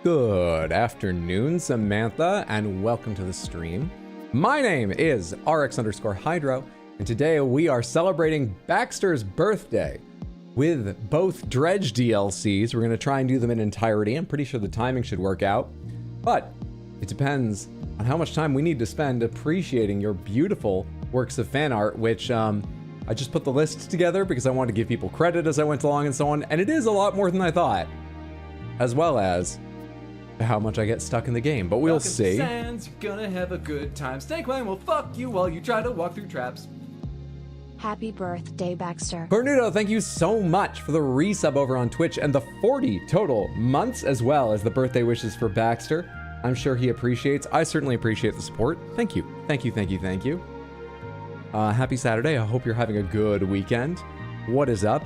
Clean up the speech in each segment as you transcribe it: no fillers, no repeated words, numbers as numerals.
Good afternoon, Samantha, and welcome to the stream. My name is RX_Hydro, and today we are celebrating Baxter's birthday with both Dredge DLCs. We're going to try and do them in entirety. I'm pretty sure the timing should work out, but it depends on how much time we need to spend appreciating your beautiful works of fan art, which I just put the list together because I wanted to give people credit as I went along and so on, and it is a lot more than I thought, as well as how much I get stuck in the game, but we'll see. Sands, you're gonna have a good time. Snakeman will fuck you while you try to walk through traps. Happy birthday, Baxter. Cornudo, thank you so much for the resub over on Twitch and the 40 total months, as well as the birthday wishes for Baxter. I'm sure he appreciates. I certainly appreciate the support. Thank you. Thank you, thank you, thank you. Happy Saturday. I hope you're having a good weekend. What is up?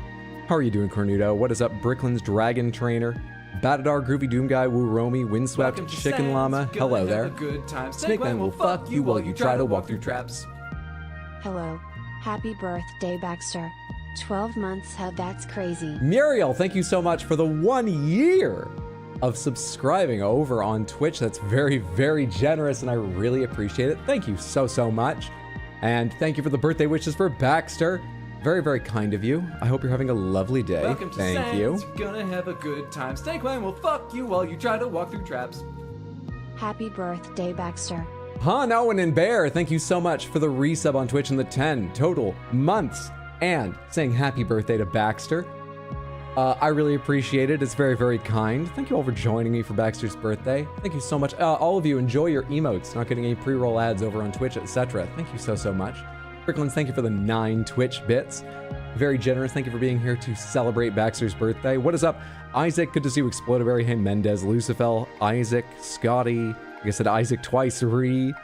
How are you doing, Cornudo? What is up, Brickland's Dragon Trainer? Batadar, Groovy Doom Guy, Woo Romy, Windswept, Chicken Sands, Llama, hello there. Have a good time. Snakeman will fuck you while you try to walk through traps. Hello. Happy birthday, Baxter. 12 months, that's crazy. Muriel, thank you so much for the 1 year of subscribing over on Twitch. That's very, very generous, and I really appreciate it. Thank you so, so much. And thank you for the birthday wishes for Baxter. Very, very kind of you. I hope you're having a lovely day. Welcome to Thank Sands, you. You're gonna have a good time. Snakeman will fuck you while you try to walk through traps. Happy birthday, Baxter. Han, Owen, and Bear, thank you so much for the resub on Twitch and the 10 total months and saying happy birthday to Baxter. I really appreciate it. It's very, very kind. Thank you all for joining me for Baxter's birthday. Thank you so much. All of you, enjoy your emotes, not getting any pre-roll ads over on Twitch, etc. Thank you so, so much. Bricklands, thank you for the 9 Twitch bits. Very generous. Thank you for being here to celebrate Baxter's birthday. What is up? Isaac, good to see you. Explodaberry, hey, Mendez, Lucifel, Isaac, Scotty, like I said, Isaac twice, Rose,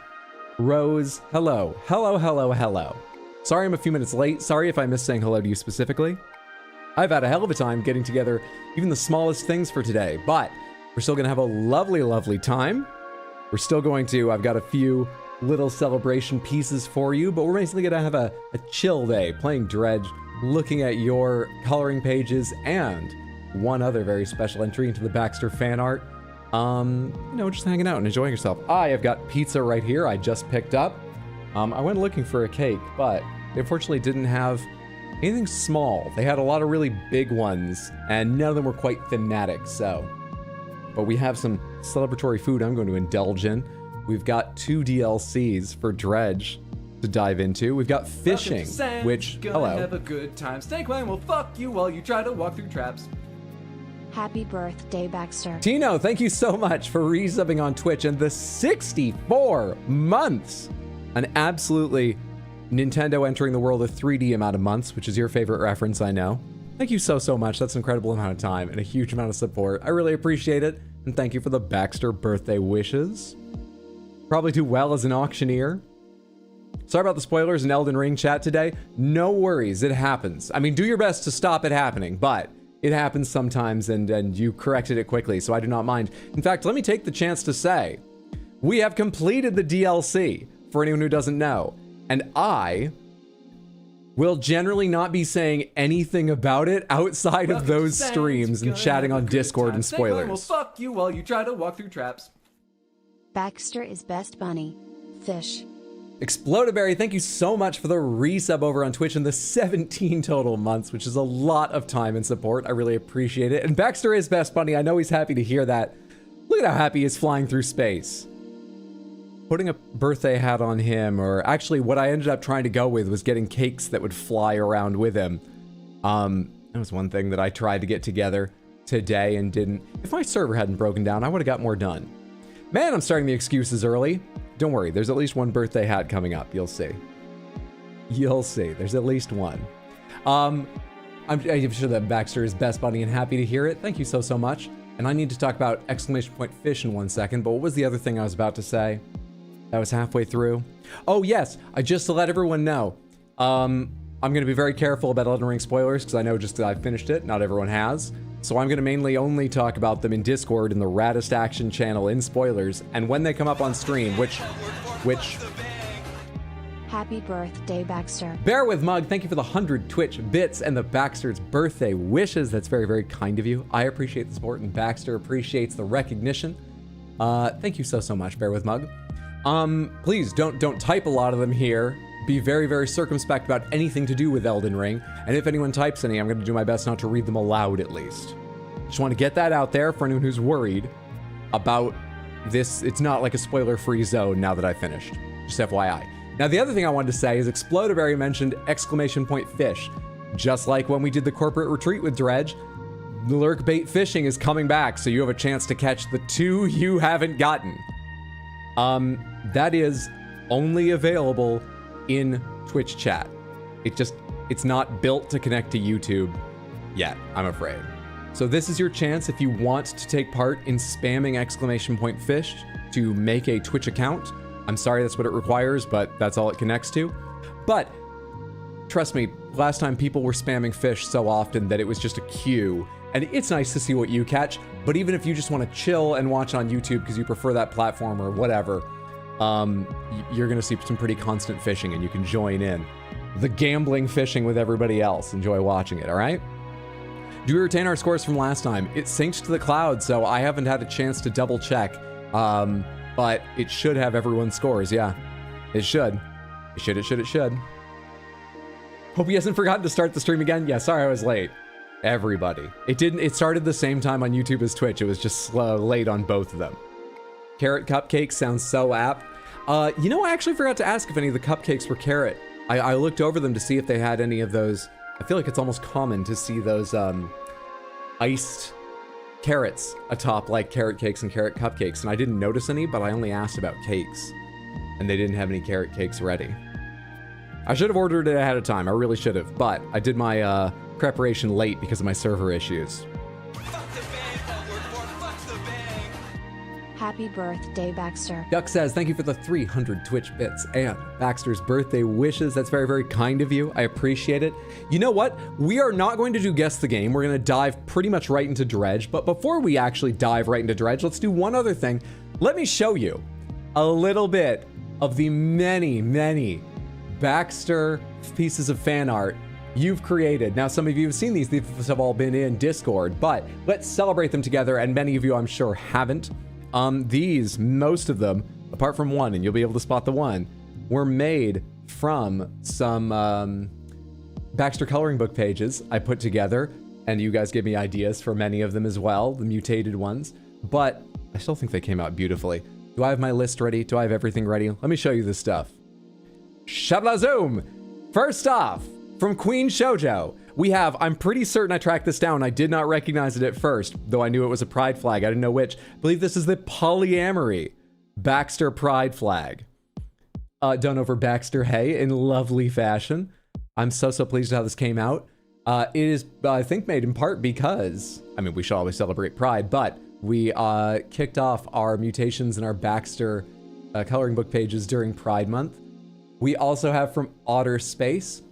hello. Hello, hello, hello. Sorry I'm a few minutes late. Sorry if I missed saying hello to you specifically. I've had a hell of a time getting together even the smallest things for today, but we're still gonna have a lovely, lovely time. We're still going to, I've got a few little celebration pieces for you, but we're basically gonna have a chill day playing Dredge, looking at your coloring pages, and one other very special entry into the Baxter fan art. You know, just hanging out and enjoying yourself. I have got pizza right here I just picked up. I went looking for a cake, but they unfortunately didn't have anything small. They had a lot of really big ones, and none of them were quite thematic, so. But we have some celebratory food I'm going to indulge in. We've got 2 DLCs for Dredge to dive into. We've got fishing, Sands, which, gonna hello. have a good time. Snakeman will fuck you while you try to walk through traps. Happy birthday, Baxter. Tino, thank you so much for resubbing on Twitch and the 64 months. An absolutely Nintendo entering the world of 3D amount of months, which is your favorite reference, I know. Thank you so, so much. That's an incredible amount of time and a huge amount of support. I really appreciate it. And thank you for the Baxter birthday wishes. Probably do well as an auctioneer. Sorry about the spoilers in Elden Ring chat today. No worries, it happens. I mean, do your best to stop it happening, but it happens sometimes, and you corrected it quickly, so I do not mind. In fact, let me take the chance to say, we have completed the DLC, for anyone who doesn't know, and I will generally not be saying anything about it outside of those streams and chatting on Discord and spoilers. Snakeman will fuck you while you try to walk through traps. Baxter is best bunny. Fish. Explodaberry, thank you so much for the resub over on Twitch and the 17 total months, which is a lot of time and support. I really appreciate it. And Baxter is best bunny. I know he's happy to hear that. Look at how happy he is flying through space. Putting a birthday hat on him, or actually what I ended up trying to go with was getting cakes that would fly around with him. That was one thing that I tried to get together today and didn't. If my server hadn't broken down, I would have got more done. Man, I'm starting the excuses early. Don't worry, there's at least one birthday hat coming up. You'll see. You'll see. There's at least one. I'm sure that Baxter is best buddy and happy to hear it. Thank you so, so much. And I need to talk about exclamation point fish in 1 second, but what was the other thing I was about to say? That was halfway through. Oh, yes. Just to let everyone know, I'm going to be very careful about Elden Ring spoilers because I know just that I've finished it. Not everyone has. So I'm going to mainly only talk about them in Discord in the Raddest Action channel in spoilers. And when they come up on stream, which Happy birthday, Baxter. Bear with Mug, thank you for the 100 Twitch bits and the Baxter's birthday wishes. That's very, very kind of you. I appreciate the support, and Baxter appreciates the recognition. Thank you so much, Bear with Mug. Please don't type a lot of them here. Be very, very circumspect about anything to do with Elden Ring. And if anyone types any, I'm going to do my best not to read them aloud, at least. Just want to get that out there for anyone who's worried about this. It's not like a spoiler-free zone now that I finished. Just FYI. Now, the other thing I wanted to say is Explodaberry mentioned exclamation point fish. Just like when we did the corporate retreat with Dredge, lurk bait fishing is coming back, so you have a chance to catch the 2 you haven't gotten. That is only available in Twitch chat. It's not built to connect to YouTube yet, I'm afraid. So this is your chance if you want to take part in spamming exclamation point fish to make a Twitch account. I'm sorry that's what it requires, but that's all it connects to. But trust me, last time people were spamming fish so often that it was just a queue. And it's nice to see what you catch, but even if you just want to chill and watch on YouTube because you prefer that platform or whatever, you're going to see some pretty constant fishing, and you can join in the gambling fishing with everybody else. Enjoy watching it, all right? Do we retain our scores from last time? It synced to the cloud, so I haven't had a chance to double check. But it should have everyone's scores, yeah. It should. It should. Hope he hasn't forgotten to start the stream again. Yeah, sorry I was late. Everybody. It started the same time on YouTube as Twitch. It was just late on both of them. Carrot cupcakes sounds so apt. You know, I actually forgot to ask if any of the cupcakes were carrot. I looked over them to see if they had any of those. I feel like it's almost common to see those iced carrots atop like carrot cakes and carrot cupcakes, and I didn't notice any, but I only asked about cakes, and they didn't have any carrot cakes ready. I should have ordered it ahead of time. I really should have, but I did my preparation late because of my server issues. Happy birthday, Baxter. Duck says, thank you for the 300 Twitch bits and Baxter's birthday wishes. That's very, very kind of you. I appreciate it. You know what? We are not going to do Guess the Game. We're going to dive pretty much right into Dredge. But before we actually dive right into Dredge, let's do one other thing. Let me show you a little bit of the many, many Baxter pieces of fan art you've created. Now, some of you have seen these. These have all been in Discord, but let's celebrate them together. And many of you, I'm sure, haven't. These, most of them, apart from one, and you'll be able to spot the one, were made from some Baxter coloring book pages I put together, and you guys gave me ideas for many of them as well, the mutated ones, but I still think they came out beautifully. Do I have my list ready? Do I have everything ready? Let me show you this stuff. Shabla zoom! First off, from Queen Shoujo, we have, I'm pretty certain I tracked this down. I did not recognize it at first, though I knew it was a pride flag. I didn't know which. I believe this is the polyamory Baxter pride flag. Done over Baxter Hay in lovely fashion. I'm so pleased how this came out. It is, I think, made in part because, I mean, we should always celebrate pride, but we kicked off our mutations in our Baxter coloring book pages during Pride Month. We also have from Otter Space,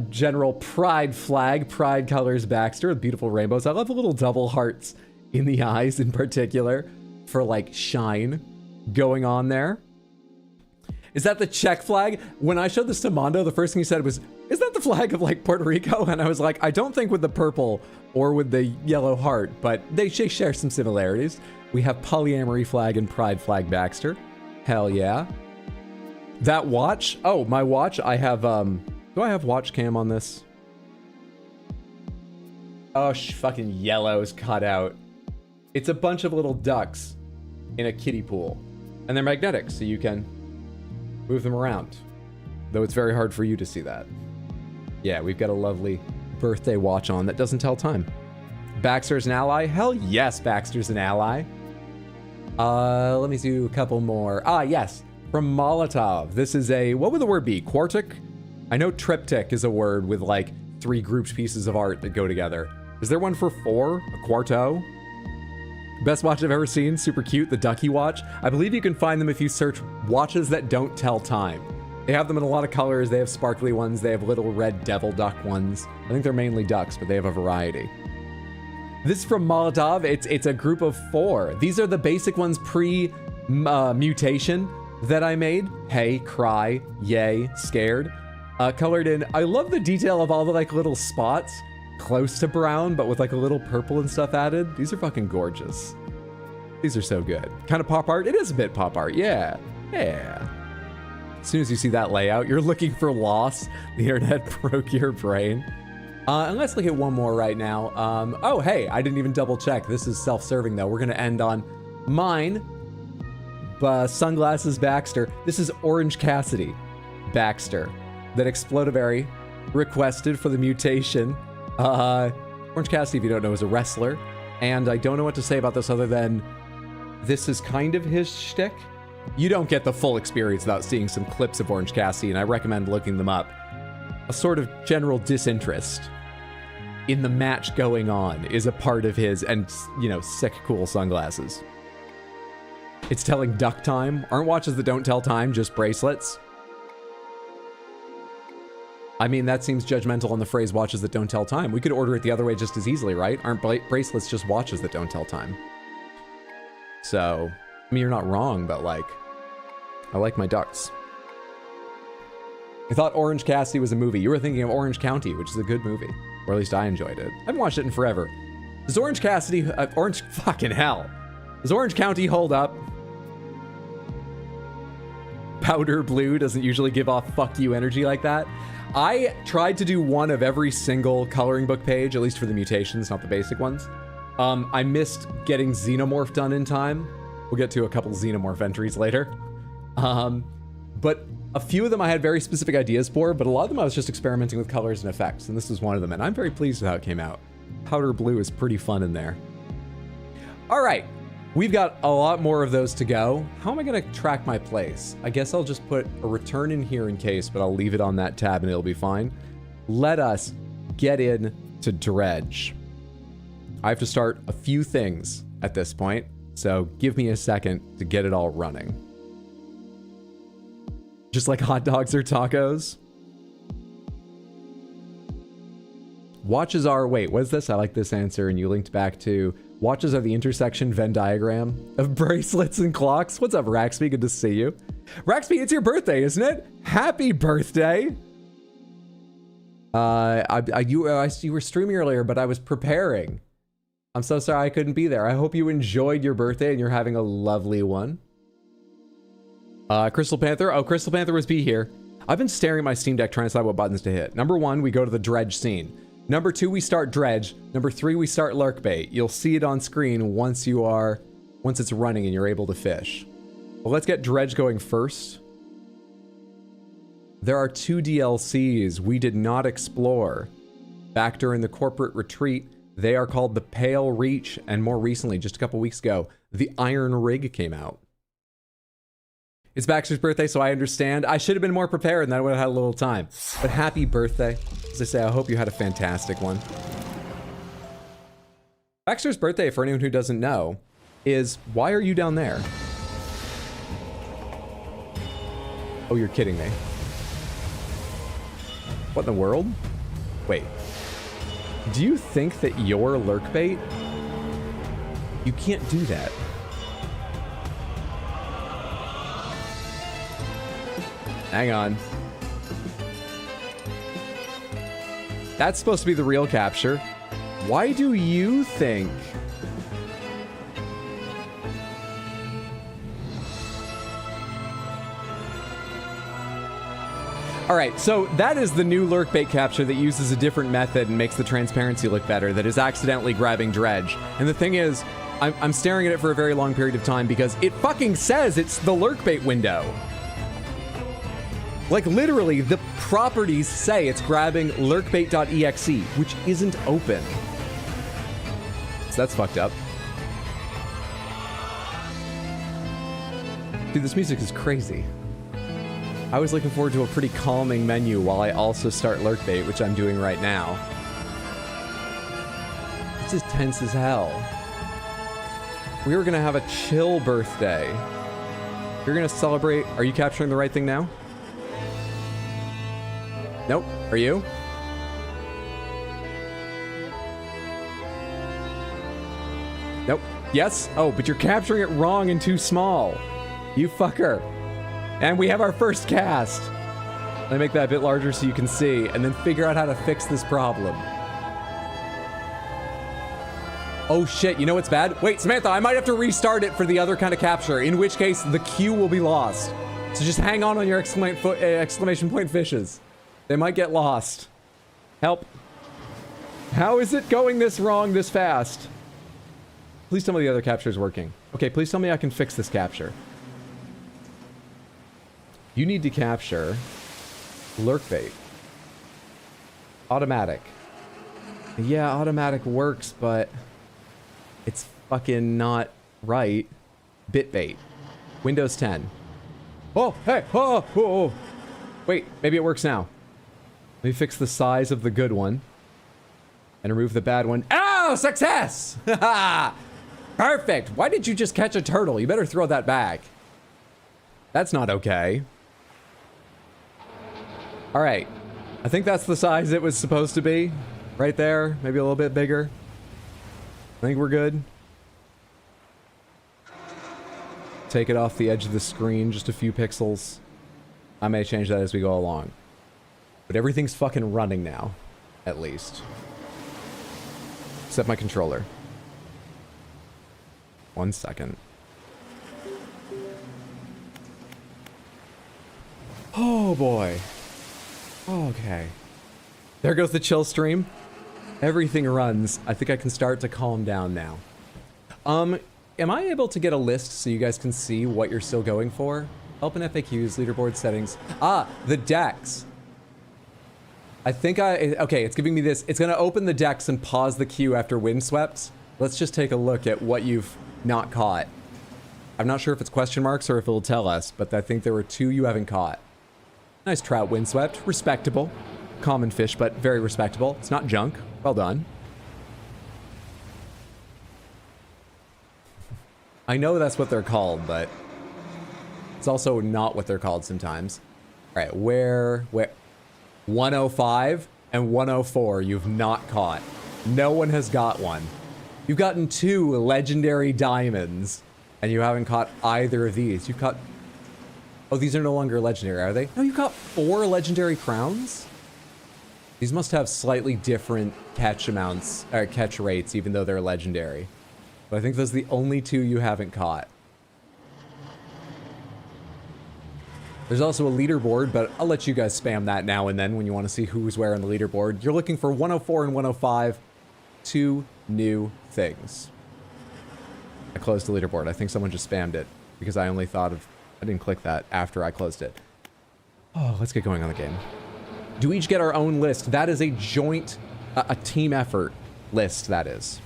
general pride flag, pride colors Baxter with beautiful rainbows. I love the little double hearts in the eyes in particular for like shine going on there. Is that the Czech flag? When I showed this to Mondo, the first thing he said was, is that the flag of like Puerto Rico? And I was like, I don't think with the purple or with the yellow heart, but they share some similarities. We have polyamory flag and pride flag Baxter. Hell yeah. That watch, oh, my watch, I have, do I have watch cam on this? Oh, fucking yellow is cut out. It's a bunch of little ducks in a kiddie pool. And they're magnetic, so you can move them around. Though it's very hard for you to see that. Yeah, we've got a lovely birthday watch on that doesn't tell time. Baxter's an ally? Hell yes, Baxter's an ally. Let me do a couple more. Ah, yes, from Molotov. This is a, what would the word be? Quartic? I know triptych is a word with like 3 grouped pieces of art that go together. Is there one for 4? A quarto? Best watch I've ever seen, super cute, the Ducky watch. I believe you can find them if you search watches that don't tell time. They have them in a lot of colors. They have sparkly ones. They have little red devil duck ones. I think they're mainly ducks, but they have a variety. This is from Molotov. It's a group of 4. These are the basic ones pre-mutation. that I made. Hey, cry, yay, scared. Colored in. I love the detail of all the like little spots close to brown, but with like a little purple and stuff added. These are fucking gorgeous. These are so good. Kind of pop art. It is a bit pop art. Yeah. Yeah. As soon as you see that layout, you're looking for loss. The internet broke your brain. And let's look at one more right now. Oh, hey, I didn't even double check. This is self-serving though. We're gonna end on mine. Sunglasses Baxter. This is Orange Cassidy Baxter that Explodiberry requested for the mutation. Orange Cassidy, if you don't know, is a wrestler. And I don't know what to say about this other than this is kind of his shtick. You don't get the full experience without seeing some clips of Orange Cassidy, and I recommend looking them up. A sort of general disinterest in the match going on is a part of his, and, you know, sick, cool sunglasses. It's telling duck time. Aren't watches that don't tell time just bracelets? I mean, that seems judgmental on the phrase watches that don't tell time. We could order it the other way just as easily, right? Aren't bracelets just watches that don't tell time? So, I mean, you're not wrong, but like, I like my ducks. I thought Orange Cassidy was a movie. You were thinking of Orange County, which is a good movie. Or at least I enjoyed it. I haven't watched it in forever. Does Orange Cassidy, fucking hell. Does Orange County hold up? Powder blue doesn't usually give off fuck you energy like that. I tried to do one of every single coloring book page, at least for the mutations, not the basic ones. I missed getting Xenomorph done in time. We'll get to a couple Xenomorph entries later. But a few of them I had very specific ideas for, but a lot of them I was just experimenting with colors and effects, and this was one of them, and I'm very pleased with how it came out. Powder blue is pretty fun in there. All right, we've got a lot more of those to go. How am I gonna track my place? I guess I'll just put a return in here in case, but I'll leave it on that tab and it'll be fine. Let us get in to Dredge. I have to start a few things at this point, so give me a second to get it all running. Just like hot dogs or tacos. Watches are, wait, what is this? I like this answer, and you linked back to, watches are the intersection Venn diagram of bracelets and clocks. What's up, Raxby? Good to see you. Raxby, it's your birthday, isn't it? Happy birthday! You were streaming earlier, but I was preparing. I'm so sorry I couldn't be there. I hope you enjoyed your birthday and you're having a lovely one. Crystal Panther. Oh, Crystal Panther was B here. I've been staring at my Steam Deck trying to decide what buttons to hit. Number 1, we go to the Dredge scene. Number 2, we start Dredge. Number 3, we start Lurkbait. You'll see it on screen once it's running and you're able to fish. Well, let's get Dredge going first. There are 2 DLCs we did not explore. Back during the corporate retreat, they are called The Pale Reach, and more recently, just a couple weeks ago, The Iron Rig came out. It's Baxter's birthday, so I understand. I should have been more prepared and I would have had a little time. But happy birthday. As I say, I hope you had a fantastic one. Baxter's birthday, for anyone who doesn't know, is, why are you down there? Oh, you're kidding me. What in the world? Wait. Do you think that you're Lurkbait? You can't do that. Hang on. That's supposed to be the real capture. Why do you think? All right, so that is the new Lurkbait capture that uses a different method and makes the transparency look better, that is accidentally grabbing Dredge. And the thing is, I'm staring at it for a very long period of time because it fucking says it's the Lurkbait window. Like, literally, the properties say it's grabbing lurkbait.exe, which isn't open. So that's fucked up. Dude, this music is crazy. I was looking forward to a pretty calming menu while I also start Lurkbait, which I'm doing right now. This is tense as hell. We were gonna have a chill birthday. You're gonna celebrate. Are you capturing the right thing now? Nope. Are you? Nope. Yes? Oh, but you're capturing it wrong and too small. You fucker. And we have our first cast. Let me make that a bit larger so you can see, and then figure out how to fix this problem. Oh shit, you know what's bad? Wait, Samantha, I might have to restart it for the other kind of capture, in which case the queue will be lost. So just hang on your exclamation point fishes. They might get lost. Help. How is it going this wrong this fast? Please tell me the other capture is working. Okay, please tell me I can fix this capture. You need to capture lurk bait. Automatic. Yeah, automatic works, but it's fucking not right. Bit bait. Windows 10. Oh, hey, oh, oh, oh. Wait, maybe it works now. Let me fix the size of the good one. And remove the bad one. Oh, success! Perfect. Why did you just catch a turtle? You better throw that back. That's not okay. All right. I think that's the size it was supposed to be. Right there. Maybe a little bit bigger. I think we're good. Take it off the edge of the screen just a few pixels. I may change that as we go along. But everything's fucking running now. At least. Except my controller. 1 second. Oh boy. Okay. There goes the chill stream. Everything runs. I think I can start to calm down now. Am I able to get a list so you guys can see what you're still going for? Help and FAQs, leaderboard settings. Ah, the decks. I think okay, it's giving me this. It's gonna open the decks and pause the queue after windswept. Let's just take a look at what you've not caught. I'm not sure if it's question marks or if it'll tell us, but I think there were 2 you haven't caught. Nice trout windswept. Respectable. Common fish, but very respectable. It's not junk. Well done. I know that's what they're called, but it's also not what they're called sometimes. All right, where 105 and 104 you've not caught. No one has got one. You've gotten 2 legendary diamonds, and you haven't caught either of these. You've caught... Oh, these are no longer legendary, are they? No, you caught 4 legendary crowns? These must have slightly different catch amounts, or catch rates, even though they're legendary. But I think those are the only 2 you haven't caught. There's also a leaderboard, but I'll let you guys spam that now and then when you want to see who's where on the leaderboard. You're looking for 104 and 105, 2 new things. I closed the leaderboard. I think someone just spammed it because I only thought of... I didn't click that after I closed it. Oh, let's get going on the game. Do we each get our own list? That is a joint, a team effort list, that is.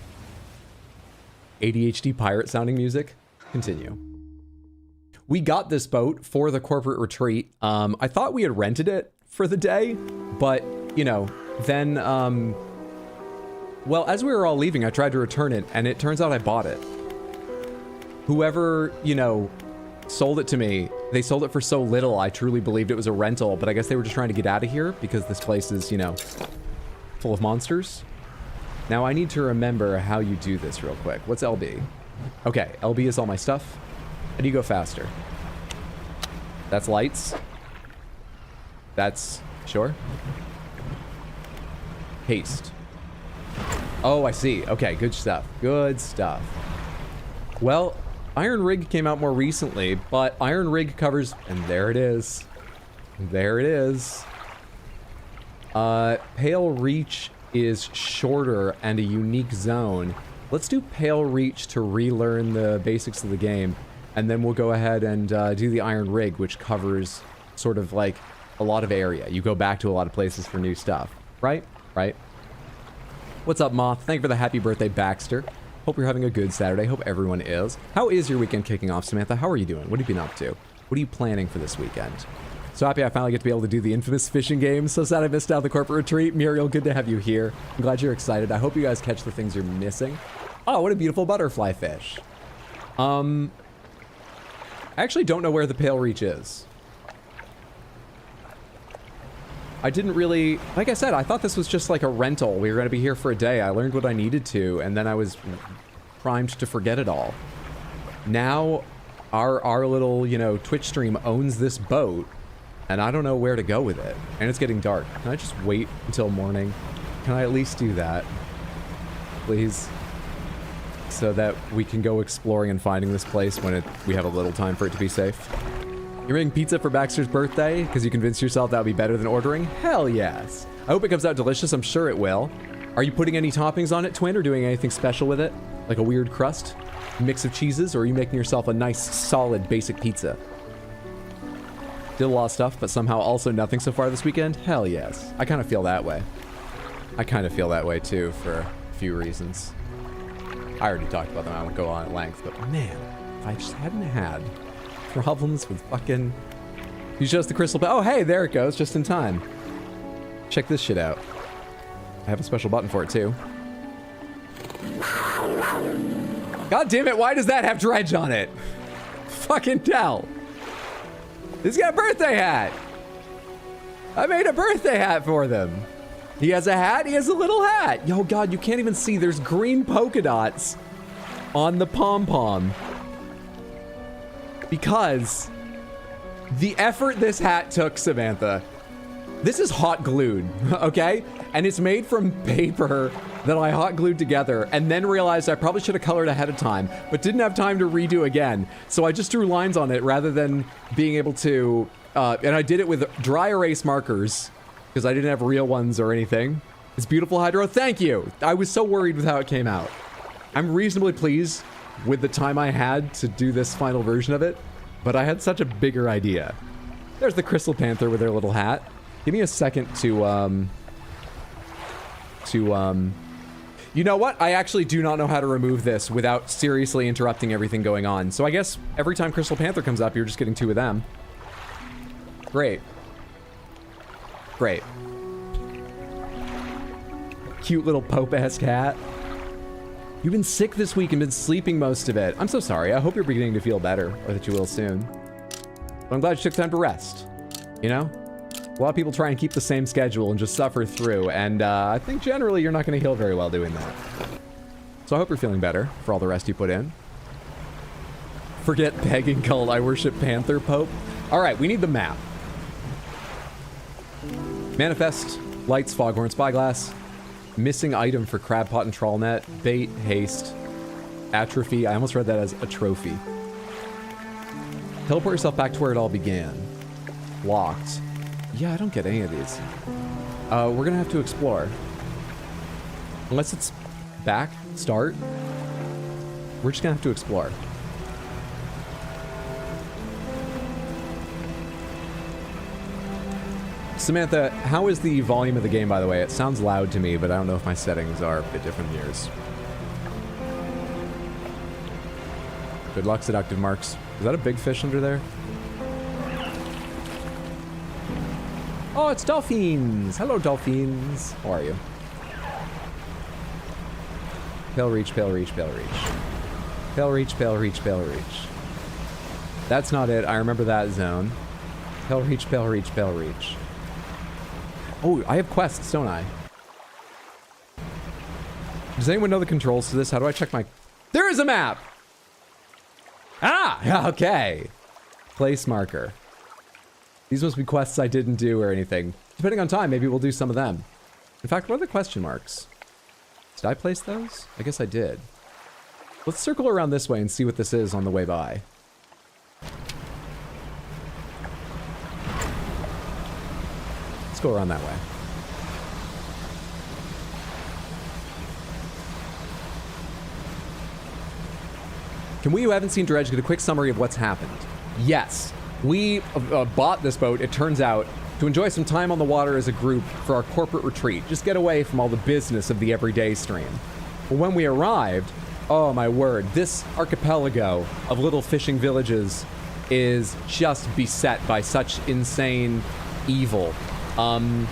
ADHD pirate sounding music. Continue. We got this boat for the corporate retreat. I thought we had rented it for the day, but, you know, then, well, as we were all leaving, I tried to return it, and it turns out I bought it. Whoever, you know, sold it to me, they sold it for so little, I truly believed it was a rental, but I guess they were just trying to get out of here because this place is, you know, full of monsters. Now I need to remember how you do this real quick. What's LB? Okay, LB is all my stuff. How do you go faster? That's lights. That's, sure. Haste. Oh, I see. Okay, good stuff. Good stuff. Well, Iron Rig came out more recently, but Iron Rig covers, and there it is. There it is. Pale Reach is shorter and a unique zone. Let's do Pale Reach to relearn the basics of the game, and then we'll go ahead and do the Iron Rig, which covers sort of like a lot of area. You go back to a lot of places for new stuff, right? Right? What's up, Moth? Thank you for the happy birthday, Baxter. Hope you're having a good Saturday. Hope everyone is. How is your weekend kicking off, Samantha? How are you doing? What have you been up to? What are you planning for this weekend? So happy I finally get to be able to do the infamous fishing game. So sad I missed out the corporate retreat. Muriel, good to have you here. I'm glad you're excited. I hope you guys catch the things you're missing. Oh, what a beautiful butterfly fish. I actually don't know where the Pale Reach is. I didn't really, like I said, I thought this was just like a rental. We were going to be here for a day. I learned what I needed to, and then I was primed to forget it all. Now, our little, you know, Twitch stream owns this boat, and I don't know where to go with it. And it's getting dark. Can I just wait until morning? Can I at least do that? Please? So that we can go exploring and finding this place when we have a little time for it to be safe. You're making pizza for Baxter's birthday because you convinced yourself that would be better than ordering? Hell yes. I hope it comes out delicious. I'm sure it will. Are you putting any toppings on it, Twin, or doing anything special with it? Like a weird crust? Mix of cheeses? Or are you making yourself a nice, solid, basic pizza? Did a lot of stuff, but somehow also nothing so far this weekend? Hell yes. I kind of feel that way. I kind of feel that way, too, for a few reasons. I already talked about them. I won't go on at length, but man, if I just hadn't had problems with fucking... You chose the crystal... Oh, hey, there it goes, just in time. Check this shit out. I have a special button for it, too. God damn it, why does that have Dredge on it? Fucking tell. He's got a birthday hat. I made a birthday hat for them. He has a hat, he has a little hat. Yo, God, you can't even see. There's green polka dots on the pom-pom. Because the effort this hat took, Samantha, this is hot glued, okay? And it's made from paper that I hot glued together and then realized I probably should have colored ahead of time, but didn't have time to redo again. So I just drew lines on it rather than being able to, and I did it with dry erase markers because I didn't have real ones or anything. It's beautiful, Hydro. Thank you. I was so worried with how it came out. I'm reasonably pleased with the time I had to do this final version of it, but I had such a bigger idea. There's the Crystal Panther with their little hat. Give me a second to, you know what? I actually do not know how to remove this without seriously interrupting everything going on. So I guess every time Crystal Panther comes up, you're just getting two of them. Great. Great. Cute little Pope-esque hat. You've been sick this week and been sleeping most of it. I'm so sorry. I hope you're beginning to feel better, or that you will soon. But I'm glad you took time to rest. You know? A lot of people try and keep the same schedule and just suffer through, and I think generally you're not going to heal very well doing that. So I hope you're feeling better for all the rest you put in. Forget pagan cult, I worship Panther Pope. Alright, we need the map. Manifest, lights, foghorn, spyglass. Missing item for crab pot and trawl net. Bait, haste, atrophy. I almost read that as a trophy. Teleport yourself back to where it all began. Locked. Yeah, I don't get any of these. We're gonna have to explore. Unless it's back, start. We're just gonna have to explore. Samantha, how is the volume of the game, by the way? It sounds loud to me, but I don't know if my settings are a bit different than yours. Good luck, Seductive Marks. Is that a big fish under there? Oh, it's dolphins! Hello, dolphins! How are you? Pale reach, pale reach, pale reach. Pale reach, pale reach, pale reach. That's not it. I remember that zone. Pale reach, pale reach, pale reach. Oh, I have quests, don't I? Does anyone know the controls to this? How do I check my... There is a map! Ah! Okay. Place marker. These must be quests I didn't do or anything. Depending on time, maybe we'll do some of them. In fact, what are the question marks? Did I place those? I guess I did. Let's circle around this way and see what this is on the way by. Let's go around that way. Can we, who haven't seen Dredge, get a quick summary of what's happened? Yes. We bought this boat, it turns out, to enjoy some time on the water as a group for our corporate retreat. Just get away from all the business of the everyday stream. But when we arrived, oh my word, this archipelago of little fishing villages is just beset by such insane evil. And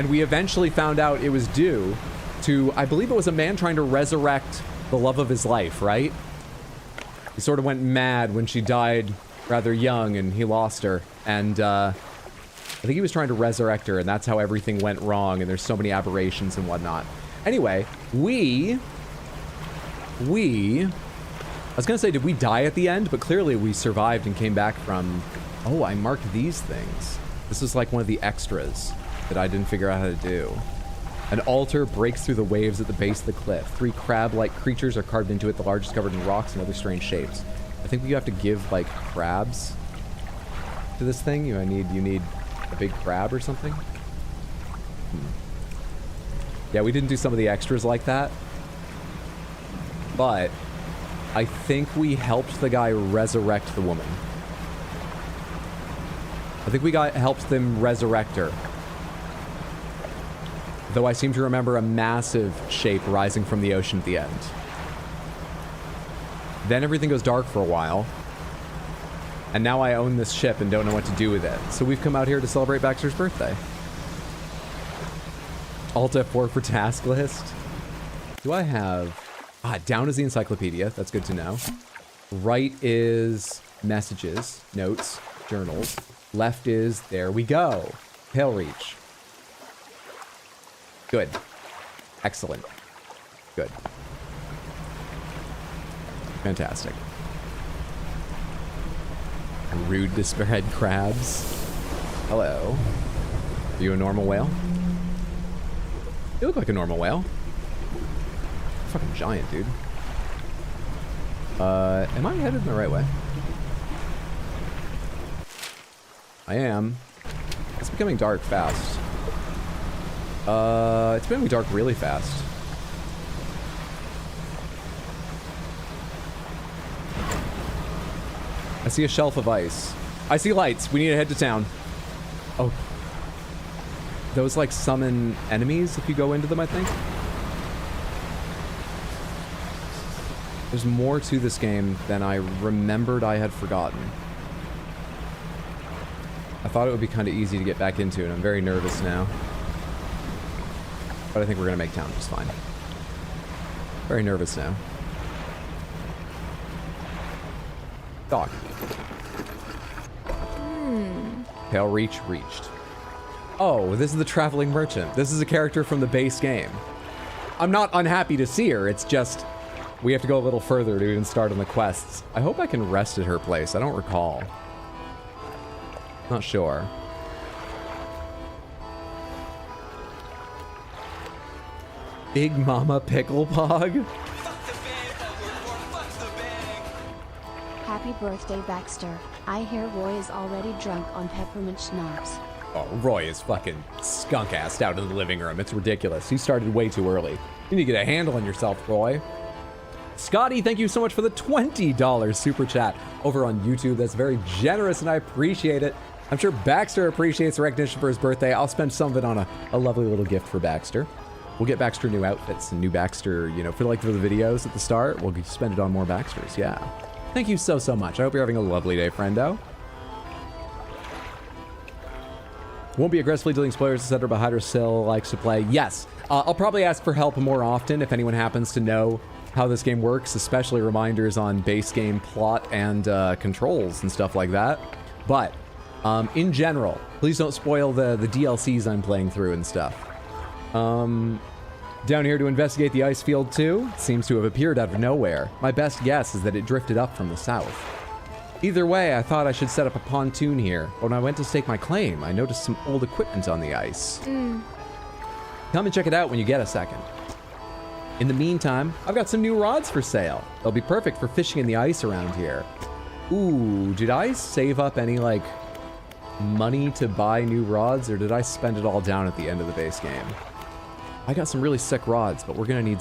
we eventually found out it was due to, I believe it was a man trying to resurrect the love of his life, right? He sort of went mad when she died rather young and he lost her. And I think he was trying to resurrect her, and that's how everything went wrong, and there's so many aberrations and whatnot. Anyway, we I was gonna say, did we die at the end? But clearly we survived and came back from... Oh, I marked these things. This is like one of the extras that I didn't figure out how to do. An altar breaks through the waves at the base of the cliff. 3 crab-like creatures are carved into it, the largest covered in rocks and other strange shapes. I think we have to give, like, crabs to this thing. You need a big crab or something? Yeah, we didn't do some of the extras like that. But I think we helped the guy resurrect the woman. I think we helped them resurrect her. Though I seem to remember a massive shape rising from the ocean at the end. Then everything goes dark for a while. And now I own this ship and don't know what to do with it. So we've come out here to celebrate Baxter's birthday. Alt F4 for task list. Do I have... down is the encyclopedia. That's good to know. Right is messages, notes, journals. Left is, there we go, Pale Reach. Good. Excellent. Good. Fantastic. Rude to spearhead crabs. Hello. Are you a normal whale? You look like a normal whale. Fucking giant, dude. Am I headed in the right way? I am. It's becoming dark fast. It's becoming dark really fast. I see a shelf of ice. I see lights. We need to head to town. Oh. Those, like, summon enemies if you go into them, I think. There's more to this game than I remembered I had forgotten. I thought it would be kind of easy to get back into, and I'm very nervous now. But I think we're going to make town just fine. Very nervous now. Dock. Pale Reach reached. Oh, this is the Traveling Merchant. This is a character from the base game. I'm not unhappy to see her, it's just... we have to go a little further to even start on the quests. I hope I can rest at her place. I don't recall. Not sure. Big Mama Pickle Pog? Happy birthday, Baxter. I hear Roy is already drunk on peppermint schnapps. Oh, Roy is fucking skunk-assed out in the living room. It's ridiculous. He started way too early. You need to get a handle on yourself, Roy. Scotty, thank you so much for the $20 super chat over on YouTube. That's very generous, and I appreciate it. I'm sure Baxter appreciates the recognition for his birthday. I'll spend some of it on a lovely little gift for Baxter. We'll get Baxter new outfits and new Baxter, you know, for the videos at the start. We'll spend it on more Baxters, yeah. Thank you so, so much. I hope you're having a lovely day, friendo. Won't be aggressively dealing spoilers, etc., but Hydrocell likes to play. Yes, I'll probably ask for help more often if anyone happens to know how this game works, especially reminders on base game plot and controls and stuff like that. But in general, please don't spoil the DLCs I'm playing through and stuff. Down here to investigate the ice field too. It seems to have appeared out of nowhere. My best guess is that it drifted up from the south. Either way, I thought I should set up a pontoon here. When I went to stake my claim, I noticed some old equipment on the ice. Come and check it out when you get a second. In the meantime, I've got some new rods for sale. They'll be perfect for fishing in the ice around here. Ooh, did I save up any, like, money to buy new rods, or did I spend it all down at the end of the base game? I got some really sick rods, but we're gonna need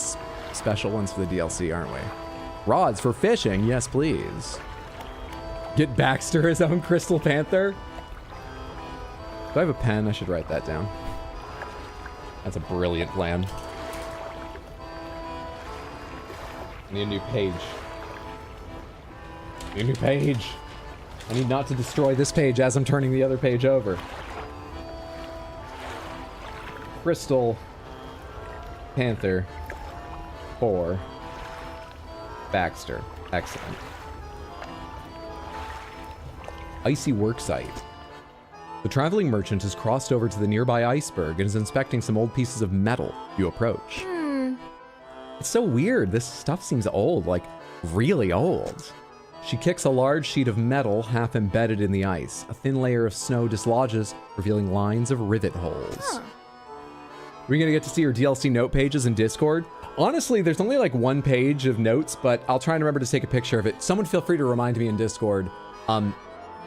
special ones for the DLC, aren't we? Rods for fishing, yes please. Get Baxter his own Crystal Panther? Do I have a pen? I should write that down. That's a brilliant plan. I need a new page. I need a new page. I need not to destroy this page as I'm turning the other page over. Crystal Panther for Baxter. Excellent. Icy worksite. The traveling merchant has crossed over to the nearby iceberg and is inspecting some old pieces of metal. You approach. It's so weird. This stuff seems old. Like, really old. She kicks a large sheet of metal half embedded in the ice. A thin layer of snow dislodges, revealing lines of rivet holes. Huh. We're gonna get to see her DLC note pages in Discord. Honestly, there's only like one page of notes, but I'll try and remember to take a picture of it. Someone feel free to remind me in Discord.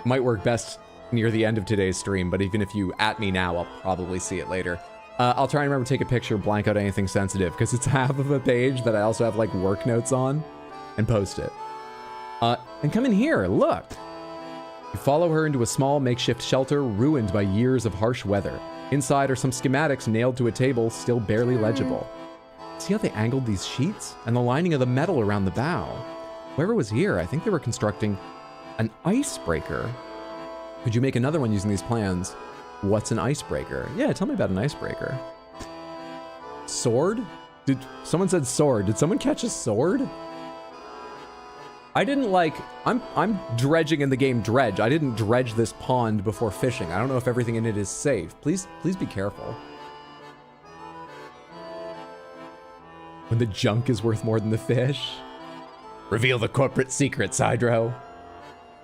Might work best near the end of today's stream, but even if you at me now, I'll probably see it later. I'll try and remember to take a picture, blank out anything sensitive, because it's half of a page that I also have like work notes on, and post it. And come in here, look. You follow her into a small makeshift shelter ruined by years of harsh weather. Inside are some schematics nailed to a table, still barely legible. See how they angled these sheets? And the lining of the metal around the bow. Whoever was here, I think they were constructing an icebreaker. Could you make another one using these plans? What's an icebreaker? Yeah, tell me about an icebreaker. Sword? Someone said sword. Did someone catch a sword? I didn't like, I'm dredging in the game Dredge. I didn't dredge this pond before fishing. I don't know if everything in it is safe. Please be careful. When the junk is worth more than the fish. Reveal the corporate secrets, Hydro.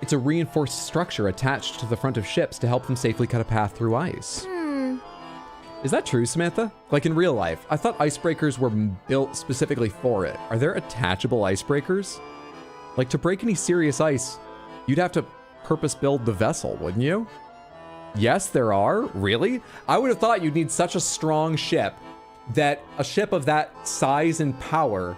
It's a reinforced structure attached to the front of ships to help them safely cut a path through ice. Is that true, Samantha? Like in real life, I thought icebreakers were built specifically for it. Are there attachable icebreakers? Like, to break any serious ice, you'd have to purpose build the vessel, wouldn't you? Yes, there are. Really? I would have thought you'd need such a strong ship that a ship of that size and power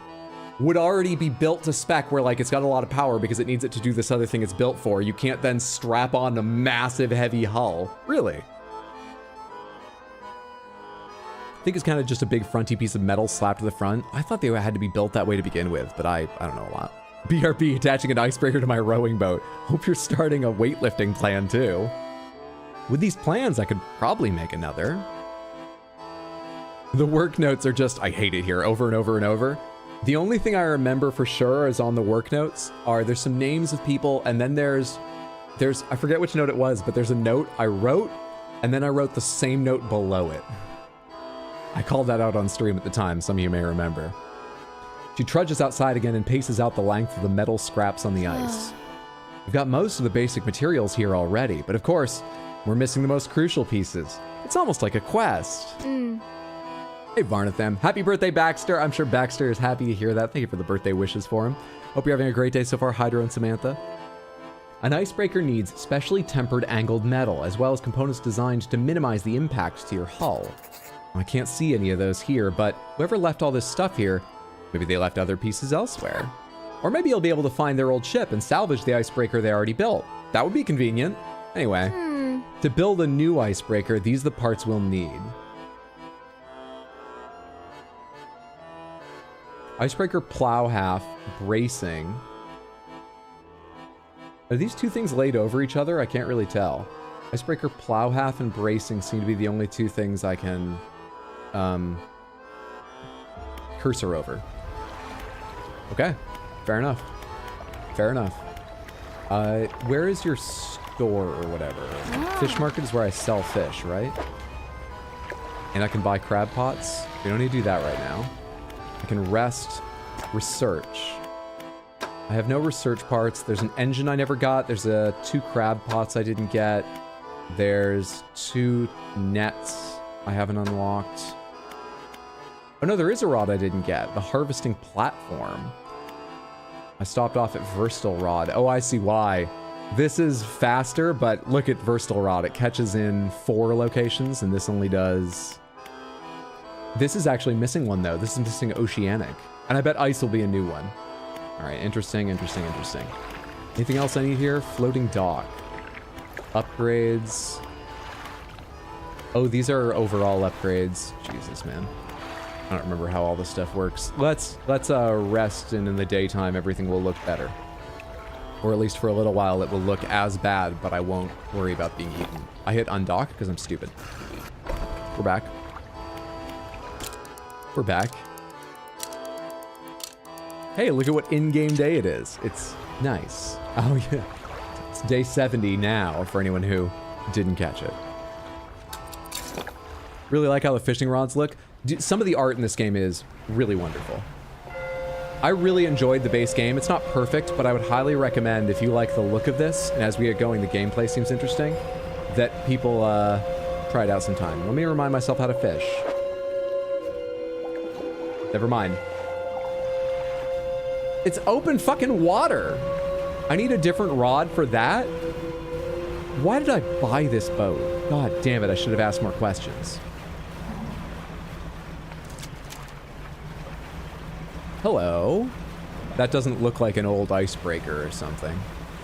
would already be built to spec where, like, it's got a lot of power because it needs it to do this other thing it's built for. You can't then strap on a massive, heavy hull. Really? I think it's kind of just a big fronty piece of metal slapped to the front. I thought they had to be built that way to begin with, but I don't know a lot. BRB attaching an icebreaker to my rowing boat. Hope you're starting a weightlifting plan too. With these plans, I could probably make another. The work notes are just, I hate it here, over and over and over. The only thing I remember for sure is on the work notes are there's some names of people, and then there's, I forget which note it was, but there's a note I wrote, and then I wrote the same note below it. I called that out on stream at the time, some of you may remember. She trudges outside again and paces out the length of the metal scraps on the ice. We've got most of the basic materials here already, but of course, we're missing the most crucial pieces. It's almost like a quest. Hey, Varnatham. Happy birthday, Baxter. I'm sure Baxter is happy to hear that. Thank you for the birthday wishes for him. Hope you're having a great day so far, Hydro and Samantha. An icebreaker needs specially tempered angled metal, as well as components designed to minimize the impact to your hull. I can't see any of those here, but whoever left all this stuff here, maybe they left other pieces elsewhere. Or maybe you'll be able to find their old ship and salvage the icebreaker they already built. That would be convenient. Anyway, to build a new icebreaker, these are the parts we'll need. Icebreaker plow half, bracing. Are these two things laid over each other? I can't really tell. Icebreaker plow half and bracing seem to be the only two things I can cursor over. Okay, fair enough. Fair enough. Where is your store or whatever? Fish market is where I sell fish, right? And I can buy crab pots. We don't need to do that right now. I can rest, research. I have no research parts. There's an engine I never got. There's 2 crab pots I didn't get. There's 2 nets I haven't unlocked. Oh no, there is a rod I didn't get. The harvesting platform. I stopped off at Versatile Rod. Oh, I see why. This is faster, but look at Versatile Rod. It catches in 4 locations, and this only does... This is actually missing one, though. This is missing Oceanic. And I bet Ice will be a new one. All right, interesting, interesting, interesting. Anything else I need here? Floating dock. Upgrades. Oh, these are overall upgrades. Jesus, man. I don't remember how all this stuff works. Let's rest, and in the daytime, everything will look better. Or at least for a little while, it will look as bad, but I won't worry about being eaten. I hit undock because I'm stupid. We're back. We're back. Hey, look at what in-game day it is. It's nice. Oh, yeah. It's day 70 now, for anyone who didn't catch it. Really like how the fishing rods look. Some of the art in this game is really wonderful. I really enjoyed the base game. It's not perfect, but I would highly recommend, if you like the look of this, and as we get going, the gameplay seems interesting, that people try it out sometime. Let me remind myself how to fish. Never mind. It's open fucking water. I need a different rod for that. Why did I buy this boat? God damn it, I should have asked more questions. Hello. That doesn't look like an old icebreaker or something.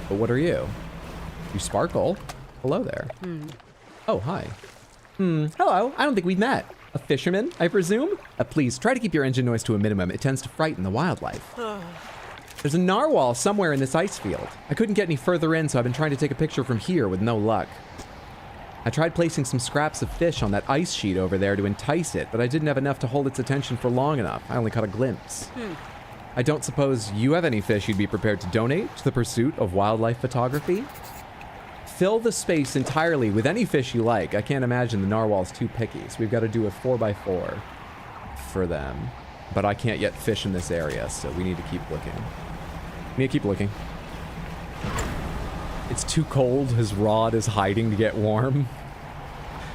But what are you? You sparkle. Hello there. Oh, hi. Hello. I don't think we've met. A fisherman, I presume? Please, try to keep your engine noise to a minimum. It tends to frighten the wildlife. There's a narwhal somewhere in this ice field. I couldn't get any further in, so I've been trying to take a picture from here with no luck. I tried placing some scraps of fish on that ice sheet over there to entice it, but I didn't have enough to hold its attention for long enough. I only caught a glimpse. I don't suppose you have any fish you'd be prepared to donate to the pursuit of wildlife photography? Fill the space entirely with any fish you like. I can't imagine the narwhal's too picky, so we've got to do a 4x4 for them. But I can't yet fish in this area, so we need to keep looking. We need to keep looking. It's too cold. His rod is hiding to get warm.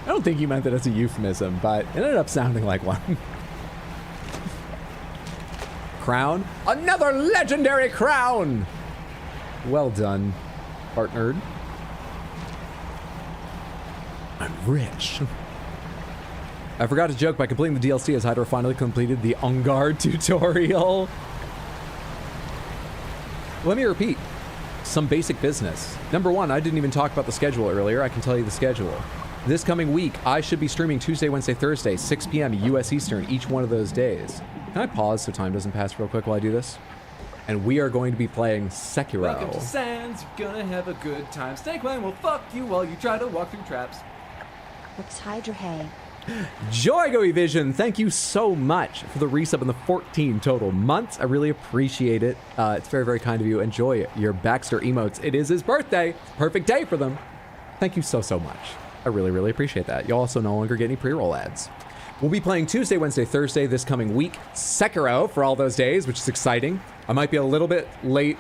I don't think he meant that as a euphemism, but it ended up sounding like one. Crown. Another legendary crown! Well done, partnered. I'm rich. I forgot to joke by completing the DLC as Hydra finally completed the On Guard tutorial. Let me repeat some basic business. Number one, I didn't even talk about the schedule earlier. I can tell you the schedule. This coming week, I should be streaming Tuesday, Wednesday, Thursday, 6 p.m. US Eastern, each one of those days. Can I pause so time doesn't pass real quick while I do this? And we are going to be playing Sekiro. Welcome to Sands, you're gonna have a good time. Snake Man will fuck you while you try to walk through traps. Looks Hydra hay. Joygoy Vision, thank you so much for the resub in the 14 total months. I really appreciate it. It's very, very kind of you. Enjoy your Baxter emotes. It is his birthday. Perfect day for them. Thank you so, so much. I really, really appreciate that. You'll also no longer get any pre-roll ads. We'll be playing Tuesday, Wednesday, Thursday this coming week. Sekiro for all those days, which is exciting. I might be a little bit late.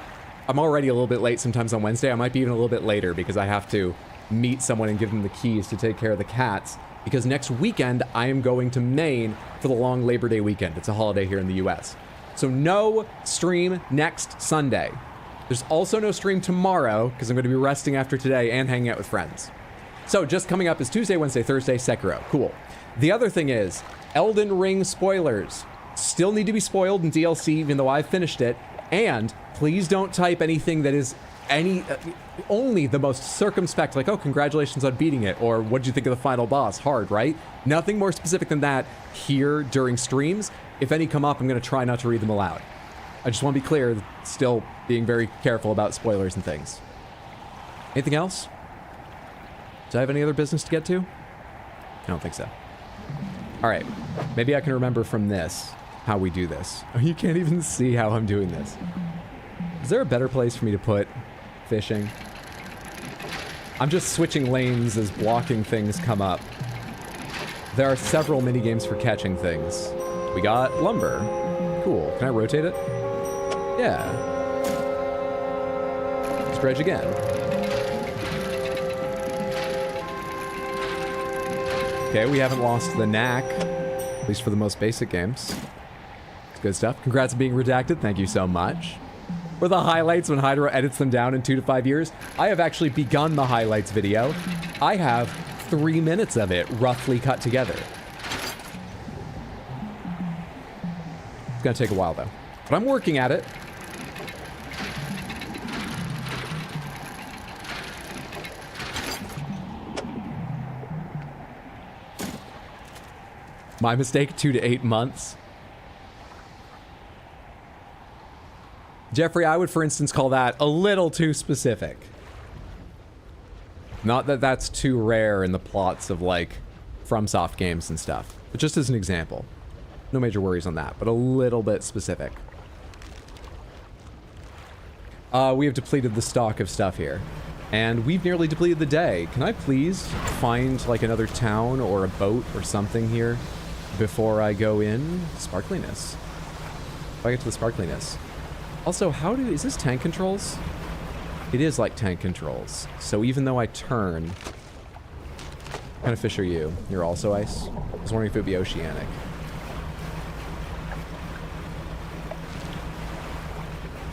I'm already a little bit late sometimes on Wednesday. I might be even a little bit later because I have to meet someone and give them the keys to take care of the cats. Because next weekend, I am going to Maine for the long Labor Day weekend. It's a holiday here in the US. So no stream next Sunday. There's also no stream tomorrow because I'm going to be resting after today and hanging out with friends. So just coming up is Tuesday, Wednesday, Thursday, Sekiro. Cool. The other thing is, Elden Ring spoilers. Still need to be spoiled in DLC even though I've finished it. And please don't type anything that is only the most circumspect, like, oh, congratulations on beating it, or what'd you think of the final boss? Hard, right? Nothing more specific than that here during streams. If any come up, I'm going to try not to read them aloud. I just want to be clear, still being very careful about spoilers and things. Anything else? Do I have any other business to get to? I don't think so. All right, maybe I can remember from this how we do this. Oh, you can't even see how I'm doing this. Is there a better place for me to put fishing? I'm just switching lanes as blocking things come up. There are several mini games for catching things. We got lumber. Cool. Can I rotate it? Yeah. Let's dredge again. Okay, we haven't lost the knack, at least for the most basic games. It's good stuff. Congrats on being redacted. Thank you so much. For the highlights when Hydra edits them down in 2 to 5 years, I have actually begun the highlights video. I have 3 minutes of it roughly cut together. It's gonna take a while though, but I'm working at it. My mistake, 2 to 8 months. Jeffrey, I would, for instance, call that a little too specific. Not that that's too rare in the plots of, like, FromSoft games and stuff, but just as an example. No major worries on that, but a little bit specific. We have depleted the stock of stuff here, and we've nearly depleted the day. Can I please find, like, another town or a boat or something here before I go in? Sparkliness. If I get to the sparkliness. Also, is this tank controls? It is like tank controls. So even though I turn... What kind of fish are you? You're also ice? I was wondering if it would be oceanic.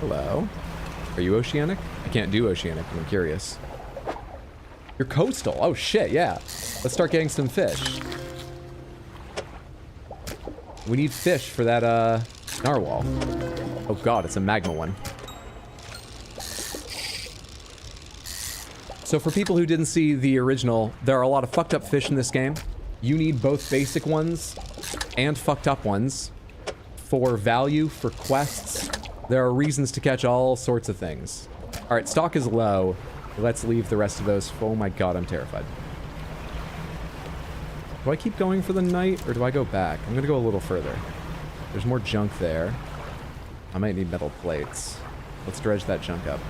Hello? Are you oceanic? I can't do oceanic, but I'm curious. You're coastal. Oh shit, yeah. Let's start getting some fish. We need fish for that, narwhal. Oh god, it's a magma one. So for people who didn't see the original, there are a lot of fucked up fish in this game. You need both basic ones and fucked up ones for value, for quests. There are reasons to catch all sorts of things. All right, stock is low. Let's leave the rest of those. Oh my god, I'm terrified. Do I keep going for the night or do I go back? I'm gonna go a little further. There's more junk there. I might need metal plates. Let's dredge that junk up.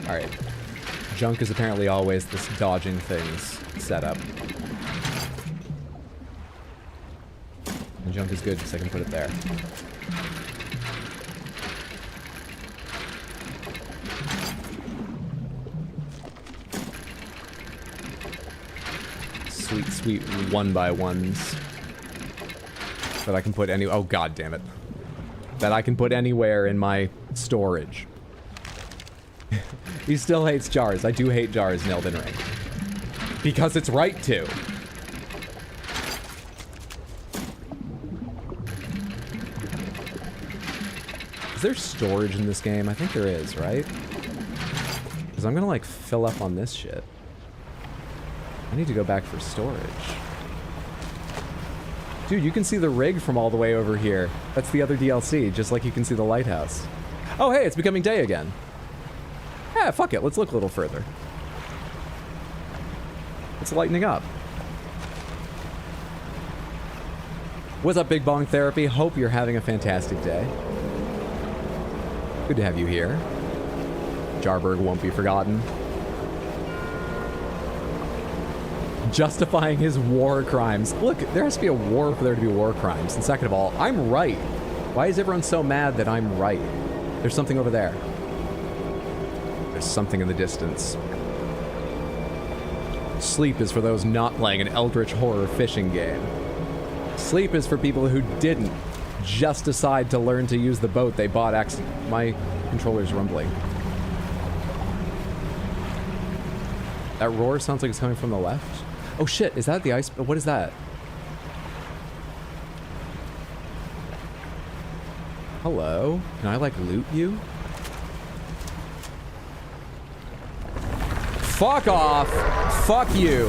Alright. Junk is apparently always this dodging things setup. And junk is good because I can put it there. Sweet, sweet 1x1s. That I can put any- oh god damn it. That I can put anywhere in my storage. He still hates jars. I do hate jars in Elden Ring. Because it's right to. Is there storage in this game? I think there is, right? Because I'm gonna like fill up on this shit. I need to go back for storage. Dude, you can see the rig from all the way over here. That's the other DLC, just like you can see the lighthouse. Oh hey, it's becoming day again. Yeah, fuck it, let's look a little further. It's lightening up. What's up, Big Bong Therapy? Hope you're having a fantastic day. Good to have you here. Jarberg won't be forgotten. Justifying his war crimes. Look, there has to be a war for there to be war crimes. And second of all, I'm right. Why is everyone so mad that I'm right? There's something over there. There's something in the distance. Sleep is for those not playing an eldritch horror fishing game. Sleep is for people who didn't just decide to learn to use the boat they bought. My controller's rumbling. That roar sounds like it's coming from the left. Oh shit, is that the ice? What is that? Hello? Can I like loot you? Fuck off! Fuck you!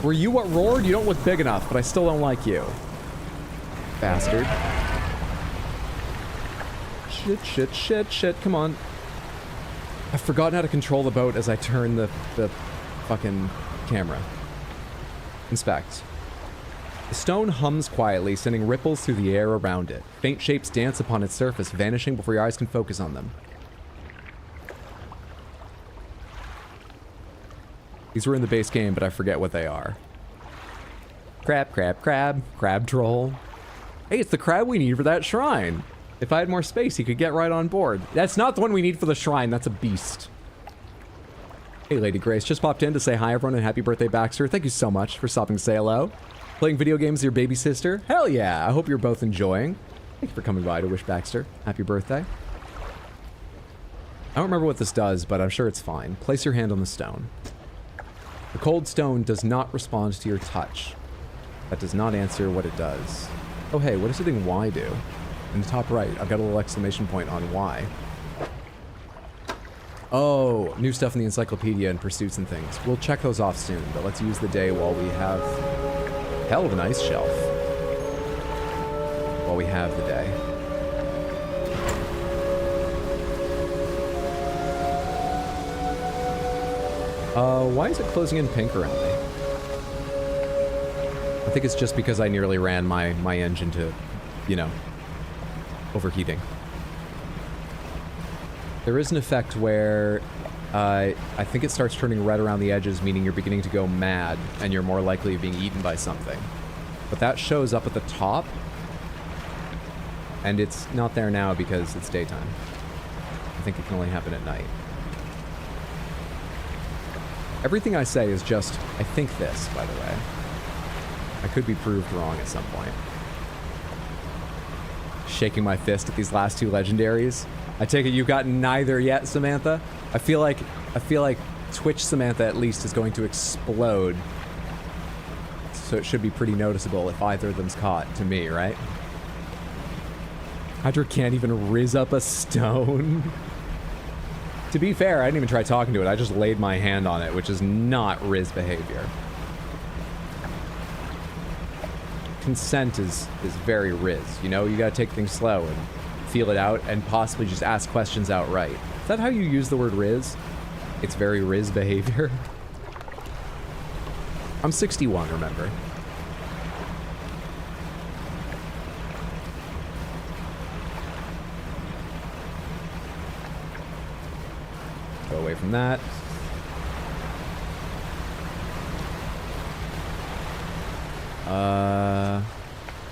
Were you what roared? You don't look big enough, but I still don't like you. Bastard. Shit, shit, shit, shit, come on. I've forgotten how to control the boat as I turn the fucking camera. Inspect. The stone hums quietly, sending ripples through the air around it. Faint shapes dance upon its surface, vanishing before your eyes can focus on them. These were in the base game, but I forget what they are. Crab, crab, crab. Crab troll. Hey, it's the crab we need for that shrine. If I had more space, he could get right on board. That's not the one we need for the shrine. That's a beast. Hey, Lady Grace. Just popped in to say hi, everyone, and happy birthday, Baxter. Thank you so much for stopping to say hello. Playing video games with your baby sister? Hell yeah. I hope you're both enjoying. Thank you for coming by to wish Baxter happy birthday. I don't remember what this does, but I'm sure it's fine. Place your hand on the stone. The cold stone does not respond to your touch. That does not answer what it does. Oh, hey, what does hitting Y do? In the top right, I've got a little exclamation point on Y. Oh, new stuff in the encyclopedia and pursuits and things. We'll check those off soon, but let's use the day while we have... hell of an ice shelf. While we have the day. Why is it closing in pink around me? I think it's just because I nearly ran my engine to, you know, overheating. There is an effect where I think it starts turning red around the edges, meaning you're beginning to go mad and you're more likely of being eaten by something. But that shows up at the top. And it's not there now because it's daytime. I think it can only happen at night. Everything I say is just, I think this, by the way. I could be proved wrong at some point. Shaking my fist at these last two legendaries. I take it you got neither yet, Samantha? I feel like Twitch Samantha at least is going to explode. So it should be pretty noticeable if either of them's caught to me, right? Hydra can't even riz up a stone. To be fair, I didn't even try talking to it. I just laid my hand on it, which is not Riz behavior. Consent is very Riz. You know, you gotta take things slow and feel it out and possibly just ask questions outright. Is that how you use the word Riz? It's very Riz behavior. I'm 61, remember. Go away from that.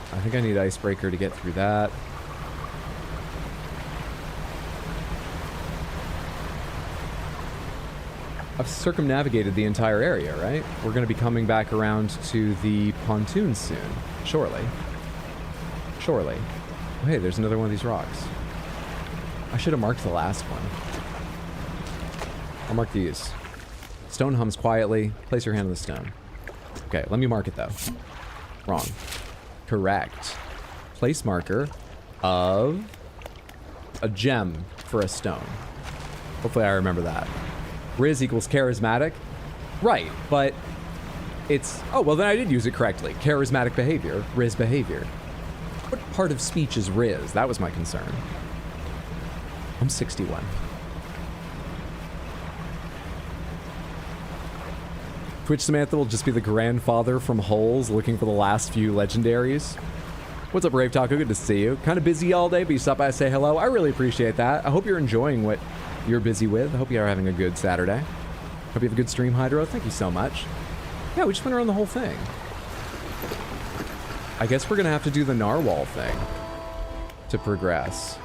I think I need Icebreaker to get through that. I've circumnavigated the entire area, right? We're going to be coming back around to the pontoon soon. Surely. Surely. Oh, hey, there's another one of these rocks. I should have marked the last one. I'll mark these. Stone hums quietly. Place your hand on the stone. Okay, let me mark it though. Wrong. Correct. Place marker of a gem for a stone. Hopefully I remember that. Riz equals charismatic. Right, but it's... Oh, well then I did use it correctly. Charismatic behavior. Riz behavior. What part of speech is Riz? That was my concern. I'm 61. Twitch Samantha will just be the grandfather from Holes looking for the last few legendaries. What's up, Rave Taco? Good to see you. Kind of busy all day, but you stop by to say hello. I really appreciate that. I hope you're enjoying what you're busy with. I hope you are having a good Saturday. Hope you have a good stream, Hydro. Thank you so much. Yeah, we just went around the whole thing. I guess we're going to have to do the narwhal thing to progress.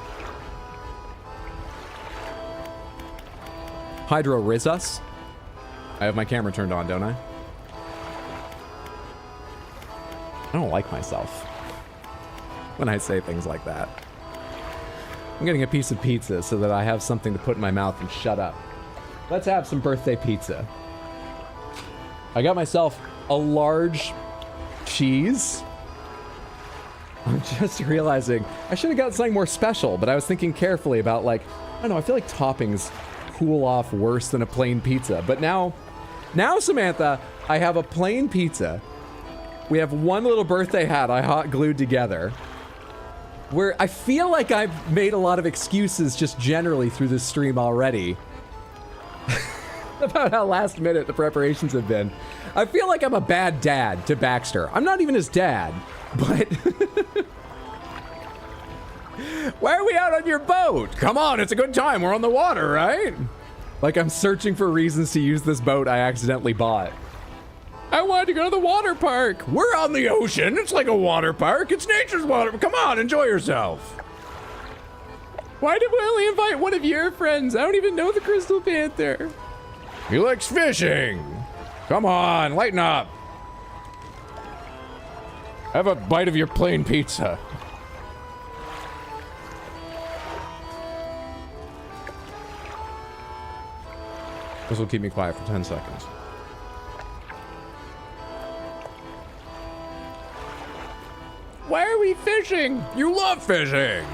Hydro riz us. I have my camera turned on, don't I? I don't like myself when I say things like that. I'm getting a piece of pizza so that I have something to put in my mouth and shut up. Let's have some birthday pizza. I got myself a large cheese. I'm just realizing I should have got something more special, but I was thinking carefully about, like, I don't know, I feel like toppings cool off worse than a plain pizza. But now, Samantha, I have a plain pizza. We have one little birthday hat I hot glued together. Where I feel like I've made a lot of excuses just generally through this stream already. About how last minute the preparations have been. I feel like I'm a bad dad to Baxter. I'm not even his dad, but... Why are we out on your boat? Come on, it's a good time. We're on the water, right? Like I'm searching for reasons to use this boat I accidentally bought. I wanted to go to the water park. We're on the ocean. It's like a water park. It's nature's water. Come on, enjoy yourself. Why did we only invite one of your friends? I don't even know the Crystal Panther. He likes fishing. Come on, lighten up. Have a bite of your plain pizza. This will keep me quiet for 10 seconds. Why are we fishing? You love fishing.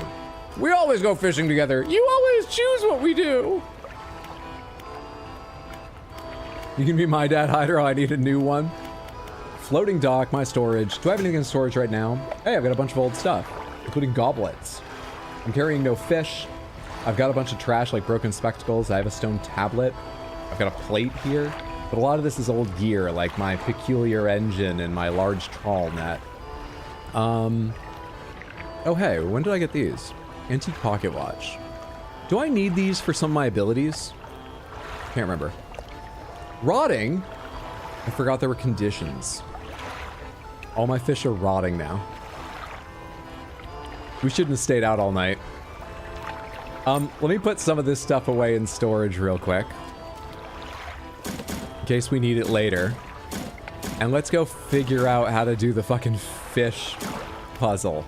We always go fishing together. You always choose what we do. You can be my dad, Hydro. I need a new one. Floating dock, my storage. Do I have anything in storage right now? Hey, I've got a bunch of old stuff, including goblets. I'm carrying no fish. I've got a bunch of trash like broken spectacles. I have a stone tablet. I've got a plate here. But a lot of this is old gear, like my peculiar engine and my large trawl net. Oh hey, when did I get these? Antique pocket watch. Do I need these for some of my abilities? Can't remember. Rotting? I forgot there were conditions. All my fish are rotting now. We shouldn't have stayed out all night. Let me put some of this stuff away in storage real quick. In case we need it later. And let's go figure out how to do the fucking fish puzzle.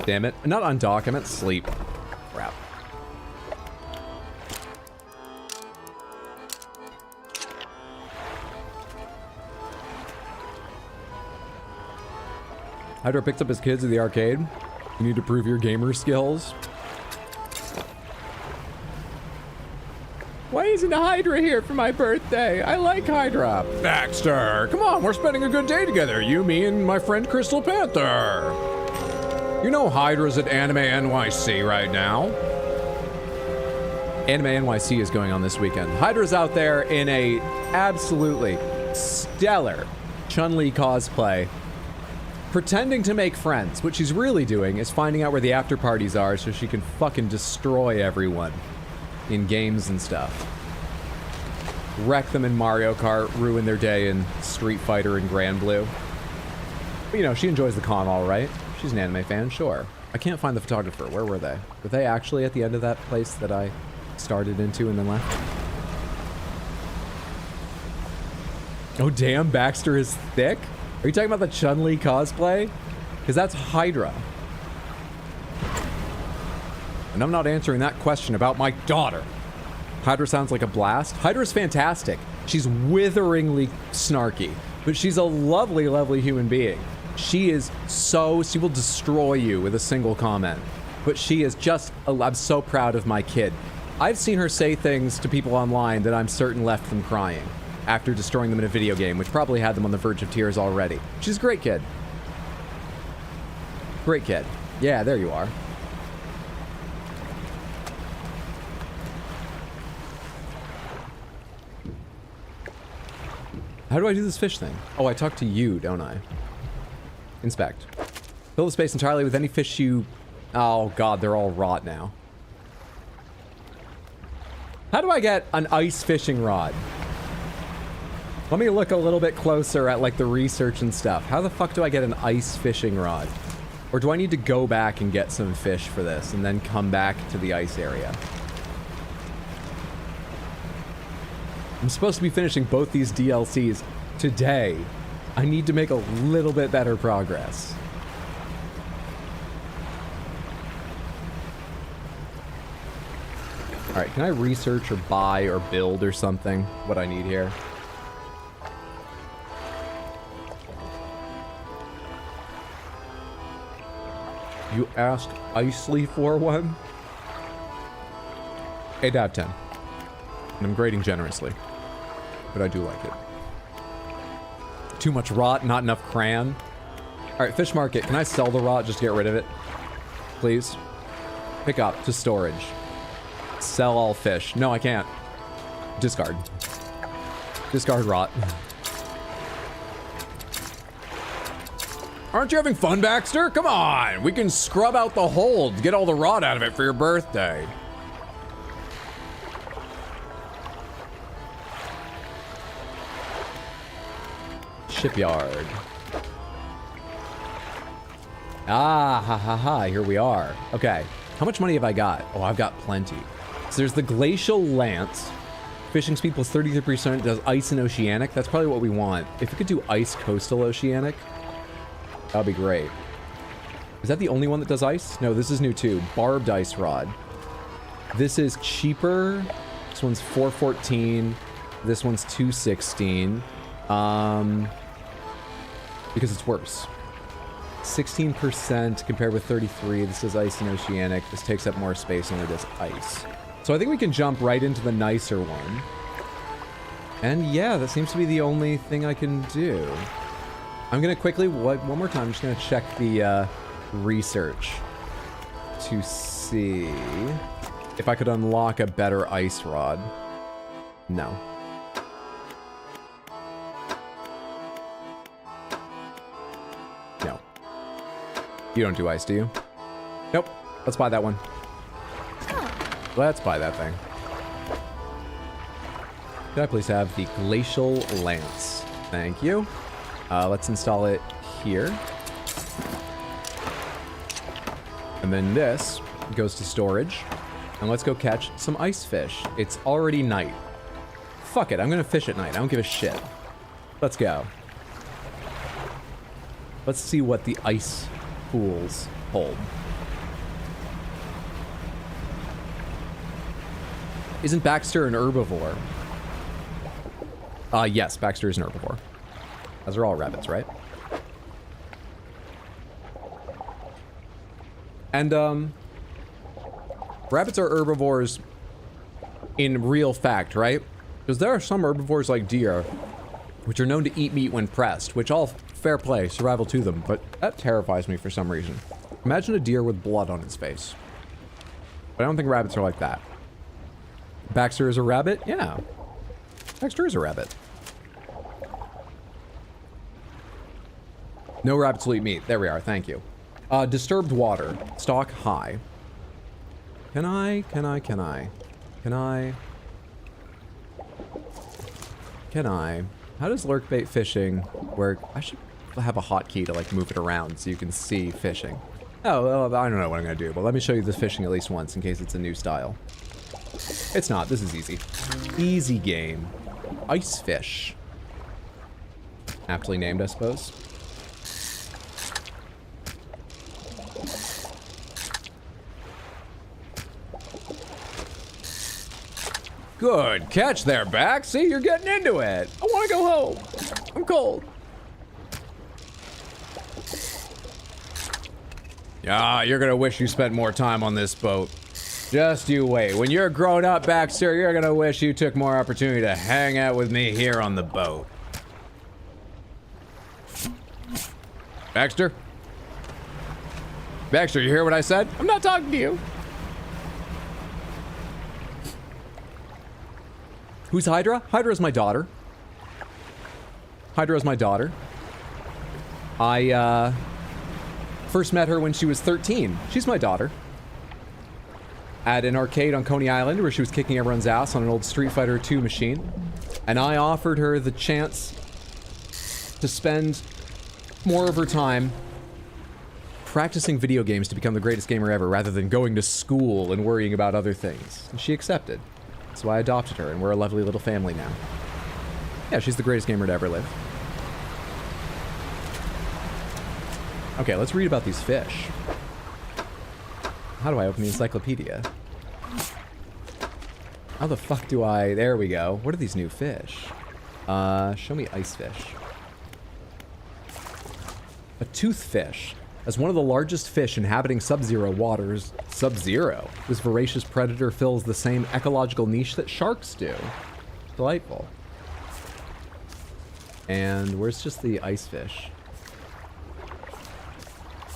Damn it. Not undock, I meant sleep. Crap. Hydra picks up his kids at the arcade. You need to prove your gamer skills. Why isn't Hydra here for my birthday? I like Hydra. Baxter, come on, we're spending a good day together. You, me, and my friend Crystal Panther. You know Hydra's at Anime NYC right now. Anime NYC is going on this weekend. Hydra's out there in a absolutely stellar Chun-Li cosplay, pretending to make friends. What she's really doing is finding out where the after parties are so she can fucking destroy everyone in games and stuff. Wreck them in Mario Kart, ruin their day in Street Fighter and Grand Blue. But, you know, she enjoys the con all right. She's an anime fan, sure. I can't find the photographer. Where were they? Were they actually at the end of that place that I started into and then left? Oh, damn, Baxter is thick? Are you talking about the Chun-Li cosplay? Because that's Hydra. And I'm not answering that question about my daughter. Hydra sounds like a blast. Hydra's fantastic. She's witheringly snarky, but she's a lovely, lovely human being. She will destroy you with a single comment. But she is just, I'm so proud of my kid. I've seen her say things to people online that I'm certain left them crying after destroying them in a video game, which probably had them on the verge of tears already. She's a great kid. Great kid. Yeah, there you are. How do I do this fish thing? Oh, I talk to you, don't I? Inspect. Fill the space entirely with any fish you... Oh god, they're all rot now. How do I get an ice fishing rod? Let me look a little bit closer at like the research and stuff. How the fuck do I get an ice fishing rod? Or do I need to go back and get some fish for this and then come back to the ice area? I'm supposed to be finishing both these DLCs today. I need to make a little bit better progress. Alright, can I research or buy or build or something what I need here? You asked Icely for one? 8 out of 10. And I'm grading generously. But I do like it. Too much rot, not enough crayon. Alright, fish market. Can I sell the rot just to get rid of it? Please? Pick up to storage. Sell all fish. No, I can't. Discard. Discard rot. Aren't you having fun, Baxter? Come on! We can scrub out the hold, get all the rot out of it for your birthday. Shipyard. Ah, ha ha ha, here we are. Okay, how much money have I got? Oh, I've got plenty. So there's the Glacial Lance. Fishing speed plus 33%, does ice and oceanic. That's probably what we want. If we could do ice coastal oceanic, that'd be great. Is that the only one that does ice? No, this is new too. Barbed ice rod. This is cheaper. This one's 414. This one's 216. Because it's worse. 16% compared with 33. This is ice and oceanic. This takes up more space, only does ice. So I think we can jump right into the nicer one. And yeah, that seems to be the only thing I can do. I'm gonna quickly, one more time, I'm just gonna check the research to see if I could unlock a better ice rod. No. No. You don't do ice, do you? Nope. Let's buy that one. Let's buy that thing. Could I please have the Glacial Lance? Thank you. Let's install it here. And then this goes to storage. And let's go catch some ice fish. It's already night. Fuck it, I'm gonna fish at night. I don't give a shit. Let's go. Let's see what the ice pools hold. Isn't Baxter an herbivore? Yes, Baxter is an herbivore. Those are all rabbits, right? And, rabbits are herbivores in real fact, right? Because there are some herbivores like deer, which are known to eat meat when pressed, which all fair play, survival to them, but that terrifies me for some reason. Imagine a deer with blood on its face. But I don't think rabbits are like that. Baxter is a rabbit? Yeah. Baxter is a rabbit. No rabbits will eat meat. There we are, thank you. Disturbed water. Stock high. Can I? How does lurkbait fishing work? I should have a hotkey to like move it around so you can see fishing. Oh, well, I don't know what I'm gonna do, but let me show you this fishing at least once in case it's a new style. It's not, this is easy. Easy game. Ice fish. Aptly named, I suppose. Good catch there, Bax. See, you're getting into it. I want to go home. I'm cold. Ah, you're gonna wish you spent more time on this boat. Just you wait. When you're grown up, Baxter, you're gonna wish you took more opportunity to hang out with me here on the boat. Baxter? Baxter, you hear what I said? I'm not talking to you. Who's Hydra? Hydra's my daughter. Hydra's my daughter. I, first met her when she was 13. She's my daughter. At an arcade on Coney Island where she was kicking everyone's ass on an old Street Fighter 2 machine. And I offered her the chance to spend more of her time practicing video games to become the greatest gamer ever rather than going to school and worrying about other things. And she accepted. So I adopted her, and we're a lovely little family now. Yeah, she's the greatest gamer to ever live. Okay, let's read about these fish. How do I open the encyclopedia? How the fuck do I... There we go. What are these new fish? Show me ice fish. A toothfish. As one of the largest fish inhabiting sub-zero waters, Sub-Zero, this voracious predator fills the same ecological niche that sharks do. Delightful. And where's just the ice fish?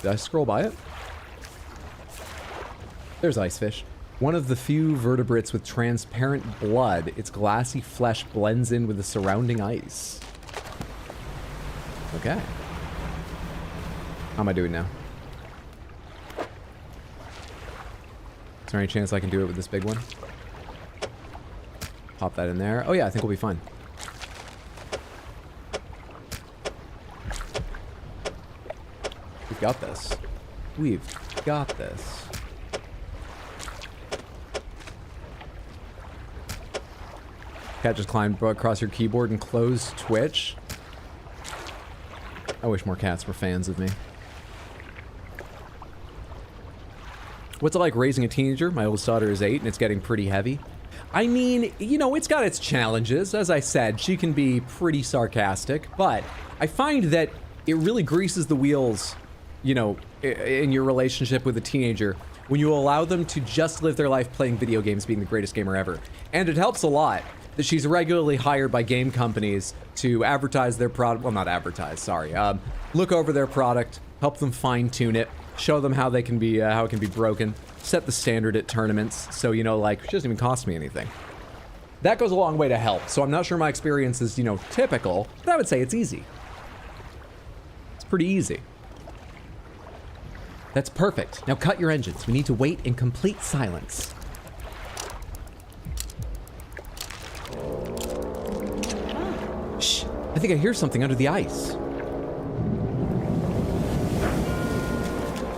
Did I scroll by it? There's ice fish. One of the few vertebrates with transparent blood, its glassy flesh blends in with the surrounding ice. Okay. How am I doing now? Is there any chance I can do it with this big one? Pop that in there. Oh yeah, I think we'll be fine. We've got this. We've got this. Cat just climbed across your keyboard and closed Twitch. I wish more cats were fans of me. What's it like raising a teenager? My oldest daughter is 8 and it's getting pretty heavy. I mean, you know, it's got its challenges. As I said, she can be pretty sarcastic, but I find that it really greases the wheels, you know, in your relationship with a teenager when you allow them to just live their life playing video games, being the greatest gamer ever. And it helps a lot that she's regularly hired by game companies to advertise their product. Well, not advertise, sorry. Look over their product, help them fine tune it, show them how they can be, how it can be broken, set the standard at tournaments. So, you know, like, it doesn't even cost me anything. That goes a long way to help. So I'm not sure my experience is, you know, typical, but I would say it's easy. It's pretty easy. That's perfect. Now cut your engines. We need to wait in complete silence. Shh, I think I hear something under the ice.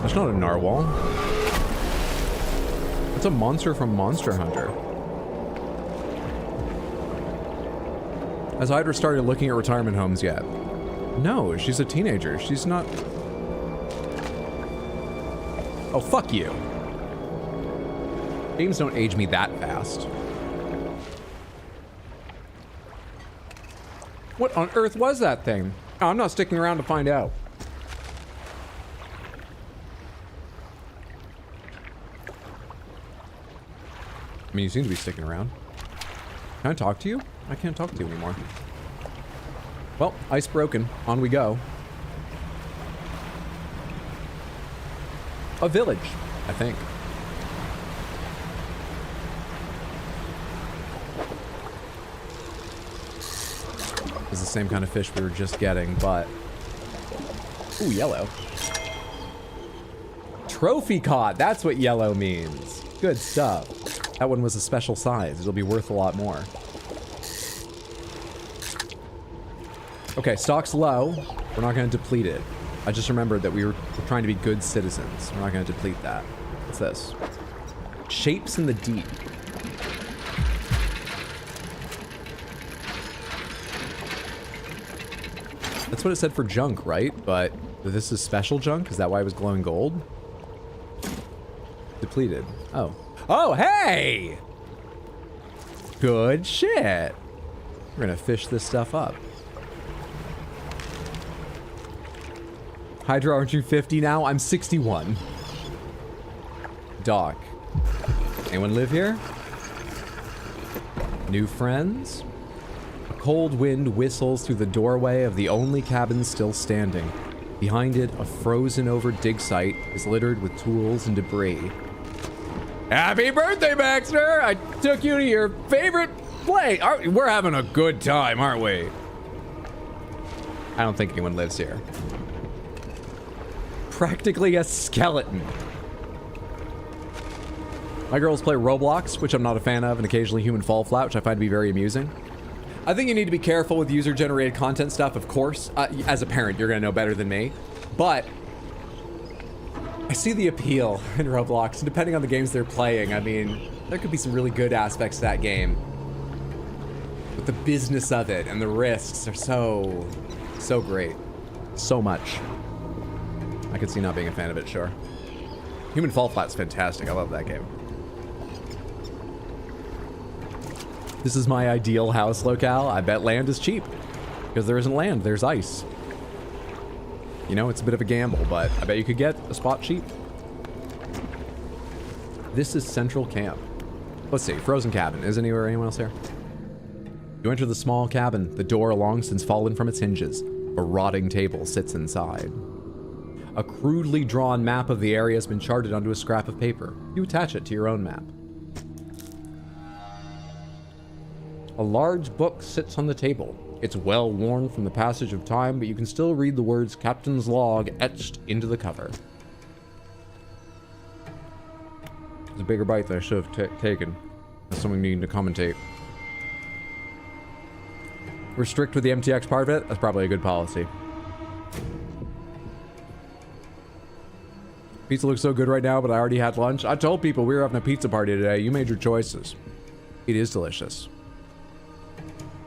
That's not a narwhal. It's a monster from Monster Hunter. Has Hydra started looking at retirement homes yet? No, she's a teenager. She's not... Oh, fuck you. Games don't age me that fast. What on earth was that thing? Oh, I'm not sticking around to find out. I mean, you seem to be sticking around. Can I talk to you? I can't talk to you anymore. Well, ice broken. On we go. A village, I think. It's the same kind of fish we were just getting, but... Ooh, yellow. Trophy caught! That's what yellow means. Good stuff. That one was a special size. It'll be worth a lot more. Okay, stock's low. We're not going to deplete it. I just remembered that we're trying to be good citizens. We're not going to deplete that. What's this? Shapes in the deep. That's what it said for junk, right? But this is special junk? Is that why it was glowing gold? Depleted. Oh. Oh, hey! Good shit. We're gonna fish this stuff up. Hydra, aren't you 50 now? I'm 61. Doc. Anyone live here? New friends? A cold wind whistles through the doorway of the only cabin still standing. Behind it, a frozen-over dig site is littered with tools and debris. Happy birthday, Baxter! I took you to your favorite place. We're having a good time, aren't we? I don't think anyone lives here. Practically a skeleton. My girls play Roblox, which I'm not a fan of, and occasionally Human Fall Flat, which I find to be very amusing. I think you need to be careful with user-generated content stuff, of course. As a parent, you're gonna know better than me. But I see the appeal in Roblox, and depending on the games they're playing, I mean, there could be some really good aspects to that game. But the business of it and the risks are so great. So much. I could see not being a fan of it, sure. Human Fall Flat's fantastic. I love that game. This is my ideal house locale. I bet land is cheap. Because there isn't land, there's ice. You know, it's a bit of a gamble, but I bet you could get a spot cheap. This is Central Camp. Let's see, frozen cabin. Is anyone else here? You enter the small cabin, the door long since fallen from its hinges. A rotting table sits inside. A crudely drawn map of the area has been charted onto a scrap of paper. You attach it to your own map. A large book sits on the table. It's well worn from the passage of time, but you can still read the words Captain's Log etched into the cover. It's a bigger bite than I should have taken. That's something needing to commentate. We're strict with the MTX part of it. That's probably a good policy. Pizza looks so good right now, but I already had lunch. I told people we were having a pizza party today. You made your choices. It is delicious.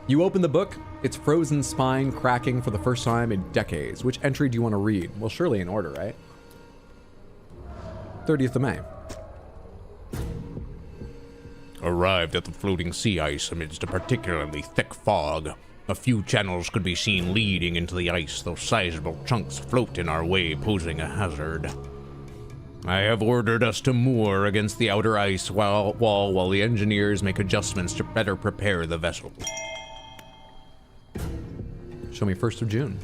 You open the book. Its frozen spine cracking for the first time in decades. Which entry do you want to read? Well, surely in order, right? 30th of May. Arrived at the floating sea ice amidst a particularly thick fog. A few channels could be seen leading into the ice, though sizable chunks float in our way, posing a hazard. I have ordered us to moor against the outer ice wall while the engineers make adjustments to better prepare the vessel. Show me 1st of June.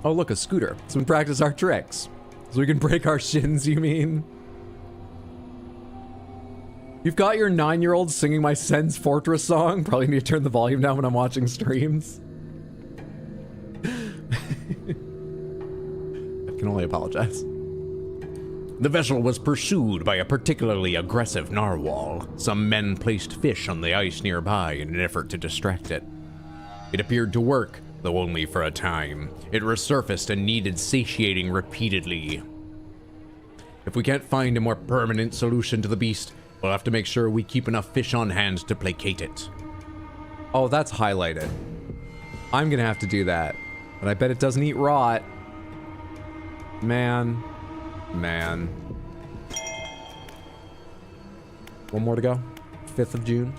Oh, look, a scooter. So we practice our tricks. So we can break our shins, you mean? You've got your 9-year-old singing my Sen's Fortress song. Probably need to turn the volume down when I'm watching streams. I can only apologize. The vessel was pursued by a particularly aggressive narwhal. Some men placed fish on the ice nearby in an effort to distract it. It appeared to work, though only for a time. It resurfaced and needed satiating repeatedly. If we can't find a more permanent solution to the beast, we'll have to make sure we keep enough fish on hand to placate it. Oh, that's highlighted. I'm gonna have to do that. But I bet it doesn't eat rot. Man. One more to go. 5th of June.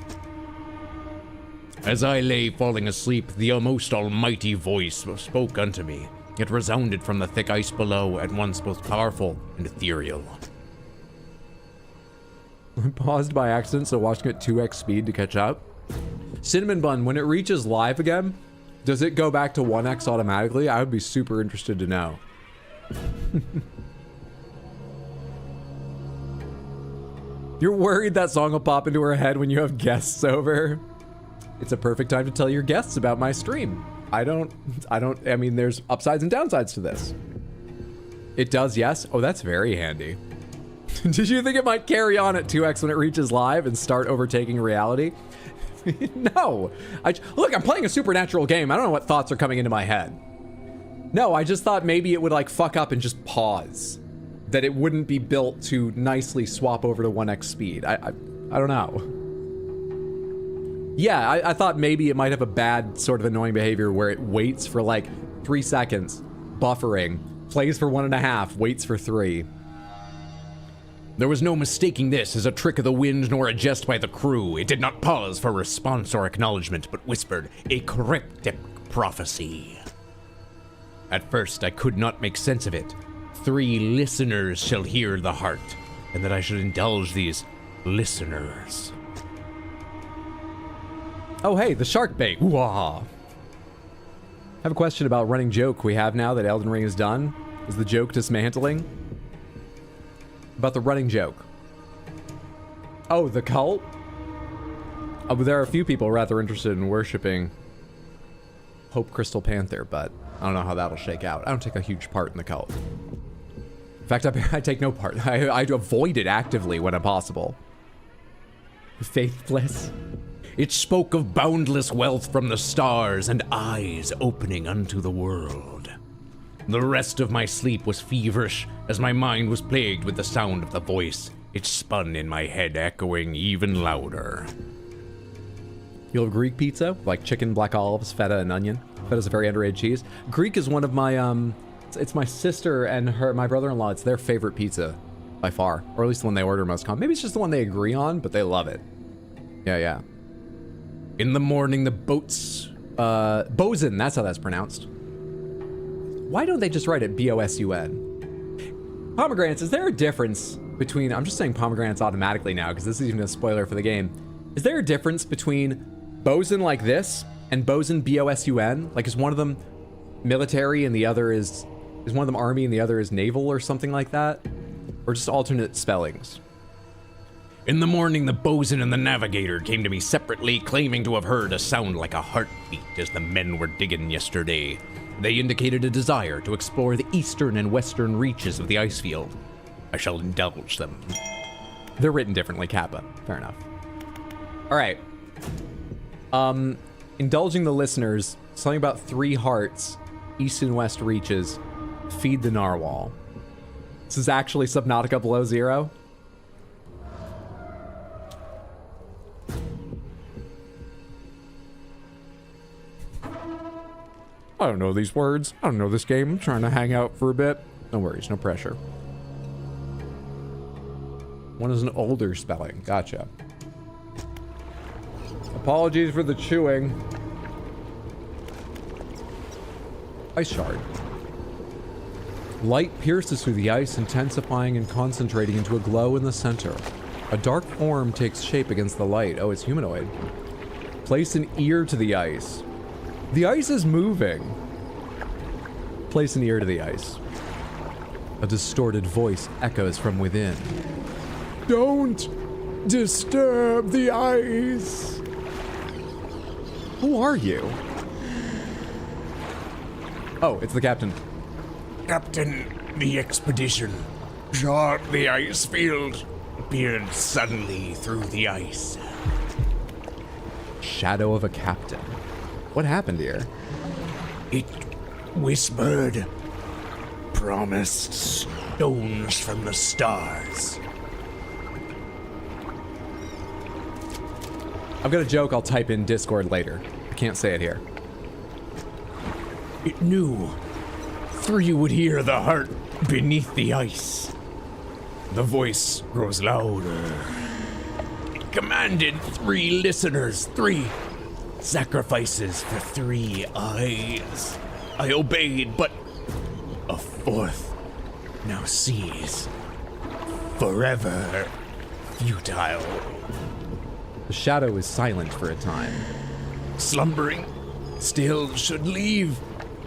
As I lay falling asleep, the most almighty voice spoke unto me. It resounded from the thick ice below, at once both powerful and ethereal. I paused by accident, so watching it 2x speed to catch up. Cinnamon Bun, when it reaches live again, does it go back to 1x automatically? I would be super interested to know. You're worried that song will pop into her head when you have guests over? It's a perfect time to tell your guests about my stream. I mean, there's upsides and downsides to this. It does, yes. Oh, that's very handy. Did you think it might carry on at 2x when it reaches live and start overtaking reality? No. Look, I'm playing a supernatural game. I don't know what thoughts are coming into my head. No, I just thought maybe it would like fuck up and just pause. That it wouldn't be built to nicely swap over to 1x speed. I don't know. Yeah, I thought maybe it might have a bad sort of annoying behavior where it waits for like 3 seconds, buffering, plays for 1.5, waits for 3. There was no mistaking this as a trick of the wind nor a jest by the crew. It did not pause for response or acknowledgement, but whispered a cryptic prophecy. At first, I could not make sense of it. 3 listeners shall hear the heart, and that I should indulge these listeners. Oh, hey, the shark bait. Ooh-ah. I have a question about running joke we have now that Elden Ring is done. Is the joke dismantling? About the running joke. Oh, the cult? Oh, there are a few people rather interested in worshiping Hope Crystal Panther, but I don't know how that'll shake out. I don't take a huge part in the cult. In fact, I take no part. I avoid it actively when possible. Faithless. It spoke of boundless wealth from the stars and eyes opening unto the world. The rest of my sleep was feverish, as my mind was plagued with the sound of the voice. It spun in my head, echoing even louder. You love Greek pizza? Like chicken, black olives, feta, and onion? Feta's a very underrated cheese. Greek is one of my, it's my sister and my brother-in-law. It's their favorite pizza, by far. Or at least the one they order most common. Maybe it's just the one they agree on, but they love it. Yeah. In the morning, the boats... Bosun, that's how that's pronounced. Why don't they just write it B-O-S-U-N? Pomegranates, is there a difference between... I'm just saying pomegranates automatically now, because this is even a spoiler for the game. Is there a difference between Bosun like this and Bosun B-O-S-U-N? Like, is one of them military and the other is one of them army and the other is naval or something like that? Or just alternate spellings? In the morning, the bosun and the navigator came to me separately, claiming to have heard a sound like a heartbeat as the men were digging yesterday. They indicated a desire to explore the eastern and western reaches of the ice field. I shall indulge them. They're written differently, Kappa. Fair enough. All right. Indulging the listeners, something about 3 hearts, east and west reaches, feed the narwhal. This is actually Subnautica Below Zero. I don't know these words. I don't know this game. I'm trying to hang out for a bit. No worries, no pressure. One is an older spelling. Gotcha. Apologies for the chewing. Ice shard. Light pierces through the ice, intensifying and concentrating into a glow in the center. A dark form takes shape against the light. Oh, it's humanoid. Place an ear to the ice. The ice is moving. Place an ear to the ice. A distorted voice echoes from within. Don't disturb the ice. Who are you? Oh, it's the captain. Captain, the expedition, shot the ice field, appeared suddenly through the ice. Shadow of a captain. What happened here? It whispered, promised stones from the stars. I've got a joke I'll type in Discord later. I can't say it here. It knew 3 would hear the heart beneath the ice. The voice grows louder. It commanded 3 listeners, 3 sacrifices for 3 eyes. I obeyed, but a 4th now sees. Forever futile. The shadow is silent for a time. Slumbering, still should leave.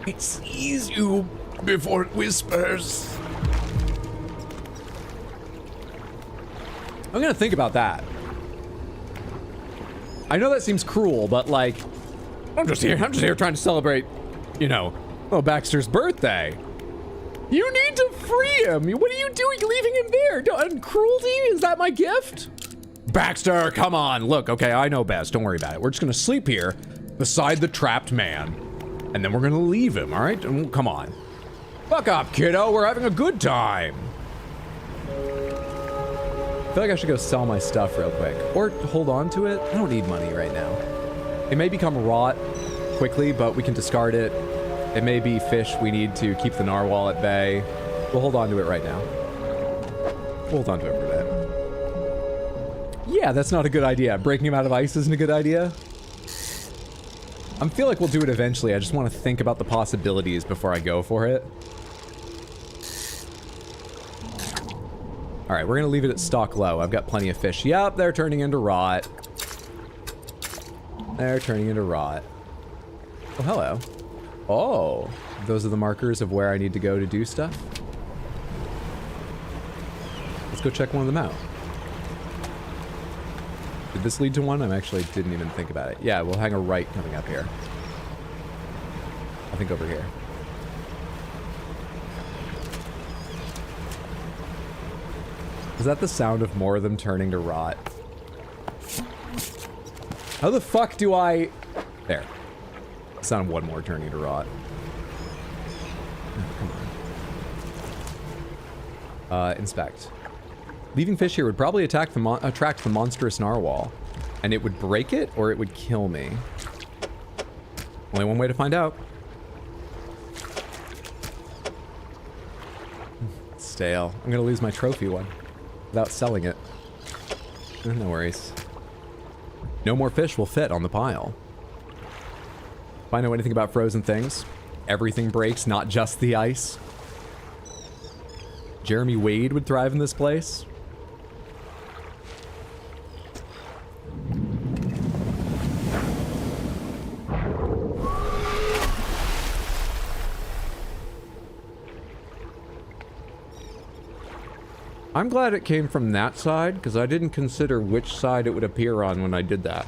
It sees you before it whispers. I'm gonna think about that. I know that seems cruel, but like, I'm just here trying to celebrate, you know, Baxter's birthday. You need to free him. What are you doing leaving him there? Cruelty? Is that my gift? Baxter, come on. Look, okay, I know best. Don't worry about it. We're just gonna sleep here beside the trapped man, and then we're gonna leave him, all right? Come on. Fuck up, kiddo. We're having a good time. I feel like I should go sell my stuff real quick. Or hold on to it. I don't need money right now. It may become rot quickly, but we can discard it. It may be fish we need to keep the narwhal at bay. We'll hold on to it right now. Hold on to it for a bit. Yeah, that's not a good idea. Breaking him out of ice isn't a good idea. I feel like we'll do it eventually. I just want to think about the possibilities before I go for it. All right, we're gonna leave it at stock low. I've got plenty of fish. Yep, they're turning into rot. They're turning into rot. Oh, hello. Oh, those are the markers of where I need to go to do stuff. Let's go check one of them out. Did this lead to one? I actually didn't even think about it. Yeah, we'll hang a right coming up here. I think over here. Is that the sound of more of them turning to rot? How the fuck do I... There. Sound of one more turning to rot. Oh, come on. Inspect. Leaving fish here would probably attract the monstrous narwhal. And it would break it, or it would kill me. Only one way to find out. It's stale. I'm gonna lose my trophy one. Without selling it. No worries. No more fish will fit on the pile. If I know anything about frozen things, everything breaks, not just the ice. Jeremy Wade would thrive in this place. I'm glad it came from that side, because I didn't consider which side it would appear on when I did that.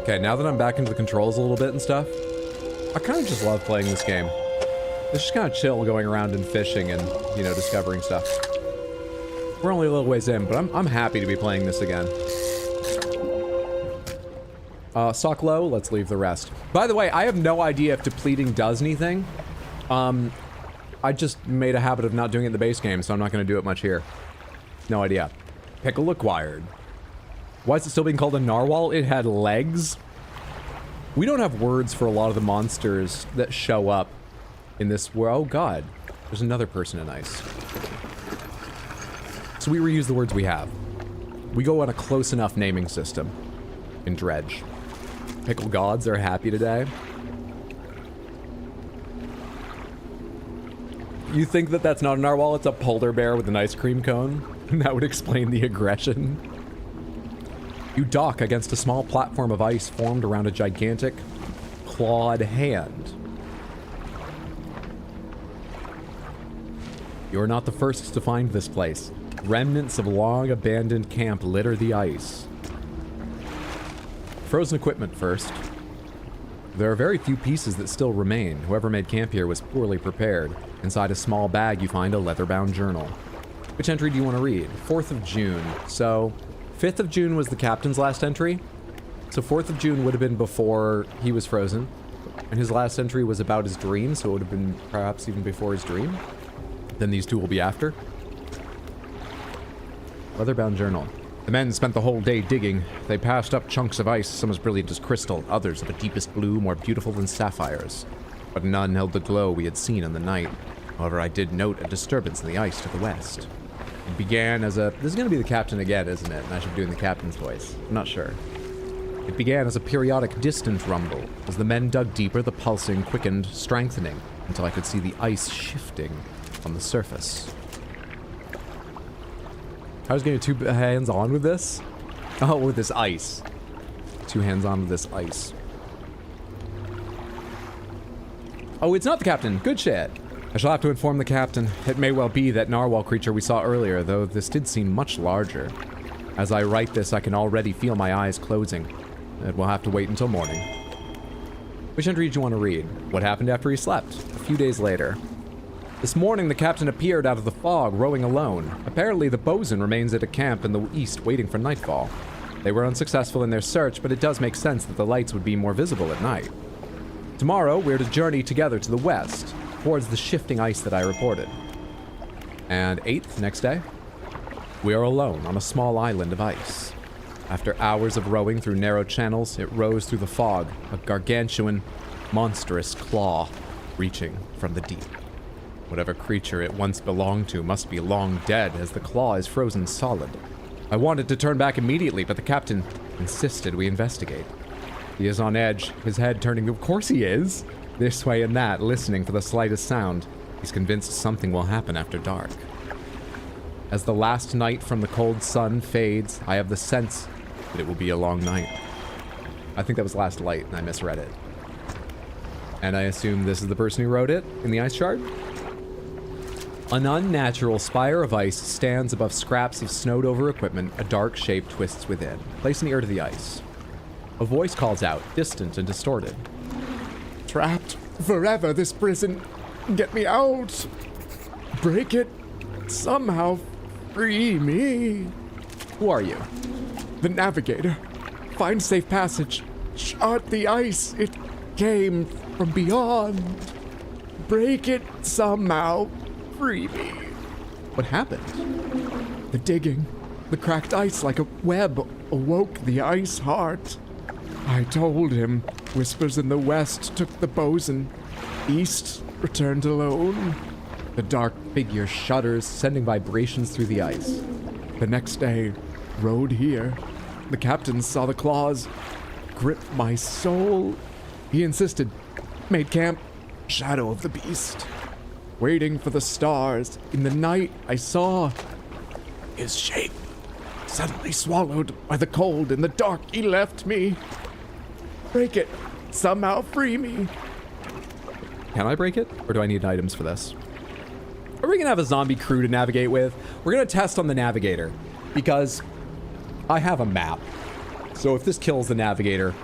Okay, now that I'm back into the controls a little bit and stuff, I kind of just love playing this game. It's just kind of chill going around and fishing and, you know, discovering stuff. We're only a little ways in, but I'm happy to be playing this again. Stock low, let's leave the rest. By the way, I have no idea if depleting does anything. I just made a habit of not doing it in the base game, so I'm not going to do it much here. No idea. Pickle acquired. Why is it still being called a narwhal? It had legs. We don't have words for a lot of the monsters that show up in this world. Oh god, there's another person in ice. So we reuse the words we have. We go on a close enough naming system in Dredge. Pickle gods are happy today. You think that that's not a narwhal? It's a polar bear with an ice cream cone? That would explain the aggression. You dock against a small platform of ice formed around a gigantic, clawed hand. You're not the first to find this place. Remnants of long abandoned camp litter the ice. Frozen equipment first. There are very few pieces that still remain. Whoever made camp here was poorly prepared. Inside a small bag, you find a leather-bound journal. Which entry do you want to read? 4th of June. So, 5th of June was the captain's last entry. So 4th of June would have been before he was frozen. And his last entry was about his dream, so it would have been perhaps even before his dream. Then these two will be after. Leather-bound journal. The men spent the whole day digging. They passed up chunks of ice, some as brilliant as crystal, others of a deepest blue, more beautiful than sapphires. But none held the glow we had seen in the night. However, I did note a disturbance in the ice to the west. It began as a... This is going to be the captain again, isn't it? And I should be doing the captain's voice. I'm not sure. It began as a periodic distant rumble. As the men dug deeper, the pulsing quickened, strengthening, until I could see the ice shifting on the surface. I was getting 2 hands on with this? Oh, with this ice. 2 hands on with this ice. Oh, it's not the captain. Good shit. I shall have to inform the captain. It may well be that narwhal creature we saw earlier, though this did seem much larger. As I write this, I can already feel my eyes closing. It will have to wait until morning. Which entry did you want to read? What happened after he slept? A few days later. This morning, the captain appeared out of the fog, rowing alone. Apparently, the bosun remains at a camp in the east waiting for nightfall. They were unsuccessful in their search, but it does make sense that the lights would be more visible at night. Tomorrow, we're to journey together to the west, towards the shifting ice that I reported. And 8th, next day, we are alone on a small island of ice. After hours of rowing through narrow channels, it rose through the fog, a gargantuan, monstrous claw reaching from the deep. Whatever creature it once belonged to must be long dead, as the claw is frozen solid. I wanted to turn back immediately, but the captain insisted we investigate. He is on edge, his head turning, of course he is, this way and that, listening for the slightest sound. He's convinced something will happen after dark. As the last night from the cold sun fades, I have the sense that it will be a long night. I think that was last light, and I misread it. And I assume this is the person who wrote it in the ice chart? An unnatural spire of ice stands above scraps of snowed-over equipment. A dark shape twists within, placing the ear to the ice. A voice calls out, distant and distorted. Trapped forever, this prison. Get me out. Break it. Somehow free me. Who are you? The navigator. Find safe passage. Chart the ice. It came from beyond. Break it somehow. Free me. What happened? The digging. The cracked ice like a web awoke the ice heart. I told him. Whispers in the west took the bosun. East returned alone. The dark figure shudders, sending vibrations through the ice. The next day, rowed here. The captain saw the claws. Gripped my soul. He insisted. Made camp. Shadow of the beast. Waiting for the stars. In the night, I saw his shape. Suddenly swallowed by the cold. In the dark, he left me. Break it. Somehow free me. Can I break it? Or do I need items for this? Are we gonna have a zombie crew to navigate with? We're gonna test on the navigator, because I have a map. So if this kills the navigator,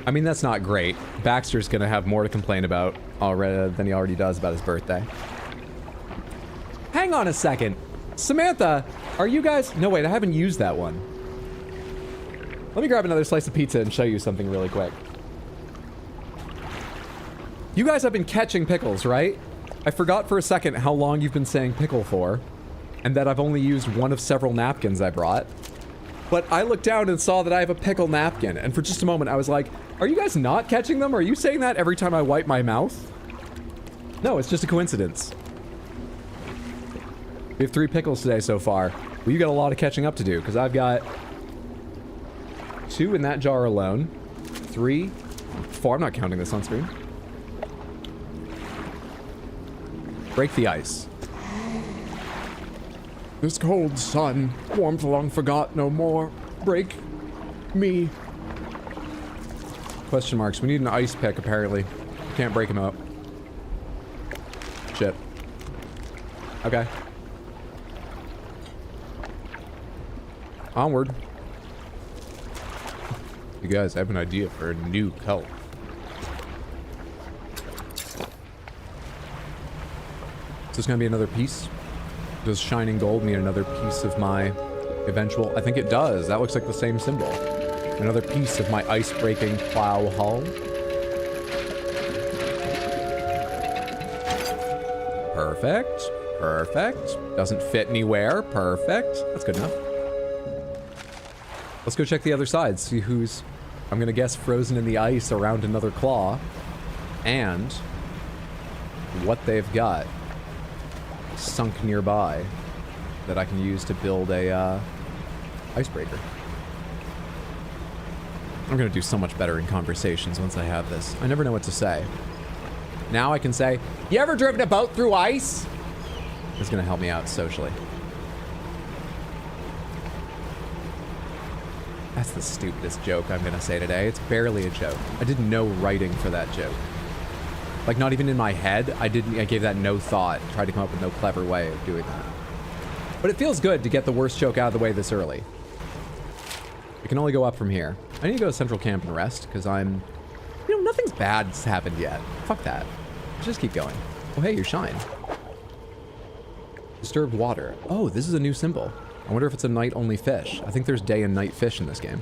I mean, that's not great. Baxter's gonna have more to complain about already than he already does about his birthday. Hang on a second. Samantha, are you guys... No, wait, I haven't used that one. Let me grab another slice of pizza and show you something really quick. You guys have been catching pickles, right? I forgot for a second how long you've been saying pickle for, and that I've only used one of several napkins I brought. But I looked down and saw that I have a pickle napkin, and for just a moment I was like, are you guys not catching them? Are you saying that every time I wipe my mouth? No, it's just a coincidence. We have 3 pickles today so far. Well, you got a lot of catching up to do, because I've got 2 in that jar alone. 3, 4, I'm not counting this on screen. Break the ice. This cold sun, warmth long forgot no more. Break me. Question marks. We need an ice pick, apparently. Can't break him up. Shit. Okay. Onward. You guys, I have an idea for a new cult. Is this gonna be another piece? Does shining gold mean another piece of my eventual? I think it does. That looks like the same symbol. Another piece of my ice-breaking plow hull. Perfect. Perfect. Doesn't fit anywhere. Perfect. That's good enough. Let's go check the other side. See who's, I'm gonna guess, frozen in the ice around another claw. And what they've got sunk nearby that I can use to build a icebreaker. I'm gonna do so much better in conversations once I have this. I never know what to say. Now I can say, you ever driven a boat through ice? It's gonna help me out socially. That's the stupidest joke I'm gonna say today. It's barely a joke. I did no writing for that joke. Like, not even in my head. I gave that no thought. Tried to come up with no clever way of doing that. But it feels good to get the worst joke out of the way this early. It can only go up from here. I need to go to Central Camp and rest, because I'm... You know, nothing's bad's happened yet. Fuck that. Just keep going. Oh, hey, you're shine. Disturbed water. Oh, this is a new symbol. I wonder if it's a night-only fish. I think there's day and night fish in this game.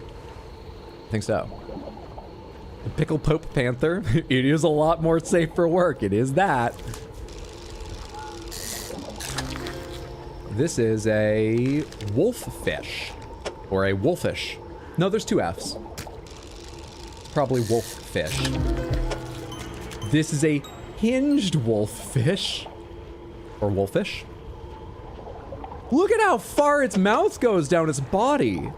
I think so. The Pickle Pope Panther. It is a lot more safe for work. It is that. This is a wolf fish. Or a wolfish. No, there's two F's. Probably wolf fish. This is a hinged wolf fish. Or wolfish. Look at how far its mouth goes down its body.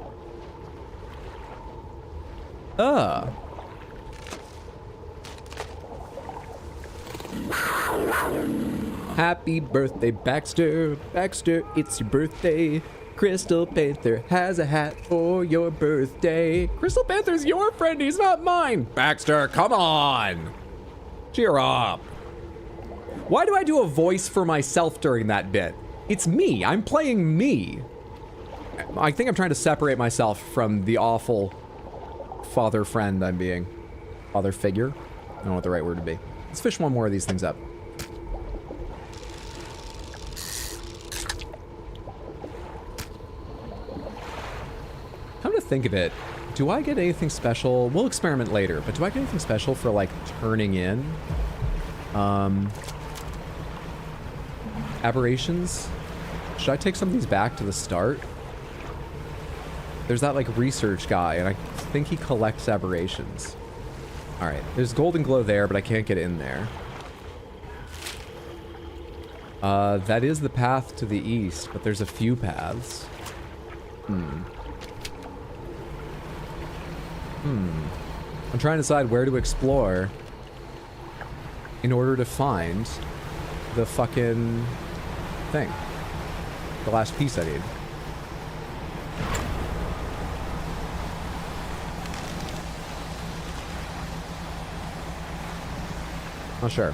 Happy birthday, Baxter. Baxter, it's your birthday. Crystal Panther has a hat for your birthday. Crystal Panther's your friend, he's not mine. Baxter, come on. Cheer up. Why do I do a voice for myself during that bit? It's me. I'm playing me. I think I'm trying to separate myself from the awful father friend I'm being. Father figure? I don't know what the right word would be. Let's fish one more of these things up. Come to think of it, do I get anything special? We'll experiment later, but do I get anything special for, like, turning in? Aberrations? Should I take some of these back to the start? There's that, like, research guy, and I think he collects aberrations. Alright, there's golden glow there, but I can't get in there. That is the path to the east, but there's a few paths. I'm trying to decide where to explore in order to find the fucking thing. The last piece I need. Not sure.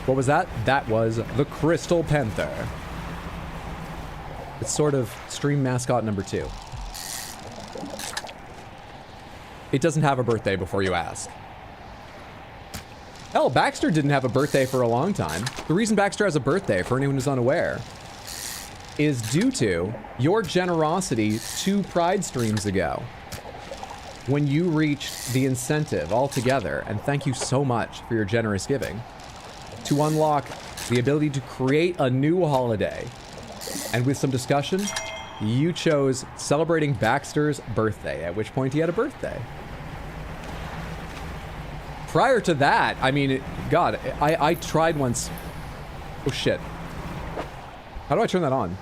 What was that? That was the Crystal Panther. It's sort of stream mascot number 2. It doesn't have a birthday before you ask. Hell, Baxter didn't have a birthday for a long time. The reason Baxter has a birthday, for anyone who's unaware, is due to your generosity 2 Pride streams ago. When you reached the incentive altogether, and thank you so much for your generous giving, to unlock the ability to create a new holiday. And with some discussion, you chose celebrating Baxter's birthday, at which point he had a birthday. Prior to that, I mean, God, I tried once. Oh shit. How do I turn that on?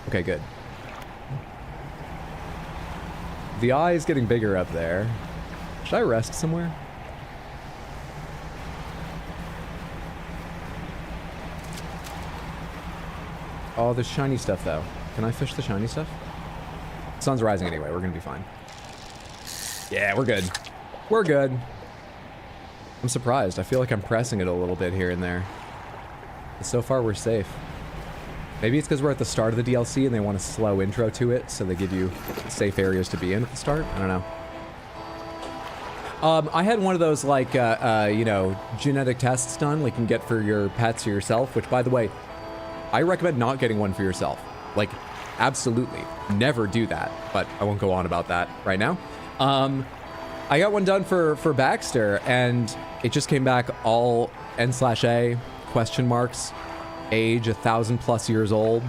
Okay, good. The eye is getting bigger up there. Should I rest somewhere? Oh, the shiny stuff, though. Can I fish the shiny stuff? Sun's rising anyway. We're gonna be fine. Yeah, we're good. We're good. I'm surprised. I feel like I'm pressing it a little bit here and there. But so far, we're safe. Maybe it's because we're at the start of the DLC and they want a slow intro to it, so they give you safe areas to be in at the start. I don't know. I had one of those, like, you know, genetic tests done, like you can get for your pets or yourself, which, by the way, I recommend not getting one for yourself. Like, absolutely. Never do that, but I won't go on about that right now. I got one done for Baxter, and it just came back all N/A, question marks, age 1,000+ years old.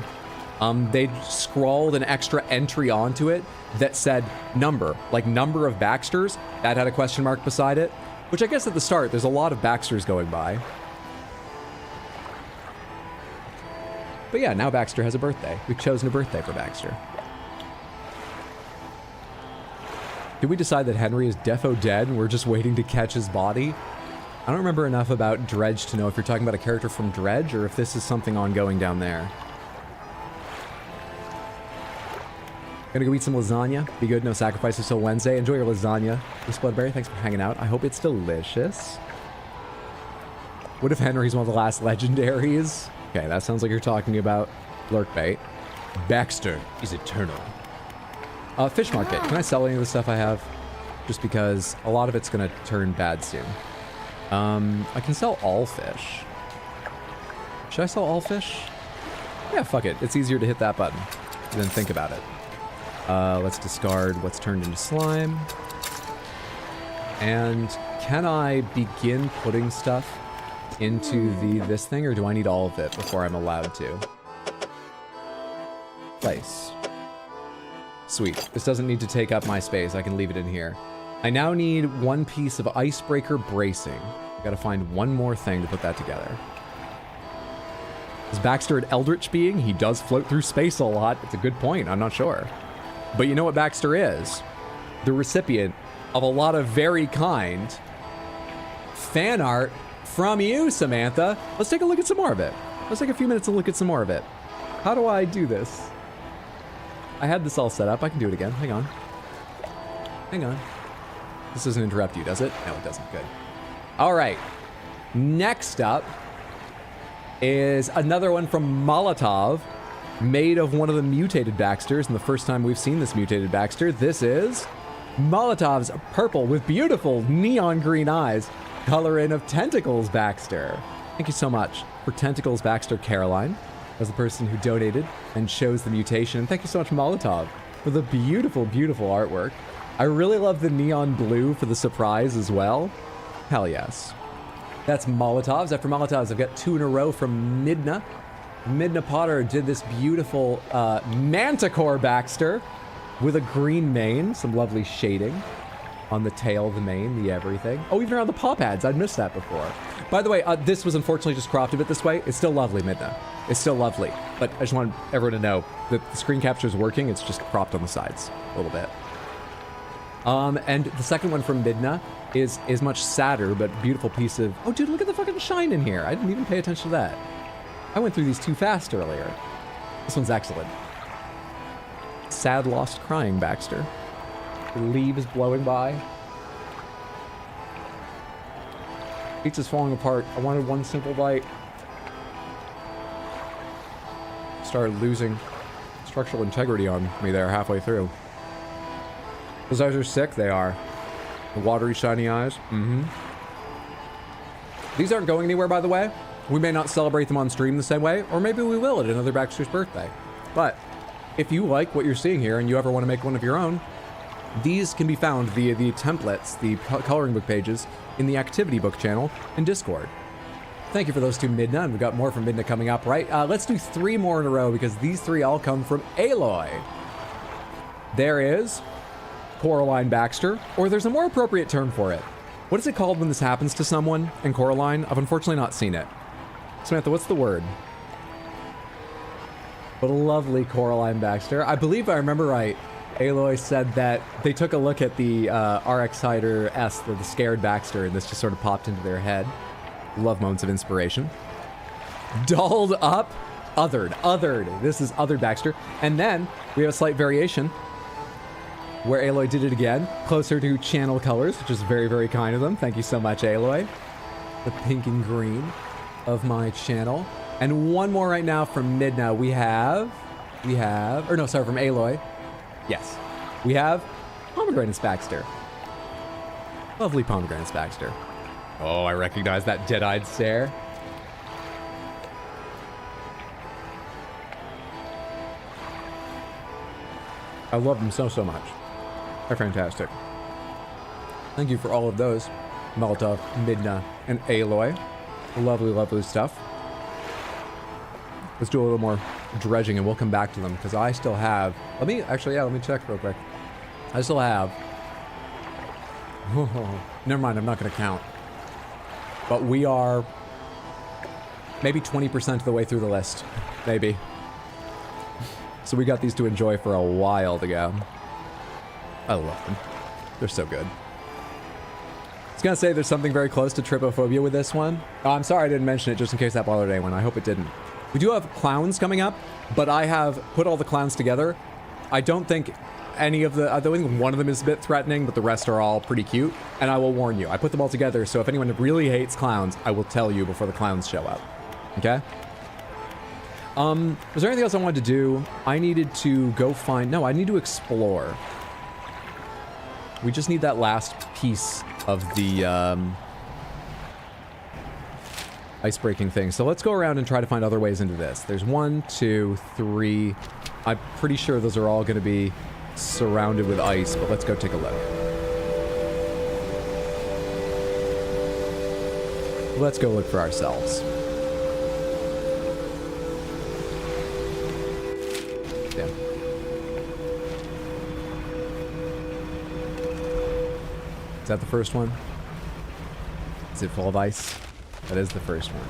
They scrawled an extra entry onto it that said number, like number of Baxters. That had a question mark beside it, which I guess at the start, there's a lot of Baxters going by. But yeah, now Baxter has a birthday. We've chosen a birthday for Baxter. Did we decide that Henry is defo dead and we're just waiting to catch his body? I don't remember enough about Dredge to know if you're talking about a character from Dredge or if this is something ongoing down there. Gonna go eat some lasagna. Be good, no sacrifices till Wednesday. Enjoy your lasagna. Miss Bloodberry, thanks for hanging out. I hope it's delicious. What if Henry's one of the last legendaries? Okay, that sounds like you're talking about Lurkbait. Baxter is eternal. Fish market. Can I sell any of the stuff I have? Just because a lot of it's gonna turn bad soon. I can sell all fish. Should I sell all fish? Yeah, fuck it. It's easier to hit that button than think about it. Let's discard what's turned into slime. And can I begin putting stuff into this thing, or do I need all of it before I'm allowed to? Place. Sweet. This doesn't need to take up my space. I can leave it in here. I now need one piece of icebreaker bracing. Gotta find one more thing to put that together. Is Baxter an eldritch being? He does float through space a lot. It's a good point. I'm not sure. But you know what Baxter is? The recipient of a lot of very kind fan art from you, Samantha. Let's take a look at some more of it. Let's take a few minutes to look at some more of it. How do I do this? I had this all set up. I can do it again. Hang on. Hang on. This doesn't interrupt you, does it? No, it doesn't. Good. All right. Next up is another one from Molotov, made of one of the mutated Baxters, and the first time we've seen this mutated Baxter. This is Molotov's purple with beautiful neon green eyes, color in of Tentacles Baxter. Thank you so much for Tentacles Baxter, Caroline, as the person who donated and shows the mutation. And thank you so much, Molotov, for the beautiful, beautiful artwork. I really love the neon blue for the surprise as well. Hell yes. That's Molotov's. After Molotov's, I've got two in a row from Midna. Midna Potter did this beautiful Manticore Baxter with a green mane, some lovely shading on the tail of the mane, the everything. Oh, even around the paw pads. I'd missed that before. By the way, this was unfortunately just cropped a bit this way. It's still lovely, Midna. It's still lovely. But I just want everyone to know that the screen capture is working. It's just cropped on the sides a little bit. And the second one from Midna is much sadder, but beautiful piece of... Oh, dude, look at the fucking shine in here. I didn't even pay attention to that. I went through these too fast earlier. This one's excellent. Sad, lost, crying Baxter. The leaves blowing by. Pizza's falling apart. I wanted one simple bite. Started losing structural integrity on me there halfway through. Those eyes are sick, they are. The watery, shiny eyes. Mm-hmm. These aren't going anywhere, by the way. We may not celebrate them on stream the same way, or maybe we will at another Baxter's birthday. But if you like what you're seeing here and you ever want to make one of your own, these can be found via the templates, the coloring book pages, in the activity book channel in Discord. Thank you for those two, Midna, and we've got more from Midna coming up, right? Let's do 3 more in a row because these 3 all come from Aloy. There is Coraline Baxter, or there's a more appropriate term for it. What is it called when this happens to someone in Coraline? I've unfortunately not seen it. Samantha, what's the word? What a lovely Coraline Baxter. I believe I remember right. Aloy said that they took a look at the RX Hider S, the scared Baxter, and this just sort of popped into their head. Love moments of inspiration. Dolled up, othered. This is othered Baxter. And then we have a slight variation where Aloy did it again, closer to channel colors, which is very, very kind of them. Thank you so much, Aloy. The pink and green of my channel. And one more right now from Midna. We have, or no, sorry, from Aloy. Yes. We have Pomegranate's Baxter. Lovely Pomegranate's Baxter. Oh, I recognize that dead-eyed stare. I love them so, so much. They're fantastic. Thank you for all of those. Malta, Midna, and Aloy. Lovely, lovely stuff. Let's do a little more dredging and we'll come back to them because I still have... let me check real quick. I still have... oh, never mind, I'm not going to count. But we are maybe 20% of the way through the list. Maybe. So we got these to enjoy for a while to go. I love them. They're so good. I was gonna say there's something very close to trypophobia with this one. Oh, I'm sorry I didn't mention it just in case that bothered anyone. I hope it didn't. We do have clowns coming up, but I have put all the clowns together. I don't think any of the... I think one of them is a bit threatening, but the rest are all pretty cute. And I will warn you, I put them all together, so if anyone really hates clowns, I will tell you before the clowns show up. Okay? Was there anything else I wanted to do? I needed to go find... no, I need to explore. We just need that last piece of the ice-breaking thing. So let's go around and try to find other ways into this. There's 1, 2, 3. I'm pretty sure those are all going to be surrounded with ice, but let's go take a look. Let's go look for ourselves. Yeah. Is that the first one? Is it full of ice? That is the first one.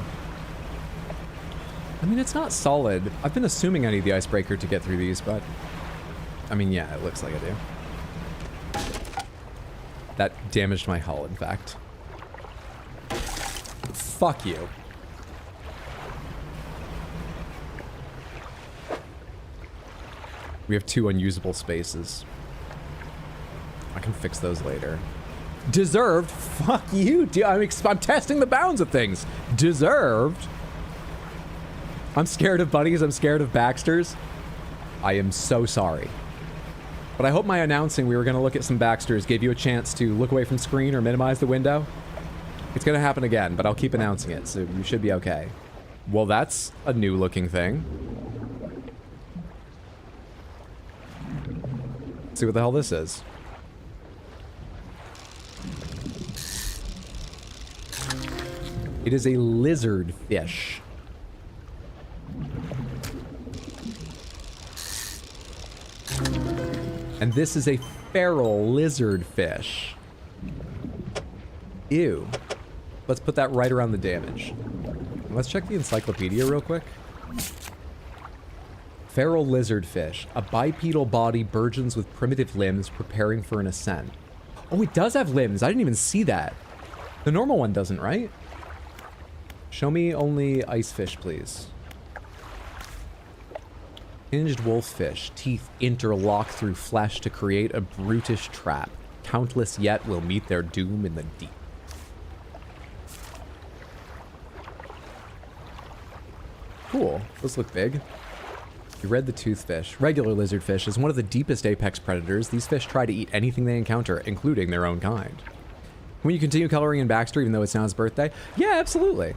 I mean, it's not solid. I've been assuming I need the icebreaker to get through these, but... I mean, yeah, it looks like I do. That damaged my hull, in fact. Fuck you. We have 2 unusable spaces. I can fix those later. Deserved? Fuck you. I'm testing the bounds of things. Deserved? I'm scared of bunnies. I'm scared of Baxters. I am so sorry. But I hope my announcing we were going to look at some Baxters gave you a chance to look away from screen or minimize the window. It's going to happen again, but I'll keep announcing it, so you should be okay. Well, that's a new looking thing. Let's see what the hell this is. It is a lizard fish. And this is a feral lizard fish. Ew. Let's put that right around the damage. Let's check the encyclopedia real quick. Feral lizard fish. A bipedal body burgeons with primitive limbs preparing for an ascent. Oh, it does have limbs. I didn't even see that. The normal one doesn't, right? Show me only ice fish, please. Hinged wolffish. Teeth interlock through flesh to create a brutish trap. Countless yet will meet their doom in the deep. Cool. Those look big. You read the toothfish. Regular lizardfish is one of the deepest apex predators. These fish try to eat anything they encounter, including their own kind. Can you continue coloring in Baxter even though it's now his birthday? Yeah, absolutely.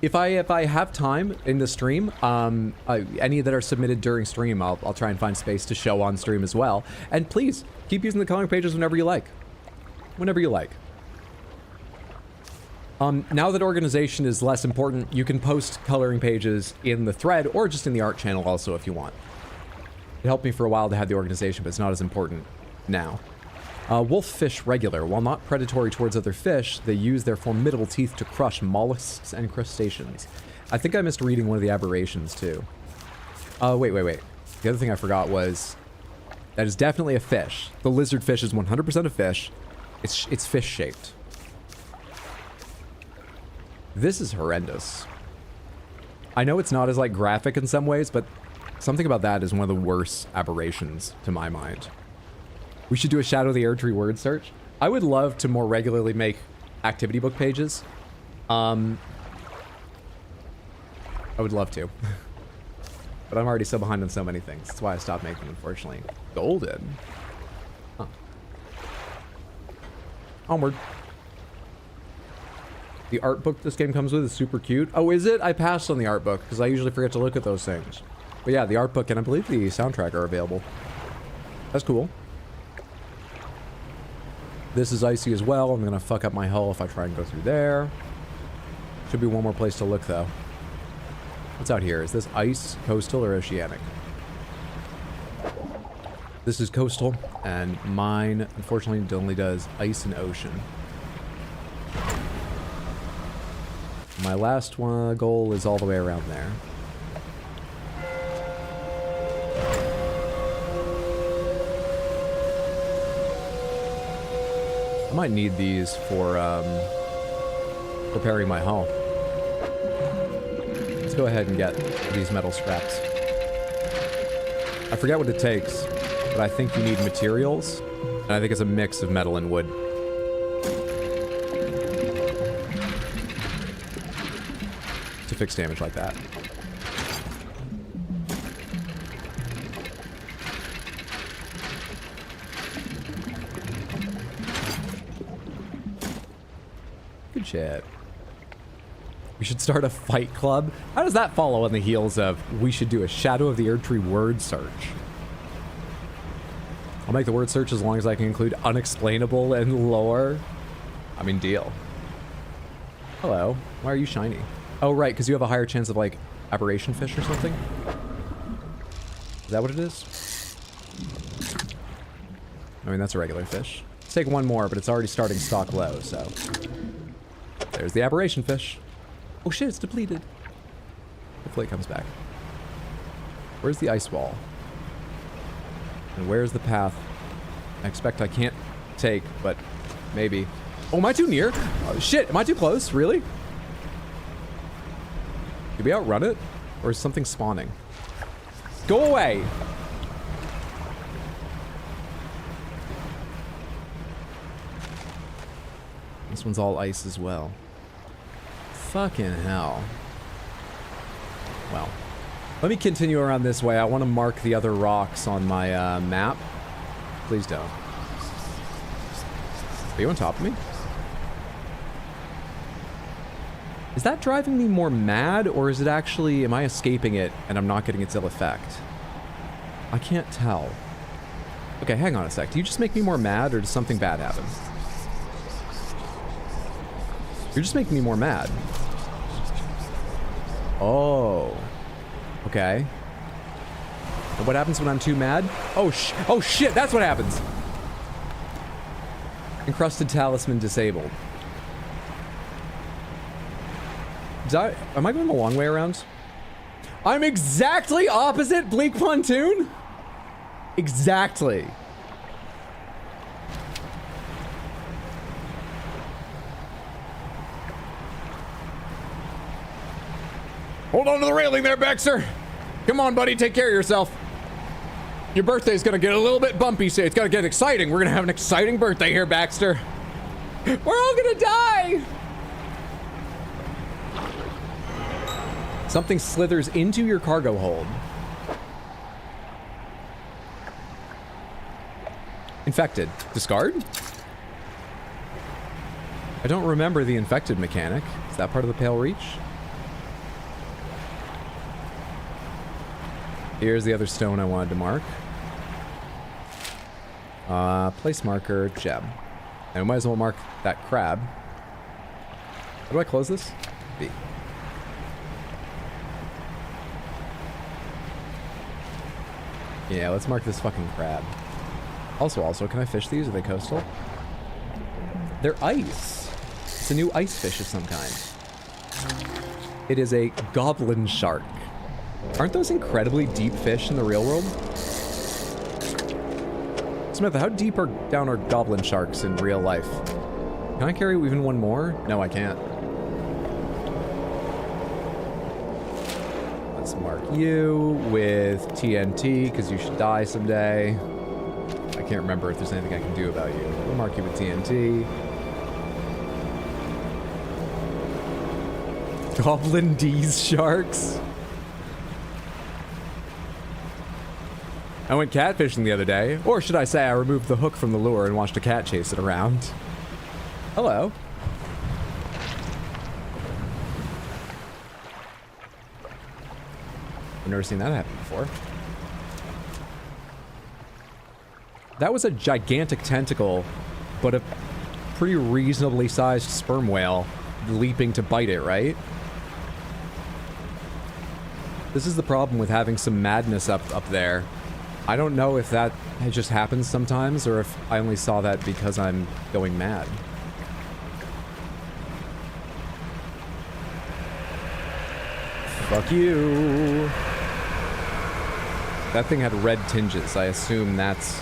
If I have time in the stream, any that are submitted during stream, I'll try and find space to show on stream as well. And please, keep using the coloring pages whenever you like. Whenever you like. Now that organization is less important, you can post coloring pages in the thread or just in the art channel also if you want. It helped me for a while to have the organization, but it's not as important now. Wolffish regular. While not predatory towards other fish, they use their formidable teeth to crush mollusks and crustaceans. I think I missed reading one of the aberrations too. Wait. The other thing I forgot was that is definitely a fish. The lizard fish is 100% a fish. It's fish-shaped. This is horrendous. I know it's not as like graphic in some ways, but something about that is one of the worst aberrations to my mind. We should do a Shadow of the Erdtree word search. I would love to more regularly make activity book pages. I would love to. But I'm already so behind on so many things. That's why I stopped making them, unfortunately. Golden. Huh. Onward. The art book this game comes with is super cute. Oh, is it? I passed on the art book because I usually forget to look at those things. But yeah, the art book and I believe the soundtrack are available. That's cool. This is icy as well. I'm gonna fuck up my hull if I try and go through there. Should be one more place to look though. What's out here? Is this ice, coastal, or oceanic? This is coastal, and mine, unfortunately, only does ice and ocean. My last one goal is all the way around there. I might need these for preparing my hull. Let's go ahead and get these metal scraps. I forget what it takes, but I think you need materials, and I think it's a mix of metal and wood. To fix damage like that. Good shit. We should start a fight club. How does that follow on the heels of we should do a Shadow of the Erdtree word search? I'll make the word search as long as I can include unexplainable and lore. I mean, deal. Hello. Why are you shiny? Oh, right, because you have a higher chance of, like, aberration fish or something? Is that what it is? I mean, that's a regular fish. Let's take one more, but it's already starting stock low, so... There's the aberration fish. Oh shit, it's depleted. Hopefully it comes back. Where's the ice wall? And where's the path I expect I can't take, but maybe. Oh, am I too near? Oh, shit, am I too close? Really? Did we outrun it? Or is something spawning? Go away! This one's all ice as well. Fucking hell. Well, let me continue around this way. I want to mark the other rocks on my map. Please don't. Are you on top of me? Is that driving me more mad, or is it actually, am I escaping it and I'm not getting its ill effect? I can't tell. Okay, hang on a sec. Do you just make me more mad, or does something bad happen? You're just making me more mad. Oh. Okay. And what happens when I'm too mad? Oh shit, that's what happens! Encrusted talisman disabled. Am I going the long way around? I'm exactly opposite Bleak Pontoon? Exactly. Hold on to the railing there, Baxter. Come on, buddy, take care of yourself. Your birthday's gonna get a little bit bumpy, so it's gonna get exciting. We're gonna have an exciting birthday here, Baxter. We're all gonna die. Something slithers into your cargo hold. Infected. Discard? I don't remember the infected mechanic. Is that part of the Pale Reach? Here's the other stone I wanted to mark. Place marker, gem. And we might as well mark that crab. How do I close this? B. Yeah, let's mark this fucking crab. Also, can I fish these? Are they coastal? They're ice. It's a new ice fish of some kind. It is a goblin shark. Aren't those incredibly deep fish in the real world? Samantha, how deep down are goblin sharks in real life? Can I carry even one more? No, I can't. Let's mark you with TNT, because you should die someday. I can't remember if there's anything I can do about you. We'll mark you with TNT. Goblin D's sharks. I went catfishing the other day. Or should I say I removed the hook from the lure and watched a cat chase it around. Hello. I've never seen that happen before. That was a gigantic tentacle, but a pretty reasonably sized sperm whale leaping to bite it, right? This is the problem with having some madness up there. I don't know if that just happens sometimes or if I only saw that because I'm going mad. Fuck you. That thing had red tinges. I assume that's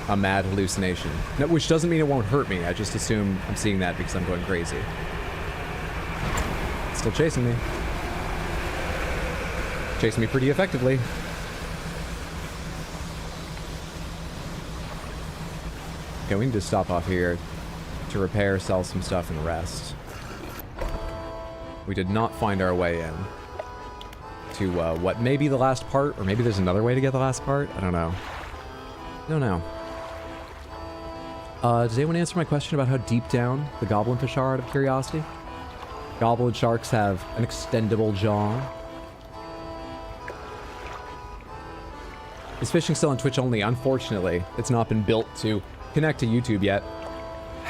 a mad hallucination. No, which doesn't mean it won't hurt me. I just assume I'm seeing that because I'm going crazy. It's still chasing me. Chasing me pretty effectively. Okay, we need to stop off here to repair, sell some stuff, and rest. We did not find our way in to what may be the last part, or maybe there's another way to get the last part? I don't know. I don't know. Does anyone answer my question about how deep down the goblin fish are out of curiosity? Goblin sharks have an extendable jaw. Is fishing still on Twitch only? Unfortunately, it's not been built to connect to YouTube yet.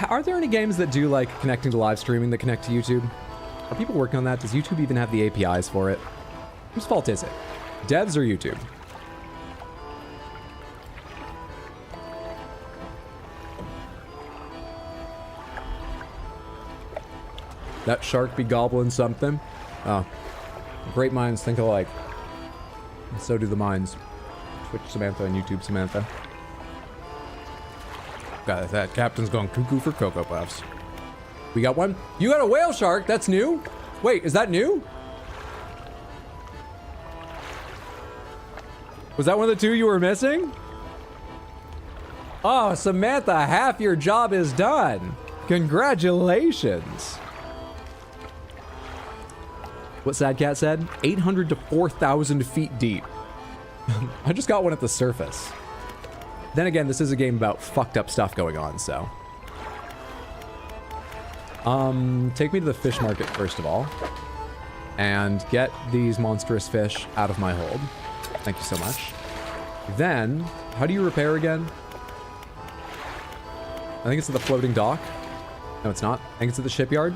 Are there any games that do like connecting to live streaming that connect to YouTube? Are people working on that? Does YouTube even have the APIs for it? Whose fault is it? Devs or YouTube? That shark be gobbling something? Oh. Great minds think alike. And so do the minds. Twitch Samantha and YouTube Samantha. God, that captain's going cuckoo for Cocoa Puffs. We got one? You got a whale shark? That's new? Wait, is that new? Was that one of the two you were missing? Oh, Samantha, half your job is done. Congratulations. What Sad Cat said? 800 to 4,000 feet deep. I just got one at the surface. Then again, this is a game about fucked up stuff going on, so. Take me to the fish market first of all. And get these monstrous fish out of my hold. Thank you so much. Then, how do you repair again? I think it's at the floating dock. No, it's not. I think it's at the shipyard.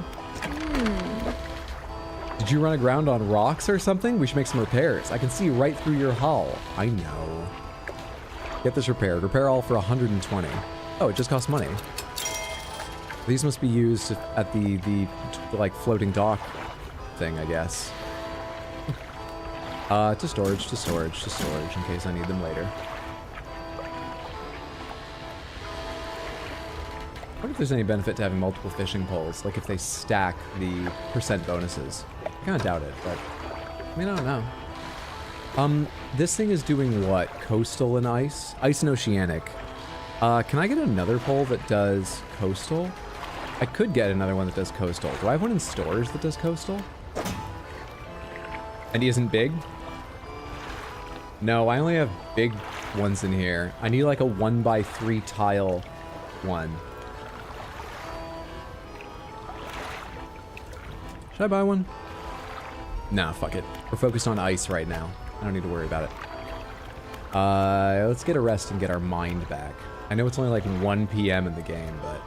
Did you run aground on rocks or something? We should make some repairs. I can see right through your hull. I know. Get this repaired. Repair all for 120. Oh, it just costs money. These must be used at the like floating dock thing, I guess. To storage, in case I need them later. I wonder if there's any benefit to having multiple fishing poles, like if they stack the percent bonuses. I kind of doubt it, but I mean, I don't know. This thing is doing what? Coastal and ice? Ice and oceanic. Can I get another pole that does coastal? I could get another one that does coastal. Do I have one in stores that does coastal? And he isn't big? No, I only have big ones in here. I need like a 1x3 tile one. Should I buy one? Nah, fuck it. We're focused on ice right now. I don't need to worry about it. Let's get a rest and get our mind back. I know it's only like 1 PM in the game, but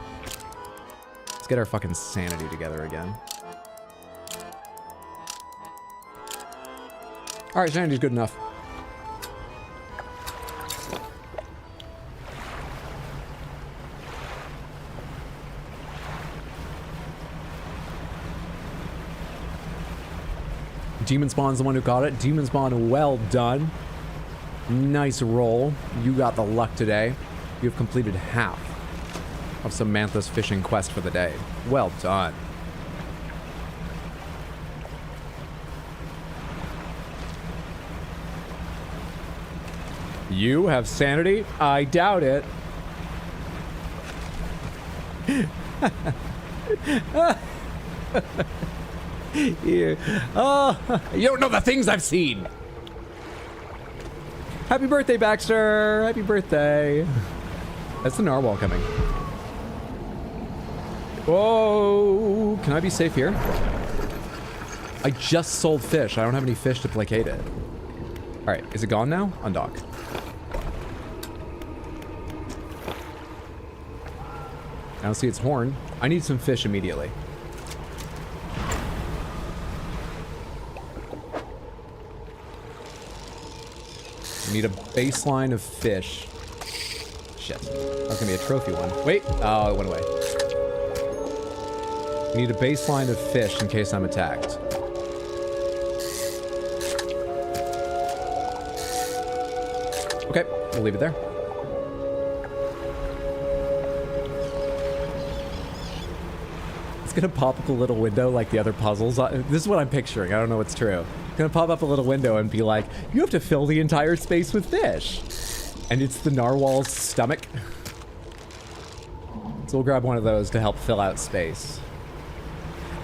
let's get our fucking sanity together again. Alright, sanity's good enough. Demon Spawn's the one who caught it. Demon Spawn, well done. Nice roll. You got the luck today. You have completed half of Samantha's fishing quest for the day. Well done. You have sanity? I doubt it. You don't know the things I've seen. Happy birthday, Baxter! Happy birthday. That's the narwhal coming. Whoa! Can I be safe here? I just sold fish. I don't have any fish to placate it. All right, is it gone now? Undock. I don't see its horn. I need some fish immediately. I need a baseline of fish. Shit. That's gonna be a trophy one. Wait. Oh, it went away. I need a baseline of fish in case I'm attacked. Okay, we'll leave it there. It's gonna pop up a little window like the other puzzles. This is what I'm picturing. I don't know what's true. It's gonna pop up a little window and be like, you have to fill the entire space with fish. And it's the narwhal's stomach. So we'll grab one of those to help fill out space.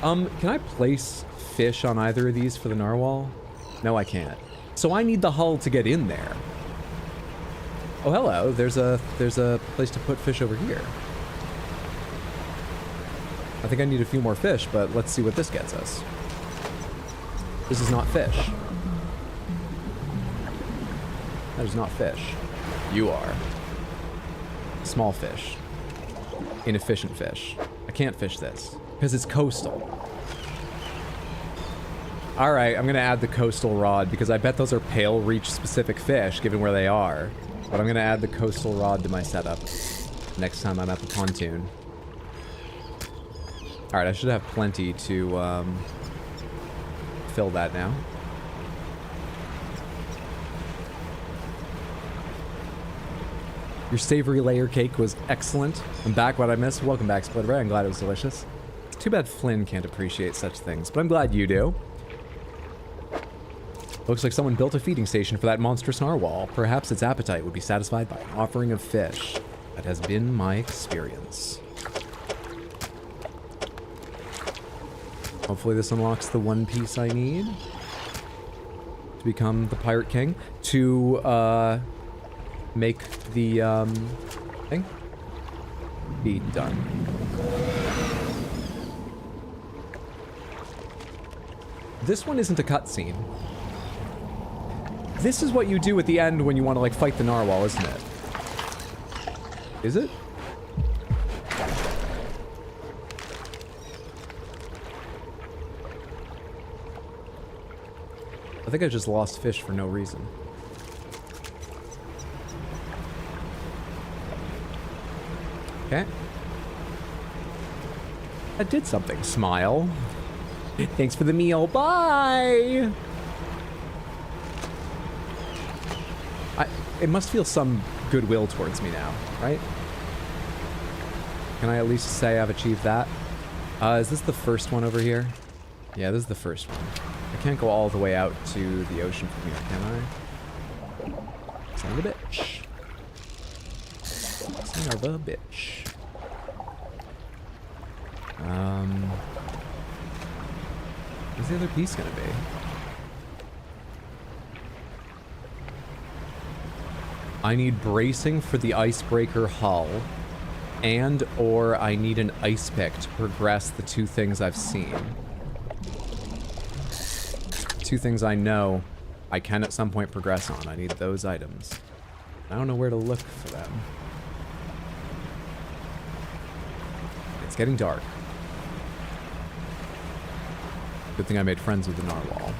Can I place fish on either of these for the narwhal? No, I can't. So I need the hull to get in there. Oh, hello. There's a place to put fish over here. I think I need a few more fish, but let's see what this gets us. This is not fish. That is not fish. You are. Small fish. Inefficient fish. I can't fish this because it's coastal. All right, I'm gonna add the coastal rod because I bet those are pale reach specific fish given where they are. But I'm gonna add the coastal rod to my setup next time I'm at the pontoon. All right, I should have plenty to fill that now. Your savory layer cake was excellent. I'm back. What I missed? Welcome back, Splitterberry. I'm glad it was delicious. It's too bad Flynn can't appreciate such things, but I'm glad you do. Looks like someone built a feeding station for that monstrous narwhal. Perhaps its appetite would be satisfied by an offering of fish. That has been my experience. Hopefully this unlocks the one piece I need to become the Pirate King. To make the thing be done. This one isn't a cutscene. This is what you do at the end when you want to, like, fight the narwhal, isn't it? Is it? I think I just lost fish for no reason. Okay. That did something. Smile. Thanks for the meal. Bye! It must feel some goodwill towards me now, right? Can I at least say I've achieved that? Is this the first one over here? Yeah, this is the first one. I can't go all the way out to the ocean from here, can I? Son of a bitch. Son of a bitch. Where's the other piece gonna be? I need bracing for the icebreaker hull, and or I need an ice pick to progress the two things I've seen. Two things I know I can at some point progress on. I need those items. I don't know where to look for them. It's getting dark. Good thing I made friends with the narwhal.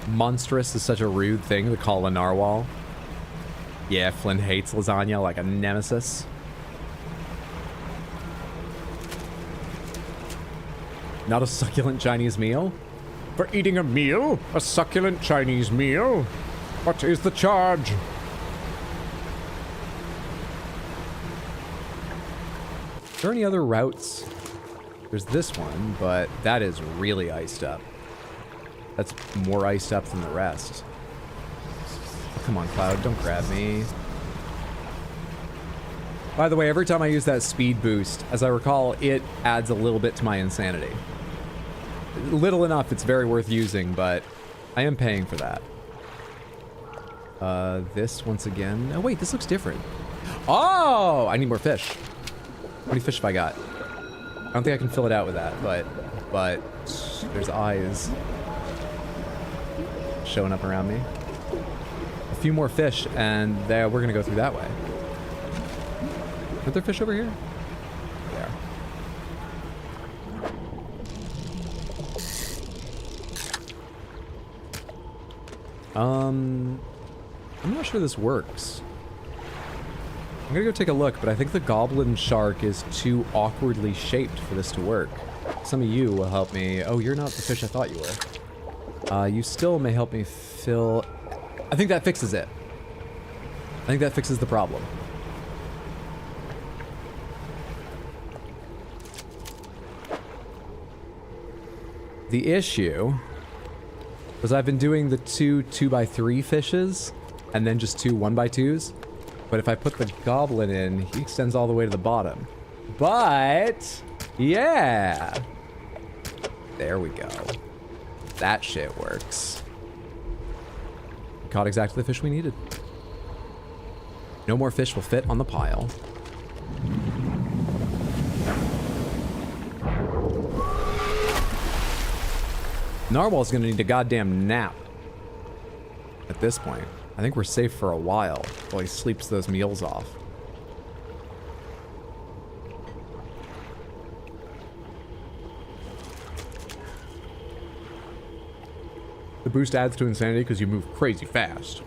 Monstrous is such a rude thing to call a narwhal. Yeah, Flynn hates lasagna like a nemesis. Not a succulent Chinese meal? For eating a meal? A succulent Chinese meal? What is the charge? Are there any other routes? There's this one, but that is really iced up. That's more iced up than the rest. Come on, Cloud, don't grab me. By the way, every time I use that speed boost, as I recall, it adds a little bit to my insanity. Little enough, it's very worth using, but I am paying for that. This once again. Oh wait, this looks different. Oh, I need more fish. How many fish have I got? I don't think I can fill it out with that, but there's eyes showing up around me. A few more fish, and there we're gonna go through that way. Are there fish over here? There. I'm not sure this works. I'm gonna go take a look, but I think the goblin shark is too awkwardly shaped for this to work. Some of you will help me. Oh, you're not the fish I thought you were. You still may help me fill... I think that fixes it. I think that fixes the problem. The issue was I've been doing the 2x3 fishes and then just 2 1x2s. But if I put the goblin in, he extends all the way to the bottom. But, yeah. There we go. That shit works. We caught exactly the fish we needed. No more fish will fit on the pile. Narwhal's gonna need a goddamn nap. At this point. I think we're safe for a while while he sleeps those meals off. The boost adds to insanity because you move crazy fast.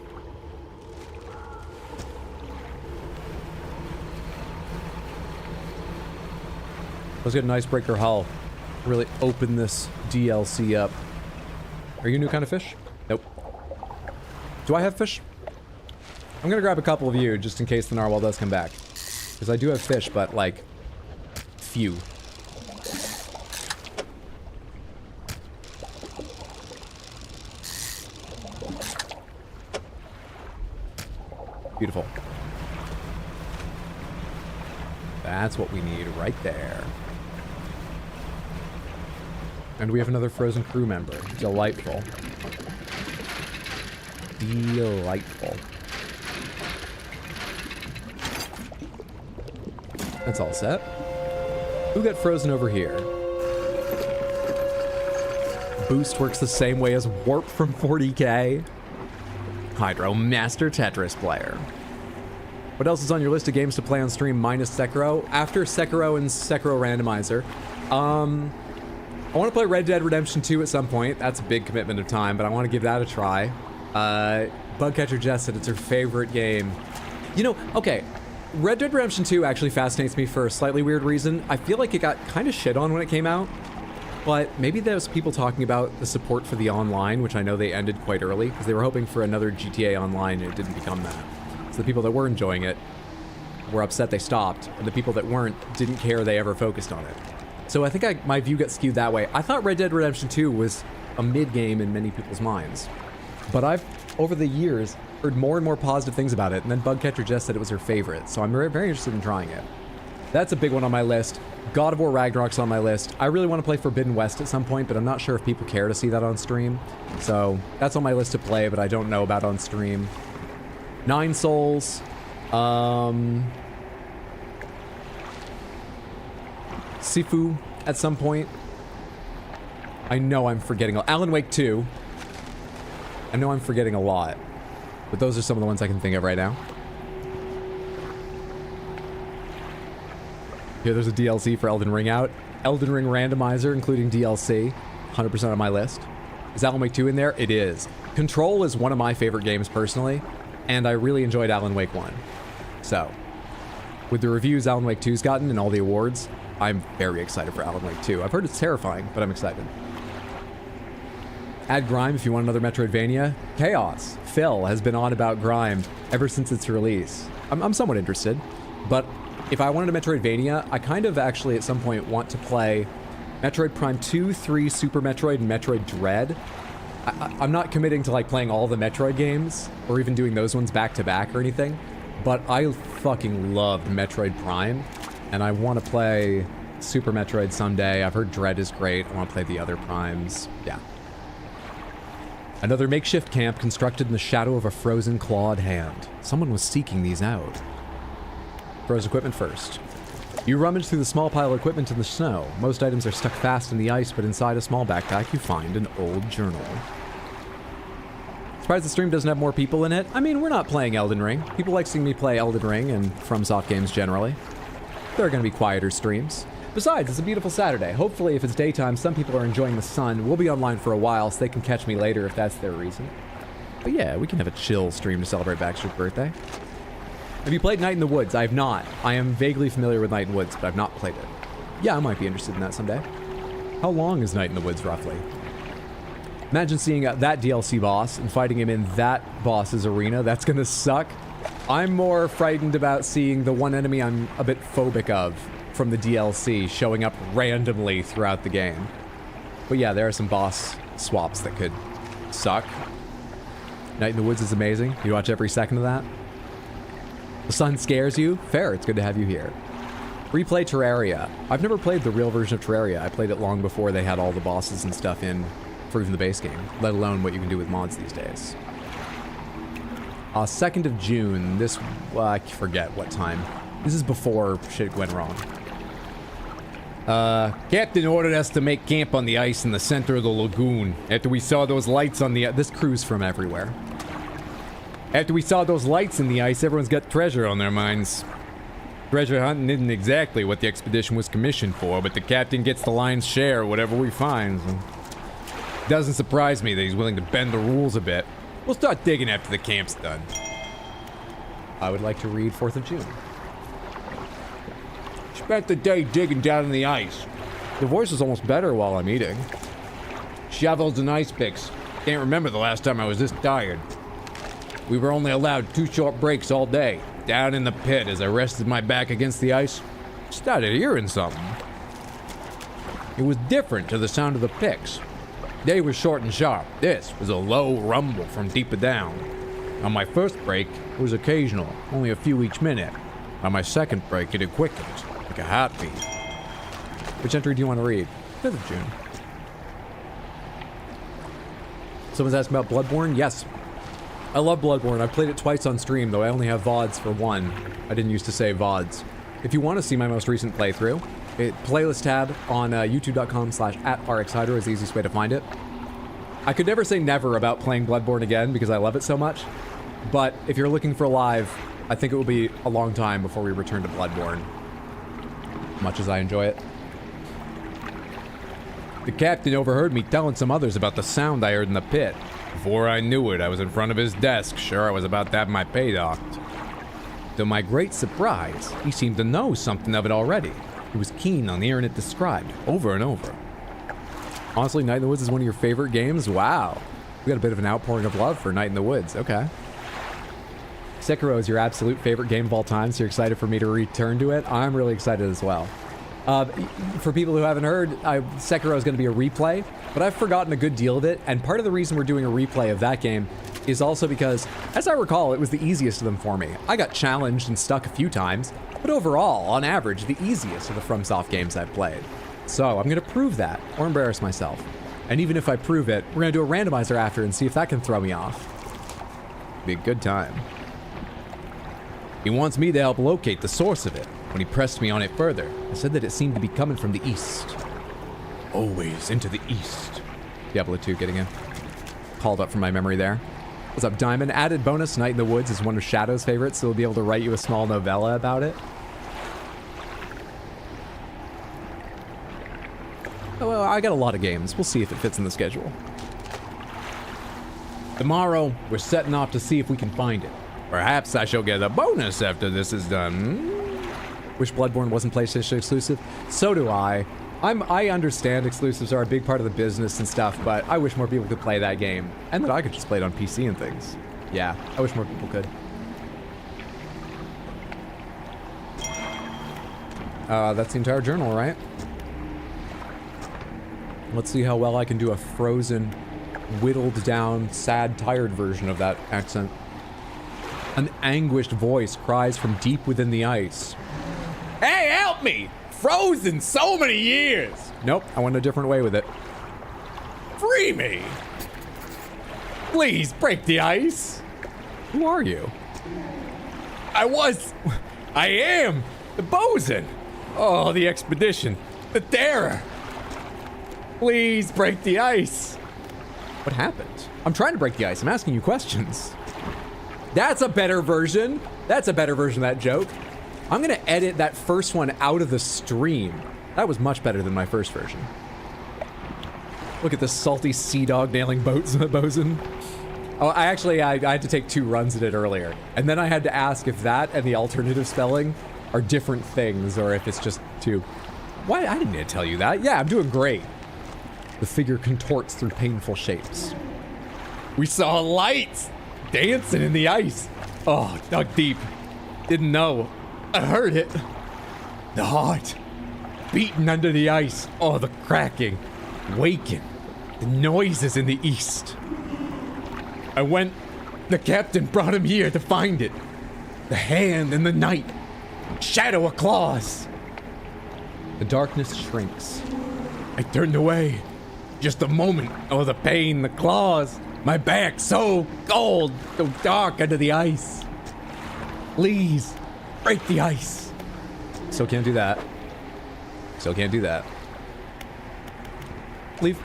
Let's get an icebreaker hull. Really open this DLC up. Are you a new kind of fish? Nope. Do I have fish? I'm gonna grab a couple of you just in case the narwhal does come back. Because I do have fish, but like, few. Beautiful. That's what we need right there. And we have another frozen crew member. Delightful. Delightful. That's all set. Who got frozen over here? Boost works the same way as Warp from 40k. Hydro Master Tetris player. What else is on your list of games to play on stream minus Sekiro? After Sekiro and Sekiro Randomizer, I want to play Red Dead Redemption 2 at some point. That's a big commitment of time, but I want to give that a try. Bugcatcher Jess said it's her favorite game. You know, okay, Red Dead Redemption 2 actually fascinates me for a slightly weird reason. I feel like it got kind of shit on when it came out, but maybe there was people talking about the support for the online, which I know they ended quite early, because they were hoping for another GTA Online, and it didn't become that. So the people that were enjoying it were upset they stopped, and the people that weren't didn't care they ever focused on it. So I think my view got skewed that way. I thought Red Dead Redemption 2 was a mid-game in many people's minds. But I've, over the years, heard more and more positive things about it, and then Bugcatcher Jess said it was her favorite, so I'm very, very interested in trying it. That's a big one on my list. God of War Ragnarok's on my list. I really want to play Forbidden West at some point, but I'm not sure if people care to see that on stream. So that's on my list to play, but I don't know about on stream. Nine Souls. Sifu at some point. I know I'm forgetting. Alan Wake 2. I know I'm forgetting a lot, but those are some of the ones I can think of right now. Here, there's a DLC for Elden Ring out. Elden Ring Randomizer, including DLC. 100% on my list. Is Alan Wake 2 in there? It is. Control is one of my favorite games personally, and I really enjoyed Alan Wake 1. So, with the reviews Alan Wake 2's gotten and all the awards, I'm very excited for Alan Wake 2. I've heard it's terrifying, but I'm excited. Add Grime if you want another Metroidvania. Chaos. Phil has been on about Grime ever since its release. I'm somewhat interested, but if I wanted a Metroidvania, I kind of actually at some point want to play Metroid Prime 2, 3, Super Metroid, and Metroid Dread. I'm not committing to like playing all the Metroid games or even doing those ones back to back or anything, but I fucking loved Metroid Prime. And I want to play Super Metroid someday. I've heard Dread is great. I want to play the other Primes. Yeah. Another makeshift camp constructed in the shadow of a frozen clawed hand. Someone was seeking these out. Froze equipment first. You rummage through the small pile of equipment in the snow. Most items are stuck fast in the ice, but inside a small backpack you find an old journal. Surprised the stream doesn't have more people in it. I mean, we're not playing Elden Ring. People like seeing me play Elden Ring and FromSoft games generally. There are going to be quieter streams. Besides, it's a beautiful Saturday. Hopefully, if it's daytime, some people are enjoying the sun. We'll be online for a while, so they can catch me later if that's their reason. But yeah, we can have a chill stream to celebrate Baxter's birthday. Have you played Night in the Woods? I have not. I am vaguely familiar with Night in the Woods, but I've not played it. Yeah, I might be interested in that someday. How long is Night in the Woods, roughly? Imagine seeing that DLC boss and fighting him in that boss's arena. That's gonna suck. I'm more frightened about seeing the one enemy I'm a bit phobic of from the DLC showing up randomly throughout the game. But yeah, there are some boss swaps that could suck. Night in the Woods is amazing. You watch every second of that. The sun scares you? Fair, it's good to have you here. Replay Terraria. I've never played the real version of Terraria. I played it long before they had all the bosses and stuff in for even the base game, let alone what you can do with mods these days. 2nd of June, this, I forget what time. This is before shit went wrong. Captain ordered us to make camp on the ice in the center of the lagoon after we saw those lights on the, this crew's from everywhere. After we saw those lights in the ice, everyone's got treasure on their minds. Treasure hunting isn't exactly what the expedition was commissioned for, but the captain gets the lion's share of whatever we find. So it doesn't surprise me that he's willing to bend the rules a bit. We'll start digging after the camp's done. I would like to read 4th of June. Spent the day digging down in the ice. The voice is almost better while I'm eating. Shovels and ice picks. Can't remember the last time I was this tired. We were only allowed 2 short breaks all day. Down in the pit as I rested my back against the ice, started hearing something. It was different to the sound of the picks. They were short and sharp. This was a low rumble from deeper down. On my first break, it was occasional, only a few each minute. On my second break, it had quickened, like a heartbeat. Which entry do you want to read? 5th of June. Someone's asking about Bloodborne? Yes. I love Bloodborne. I've played it twice on stream, though I only have VODs for one. I didn't used to say VODs. If you want to see my most recent playthrough, playlist tab on youtube.com/@rxhydro is the easiest way to find it. I could never say never about playing Bloodborne again because I love it so much. But if you're looking for live, I think it will be a long time before we return to Bloodborne. Much as I enjoy it. The captain overheard me telling some others about the sound I heard in the pit. Before I knew it, I was in front of his desk, sure I was about to have my pay docked. To my great surprise, he seemed to know something of it already. He was keen on hearing it described, over and over. Honestly, Night in the Woods is one of your favorite games? Wow. We got a bit of an outpouring of love for Night in the Woods, okay. Sekiro is your absolute favorite game of all time, so you're excited for me to return to it? I'm really excited as well. For people who haven't heard, Sekiro is going to be a replay, but I've forgotten a good deal of it, and part of the reason we're doing a replay of that game is also because, as I recall, it was the easiest of them for me. I got challenged and stuck a few times, but overall, on average, the easiest of the FromSoft games I've played. So I'm going to prove that, or embarrass myself. And even if I prove it, we're going to do a randomizer after and see if that can throw me off. Be a good time. He wants me to help locate the source of it. When he pressed me on it further, I said that it seemed to be coming from the east. Always into the east. Diablo 2 getting in. Called up from my memory there. What's up, Diamond? Added bonus, Night in the Woods is one of Shadow's favorites, so we'll be able to write you a small novella about it. Oh, well, I got a lot of games. We'll see if it fits in the schedule. Tomorrow, we're setting off to see if we can find it. Perhaps I shall get a bonus after this is done. Wish Bloodborne wasn't PlayStation exclusive. So do I. I understand exclusives are a big part of the business and stuff, but I wish more people could play that game. And that I could just play it on PC and things. Yeah, I wish more people could. That's the entire journal, right? Let's see how well I can do a frozen, whittled down, sad, tired version of that accent. An anguished voice cries from deep within the ice. Hey, help me! Frozen so many years! Nope, I went a different way with it. Free me! Please break the ice. Who are you? I am the bosun. Oh, the expedition. The terror. Please break the ice. What happened? I'm trying to break the ice. I'm asking you questions. That's a better version. That's a better version of that joke. I'm gonna edit that first one out of the stream. That was much better than my first version. Look at the salty sea dog nailing bosun. Oh, I had to take 2 runs at it earlier. And then I had to ask if that and the alternative spelling are different things or if it's just 2. Why? I didn't need to tell you that. Yeah, I'm doing great. The figure contorts through painful shapes. We saw lights dancing in the ice. Oh, dug deep. Didn't know. I heard it. The heart beating under the ice. Oh, the cracking, waking, the noises in the east. I went. The captain brought him here to find it. The hand in the night. Shadow of claws. The darkness shrinks. I turned away. Just a moment. Oh, the pain, the claws. My back so cold, so dark under the ice. Please, break the ice. Still can't do that. Still can't do that. Leave.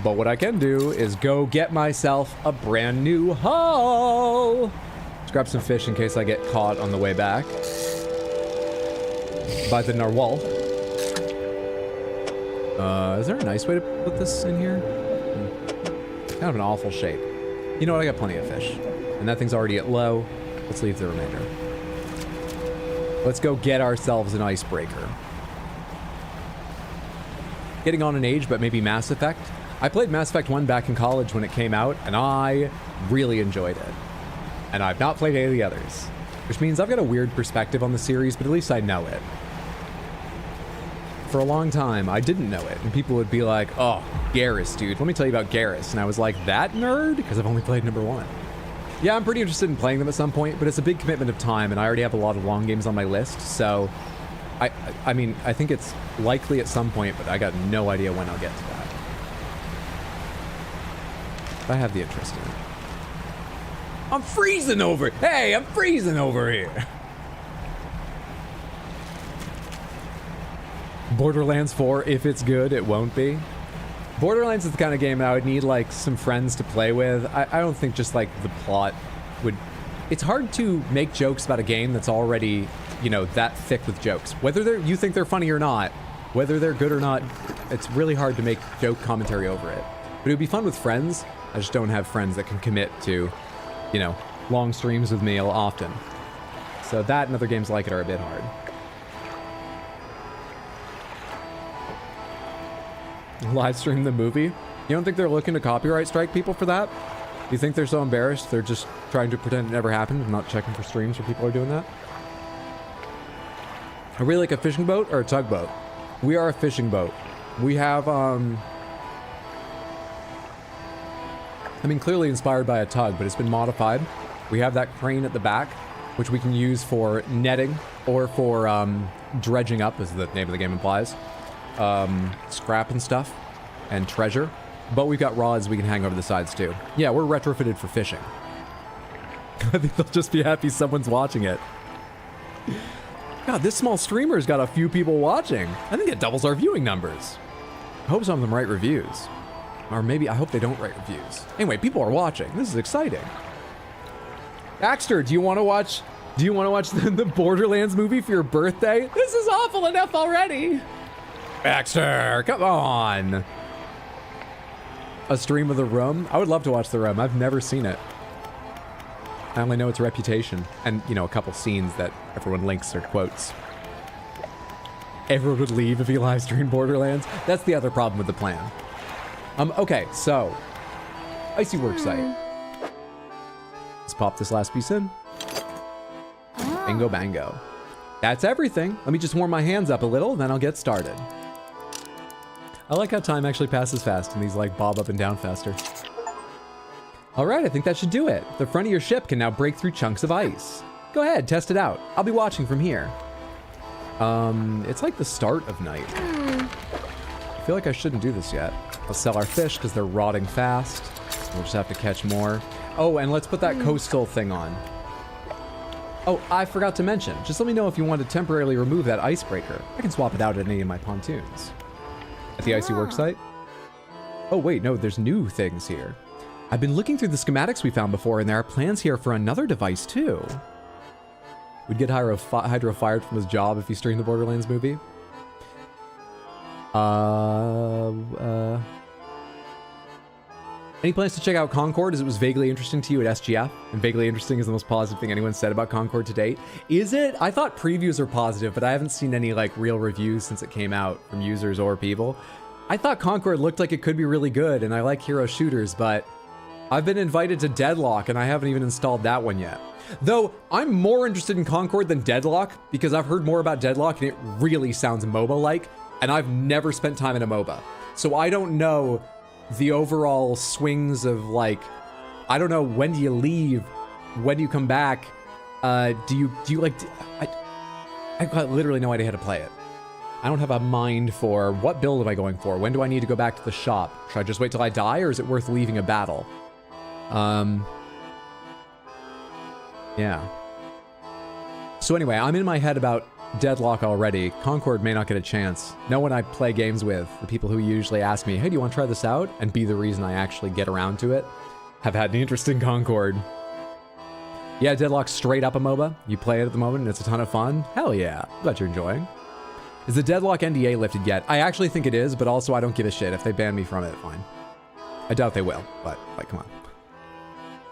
But what I can do is go get myself a brand new haul. Let's grab some fish in case I get caught on the way back by the narwhal. Is there a nice way to put this in here? Kind of an awful shape. You know what? I got plenty of fish. And that thing's already at low. Let's leave the remainder. Let's go get ourselves an icebreaker. Getting on in age, but maybe Mass Effect. I played Mass Effect 1 back in college when it came out, and I really enjoyed it. And I've not played any of the others. Which means I've got a weird perspective on the series, but at least I know it. For a long time, I didn't know it, and people would be like, oh, Garrus, dude. Let me tell you about Garrus. And I was like, that nerd? Because I've only played number 1. Yeah, I'm pretty interested in playing them at some point, but it's a big commitment of time, and I already have a lot of long games on my list, so I mean, I think it's likely at some point, but I got no idea when I'll get to that. But I have the interest in it. I'm freezing over. Hey, I'm freezing over here. Borderlands 4, if it's good, it won't be. Borderlands is the kind of game that I would need, like, some friends to play with. I don't think just, like, the plot would... It's hard to make jokes about a game that's already, you know, that thick with jokes. Whether you think they're funny or not, whether they're good or not, it's really hard to make joke commentary over it. But it would be fun with friends. I just don't have friends that can commit to, you know, long streams with me often. So that and other games like it are a bit hard. Live stream the movie? You don't think they're looking to copyright strike people for that? You think they're so embarrassed they're just trying to pretend it never happened and not checking for streams where people are doing that? Are we like a fishing boat or a tugboat? We are a fishing boat. We have, I mean, clearly inspired by a tug, but it's been modified. We have that crane at the back, which we can use for netting or for dredging up, as the name of the game implies. Scrap and stuff, and treasure. But we've got rods we can hang over the sides too. Yeah, we're retrofitted for fishing. I think they'll just be happy someone's watching it. God, this small streamer's got a few people watching. I think it doubles our viewing numbers. I hope some of them write reviews. Or maybe I hope they don't write reviews. Anyway, people are watching. This is exciting. Baxter, do you want to watch the Borderlands movie for your birthday? This is awful enough already. Baxter, come on. A stream of The Room? I would love to watch The Room. I've never seen it. I only know its reputation and, you know, a couple scenes that everyone links or quotes. Everyone would leave if he live streamed Borderlands. That's the other problem with the plan. Okay, so Icy Worksite. Let's pop this last piece in. Bingo bango. That's everything. Let me just warm my hands up a little, then I'll get started. I like how time actually passes fast and these like bob up and down faster. All right, I think that should do it. The front of your ship can now break through chunks of ice. Go ahead, test it out. I'll be watching from here. It's like the start of night. I feel like I shouldn't do this yet. Let's sell our fish because they're rotting fast. We'll just have to catch more. Oh, and let's put that coastal thing on. Oh, I forgot to mention. Just let me know if you want to temporarily remove that icebreaker. I can swap it out at any of my pontoons. At the icy worksite? Oh, wait, no, there's new things here. I've been looking through the schematics we found before, and there are plans here for another device, too. We'd get Hydro fired from his job if he streamed the Borderlands movie. Any plans to check out Concord, as it was vaguely interesting to you at SGF? And vaguely interesting is the most positive thing anyone said about Concord to date. Is it? I thought previews were positive, but I haven't seen any like real reviews since it came out from users or people. I thought Concord looked like it could be really good, and I like hero shooters, but I've been invited to Deadlock, and I haven't even installed that one yet. Though, I'm more interested in Concord than Deadlock, because I've heard more about Deadlock, and it really sounds MOBA-like, and I've never spent time in a MOBA. So I don't know the overall swings of, like, I don't know, when do you leave? When do you come back? Do you like, I've got literally no idea how to play it. I don't have a mind for what build am I going for? When do I need to go back to the shop? Should I just wait till I die, or is it worth leaving a battle? Yeah. So anyway, I'm in my head about Deadlock already. Concord may not get a chance. No one I play games with, the people who usually ask me, hey, do you want to try this out? And be the reason I actually get around to it, have had an interest in Concord. Yeah, Deadlock's straight up a MOBA. You play it at the moment and it's a ton of fun. Hell yeah, glad you're enjoying. Is the Deadlock NDA lifted yet? I actually think it is, but also I don't give a shit. If they ban me from it, fine. I doubt they will, but like, come on.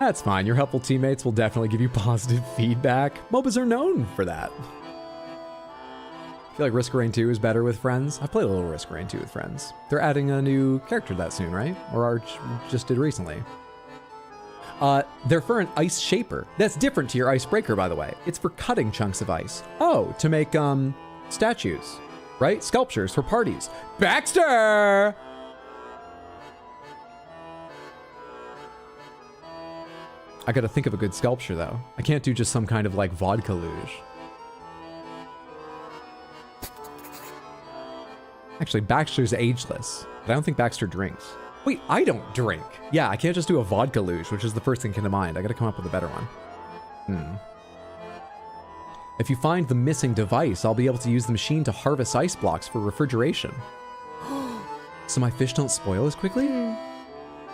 That's fine. Your helpful teammates will definitely give you positive feedback. MOBAs are known for that. I feel like Risk of Rain 2 is better with friends. I've played a little Risk of Rain 2 with friends. They're adding a new character that soon, right? Or Arch just did recently. They're for an ice shaper. That's different to your icebreaker, by the way. It's for cutting chunks of ice. Oh, to make statues, right? Sculptures for parties. Baxter! I gotta think of a good sculpture, though. I can't do just some kind of, like, vodka luge. Actually, Baxter's ageless, but I don't think Baxter drinks. Wait, I don't drink. Yeah, I can't just do a vodka luge, which is the first thing that came to mind. I gotta come up with a better one. If you find the missing device, I'll be able to use the machine to harvest ice blocks for refrigeration. So my fish don't spoil as quickly?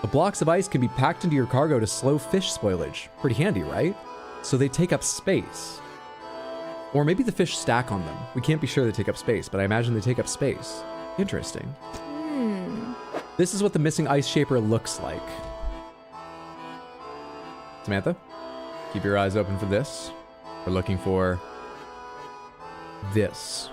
The blocks of ice can be packed into your cargo to slow fish spoilage. Pretty handy, right? So they take up space. Or maybe the fish stack on them. We can't be sure they take up space, but I imagine they take up space. Interesting. This is what the missing ice shaper looks like. Samantha, keep your eyes open for this. We're looking for this.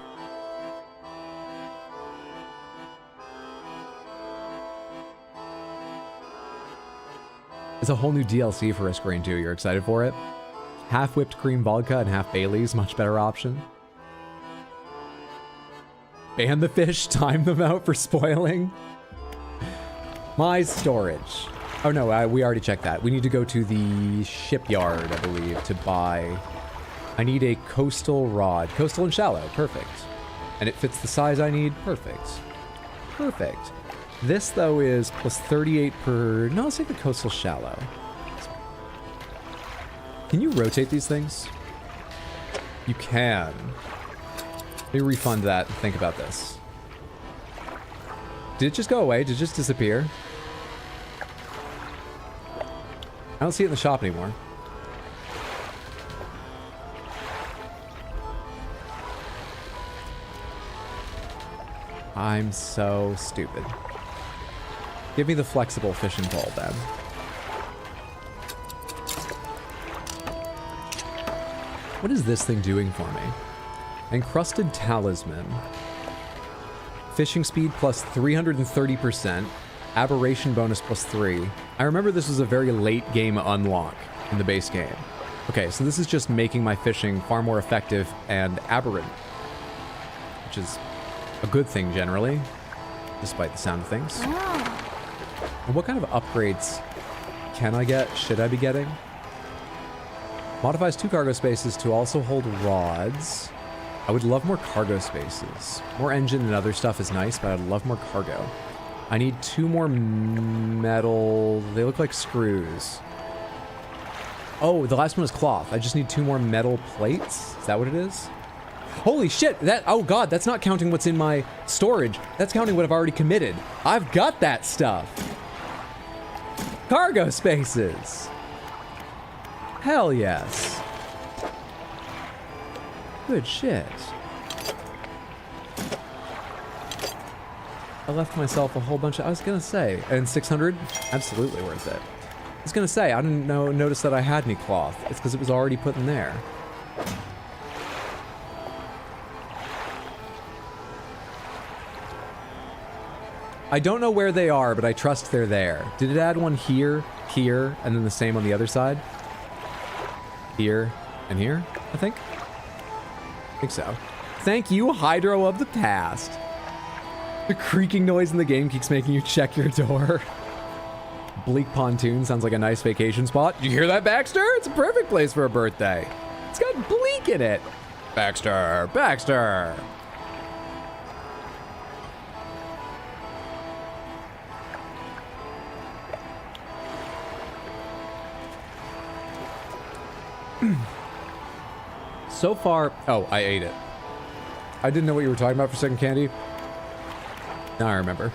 It's a whole new DLC for Risk of Rain 2. You're excited for it? Half whipped cream vodka and half Bailey's, much better option. Ban the fish, time them out for spoiling. My storage. Oh no, we already checked that. We need to go to the shipyard, I believe, to buy... I need a coastal rod. Coastal and shallow, perfect. And it fits the size I need, perfect. Perfect. This, though, is plus 38 per... No, let's take the coastal shallow. Can you rotate these things? You can. Let me refund that and think about this. Did it just go away? Did it just disappear? I don't see it in the shop anymore. I'm so stupid. Give me the flexible fishing pole, then. What is this thing doing for me? Encrusted talisman. Fishing speed plus 330%. Aberration bonus plus 3. I remember this was a very late game unlock in the base game. Okay, so this is just making my fishing far more effective and aberrant. Which is a good thing generally, despite the sound of things. And what kind of upgrades can I get? Should I be getting? Modifies 2 cargo spaces to also hold rods. I would love more cargo spaces. More engine and other stuff is nice, but I'd love more cargo. I need 2 more metal. They look like screws. Oh, the last one is cloth. I just need 2 more metal plates. Is that what it is? Holy shit, oh god, that's not counting what's in my storage. That's counting what I've already committed. I've got that stuff. Cargo spaces. Hell yes. Good shit. I left myself a whole bunch of, I was gonna say, and 600, absolutely worth it. I was gonna say, I didn't notice that I had any cloth. It's because it was already put in there. I don't know where they are, but I trust they're there. Did it add one here, here, and then the same on the other side? Here, and here, I think? I think so. Thank you, Hydro of the Past. The creaking noise in the game keeps making you check your door. Bleak Pontoon sounds like a nice vacation spot. You hear that, Baxter? It's a perfect place for a birthday. It's got bleak in it. Baxter, Baxter. So far, oh, I ate it. I didn't know what you were talking about for a second, Candy. Now I remember.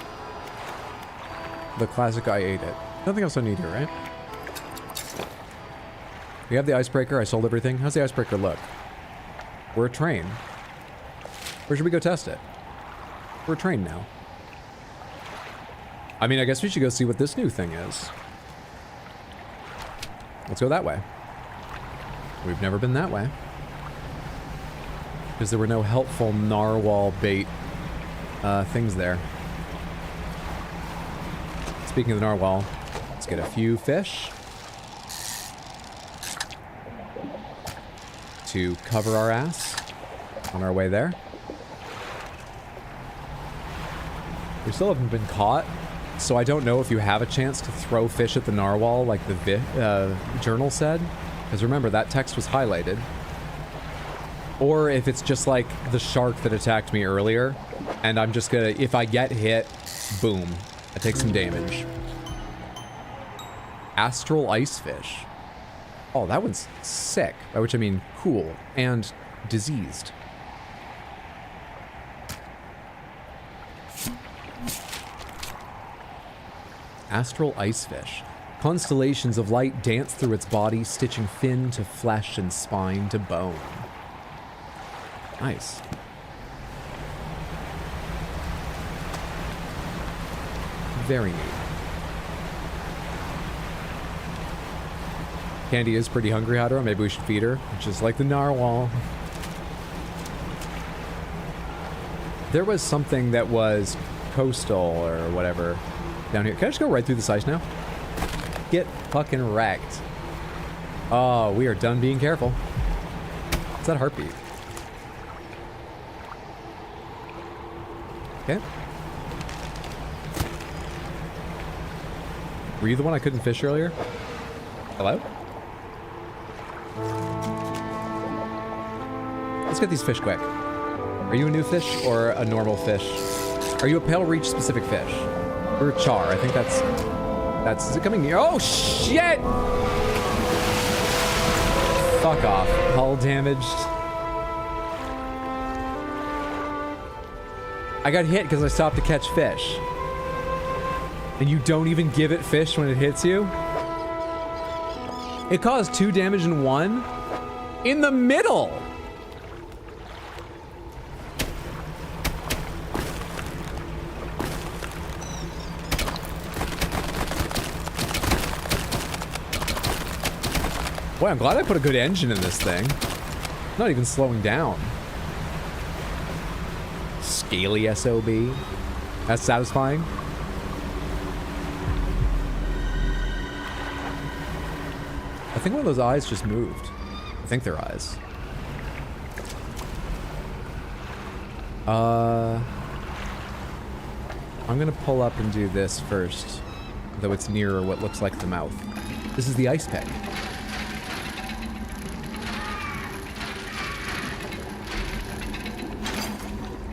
The classic I ate it. Nothing else I need here, right? We have the icebreaker. I sold everything. How's the icebreaker look? We're a train. Where should we go test it? We're a train now. I mean, I guess we should go see what this new thing is. Let's go that way. We've never been that way. Because there were no helpful narwhal bait things there. Speaking of the narwhal, let's get a few fish to cover our ass on our way there. We still haven't been caught, so I don't know if you have a chance to throw fish at the narwhal like the journal said. Because remember, that text was highlighted. Or if it's just like the shark that attacked me earlier, and I'm just gonna, if I get hit, boom, I take some damage. Astral ice fish. Oh, that one's sick. By which I mean cool and diseased. Astral ice fish. Constellations of light dance through its body, stitching fin to flesh and spine to bone. Nice. Very neat. Candy is pretty hungry, Hadro. Maybe we should feed her, just like the narwhal. There was something that was coastal or whatever down here. Can I just go right through this ice now? Get fucking wrecked. Oh, we are done being careful. What's that heartbeat? Okay. Were you the one I couldn't fish earlier? Hello? Let's get these fish quick. Are you a new fish or a normal fish? Are you a pale reach specific fish? Or a char? I think that's is it coming near? Oh shit! Fuck off. Hull damaged. I got hit because I stopped to catch fish. And you don't even give it fish when it hits you? It caused 2 damage in 1? In the middle! Boy, I'm glad I put a good engine in this thing. Not even slowing down. Scaly SOB. That's satisfying. I think one of those eyes just moved. I think they're eyes. I'm gonna pull up and do this first, though it's nearer what looks like the mouth. This is the ice pick.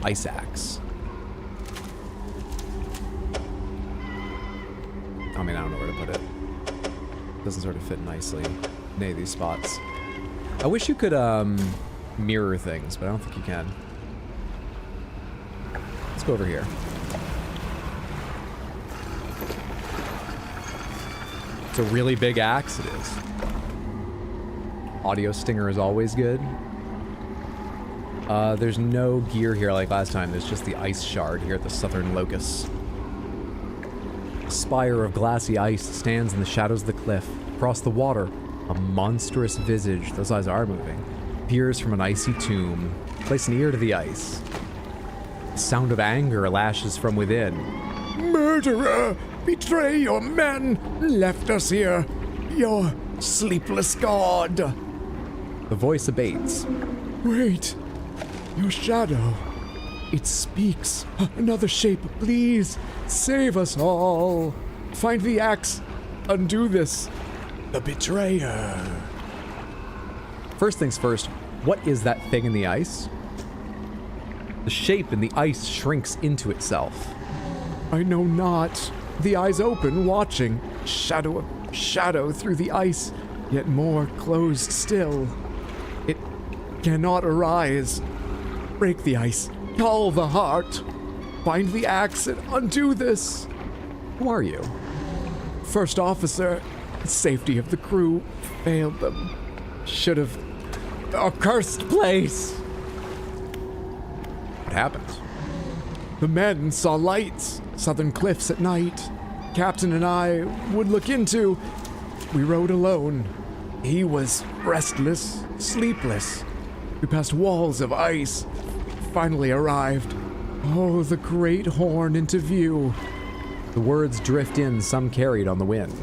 Ice axe. Doesn't sort of fit nicely in any of these spots. I wish you could mirror things, but I don't think you can. Let's go over here. It's a really big axe, it is. Audio stinger is always good. There's no gear here like last time. There's just the ice shard here at the southern locus. A spire of glassy ice stands in the shadows of the cliff. Across the water, a monstrous visage, those eyes are moving, peers from an icy tomb. Place an ear to the ice. The sound of anger lashes from within. Murderer! Betray your men! Left us here! Your sleepless god! The voice abates. Wait! Your shadow. It speaks. Another shape, please. Save us all. Find the axe. Undo this. The betrayer. First things first, what is that thing in the ice? The shape in the ice shrinks into itself. I know not. The eyes open, watching. Shadow of shadow through the ice, yet more closed still. It cannot arise. Break the ice. Call the heart. Find the axe and undo this. Who are you? First officer. Safety of the crew failed them. Should have. A cursed place. What happened? The men saw lights, southern cliffs at night. Captain and I would look into. We rode alone. He was restless, sleepless. We passed walls of ice. Finally arrived. Oh, the great horn into view. The words drift in, some carried on the wind.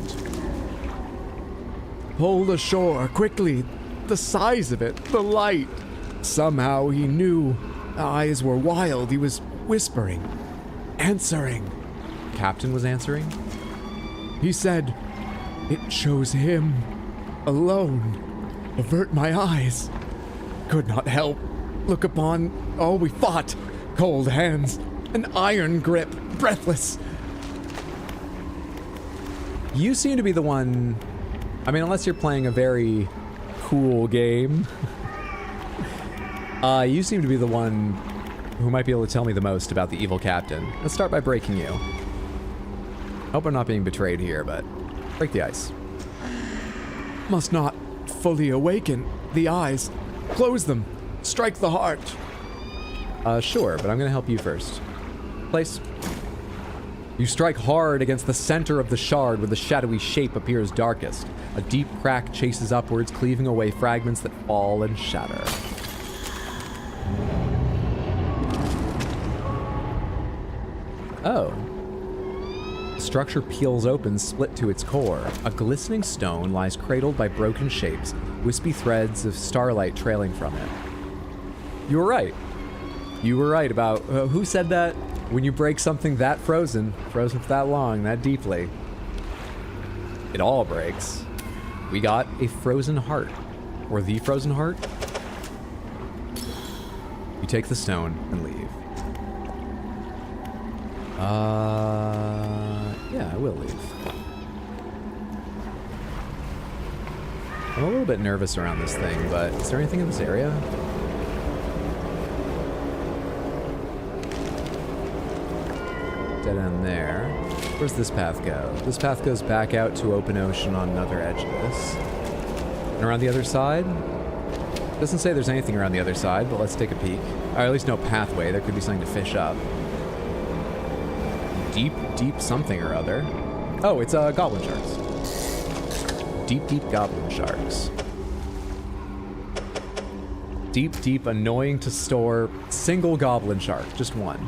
Pulled ashore quickly. The size of it, the light. Somehow he knew. Eyes were wild. He was whispering, answering. Captain was answering? He said, it chose him. Alone. Avert my eyes. Could not help. Look upon all we fought. Cold hands. An iron grip. Breathless. You seem to be the one... I mean, unless you're playing a very cool game. You seem to be the one who might be able to tell me the most about the evil captain. Let's start by breaking you. Hope I'm not being betrayed here, but break the ice. Must not fully awaken the eyes. Close them. Strike the heart. Sure, but I'm gonna help you first. Place. You strike hard against the center of the shard where the shadowy shape appears darkest. A deep crack chases upwards, cleaving away fragments that fall and shatter. Oh. The structure peels open, split to its core. A glistening stone lies cradled by broken shapes, wispy threads of starlight trailing from it. You were right. You were right about... who said that? When you break something that frozen for that long, that deeply, it all breaks. We got a frozen heart. Or the frozen heart. You take the stone and leave. Yeah, I will leave. I'm a little bit nervous around this thing, but is there anything in this area? Dead end there. Where's this path go? This path goes back out to open ocean on another edge of this. And around the other side? Doesn't say there's anything around the other side, but let's take a peek. Or at least no pathway. There could be something to fish up. Deep, deep something or other. Oh, it's goblin sharks. Deep, deep goblin sharks. Deep, deep, annoying to store. Single goblin shark. Just one.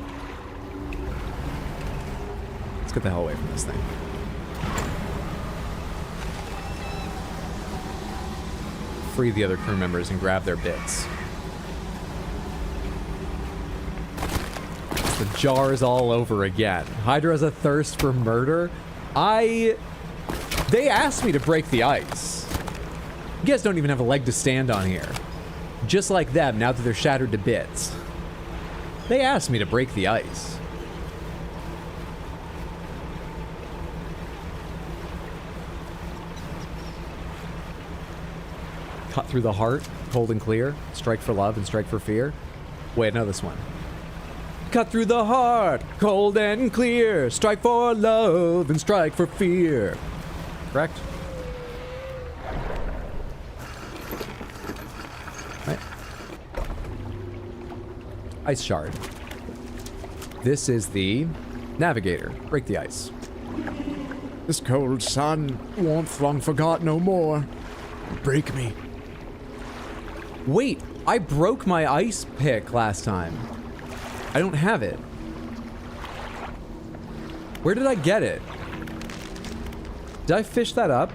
Let's get the hell away from this thing. Free the other crew members and grab their bits. The jars all over again. Hydra has a thirst for murder. They asked me to break the ice. You guys don't even have a leg to stand on here. Just like them, now that they're shattered to bits. They asked me to break the ice. cut through the heart, cold and clear, strike for love and strike for fear. Wait, no, this one. Cut through the heart, cold and clear, strike for love and strike for fear. Correct? Right. Ice shard. This is the navigator. Break the ice. This cold sun, warmth long forgot no more. Break me. Wait, I broke my ice pick last time. I don't have it. Where did I get it? Did I fish that up?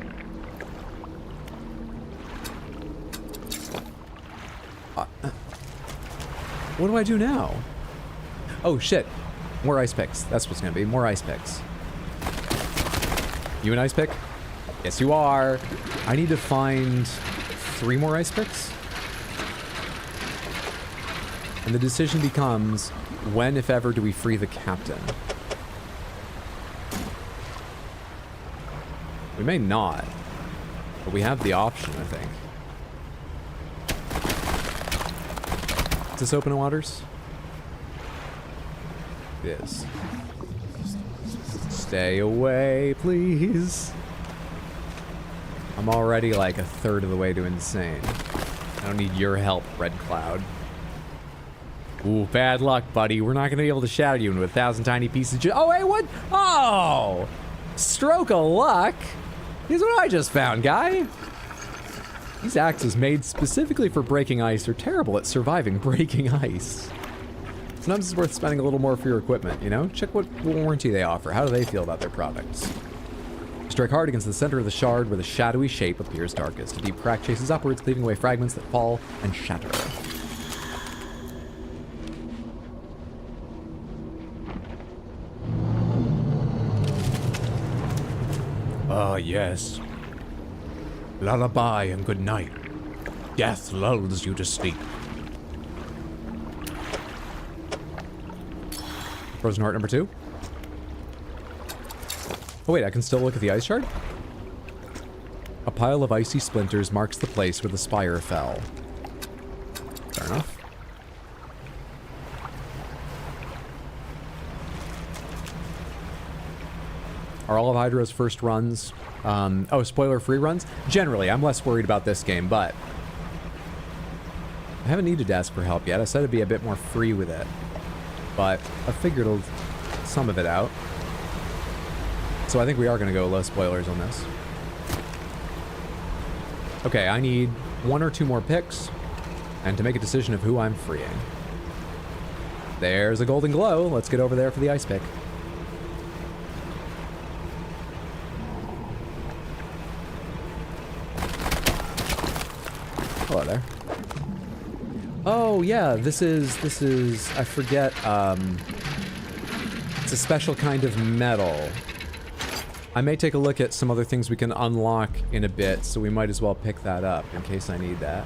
What do I do now? Oh shit. More ice picks. That's what's gonna be. More ice picks. You an ice pick? Yes, you are. I need to find 3 more ice picks. And the decision becomes, when, if ever, do we free the captain? We may not, but we have the option, I think. Is this open waters? It is. Stay away, please. I'm already like a third of the way to insane. I don't need your help, Red Cloud. Ooh, bad luck, buddy. We're not gonna be able to shatter you into 1,000 tiny pieces. Oh, wait, what? Oh! Stroke of luck? Here's what I just found, guy. These axes made specifically for breaking ice are terrible at surviving breaking ice. Sometimes it's worth spending a little more for your equipment, you know? Check what warranty they offer. How do they feel about their products? Strike hard against the center of the shard where the shadowy shape appears darkest. A deep crack chases upwards, cleaving away fragments that fall and shatter. Ah, yes. Lullaby and good night. Death lulls you to sleep. Frozen heart number 2. Oh wait, I can still look at the ice shard? A pile of icy splinters marks the place where the spire fell. Fair enough. Are all of Hydra's first runs, oh, spoiler-free runs? Generally, I'm less worried about this game, but I haven't needed to ask for help yet. I said it'd be a bit more free with it, but I figured some of it out. So I think we are going to go low spoilers on this. Okay, I need 1 or 2 more picks, and to make a decision of who I'm freeing. There's a golden glow. Let's get over there for the ice pick. Hello there. Oh yeah, this is I forget, it's a special kind of metal. I may take a look at some other things we can unlock in a bit, so we might as well pick that up in case I need that.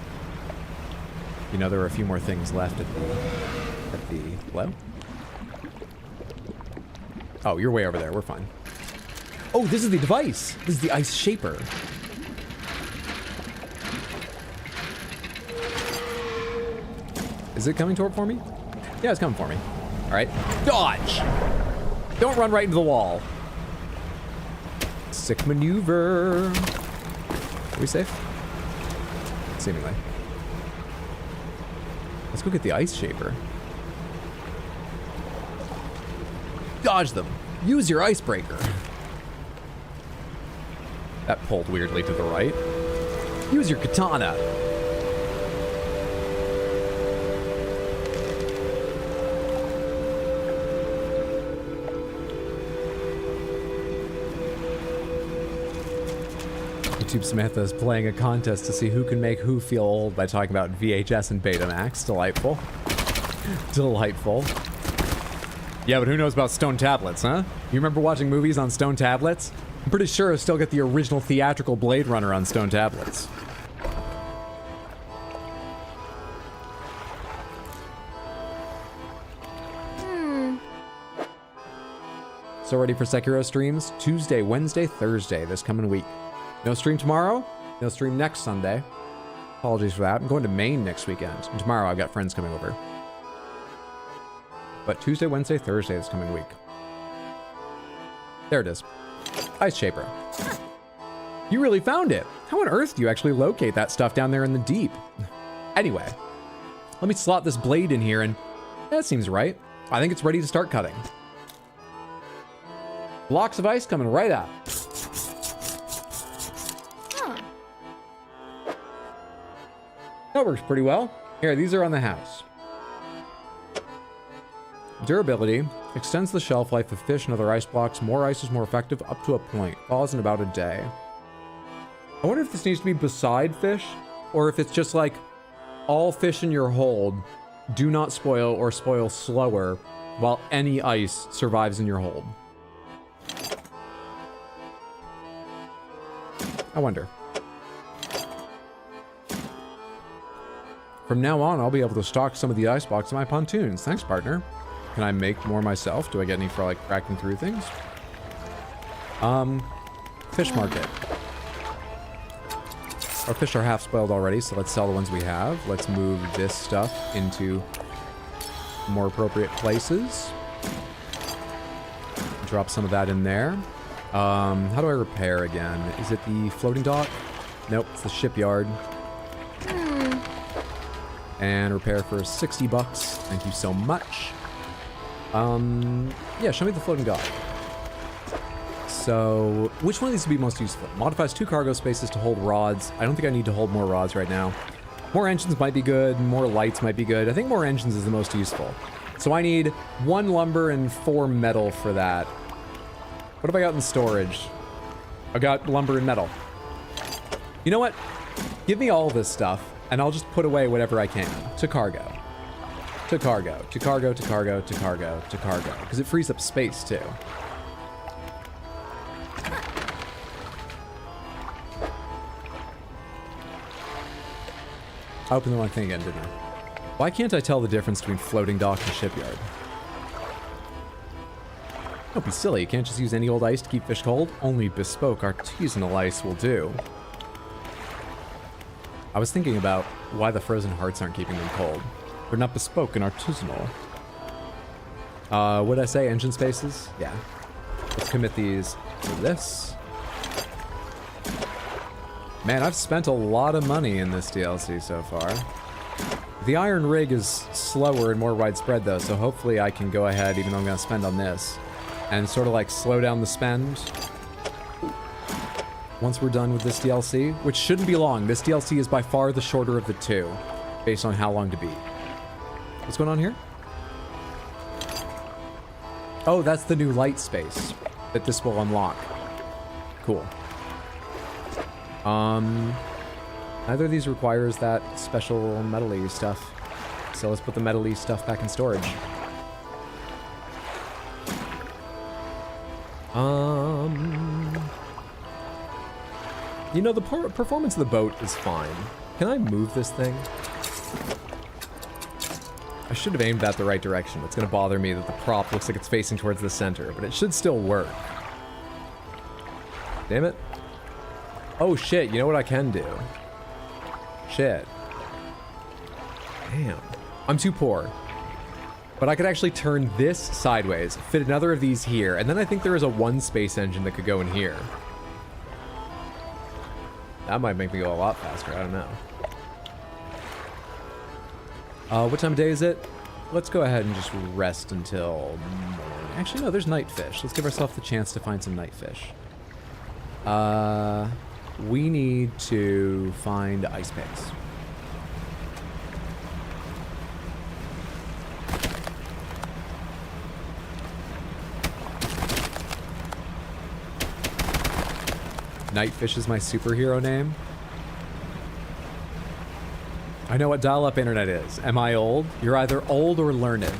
You know, there are a few more things left at the hello? Oh, you're way over there, we're fine. Oh, this is the device! This is the ice shaper. Is it coming toward for me? Yeah, it's coming for me. All right, dodge! Don't run right into the wall. Sick maneuver. Are we safe? Seemingly. Let's go get the ice shaper. Dodge them. Use your icebreaker. That pulled weirdly to the right. Use your katana. YouTube Samantha is playing a contest to see who can make who feel old by talking about VHS and Betamax. Delightful. Delightful. Yeah, but who knows about stone tablets, huh? You remember watching movies on stone tablets? I'm pretty sure I still get the original theatrical Blade Runner on stone tablets. So ready for Sekiro streams? Tuesday, Wednesday, Thursday this coming week. No stream tomorrow, no stream next Sunday. Apologies for that. I'm going to Maine next weekend. And tomorrow I've got friends coming over. But Tuesday, Wednesday, Thursday this coming week. There it is. Ice Shaper. You really found it. How on earth do you actually locate that stuff down there in the deep? Anyway, let me slot this blade in here and that seems right. I think it's ready to start cutting. Blocks of ice coming right out. That works pretty well. Here, these are on the house. Durability extends the shelf life of fish and other ice blocks. More ice is more effective up to a point. Falls in about a day. I wonder if this needs to be beside fish or if it's just like all fish in your hold do not spoil or spoil slower while any ice survives in your hold. I wonder. From now on, I'll be able to stock some of the ice blocks in my pontoons. Thanks, partner. Can I make more myself? Do I get any for, like, cracking through things? Fish market. Our fish are half spoiled already, so let's sell the ones we have. Let's move this stuff into more appropriate places. Drop some of that in there. How do I repair again? Is it the floating dock? Nope, it's the shipyard. And repair for 60 bucks. Thank you so much. Yeah, show me the floating dock. So, which one of these would be most useful? Modifies 2 cargo spaces to hold rods. I don't think I need to hold more rods right now. More engines might be good. More lights might be good. I think more engines is the most useful. So I need 1 lumber and 4 metal for that. What have I got in storage? I got lumber and metal. You know what? Give me all this stuff, and I'll just put away whatever I can. To cargo. To cargo. To cargo, to cargo, to cargo, to cargo. Because it frees up space, too. I opened the wrong thing again, didn't I? Why can't I tell the difference between floating dock and shipyard? Don't be silly, you can't just use any old ice to keep fish cold. Only bespoke artisanal ice will do. I was thinking about why the frozen hearts aren't keeping them cold. They're not bespoke and artisanal. What did I say? Engine spaces? Yeah. Let's commit these to this. Man, I've spent a lot of money in this DLC so far. The iron rig is slower and more widespread though, so hopefully I can go ahead, even though I'm going to spend on this, and sort of like slow down the spend once we're done with this DLC, which shouldn't be long. This DLC is by far the shorter of the two, based on how long to beat. What's going on here? Oh, that's the new light space that this will unlock. Cool. Neither of these requires that special metal-y stuff. So let's put the metal-y stuff back in storage. You know, the performance of the boat is fine. Can I move this thing? I should have aimed that the right direction. It's going to bother me that the prop looks like it's facing towards the center, but it should still work. Damn it. Oh shit, you know what I can do? Shit. Damn. I'm too poor. But I could actually turn this sideways, fit another of these here, and then I think there is a 1 space engine that could go in here. That might make me go a lot faster, I don't know. What time of day is it? Let's go ahead and just rest until morning. Actually, no, there's night fish. Let's give ourselves the chance to find some night fish. We need to find ice pigs. Nightfish is my superhero name. I know what dial-up internet is. Am I old? You're either old or learned.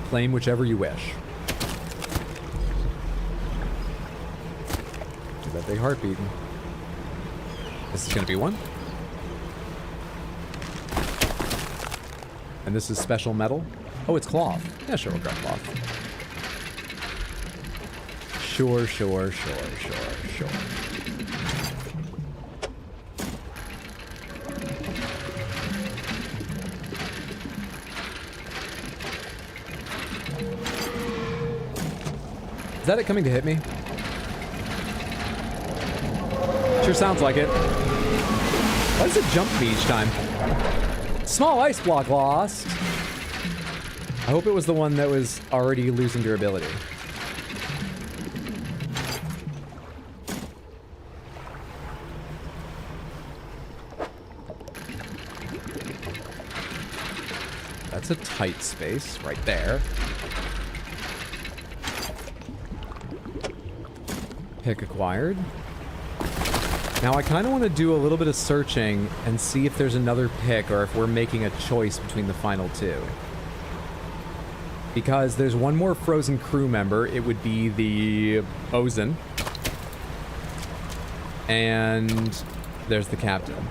Claim whichever you wish. That big heart beating. This is gonna be one. And this is special metal. Oh, it's cloth. Yeah, sure, we'll grab cloth. Sure. that it coming to hit me? Sure sounds like it. Why does it jump me each time? Small ice block lost. I hope it was the one that was already losing durability. That's a tight space right there. Pick acquired. Now I kind of want to do a little bit of searching and see if there's another pick or if we're making a choice between the final two. Because there's one more frozen crew member. It would be the Ozen. And there's the captain.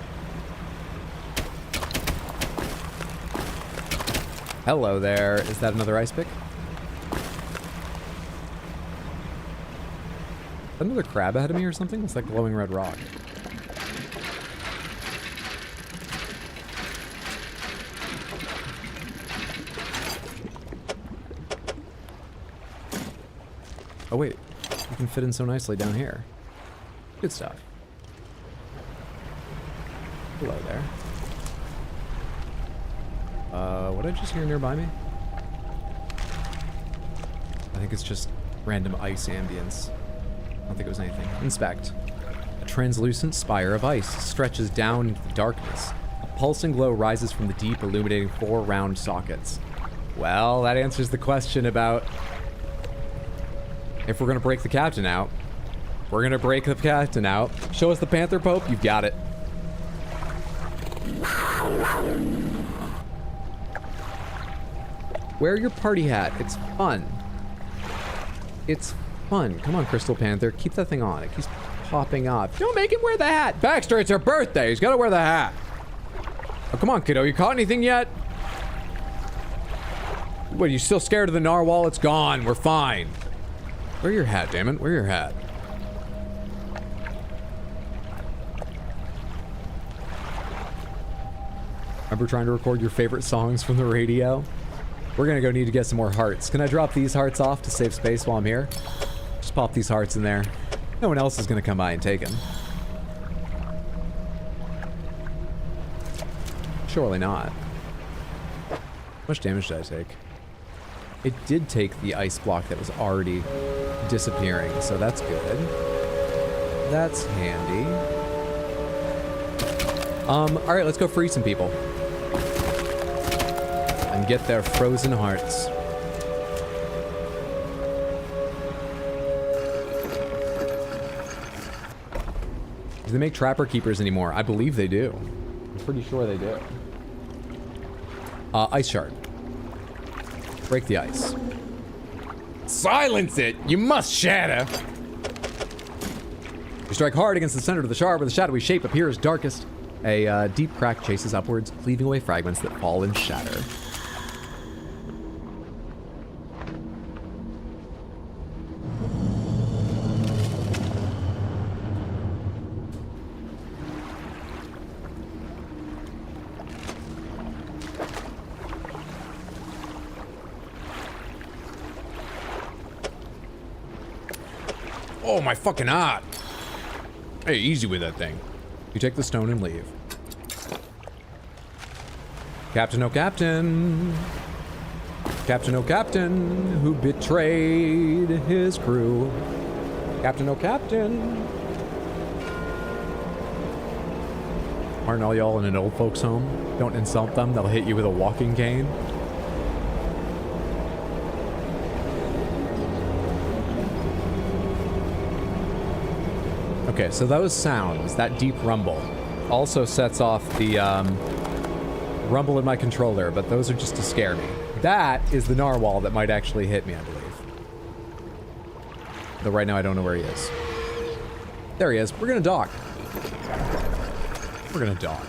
Hello there. Is that another ice pick? Is that another crab ahead of me or something? It's like glowing red rock. Oh wait, you can fit in so nicely down here. Good stuff. Hello there. What did I just hear nearby me? I think it's just random ice ambience. I don't think it was anything. Inspect. A translucent spire of ice stretches down into the darkness. A pulsing glow rises from the deep, illuminating 4 round sockets. Well, that answers the question about if we're gonna break the captain out. We're gonna break the captain out. Show us the Panther Pope, you've got it. Wear your party hat. It's fun. It's fun. Come on, Crystal Panther. Keep that thing on. It keeps popping up. Don't make him wear the hat. Baxter, it's her birthday. He's got to wear the hat. Oh, come on, kiddo. You caught anything yet? What, are you still scared of the narwhal? It's gone. We're fine. Wear your hat, damn it. Wear your hat. Remember trying to record your favorite songs from the radio? We're gonna go need to get some more hearts. Can I drop these hearts off to save space while I'm here? Just pop these hearts in there. No one else is gonna come by and take them. Surely not. How much damage did I take? It did take the ice block that was already disappearing, so that's good. That's handy. Alright, let's go free some people. And get their frozen hearts. Do they make trapper keepers anymore? I believe they do. I'm pretty sure they do. Ice shard. Break the ice. Silence it! You must shatter! You strike hard against the center of the shard where the shadowy shape appears darkest. A deep crack chases upwards, cleaving away fragments that fall and shatter. Oh, my fucking heart. Hey, easy with that thing. You take the stone and leave. Captain, oh captain. Captain, oh captain, who betrayed his crew. Captain, oh captain. Aren't all y'all in an old folks home? Don't insult them, they'll hit you with a walking cane. Okay, so those sounds, that deep rumble, also sets off the rumble in my controller, but those are just to scare me. That is the narwhal that might actually hit me, I believe. Though right now I don't know where he is. There he is. We're gonna dock. We're gonna dock.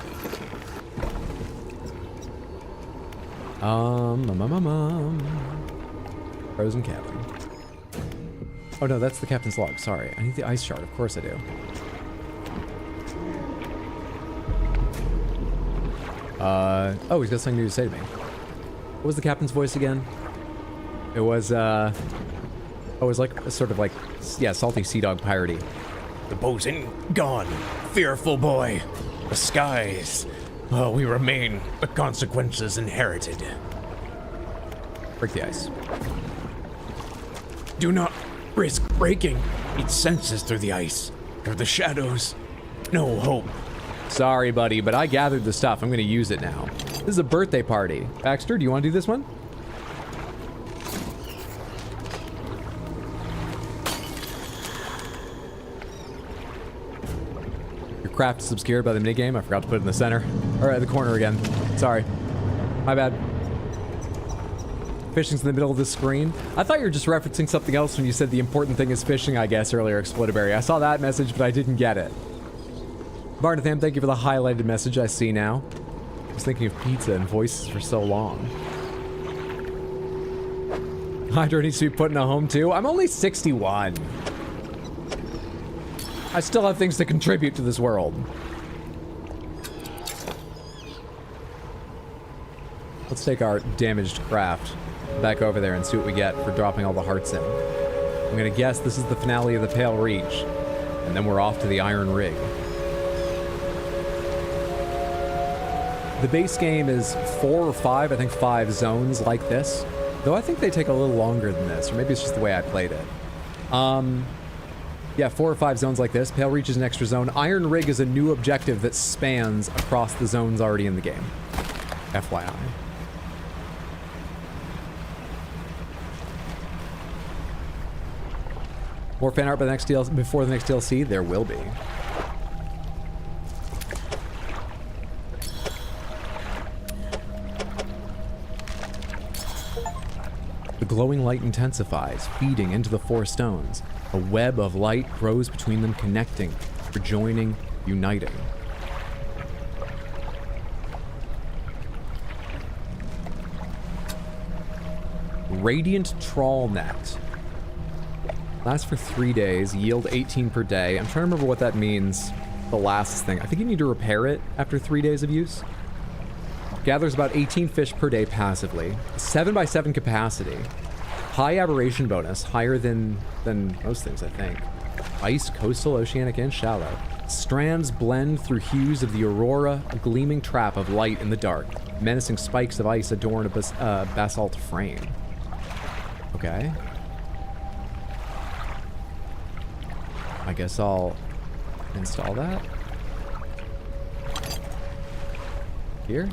Frozen cabin. Oh no, that's the captain's log. Sorry. I need the ice shard. Of course I do. Oh, he's got something new to say to me. What was the captain's voice again? It was, Oh, it's like sort of like, yeah, salty sea dog piratey. The bosun gone, fearful boy. The skies, oh, we remain, the consequences inherited. Break the ice. Do not risk breaking. It senses through the ice, through the shadows. No hope. Sorry, buddy, but I gathered the stuff. I'm going to use it now. This is a birthday party. Baxter, do you want to do this one? Your craft is obscured by the minigame. I forgot to put it in the center. Or at the corner again. Sorry. My bad. Fishing's in the middle of the screen. I thought you were just referencing something else when you said the important thing is fishing, I guess, earlier, Explodaberry. I saw that message, but I didn't get it. Barnatham, thank you for the highlighted message I see now. I was thinking of pizza and voices for so long. Hydra needs to be put in a home too. I'm only 61. I still have things to contribute to this world. Let's take our damaged craft back over there and see what we get for dropping all the hearts in. I'm gonna guess this is the finale of the Pale Reach, and then we're off to the Iron Rig. The base game is 4 or 5, I think 5 zones like this. Though I think they take a little longer than this, or maybe it's just the way I played it. Yeah, 4 or 5 zones like this. Pale Reach is an extra zone. Iron Rig is a new objective that spans across the zones already in the game. FYI. More fan art by the next DLC, before the next DLC? There will be. The glowing light intensifies, feeding into the 4 stones. A web of light grows between them, connecting, rejoining, uniting. Radiant Trawl Net. Lasts for 3 days, yield 18 per day. I'm trying to remember what that means, the last thing. I think you need to repair it after 3 days of use. Gathers about 18 fish per day passively. 7x7 capacity. High aberration bonus, higher than most things, I think. Ice, coastal, oceanic, and shallow. Strands blend through hues of the aurora, a gleaming trap of light in the dark. Menacing spikes of ice adorn a basalt frame. Okay. I guess I'll install that. Here.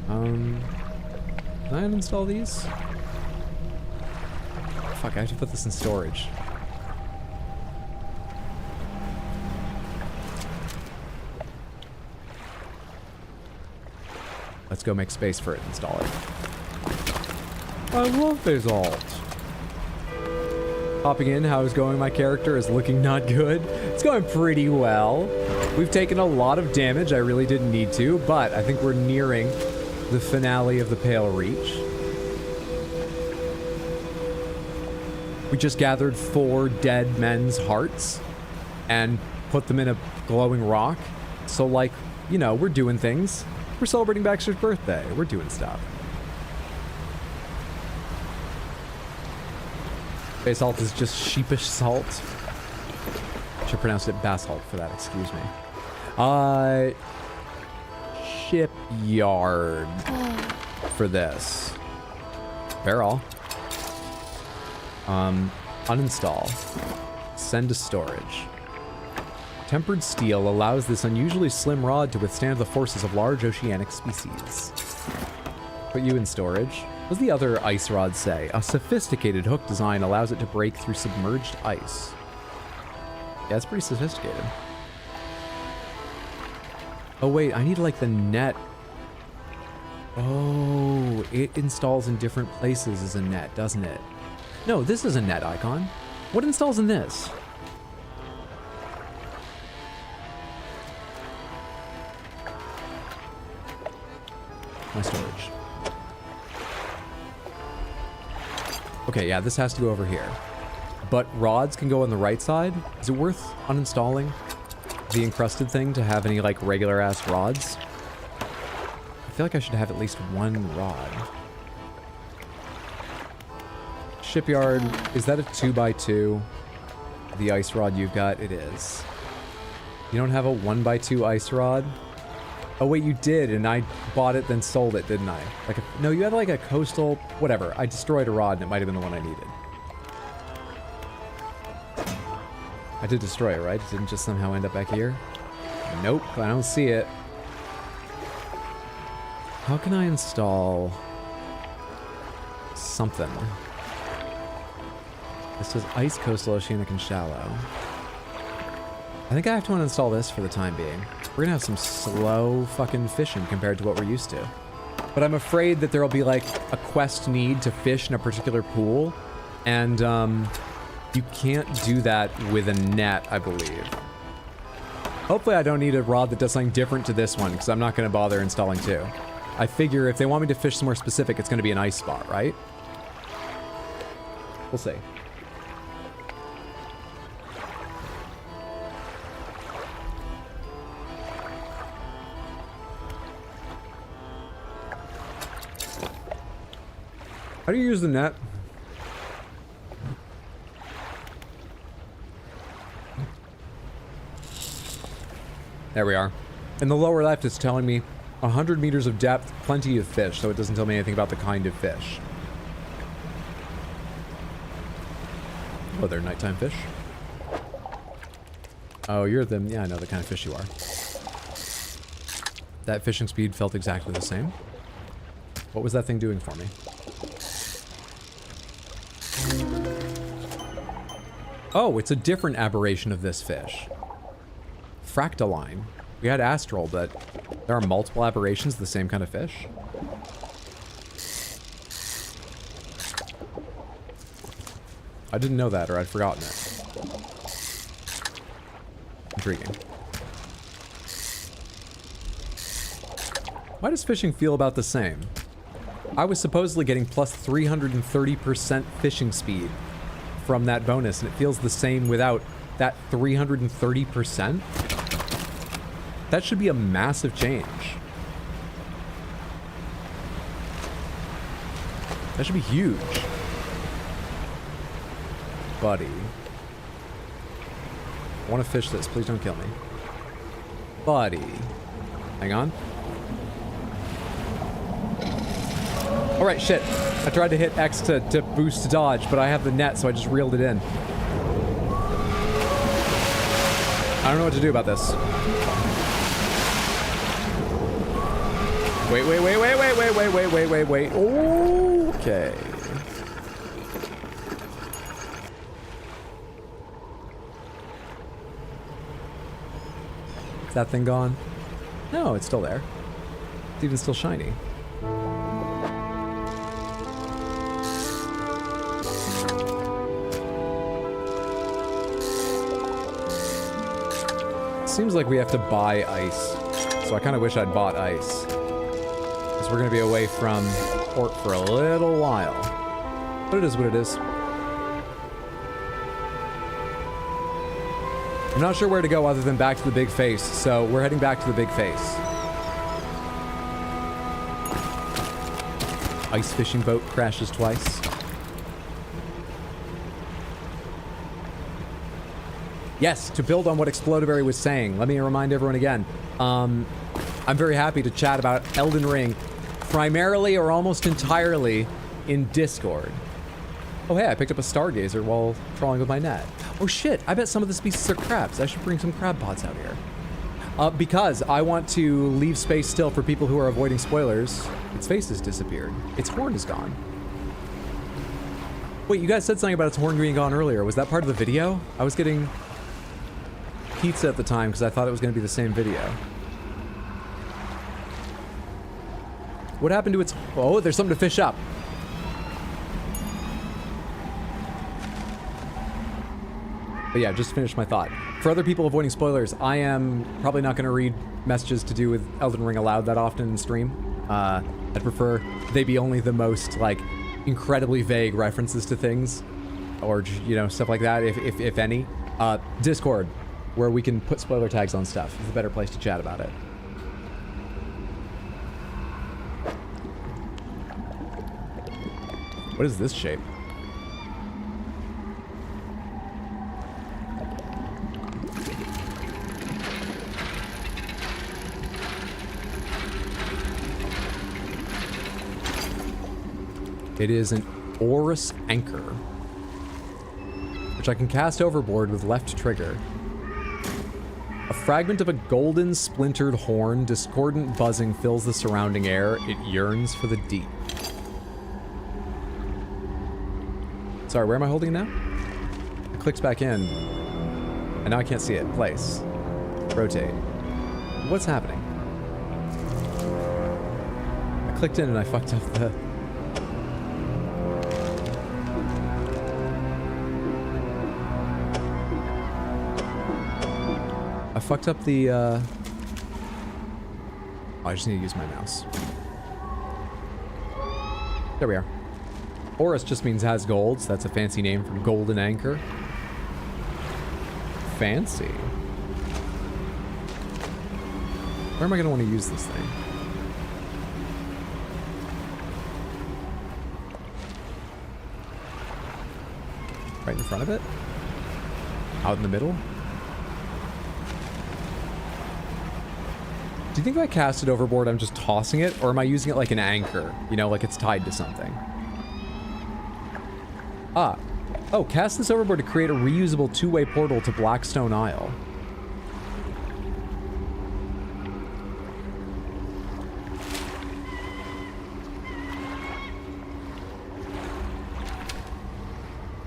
Can I uninstall these? Fuck, I have to put this in storage. Let's go make space for it and install it. I love Basalt. Hopping in, how is going? My character is looking not good. It's going pretty well. We've taken a lot of damage. I really didn't need to, but I think we're nearing the finale of the Pale Reach. We just gathered 4 dead men's hearts and put them in a glowing rock. So, like, you know, we're doing things. We're celebrating Baxter's birthday. We're doing stuff. Basalt is just sheepish salt. Should have pronounced it basalt for that, excuse me. Shipyard for this. Barrel. Uninstall. Send to storage. Tempered steel allows this unusually slim rod to withstand the forces of large oceanic species. Put you in storage. What does the other ice rod say? A sophisticated hook design allows it to break through submerged ice. Yeah, it's pretty sophisticated. Oh wait, I need like the net. Oh, it installs in different places as a net, doesn't it? No, this is a net icon. What installs in this? My storage. Okay, yeah, this has to go over here. But rods can go on the right side. Is it worth uninstalling the encrusted thing to have any, like, regular-ass rods? I feel like I should have at least one rod. shipyard, is that a 2x2? The ice rod you've got? It is. You don't have a 1x2 ice rod? Oh wait, you did, and I bought it then sold it, didn't I? Like no, you had like a coastal, whatever. I destroyed a rod and it might have been the one I needed. I did destroy it, right? It didn't just somehow end up back here? Nope, I don't see it. How can I install something? This says ice, coastal, oceanic, and shallow. I think I have to uninstall this for the time being. We're gonna have some slow fucking fishing compared to what we're used to. But I'm afraid that there'll be like a quest need to fish in a particular pool, and you can't do that with a net, I believe. Hopefully I don't need a rod that does something different to this one, because I'm not gonna bother installing two. I figure if they want me to fish somewhere specific, it's gonna be an ice spot, right? We'll see. How do you use the net? There we are. In the lower left, it's telling me 100 meters of depth, plenty of fish, so it doesn't tell me anything about the kind of fish. Oh, they're nighttime fish. Oh, you're the... yeah, I know the kind of fish you are. That fishing speed felt exactly the same. What was that thing doing for me? Oh, it's a different aberration of this fish. Fractaline. We had astral, but there are multiple aberrations of the same kind of fish. I didn't know that, or I'd forgotten it. Intriguing. Why does fishing feel about the same? I was supposedly getting plus 330% fishing speed from that bonus, and it feels the same without that 330%. That should be a massive change. That should be huge. Buddy. I want to fish this. Please don't kill me. Buddy. Hang on. Alright, shit. I tried to hit X to boost to dodge, but I have the net, so I just reeled it in. I don't know what to do about this. Wait. Okay. Is that thing gone? No, it's still there. It's even still shiny. Seems like we have to buy ice. So I kind of wish I'd bought ice. Because we're going to be away from port for a little while. But it is what it is. I'm not sure where to go other than back to the big face. So we're heading back to the big face. Ice fishing boat crashes twice. Yes, to build on what Explodaberry was saying, let me remind everyone again. I'm very happy to chat about Elden Ring, primarily or almost entirely in Discord. Oh hey, I picked up a stargazer while trawling with my net. Oh shit, I bet some of the species are crabs. I should bring some crab pots out here. Because I want to leave space still for people who are avoiding spoilers. Its face has disappeared. Its horn is gone. Wait, you guys said something about its horn being gone earlier. Was that part of the video? I was getting pizza at the time because I thought it was going to be the same video. What happened to its... oh, there's something to fish up. But yeah, just finished my thought. For other people avoiding spoilers, I am probably not going to read messages to do with Elden Ring aloud that often in stream. I'd prefer they be only the most, like, incredibly vague references to things. Or, you know, stuff like that, if any. Discord, where we can put spoiler tags on stuff, is a better place to chat about it. What is this shape? It is an Orus Anchor, which I can cast overboard with left trigger. A fragment of a golden splintered horn, discordant buzzing fills the surrounding air. It yearns for the deep. Sorry, where am I holding it now? It clicks back in. And now I can't see it. Place. Rotate. What's happening? I clicked in and I fucked up the... I fucked up the, Oh, I just need to use my mouse. There we are. Orus just means has gold, so that's a fancy name for golden anchor. Fancy. Where am I going to want to use this thing? Right in front of it? Out in the middle? Do you think if I cast it overboard, I'm just tossing it? Or am I using it like an anchor? You know, like it's tied to something. Ah. Oh, cast this overboard to create a reusable two-way portal to Blackstone Isle.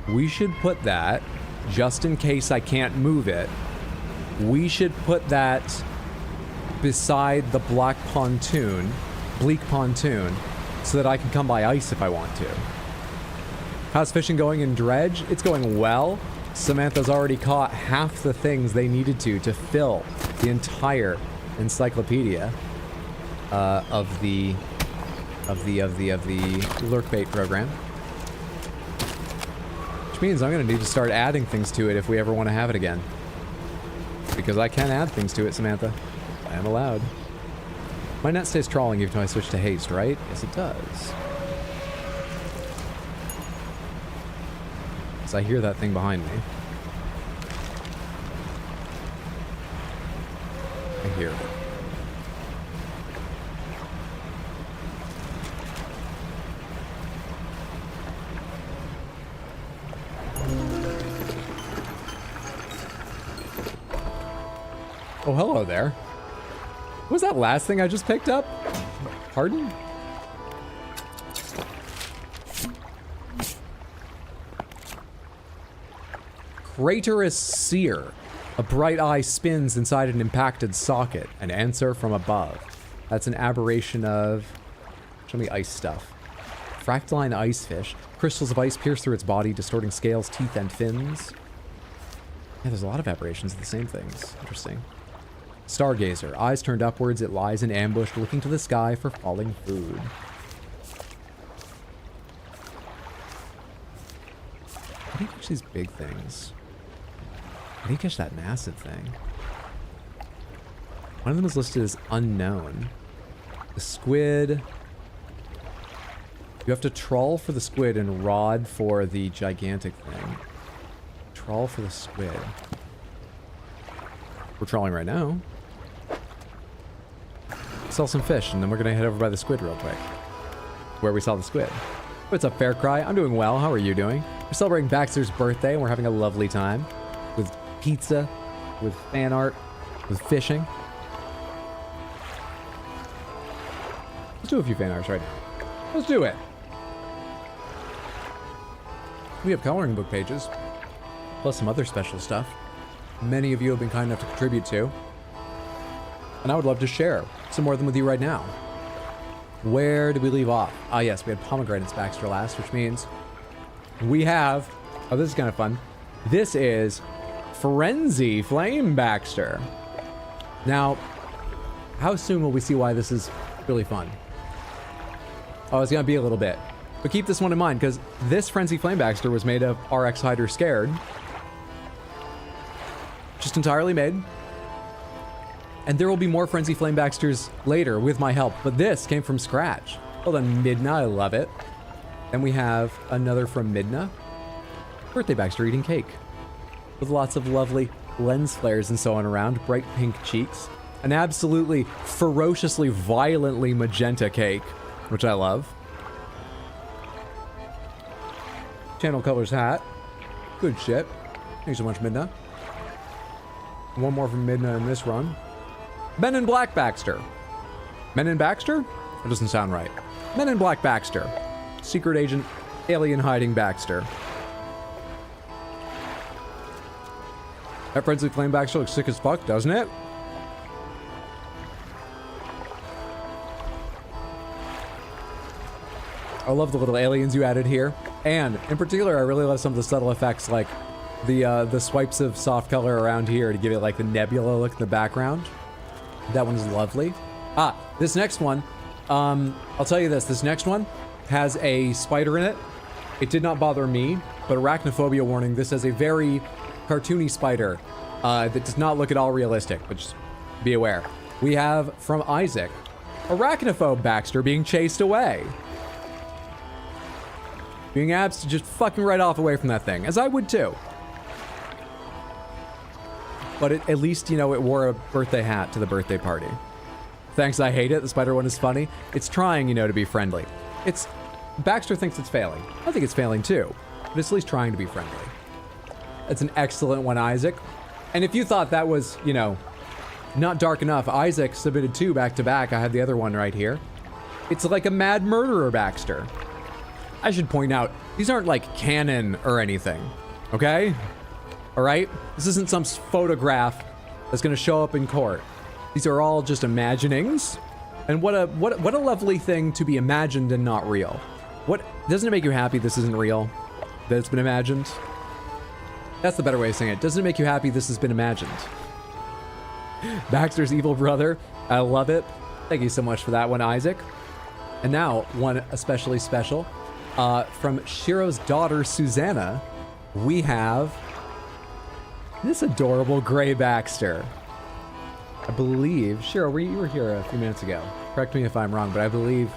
We should put that, just in case I can't move it, we should put that beside the bleak pontoon, so that I can come by ice if I want to. How's fishing going in Dredge? It's going well. Samantha's already caught half the things they needed to fill the entire encyclopedia of the lurk bait program. Which means I'm gonna need to start adding things to it if we ever want to have it again. Because I can add things to it, Samantha. I am allowed. My net stays trawling even though I switch to haste, right? Yes, it does. So I hear that thing behind me. I hear it. Oh, hello there. What was that last thing I just picked up? Pardon? Craterous Seer. A bright eye spins inside an impacted socket. An answer from above. That's an aberration of... Show me ice stuff. Fractaline ice fish. Crystals of ice pierce through its body, distorting scales, teeth, and fins. Yeah, there's a lot of aberrations of the same things. Interesting. Stargazer. Eyes turned upwards, it lies in ambush, looking to the sky for falling food. How do you catch these big things? How do you catch that massive thing? One of them is listed as unknown. The squid... You have to trawl for the squid and rod for the gigantic thing. Trawl for the squid. We're trawling right now. Sell some fish, and then we're gonna head over by the squid real quick. Where we saw the squid. What's up, Faircry? I'm doing well. How are you doing? We're celebrating Baxter's birthday, and we're having a lovely time. With pizza, with fan art, with fishing. Let's do a few fan arts right now. Let's do it. We have coloring book pages, plus some other special stuff. Many of you have been kind enough to contribute to. And I would love to share some more of them with you right now. Where did we leave off? Ah, yes, we had pomegranates Baxter last, which means we have... Oh, this is kind of fun. This is Frenzy Flame Baxter. Now, how soon will we see why this is really fun? Oh, it's going to be a little bit. But keep this one in mind, because this Frenzy Flame Baxter was made of RX Hider Scared. Just entirely made. And there will be more Frenzy Flame Baxters later with my help, but this came from scratch. Well done, Midna, I love it. Then we have another from Midna. Birthday Baxter eating cake. With lots of lovely lens flares and so on around, bright pink cheeks. An absolutely ferociously, violently magenta cake, which I love. Channel Colors hat. Good shit. Thanks so much, Midna. One more from Midna in this run. Men in Black Baxter. Men in Baxter? That doesn't sound right. Men in Black Baxter. Secret agent, alien hiding Baxter. That Friendly Flame Baxter looks sick as fuck, doesn't it? I love the little aliens you added here. And in particular, I really love some of the subtle effects, like the swipes of soft color around here to give it like the nebula look in the background. That one is lovely. Ah, this next one, I'll tell you this next one has a spider in it. It did not bother me, but arachnophobia warning, this has a very cartoony spider that does not look at all realistic, but just be aware. We have, from Isaac, arachnophobe Baxter being chased away. Being abs to just fucking right off away from that thing, as I would too. But at least, you know, it wore a birthday hat to the birthday party. Thanks, I hate it. The spider one is funny. It's trying, you know, to be friendly. Baxter thinks it's failing. I think it's failing too, but it's at least trying to be friendly. That's an excellent one, Isaac. And if you thought that was, you know, not dark enough, Isaac submitted 2 back to back. I have the other one right here. It's like a mad murderer Baxter. I should point out, these aren't like canon or anything, okay? All right? This isn't some photograph that's gonna show up in court. These are all just imaginings. And what a lovely thing to be imagined and not real. Doesn't it make you happy this isn't real? That it's been imagined? That's the better way of saying it. Doesn't it make you happy this has been imagined? Baxter's evil brother. I love it. Thank you so much for that one, Isaac. And now, one especially special. From Shiro's daughter, Susanna, we have this adorable gray Baxter. I believe, Shiro, you were here a few minutes ago. Correct me if I'm wrong, but I believe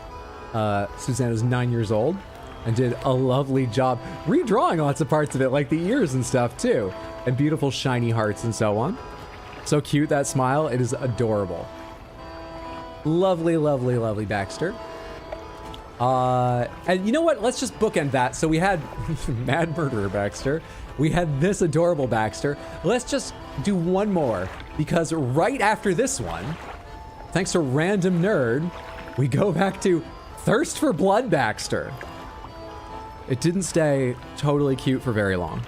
Susanna's 9 years old and did a lovely job redrawing lots of parts of it, like the ears and stuff too, and beautiful shiny hearts and so on. So cute, that smile. It is adorable. Lovely, lovely, lovely Baxter. And you know what? Let's just bookend that. So we had Mad Murderer Baxter. We had this adorable Baxter. Let's just do one more, because right after this one, thanks to Random Nerd, we go back to Thirst for Blood Baxter. It didn't stay totally cute for very long.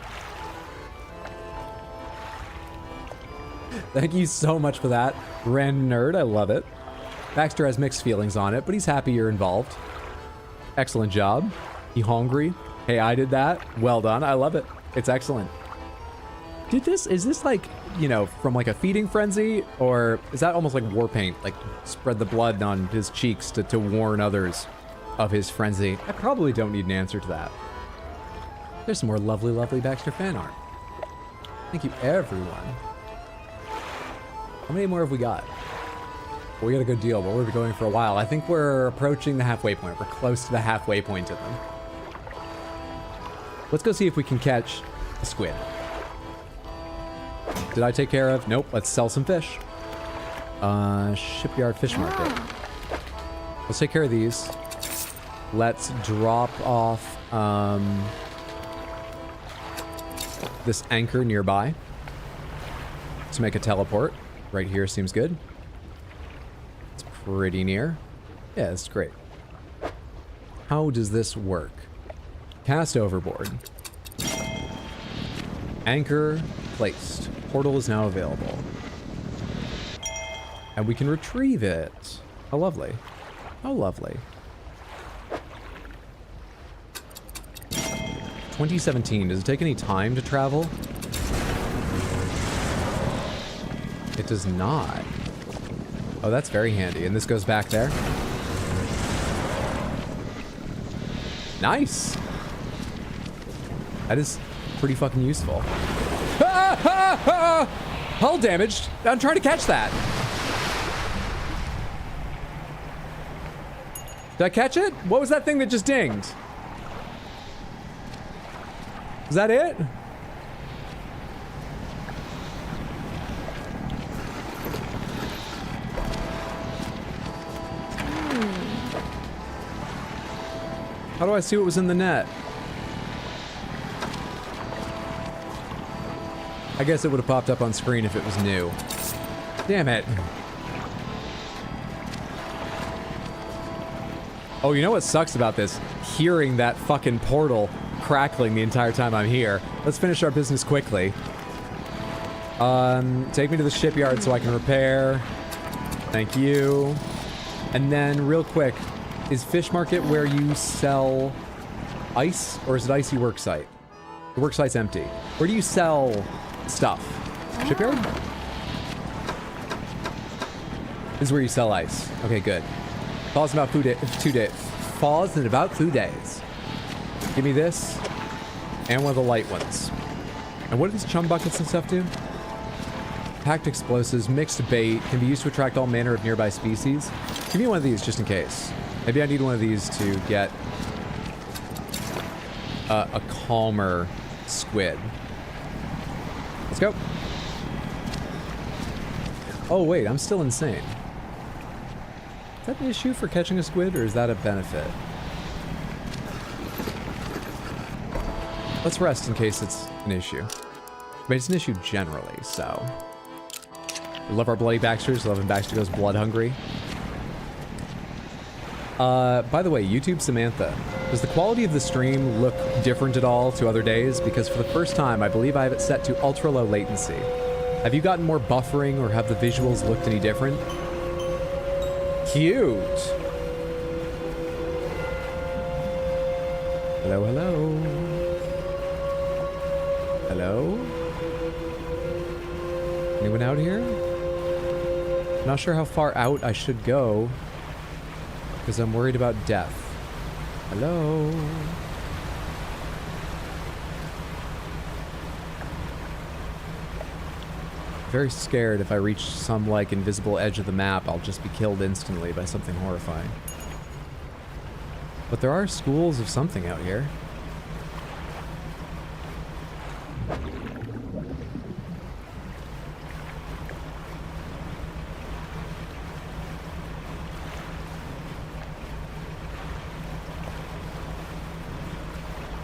Thank you so much for that, Random Nerd. I love it. Baxter has mixed feelings on it, but he's happy you're involved. Excellent job. You hungry? Hey, I did that. Well done. I love it. It's excellent. Is this like, you know, from like a feeding frenzy, or is that almost like war paint? Like spread the blood on his cheeks to warn others of his frenzy? I probably don't need an answer to that. There's some more lovely, lovely Baxter fan art. Thank you, everyone. How many more have we got? Well, we got a good deal, but we've been going for a while. I think we're approaching the halfway point. We're close to the halfway point of them. Let's go see if we can catch a squid. Did I take care of? Nope. Let's sell some fish. Shipyard fish market. Let's take care of these. Let's drop off this anchor nearby to make a teleport. Right here seems good. It's pretty near. Yeah, that's great. How does this work? Cast overboard. Anchor placed. Portal is now available. And we can retrieve it. How lovely. How lovely. 2017. Does it take any time to travel? It does not. Oh, that's very handy. And this goes back there. Nice. That is pretty fucking useful. Ah, ah, ah! Hull damaged. I'm trying to catch that. Did I catch it? What was that thing that just dinged? Is that it? How do I see what was in the net? I guess it would have popped up on screen if it was new. Damn it. Oh, you know what sucks about this? Hearing that fucking portal crackling the entire time I'm here. Let's finish our business quickly. Take me to the shipyard so I can repair. Thank you. And then, real quick, is Fish Market where you sell ice, or is it Icy Worksite? The worksite's empty. Where do you sell stuff? Shipyard? This is where you sell ice. Okay, good. Pause about food. Pause in about 2 days. Give me this, and one of the light ones. And what do these chum buckets and stuff do? Packed explosives, mixed bait, can be used to attract all manner of nearby species. Give me one of these just in case. Maybe I need one of these to get a calmer squid. Let's go. Oh wait, I'm still insane. Is that an issue for catching a squid, or is that a benefit? Let's rest in case it's an issue. But it's an issue generally, so. We love our bloody Baxters. Love when Baxter goes blood hungry. By the way, YouTube Samantha, does the quality of the stream look different at all to other days? Because for the first time, I believe I have it set to ultra low latency. Have you gotten more buffering, or have the visuals looked any different? Cute. Hello, hello. Hello? Anyone out here? I'm not sure how far out I should go, because I'm worried about death. Hello? Very scared if I reach some, like, invisible edge of the map, I'll just be killed instantly by something horrifying. But there are schools of something out here.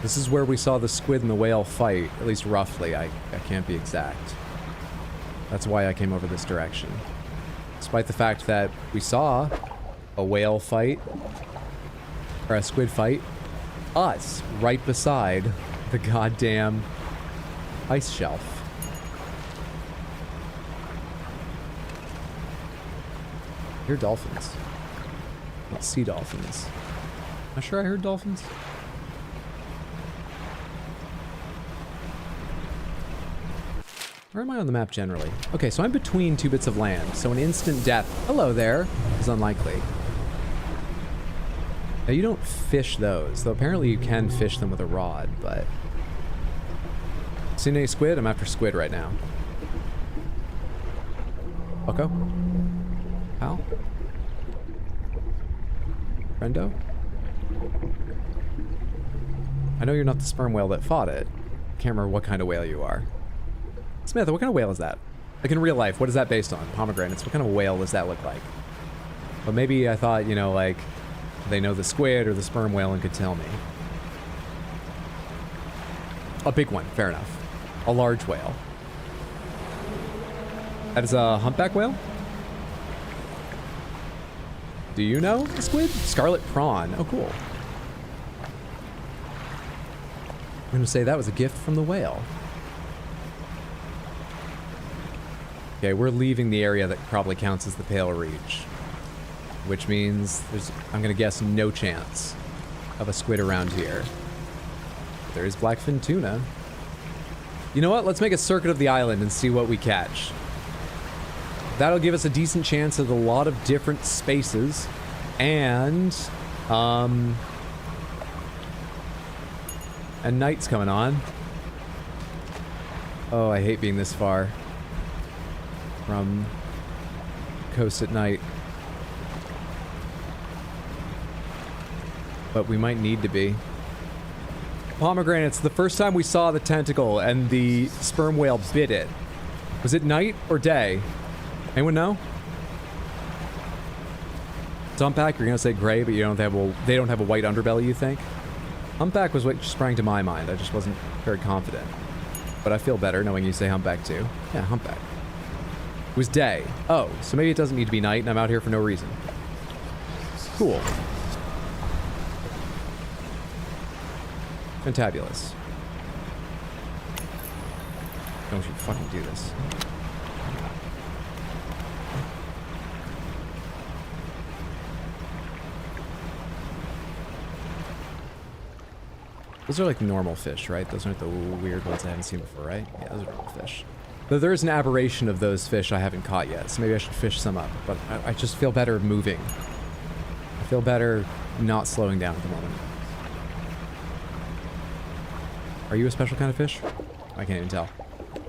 This is where we saw the squid and the whale fight, at least roughly. I can't be exact. That's why I came over this direction. Despite the fact that we saw a whale fight, or a squid fight, us right beside the goddamn ice shelf. I hear dolphins. Not sea dolphins. Not sure I heard dolphins. Where am I on the map generally? Okay, so I'm between two bits of land, so an instant death, hello there, is unlikely. Now you don't fish those, though apparently you can fish them with a rod, but... Seen any squid? I'm after squid right now. Bucko? Pal? Friendo? I know you're not the sperm whale that fought it. Can't remember what kind of whale you are. Samantha, what kind of whale is that? Like in real life, what is that based on? Pomegranates, what kind of whale does that look like? But maybe I thought, you know, like, they know the squid or the sperm whale and could tell me. A big one, fair enough. A large whale. That is a humpback whale? Do you know the squid? Scarlet prawn, oh cool. I'm gonna say that was a gift from the whale. Okay, we're leaving the area that probably counts as the Pale Reach. Which means there's, I'm gonna guess, no chance of a squid around here. But there is blackfin tuna. You know what? Let's make a circuit of the island and see what we catch. That'll give us a decent chance at a lot of different spaces. And night's coming on. Oh, I hate being this far from coast at night. But we might need to be. Pomegranates, the first time we saw the tentacle and the sperm whale bit it, was it night or day? Anyone know? Humpback, you're gonna say gray, but you don't have they don't have a white underbelly, you think? Humpback was what sprang to my mind. I just wasn't very confident. but I feel better knowing you say humpback too. Yeah, humpback. It was day. Oh, so maybe it doesn't need to be night and I'm out here for no reason. Cool. Fantabulous. Don't you fucking do this. Those are like normal fish, right? Those aren't the weird ones I haven't seen before, right? Yeah, those are normal fish. Though there is an aberration of those fish I haven't caught yet, so maybe I should fish some up. But I just feel better moving. I feel better not slowing down at the moment. Are you a special kind of fish? I can't even tell.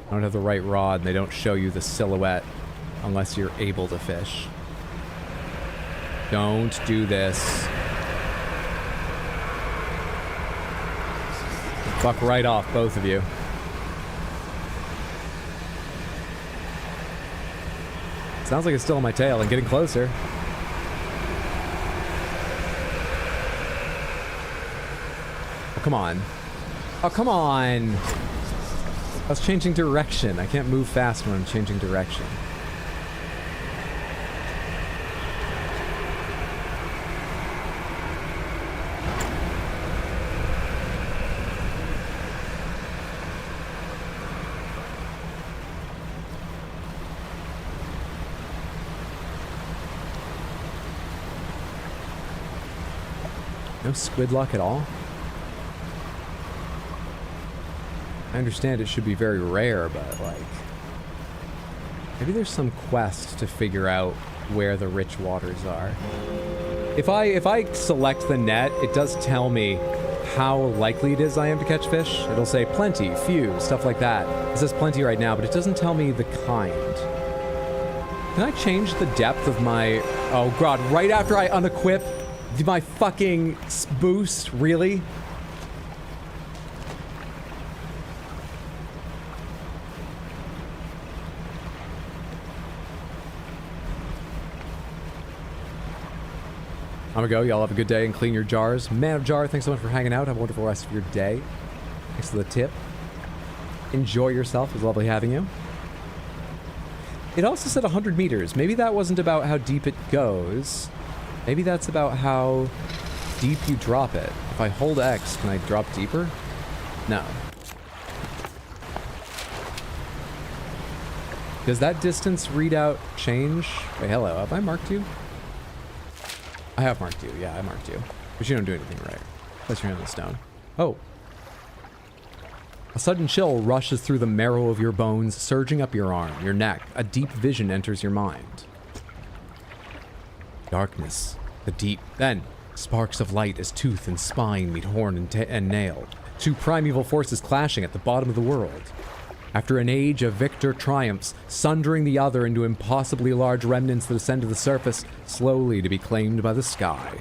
I don't have the right rod, and they don't show you the silhouette unless you're able to fish. Don't do this. Fuck right off, both of you. Sounds like it's still on my tail and getting closer. Oh, come on. Oh, come on. I was changing direction. I can't move fast when I'm changing direction. No squid luck at all? I understand it should be very rare, but like... maybe there's some quest to figure out where the rich waters are. If I select the net, it does tell me how likely it is I am to catch fish. It'll say plenty, few, stuff like that. It says plenty right now, but it doesn't tell me the kind. Can I change the depth of my... oh god, right after I unequip my fucking boost? Really? I'm gonna go. Y'all have a good day and clean your jars. Man of Jar, thanks so much for hanging out. Have a wonderful rest of your day. Thanks for the tip. Enjoy yourself. It was lovely having you. It also said 100 meters. Maybe that wasn't about how deep it goes. Maybe that's about how deep you drop it. If I hold X, can I drop deeper? No. Does that distance readout change? Wait, hello. Have I marked you? I have marked you. Yeah, I marked you. But you don't do anything right. Place your hand on the stone. Oh. A sudden chill rushes through the marrow of your bones, surging up your arm, your neck. A deep vision enters your mind. Darkness, the deep. Then, sparks of light as tooth and spine meet horn and nail. Two primeval forces clashing at the bottom of the world. After an age of victor triumphs, sundering the other into impossibly large remnants that ascend to the surface, slowly to be claimed by the sky.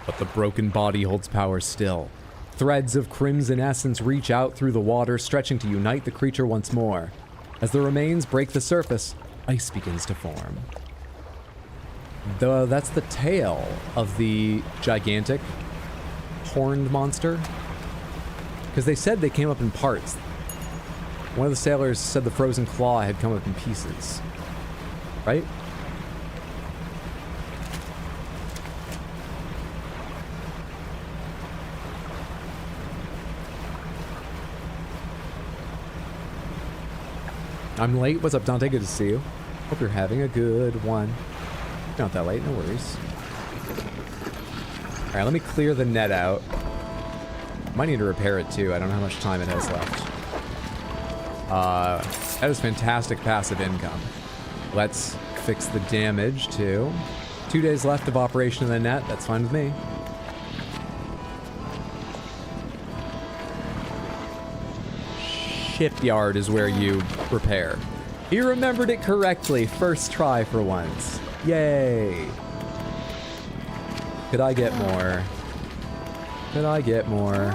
But the broken body holds power still. Threads of crimson essence reach out through the water, stretching to unite the creature once more. As the remains break the surface, ice begins to form. That's the tail of the gigantic horned monster. Because they said they came up in parts. One of the sailors said the frozen claw had come up in pieces. Right? I'm late. What's up, Dante? Good to see you. Hope you're having a good one. Not that late, no worries. Alright, let me clear the net out. Might need to repair it too. I don't know how much time it has left. That is fantastic passive income. Let's fix the damage too. 2 days left of operation of the net. That's fine with me. Shipyard is where you repair. You remembered it correctly. First try for once. Yay. Could I get more? Could I get more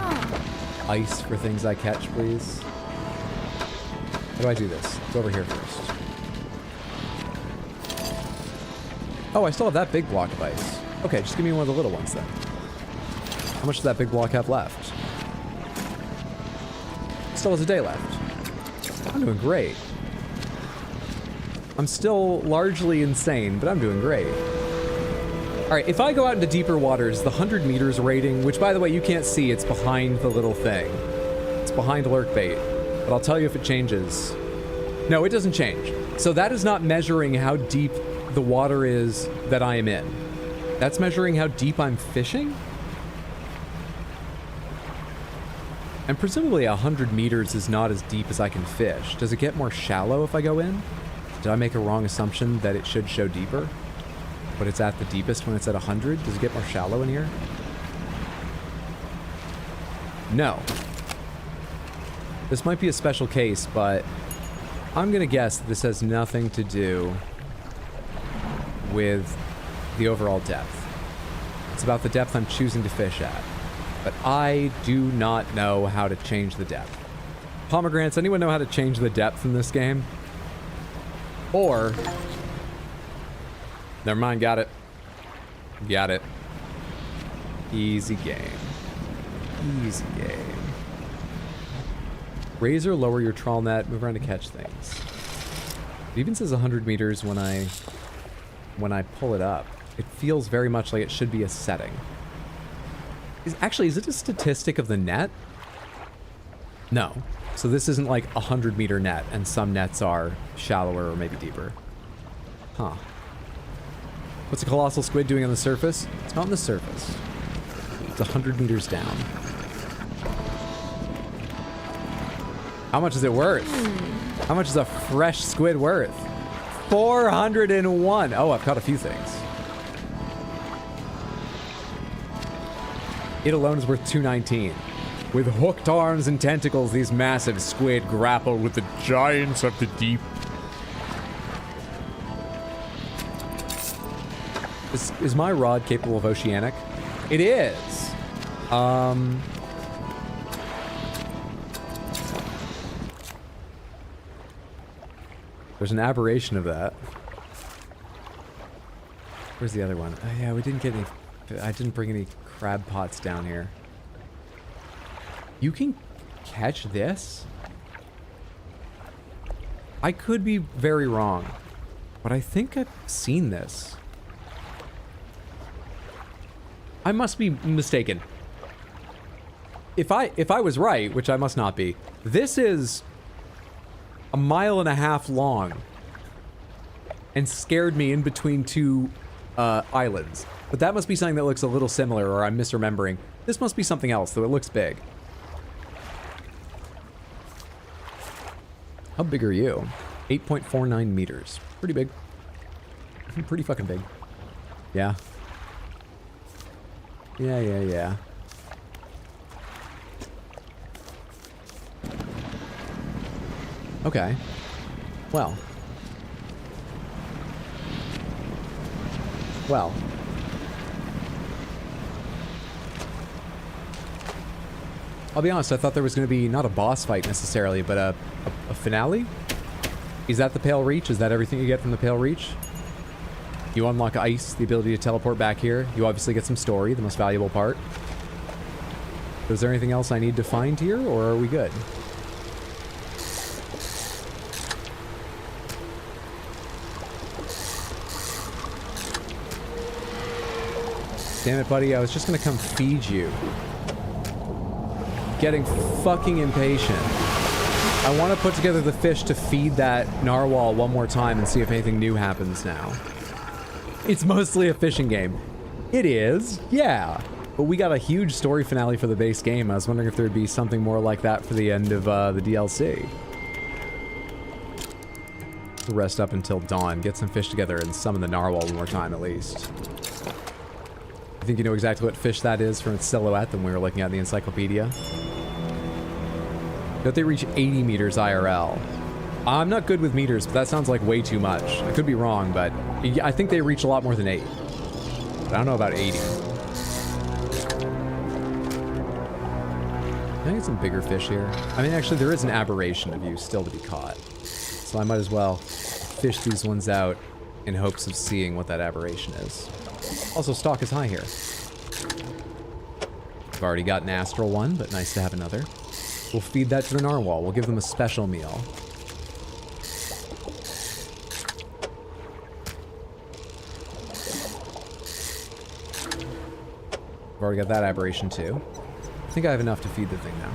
ice for things I catch, please? How do I do this? It's over here first. Oh, I still have that big block of ice. Okay, just give me one of the little ones then. How much does that big block have left? still has a day left. I'm doing great. I'm still largely insane, but I'm doing great. All right, if I go out into deeper waters, the 100 meters rating, which by the way, you can't see, it's behind the little thing. It's behind lurk bait, but I'll tell you if it changes. No, it doesn't change. So that is not measuring how deep the water is that I am in. That's measuring how deep I'm fishing? And presumably 100 meters is not as deep as I can fish. Does it get more shallow if I go in? Did I make a wrong assumption that it should show deeper? But it's at the deepest when it's at 100? Does it get more shallow in here? No. This might be a special case, but I'm gonna guess that this has nothing to do with the overall depth. It's about the depth I'm choosing to fish at. But I do not know how to change the depth. Pomegranates, anyone know how to change the depth in this game? Or... Never mind, got it. Got it. Easy game. Easy game. Raise or lower your trawl net, move around to catch things. It even says 100 meters when I pull it up. It feels very much like it should be a setting. Actually, is it a statistic of the net? No. So this isn't like a 100-meter net, and some nets are shallower or maybe deeper. Huh. What's a colossal squid doing on the surface? It's not on the surface. It's 100 meters down. How much is it worth? How much is a fresh squid worth? 401. Oh, I've caught a few things. It alone is worth 219. With hooked arms and tentacles, these massive squid grapple with the giants of the deep. Is my rod capable of oceanic? It is. There's an aberration of that. Where's the other one? Oh yeah, we didn't get any... I didn't bring any crab pots down here. You can catch this? I could be very wrong, but I think I've seen this. I must be mistaken. If I was right, which I must not be, this is 1.5 miles long and scared me in between two islands. But that must be something that looks a little similar, or I'm misremembering. This must be something else, though it looks big. How big are you? 8.49 meters. Pretty big. Pretty fucking big. Yeah. Yeah. Okay. Well. I'll be honest, I thought there was going to be not a boss fight necessarily, but a finale? Is that the Pale Reach? Is that everything you get from the Pale Reach? You unlock ice, the ability to teleport back here. You obviously get some story, the most valuable part. Is there anything else I need to find here, or are we good? Damn it, buddy, I was just gonna come feed you. Getting fucking impatient. I want to put together the fish to feed that narwhal one more time and see if anything new happens now. It's mostly a fishing game. It is, yeah. But we got a huge story finale for the base game. I was wondering if there'd be something more like that for the end of the DLC. Rest up until dawn, get some fish together, and summon the narwhal one more time at least. I think you know exactly what fish that is from its silhouette than we were looking at in the encyclopedia. Don't they reach 80 meters IRL? I'm not good with meters, but that sounds like way too much. I could be wrong, but I think they reach a lot more than 8. But I don't know about 80. Can I get some bigger fish here? I mean, actually, there is an aberration of you still to be caught. So I might as well fish these ones out in hopes of seeing what that aberration is. Also, stock is high here. I've already got an astral one, but nice to have another. We'll feed that to the narwhal. We'll give them a special meal. I've already got that aberration too. I think I have enough to feed the thing now.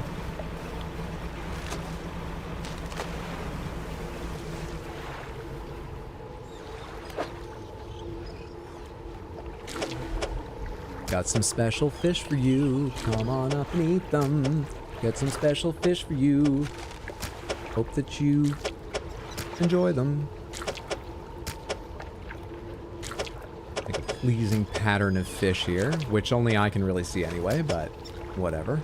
Got some special fish for you. Come on up and eat them. Got some special fish for you. Hope that you enjoy them. Like a pleasing pattern of fish here, which only I can really see anyway, but whatever.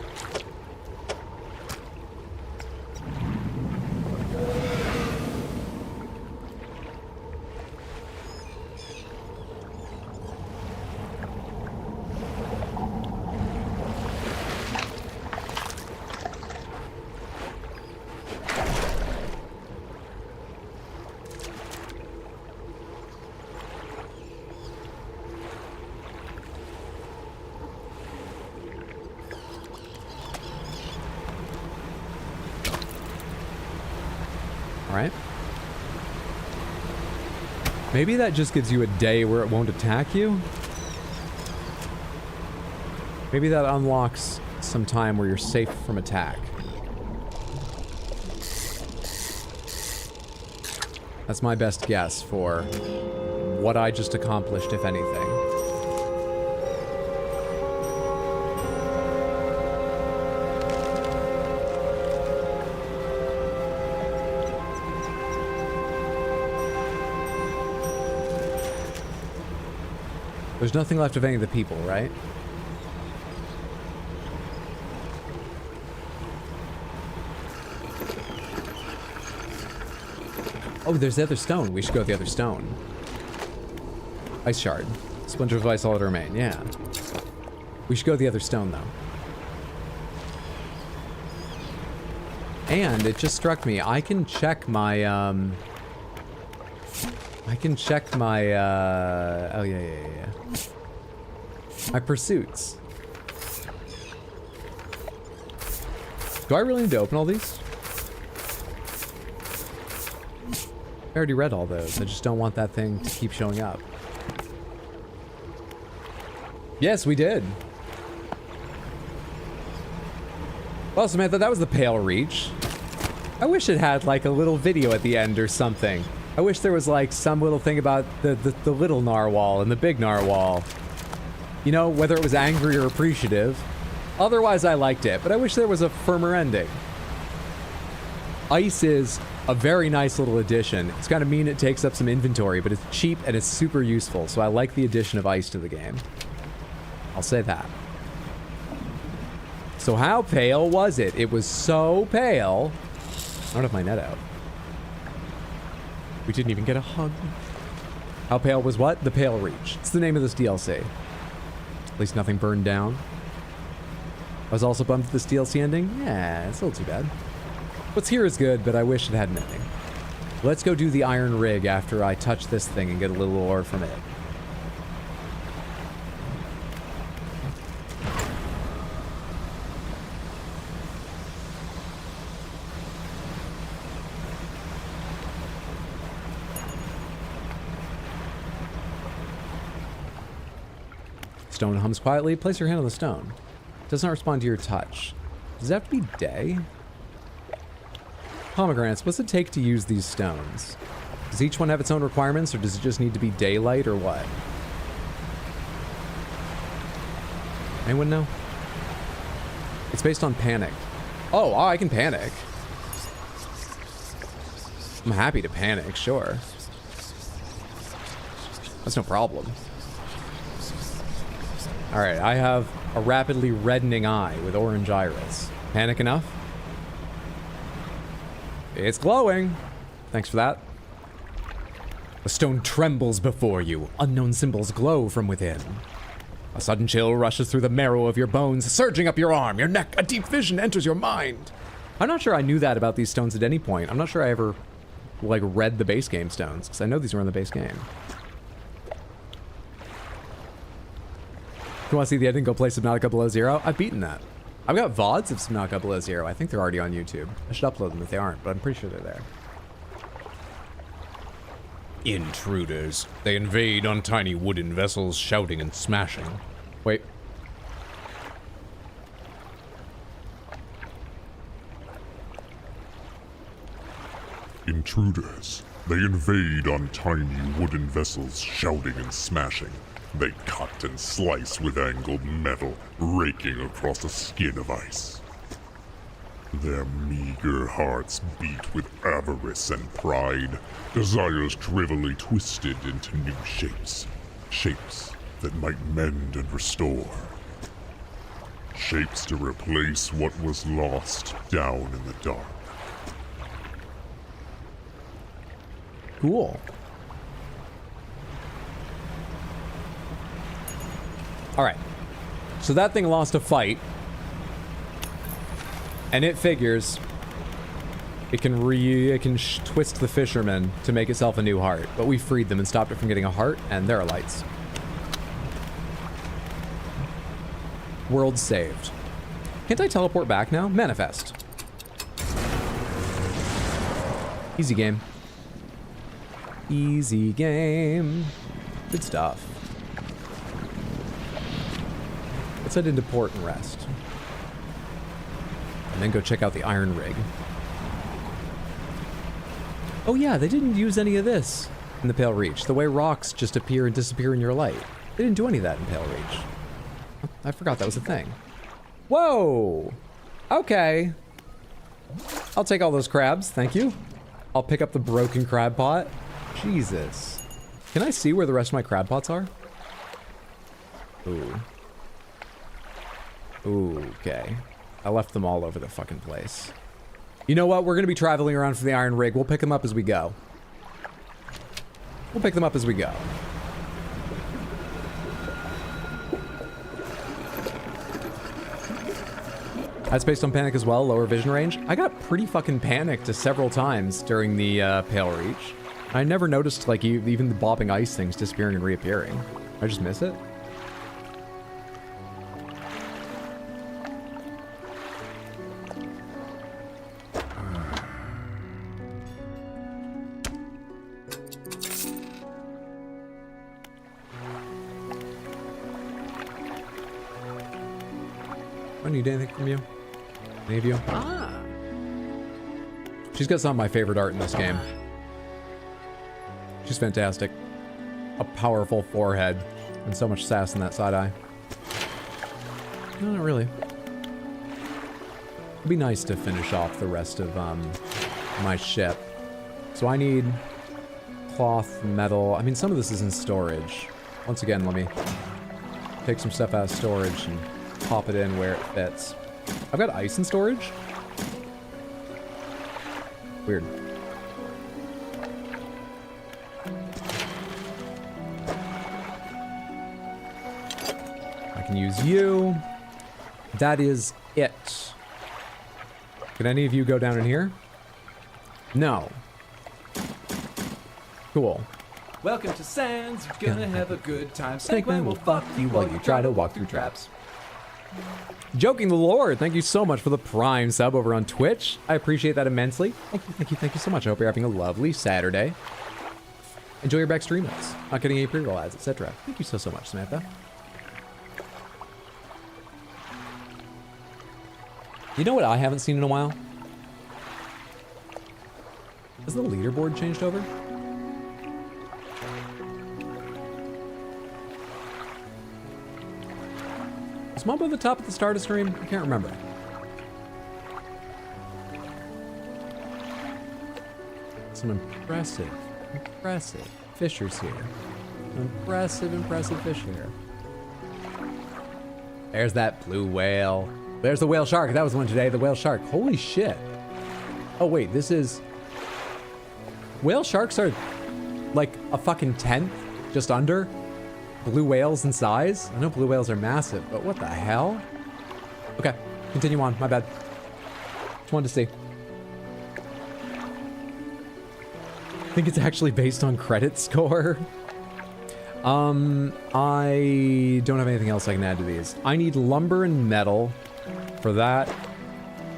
Alright. Maybe that just gives you a day where it won't attack you? Maybe that unlocks some time where you're safe from attack. That's my best guess for what I just accomplished, if anything. There's nothing left of any of the people, right? Oh, there's the other stone. We should go to the other stone. Ice shard. Splinter of ice, all that remain. Yeah. We should go to the other stone, though. And it just struck me. I can check my, oh, yeah. My pursuits. Do I really need to open all these? I already read all those. I just don't want that thing to keep showing up. Yes, we did. Well, Samantha, that was the Pale Reach. I wish it had, like, a little video at the end or something. I wish there was, like, some little thing about the little narwhal and the big narwhal. You know, whether it was angry or appreciative. Otherwise, I liked it, but I wish there was a firmer ending. Ice is a very nice little addition. It's kind of mean it takes up some inventory, but it's cheap and it's super useful, so I like the addition of ice to the game. I'll say that. So how pale was it? It was so pale. I don't have my net out. We didn't even get a hug. How pale was what? The Pale Reach. It's the name of this DLC. At least nothing burned down. I was also bummed at this DLC ending. Yeah, it's a little too bad. What's here is good, but I wish it had an ending. Let's go do the iron rig after I touch this thing and get a little ore from it. Stone hums quietly. Place your hand on the stone. Does not respond to your touch. Does it have to be day? Pomegranates, what's it take to use these stones? Does each one have its own requirements, or does it just need to be daylight, or what? Anyone know? It's based on panic. Oh, I can panic. I'm happy to panic, sure. That's no problem. Alright, I have a rapidly reddening eye with orange iris. Panic enough? It's glowing. Thanks for that. The stone trembles before you. Unknown symbols glow from within. A sudden chill rushes through the marrow of your bones, surging up your arm, your neck. A deep vision enters your mind. I'm not sure I knew that about these stones at any point. I'm not sure I ever, like, read the base game stones, because I know these were in the base game. If you want to see the ending, go play Subnautica Below Zero. I've beaten that. I've got VODs of some Knockout Below Zero. I think they're already on YouTube. I should upload them if they aren't, but I'm pretty sure they're there. Intruders. They invade on tiny wooden vessels, shouting and smashing. Wait. Intruders. They invade on tiny wooden vessels, shouting and smashing. They cut and slice with angled metal, raking across a skin of ice. Their meager hearts beat with avarice and pride, desires trivially twisted into new shapes. Shapes that might mend and restore. Shapes to replace what was lost down in the dark. Cool. All right. So that thing lost a fight. And it figures it can twist the fisherman to make itself a new heart. But we freed them and stopped it from getting a heart, and there are lights. World saved. Can't I teleport back now? Manifest. Easy game. Easy game. Good stuff. Let's head into port and rest. And then go check out the iron rig. Oh yeah, they didn't use any of this in the Pale Reach. The way rocks just appear and disappear in your light. They didn't do any of that in Pale Reach. I forgot that was a thing. Whoa! Okay. I'll take all those crabs, thank you. I'll pick up the broken crab pot. Jesus. Can I see where the rest of my crab pots are? Ooh. Ooh, okay. I left them all over the fucking place. You know what? We're going to be traveling around for the iron rig. We'll pick them up as we go. We'll pick them up as we go. That's based on panic as well, lower vision range. I got pretty fucking panicked several times during the Pale Reach. I never noticed, like, even the bobbing ice things disappearing and reappearing. I just miss it. I need anything from you? Any of you? She's got some of my favorite art in this game. She's fantastic. A powerful forehead and so much sass in that side eye. No, not really. It'd be nice to finish off the rest of my ship. So I need cloth, metal. I mean, some of this is in storage. Once again, let me take some stuff out of storage and pop it in where it fits. I've got ice in storage. Weird. I can use you. That is it. Can any of you go down in here? No. Cool. Welcome to Sands, you're gonna have a good time. Snake Man will fuck you while you try to walk through traps. Joking the Lord, thank you so much for the Prime sub over on Twitch. I appreciate that immensely. Thank you so much. I hope you're having a lovely Saturday. Enjoy your Baxter emails. Not getting any pre-roll ads, etc. Thank you so much, Samantha. You know what I haven't seen in a while? Has the leaderboard changed over? Was Mom at the top at the start of the stream? I can't remember. Some impressive fishers here. Impressive fish here. There's that blue whale. There's the whale shark. That was the one today, the whale shark. Holy shit. Oh wait, this is... Whale sharks are like a fucking tenth, just under blue whales in size. I know blue whales are massive, but what the hell? Okay, continue on, my bad. Just wanted to see. I think it's actually based on credit score. I don't have anything else I can add to these. I need lumber and metal For that,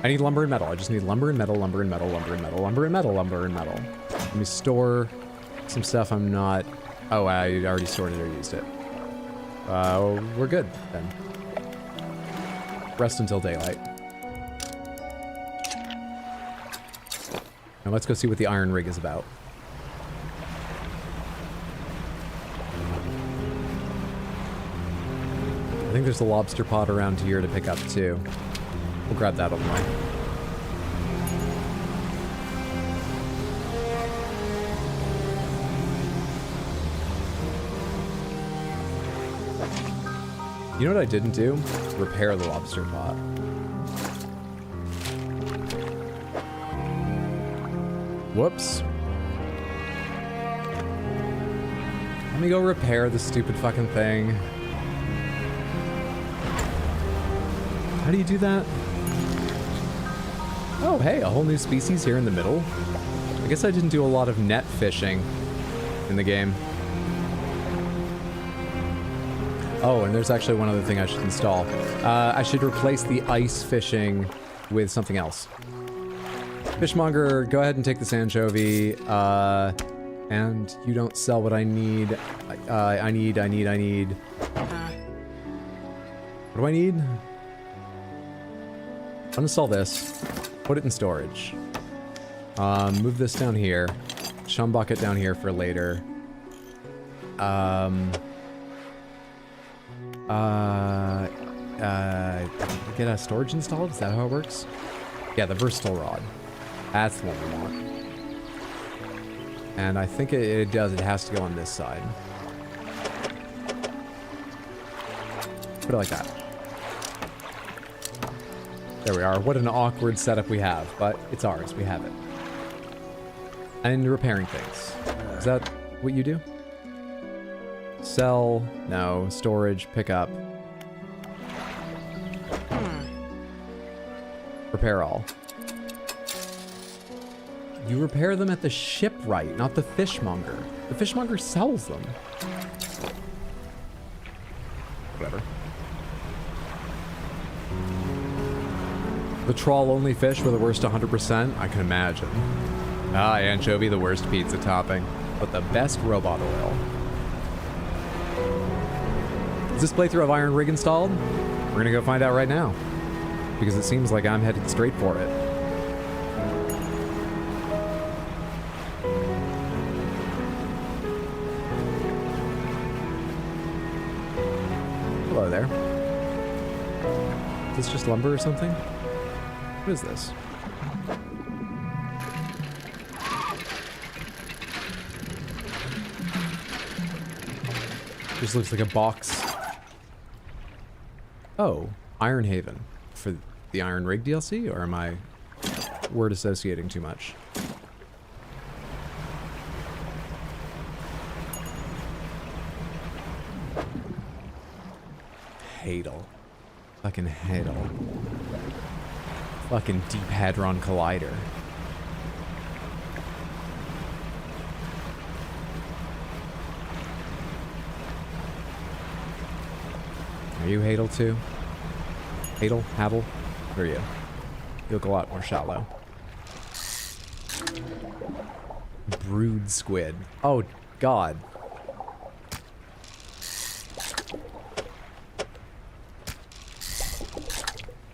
I need lumber and metal. I just need lumber and metal, lumber and metal, lumber and metal, lumber and metal, lumber and metal. Let me store some stuff I'm not... Oh, I already stored it or used it. We're good then. Rest until daylight. Now let's go see what the iron rig is about. I think there's a lobster pot around here to pick up too. We'll grab that on the way. You know what I didn't do? Repair the lobster pot. Whoops. Let me go repair the stupid fucking thing. How do you do that? Oh, hey, a whole new species here in the middle. I guess I didn't do a lot of net fishing in the game. Oh, and there's actually one other thing I should install. I should replace the ice fishing with something else. Fishmonger, go ahead and take this anchovy. And you don't sell what I need. I need. What do I need? Uninstall this. Put it in storage. Move this down here. Chum bucket down here for later. Get a storage installed? Is that how it works? Yeah, the versatile rod. That's the one we want. And I think it does. It has to go on this side. Put it like that. There we are. What an awkward setup we have, but it's ours. We have it. And repairing things. Is that what you do? Sell. No. Storage. Pick up. Repair all. You repair them at the shipwright, not the fishmonger. The fishmonger sells them. Whatever. The trawl only fish were the worst 100%? I can imagine. Ah, anchovy, the worst pizza topping, but the best robot oil. Is this playthrough of Iron Rig installed? We're gonna go find out right now. Because it seems like I'm headed straight for it. Hello there. Is this just lumber or something? What is this? Just looks like a box. Oh, Iron Haven. For the Iron Rig DLC, or am I word associating too much? Hadal. Fucking Hadal. Fucking Deep Hadron Collider. Are you Hadal too? Hadal? Havel? Where are you? You look a lot more shallow. Brood squid. Oh, God.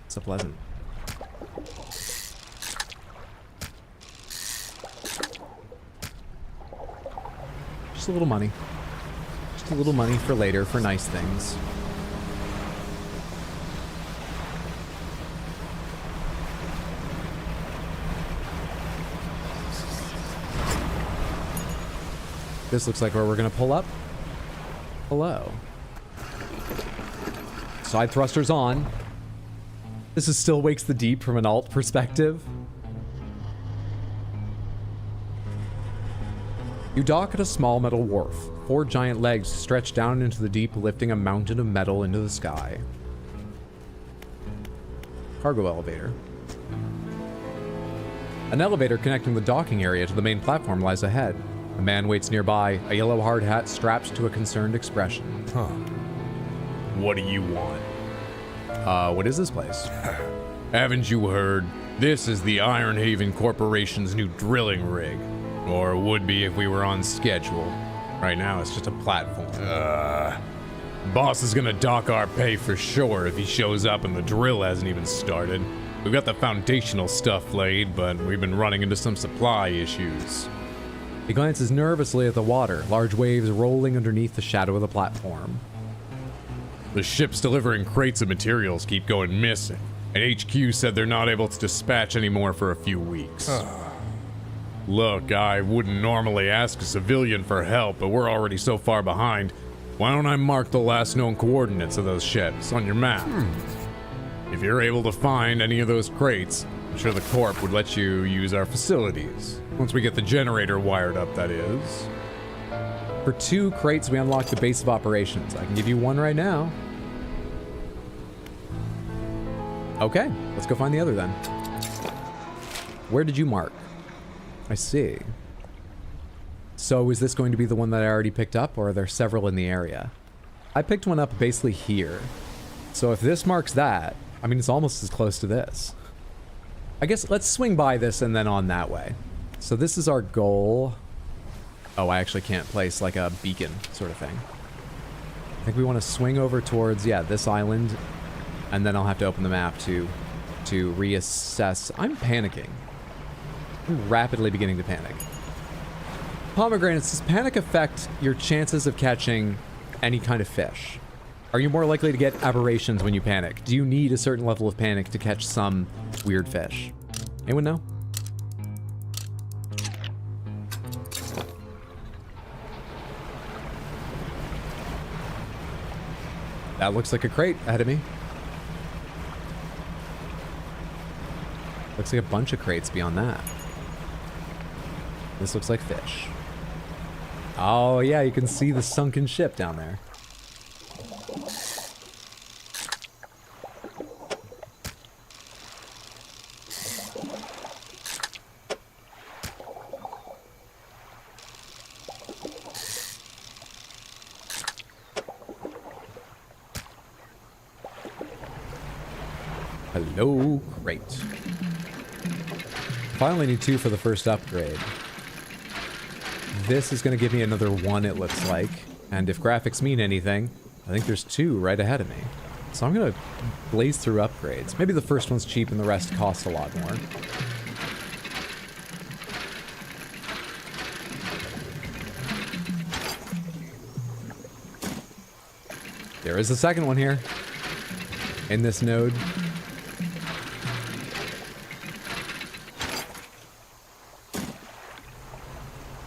So pleasant. Just a little money. Just a little money for later for nice things. This looks like where we're gonna pull up. Hello. Side thrusters on. This is still Wakes the Deep from an alt perspective. You dock at a small metal wharf. 4 giant legs stretch down into the deep, lifting a mountain of metal into the sky. Cargo elevator. An elevator connecting the docking area to the main platform lies ahead. A man waits nearby, a yellow hard hat strapped to a concerned expression. Huh. What do you want? What is this place? Haven't you heard? This is the Ironhaven Corporation's new drilling rig. Or would be if we were on schedule. Right now, it's just a platform. Boss is gonna dock our pay for sure if he shows up and the drill hasn't even started. We've got the foundational stuff laid, but we've been running into some supply issues. He glances nervously at the water, large waves rolling underneath the shadow of the platform. The ships delivering crates of materials keep going missing, and HQ said they're not able to dispatch anymore for a few weeks. Look, I wouldn't normally ask a civilian for help, but we're already so far behind. Why don't I mark the last known coordinates of those ships on your map? If you're able to find any of those crates, I'm sure the Corp would let you use our facilities. Once we get the generator wired up, that is. For 2 crates, we unlock the base of operations. I can give you 1 right now. Okay, let's go find the other then. Where did you mark? I see. So is this going to be the one that I already picked up, or are there several in the area? I picked one up basically here. So if this marks that, I mean, it's almost as close to this. I guess let's swing by this and then on that way. So this is our goal. Oh, I actually can't place like a beacon sort of thing. I think we want to swing over towards, yeah, this island, and then I'll have to open the map to reassess. I'm panicking. I'm rapidly beginning to panic. Pomegranates, does panic affect your chances of catching any kind of fish? Are you more likely to get aberrations when you panic? Do you need a certain level of panic to catch some weird fish? Anyone know? That looks like a crate ahead of me. Looks like a bunch of crates beyond that. This looks like fish. Oh yeah, you can see the sunken ship down there. Hello, crate. Finally need 2 for the first upgrade. This is going to give me another 1, it looks like. And if graphics mean anything, I think there's 2 right ahead of me. So I'm going to blaze through upgrades. Maybe the first one's cheap and the rest cost a lot more. There is a second one here. In this node.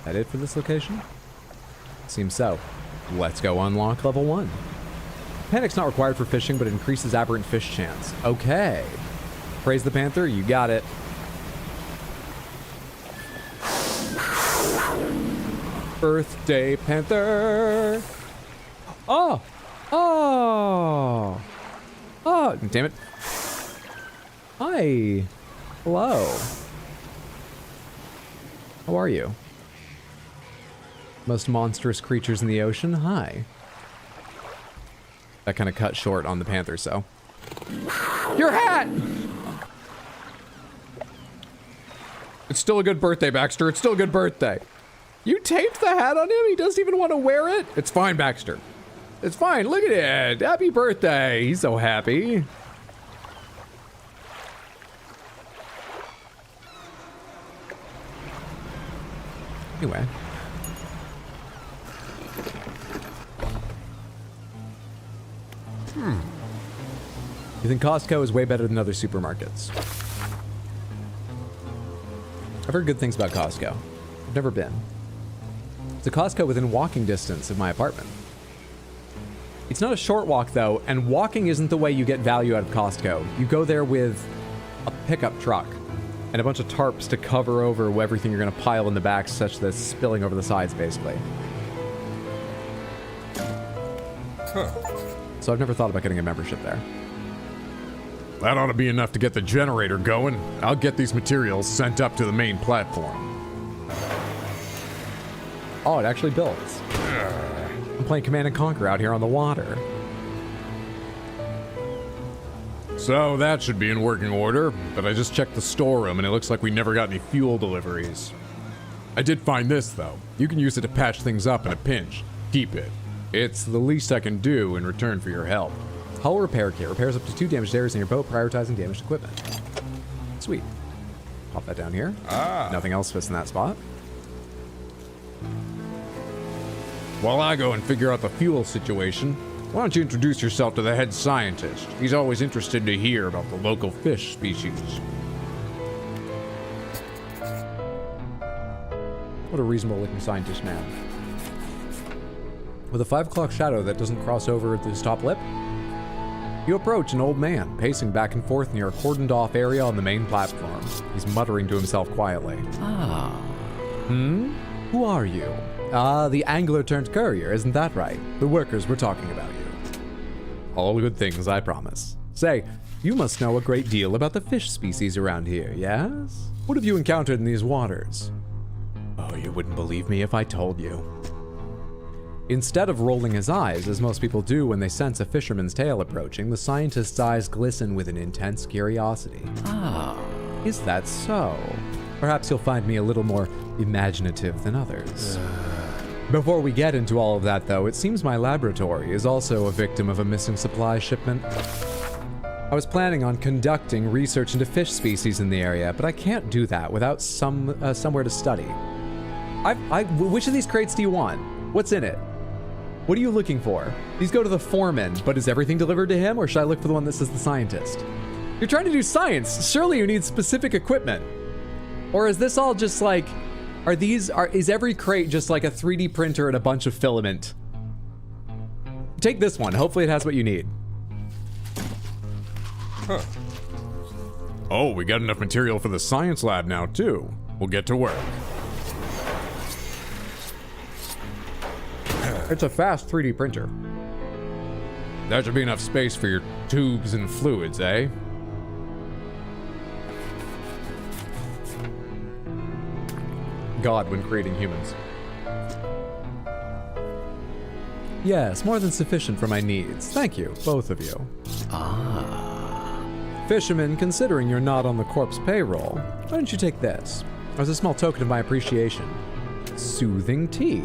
That it for this location? Seems so. Let's go unlock level 1. Panic's not required for fishing, but it increases aberrant fish chance. Okay. Praise the Panther, you got it. Birthday Panther! Oh! Oh! Oh! Damn it. Hi. Hello. How are you? Most monstrous creatures in the ocean? Hi. That kind of cut short on the panther, so. Your hat! It's still a good birthday, Baxter. It's still a good birthday. You taped the hat on him? He doesn't even want to wear it? It's fine, Baxter. It's fine. Look at it. Happy birthday. He's so happy. Anyway. You think Costco is way better than other supermarkets? I've heard good things about Costco. I've never been. It's a Costco within walking distance of my apartment. It's not a short walk though, and walking isn't the way you get value out of Costco. You go there with a pickup truck and a bunch of tarps to cover over everything you're gonna pile in the back such that it's spilling over the sides basically. So I've never thought about getting a membership there. That ought to be enough to get the generator going. I'll get these materials sent up to the main platform. Oh, it actually builds. I'm playing Command & Conquer out here on the water. So that should be in working order, but I just checked the storeroom and it looks like we never got any fuel deliveries. I did find this though. You can use it to patch things up in a pinch. Keep it. It's the least I can do in return for your help. Hull repair kit repairs up to 2 damaged areas in your boat, prioritizing damaged equipment. Sweet. Pop that down here. Nothing else fits in that spot. While I go and figure out the fuel situation, why don't you introduce yourself to the head scientist? He's always interested to hear about the local fish species. What a reasonable looking scientist man. With a 5 o'clock shadow that doesn't cross over his top lip, you approach an old man, pacing back and forth near a cordoned off area on the main platform. He's muttering to himself quietly. Who are you? The angler turned courier, isn't that right? The workers were talking about you. All good things, I promise. Say, you must know a great deal about the fish species around here, yes? What have you encountered in these waters? Oh, you wouldn't believe me if I told you. Instead of rolling his eyes, as most people do when they sense a fisherman's tale approaching, the scientist's eyes glisten with an intense curiosity. Is that so? Perhaps you'll find me a little more imaginative than others. Before we get into all of that, though, it seems my laboratory is also a victim of a missing supply shipment. I was planning on conducting research into fish species in the area, but I can't do that without somewhere to study. Which of these crates do you want? What's in it? What are you looking for? These go to the foreman, but is everything delivered to him, or should I look for the one that says the scientist? You're trying to do science. Surely you need specific equipment. Or is this all just like, is every crate just like a 3D printer and a bunch of filament? Take this one. Hopefully it has what you need. Oh, we got enough material for the science lab now, too. We'll get to work. It's a fast 3D printer. That should be enough space for your tubes and fluids, eh? God when creating humans. Yes, more than sufficient for my needs. Thank you, both of you. Fisherman, considering you're not on the corpse payroll, why don't you take this? As a small token of my appreciation. Soothing tea.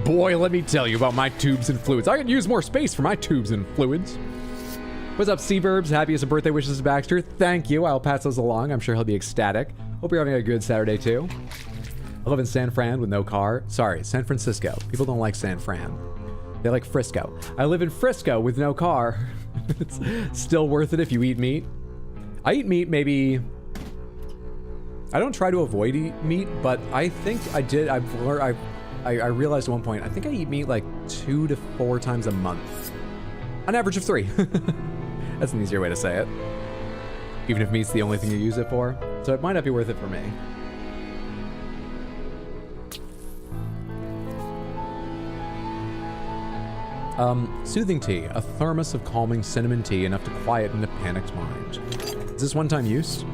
Boy, let me tell you about my tubes and fluids. I could use more space for my tubes and fluids. What's up, Seaburbs? Happiest of birthday wishes to Baxter. Thank you. I'll pass those along. I'm sure he'll be ecstatic. Hope you're having a good Saturday, too. I live in San Fran with no car. Sorry, San Francisco. People don't like San Fran. They like Frisco. I live in Frisco with no car. It's still worth it if you eat meat. I eat meat maybe... I don't try to avoid eat meat, but I think I did. I realized at one point, I think I eat meat like 2 to 4 times a month. An average of 3. That's an easier way to say it. Even if meat's the only thing you use it for. So it might not be worth it for me. Soothing tea. A thermos of calming cinnamon tea enough to quieten a panicked mind. Is this one-time use?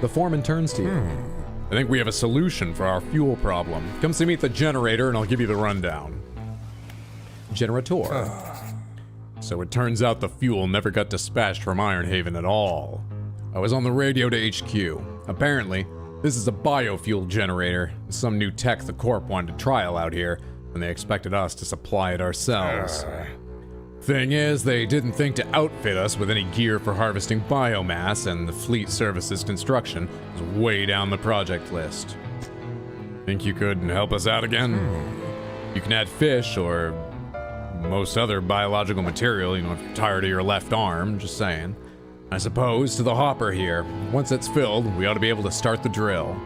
The foreman turns to you. I think we have a solution for our fuel problem. Come see me at the generator and I'll give you the rundown. Generator. So it turns out the fuel never got dispatched from Ironhaven at all. I was on the radio to HQ. Apparently, this is a biofuel generator. Some new tech the Corp wanted to trial out here, and they expected us to supply it ourselves. Thing is, they didn't think to outfit us with any gear for harvesting biomass, and the fleet services construction was way down the project list. Think you could help us out again? You can add fish or most other biological material, if you're tired of your left arm, just saying. I suppose to the hopper here. Once it's filled, we ought to be able to start the drill.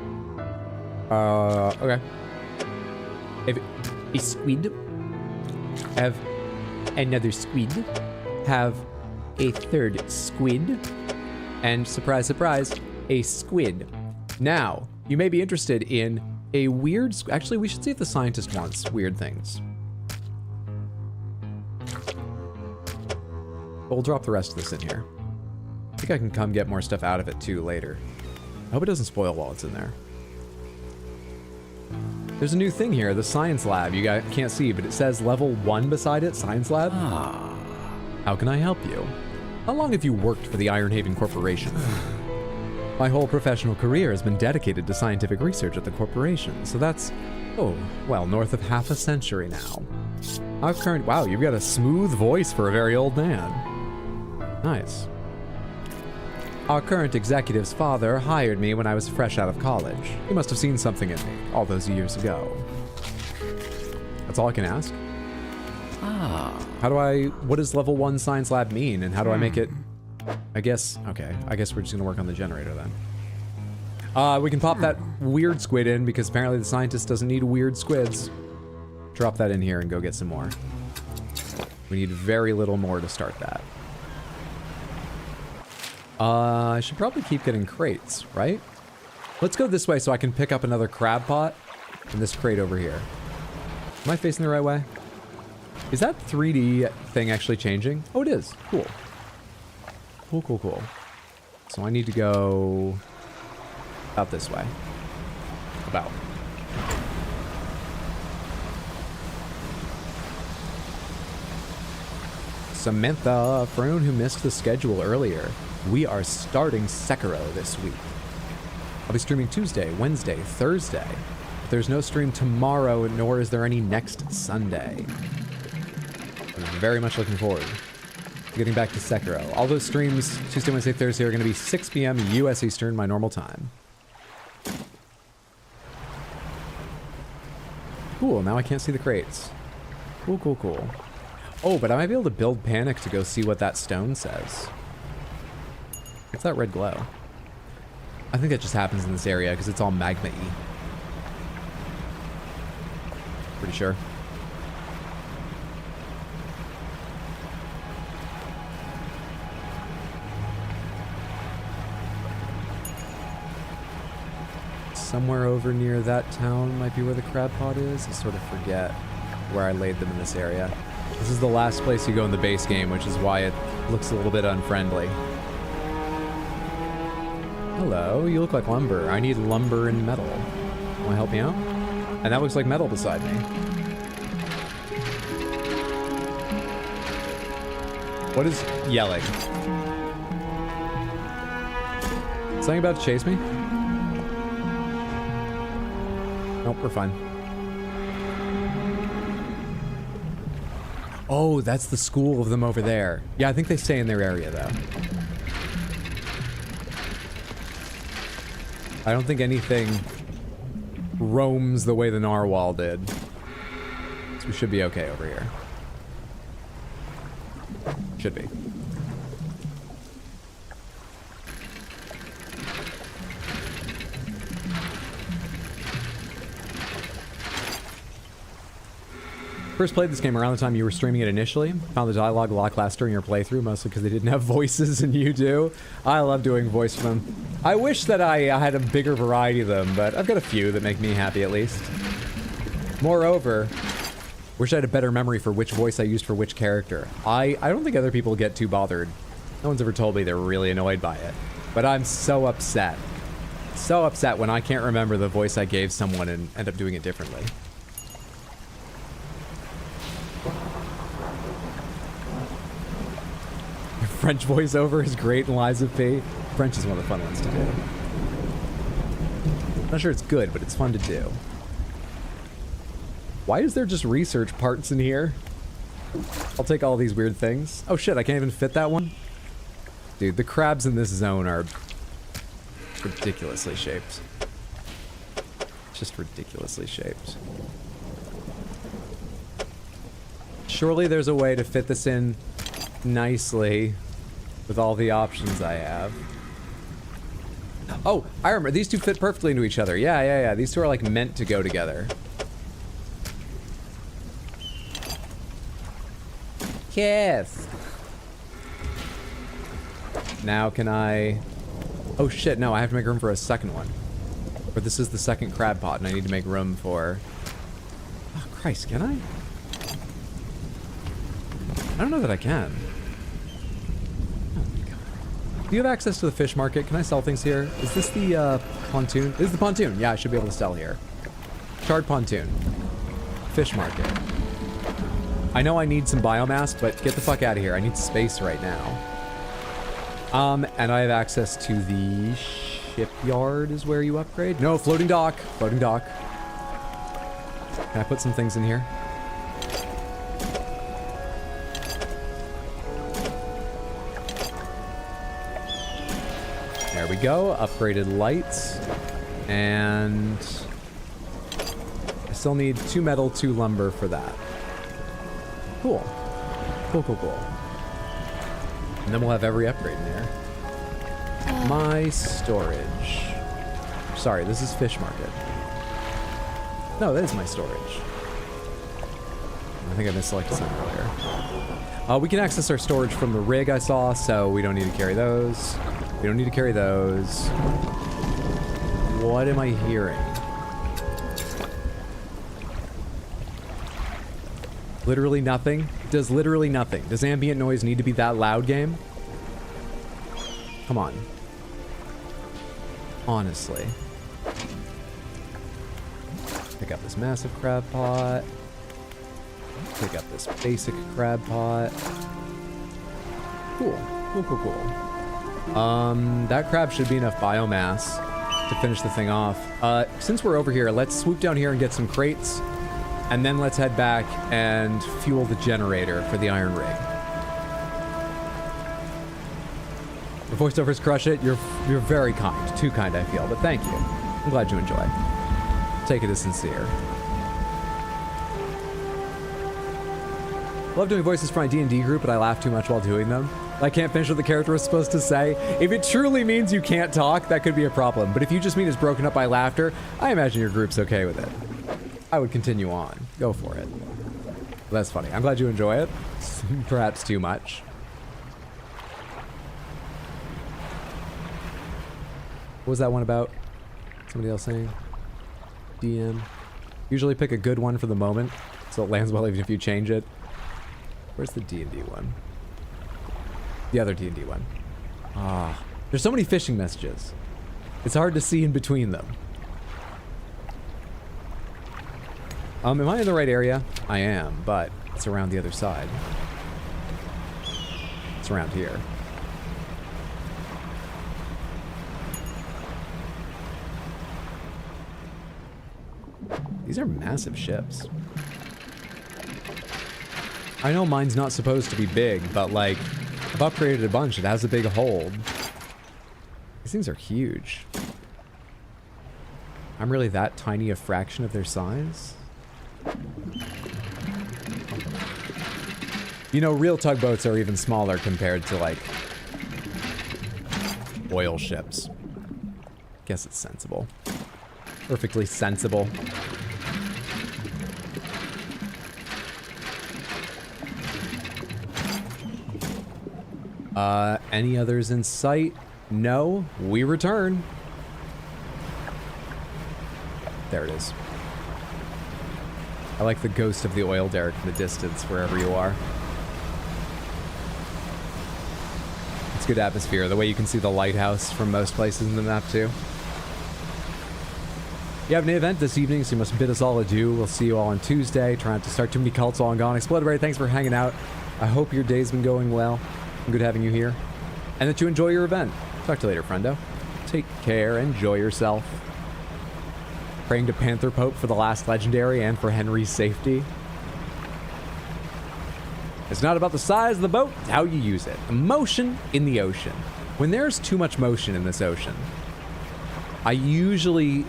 Okay. If a squid, have another squid, have a third squid, and surprise, surprise, a squid. Now, you may be interested in a weird... Actually, we should see if the scientist wants weird things. We'll drop the rest of this in here. I think I can come get more stuff out of it, too, later. I hope it doesn't spoil while it's in there. There's a new thing here, the science lab. You guys can't see, but it says level 1 beside it, science lab. How can I help you? How long have you worked for the Ironhaven Corporation? My whole professional career has been dedicated to scientific research at the corporation, so that's, oh, well, north of half a century now. Our current, wow, you've got a smooth voice for a very old man. Nice. Our current executive's father hired me when I was fresh out of college. He must have seen something in me all those years ago. That's all I can ask. How do I, what does level 1 science lab mean, and how do I make it, I guess, okay, I guess we're just gonna work on the generator then. We can pop that weird squid in because apparently the scientist doesn't need weird squids. Drop that in here and go get some more. We need very little more to start that. I should probably keep getting crates, right? Let's go this way so I can pick up another crab pot in this crate over here. Am I facing the right way? Is that 3D thing actually changing? Oh, it is. Cool. Cool, cool, cool. So I need to go out this way. About. Samantha, for anyone who missed the schedule earlier, we are starting Sekiro this week. I'll be streaming Tuesday, Wednesday, Thursday. But there's no stream tomorrow, nor is there any next Sunday. I'm very much looking forward to getting back to Sekiro. All those streams, Tuesday, Wednesday, Thursday, are going to be 6 p.m. U.S. Eastern, my normal time. Cool, now I can't see the crates. Cool, cool, cool. Oh, but I might be able to build Panic to go see what that stone says. What's that red glow? I think that just happens in this area because it's all magma-y. Pretty sure. Somewhere over near that town might be where the crab pot is. I sort of forget where I laid them in this area. This is the last place you go in the base game, which is why it looks a little bit unfriendly. Hello, you look like lumber. I need lumber and metal. Want to help me out? And that looks like metal beside me. What is yelling? Something about to chase me? Nope, we're fine. Oh, that's the school of them over there. Yeah, I think they stay in their area, though. I don't think anything roams the way the narwhal did. So we should be okay over here. Should be. First played this game around the time you were streaming it initially. Found the dialogue a lot class during your playthrough, mostly because they didn't have voices and you do. I love doing voice for them. I wish that I had a bigger variety of them, but I've got a few that make me happy at least. Moreover, wish I had a better memory for which voice I used for which character. I don't think other people get too bothered. No one's ever told me they're really annoyed by it. But I'm so upset. So upset when I can't remember the voice I gave someone and end up doing it differently. French voiceover is great in Lies of P. French is one of the fun ones to do. Not sure it's good, but it's fun to do. Why is there just research parts in here? I'll take all these weird things. Oh shit, I can't even fit that one? Dude, the crabs in this zone are ridiculously shaped. Just ridiculously shaped. Surely there's a way to fit this in nicely with all the options I have. Oh, I remember. These two fit perfectly into each other. Yeah. These two are like meant to go together. Kiss. Now can I... Oh shit, no, I have to make room for a second one. Or this is the second crab pot and I need to make room for... Oh Christ, can I? I don't know that I can. Do you have access to the fish market? Can I sell things here? Is this the pontoon? This is the pontoon. Yeah, I should be able to sell here. Charred pontoon. Fish market. I know I need some biomass, but get the fuck out of here. I need space right now. And I have access to the shipyard is where you upgrade. No, floating dock. Floating dock. Can I put some things in here? There we go. Upgraded lights. And I still need 2 metal, 2 lumber for that. Cool. Cool, cool, cool. And then we'll have every upgrade in there. My storage. Sorry, this is fish market. No, that is my storage. I think I misselected something earlier. We can access our storage from the rig I saw, so we don't need to carry those. We don't need to carry those. What am I hearing? Literally nothing? Does literally nothing. Does ambient noise need to be that loud, game? Come on. Honestly. Pick up this massive crab pot. Pick up this basic crab pot. Cool. Cool, cool, cool. That crab should be enough biomass to finish the thing off. Since we're over here, let's swoop down here and get some crates. And then let's head back and fuel the generator for the iron rig. The voiceovers crush it. You're very kind. Too kind, I feel. But thank you. I'm glad you enjoy. Take it as sincere. Love doing voices for my D&D group, but I laugh too much while doing them. I can't finish what the character was supposed to say. If it truly means you can't talk, that could be a problem. But if you just mean it's broken up by laughter, I imagine your group's okay with it. I would continue on. Go for it. That's funny. I'm glad you enjoy it. Perhaps too much. What was that one about? Somebody else saying? DM. Usually pick a good one for the moment, so it lands well even if you change it. Where's the D&D one? The other D&D one. Ah. There's so many phishing messages. It's hard to see in between them. Am I in the right area? I am, but it's around the other side. It's around here. These are massive ships. I know mine's not supposed to be big, but like, I've upgraded a bunch. It has a big hold. These things are huge. I'm really that tiny a fraction of their size? You know, real tugboats are even smaller compared to, like, oil ships. Guess it's sensible. Perfectly sensible. Any others in sight? No. We return. There it is. I like the ghost of the oil derrick in the distance, wherever you are. It's good atmosphere, the way you can see the lighthouse from most places in the map, too. You have an event this evening, so you must bid us all adieu. We'll see you all on Tuesday. Try not to start too many cults while I'm gone. Exploded, thanks for hanging out. I hope your day's been going well. Good having you here. And that you enjoy your event. Talk to you later, friendo. Take care, enjoy yourself. Praying to Panther Pope for the last legendary and for Henry's safety. It's not about the size of the boat, it's how you use it. Motion in the ocean. When there's too much motion in this ocean, I usually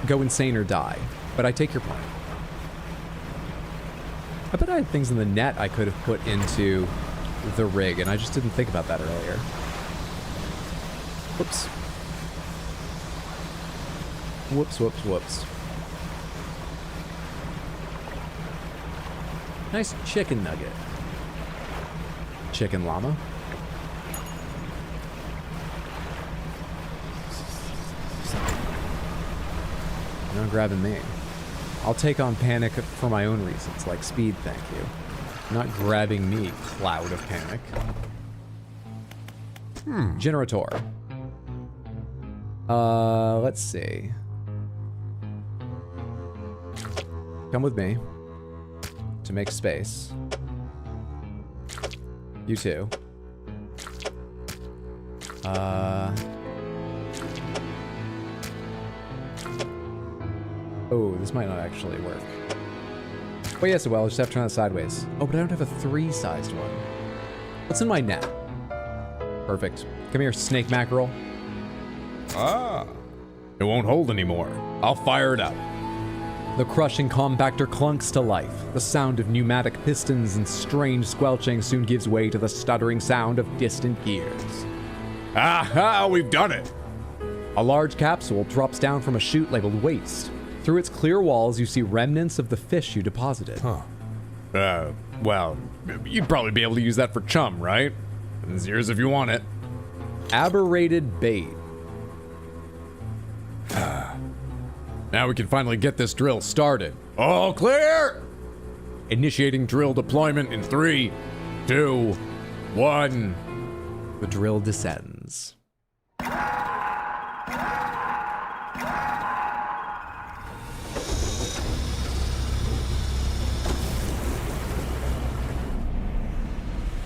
go insane or die, but I take your point. I bet I had things in the net I could have put into the rig, and I just didn't think about that earlier. Whoops. Whoops, whoops, whoops. Nice chicken nugget. Chicken llama. You're not grabbing me. I'll take on panic for my own reasons, like speed, thank you. Not grabbing me, cloud of panic. Generator. Let's see. Come with me to make space. You too. Oh, this might not actually work. Oh, yes, well, I'll just have to turn that sideways. Oh, but I don't have a 3-sized one. What's in my net? Perfect. Come here, snake mackerel. Ah. It won't hold anymore. I'll fire it up. The crushing compactor clunks to life. The sound of pneumatic pistons and strange squelching soon gives way to the stuttering sound of distant gears. Aha, we've done it. A large capsule drops down from a chute labeled waste. Through its clear walls, you see remnants of the fish you deposited. Well, you'd probably be able to use that for chum, right? It's yours if you want it. Aberrated bait. Now we can finally get this drill started. All clear! Initiating drill deployment in 3, 2, 1. The drill descends.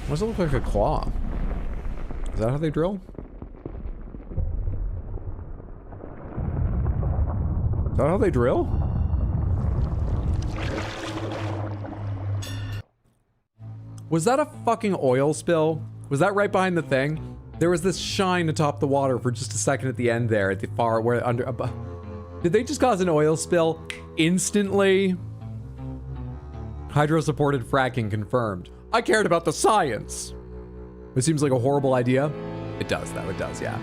Why does it look like a claw? Is that how they drill? Is that how they drill? Was that a fucking oil spill? Was that right behind the thing? There was this shine atop the water for just a second at the end there, at the far where under. Did they just cause an oil spill instantly? Hydro-supported fracking confirmed. I cared about the science. It seems like a horrible idea. It does, though. It does, yeah.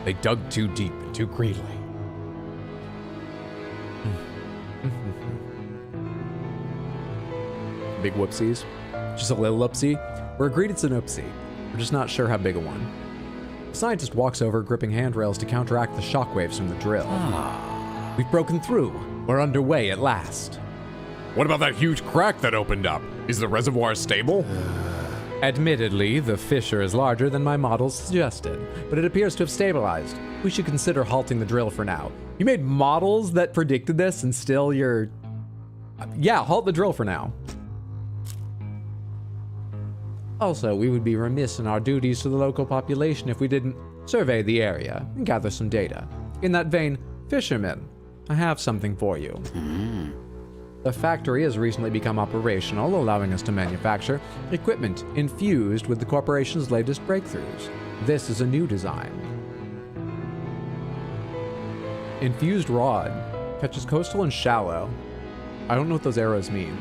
They dug too deep and too greedily. Big whoopsies. Just a little oopsie. We're agreed it's an oopsie. We're just not sure how big a one. The scientist walks over, gripping handrails to counteract the shockwaves from the drill. We've broken through. We're underway at last. What about that huge crack that opened up? Is the reservoir stable? Admittedly, the fissure is larger than my models suggested, but it appears to have stabilized. We should consider halting the drill for now. You made models that predicted this and still you're... Yeah, halt the drill for now. Also, we would be remiss in our duties to the local population if we didn't survey the area and gather some data. In that vein, fishermen, I have something for you. The factory has recently become operational, allowing us to manufacture equipment infused with the corporation's latest breakthroughs. This is a new design. Infused rod. Catches coastal and shallow. I don't know what those arrows mean.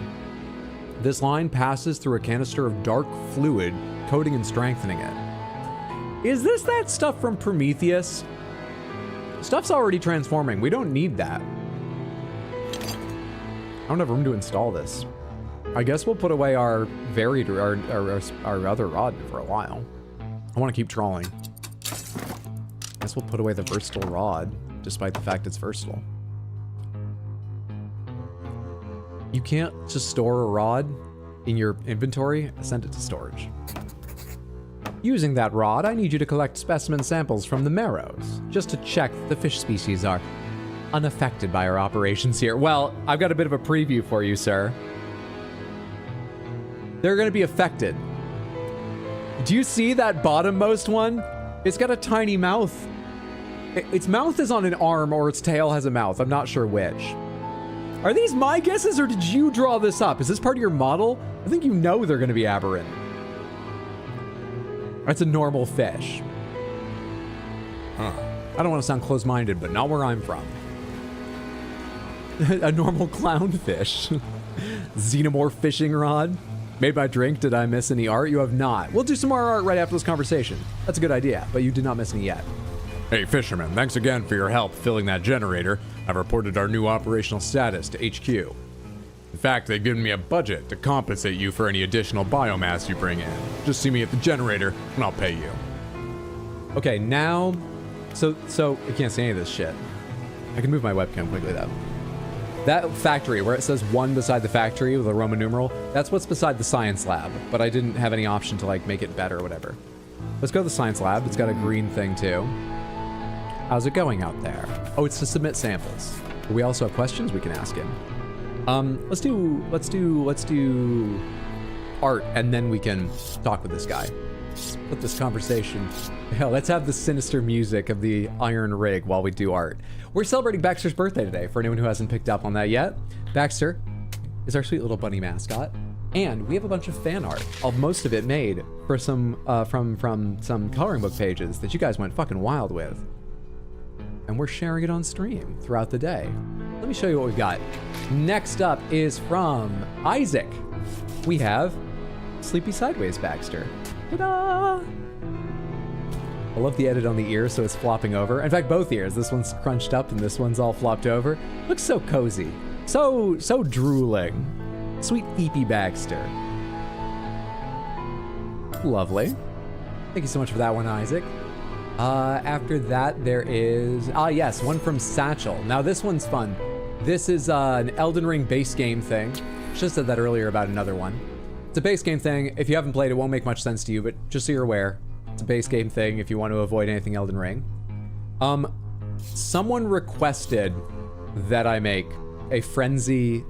This line passes through a canister of dark fluid, coating and strengthening it. Is this that stuff from Prometheus? Stuff's already transforming. We don't need that. I don't have room to install this. I guess we'll put away our varied, our other rod for a while. I want to keep trawling. I guess we'll put away the versatile rod, despite the fact it's versatile. You can't just store a rod in your inventory, send it to storage. Using that rod, I need you to collect specimen samples from the marrows, just to check that the fish species are unaffected by our operations here. Well, I've got a bit of a preview for you, sir. They're going to be affected. Do you see that bottommost one? It's got a tiny mouth. Its mouth is on an arm or its tail has a mouth. I'm not sure which. Are these my guesses or did you draw this up? Is this part of your model? I think you know they're going to be aberrant. That's a normal fish. Huh. I don't want to sound close-minded, but not where I'm from. A normal clownfish. Xenomorph fishing rod. Made my drink. Did I miss any art? You have not. We'll do some more art right after this conversation. That's a good idea, but you did not miss any yet. Hey, fisherman, thanks again for your help filling that generator. I've reported our new operational status to HQ. In fact, they've given me a budget to compensate you for any additional biomass you bring in. Just see me at the generator, and I'll pay you. Okay, now... So I can't see any of this shit. I can move my webcam quickly, though. That factory, where it says 1 beside the factory with a Roman numeral, that's what's beside the science lab, but I didn't have any option to, like, make it better or whatever. Let's go to the science lab. It's got a green thing, too. How's it going out there? Oh, it's to submit samples. But we also have questions we can ask him. Let's do art, and then we can talk with this guy. Let's put this conversation. Hell, let's have the sinister music of the Iron Rig while we do art. We're celebrating Baxter's birthday today, for anyone who hasn't picked up on that yet. Baxter is our sweet little bunny mascot, and we have a bunch of fan art, most of it made for some from some coloring book pages that you guys went fucking wild with. And we're sharing it on stream throughout the day. Let me show you what we've got. Next up is from Isaac. We have Sleepy Sideways Baxter. Ta-da! I love the edit on the ear, so it's flopping over. In fact, both ears. This one's crunched up and this one's all flopped over. Looks so cozy. So drooling. Sweet Eepy Baxter. Lovely. Thank you so much for that one, Isaac. After that, there is... yes, one from Satchel. Now, this one's fun. This is an Elden Ring base game thing. Should have said that earlier about another one. It's a base game thing. If you haven't played, it won't make much sense to you, but just so you're aware, it's a base game thing if you want to avoid anything Elden Ring. Someone requested that I make a Frenzy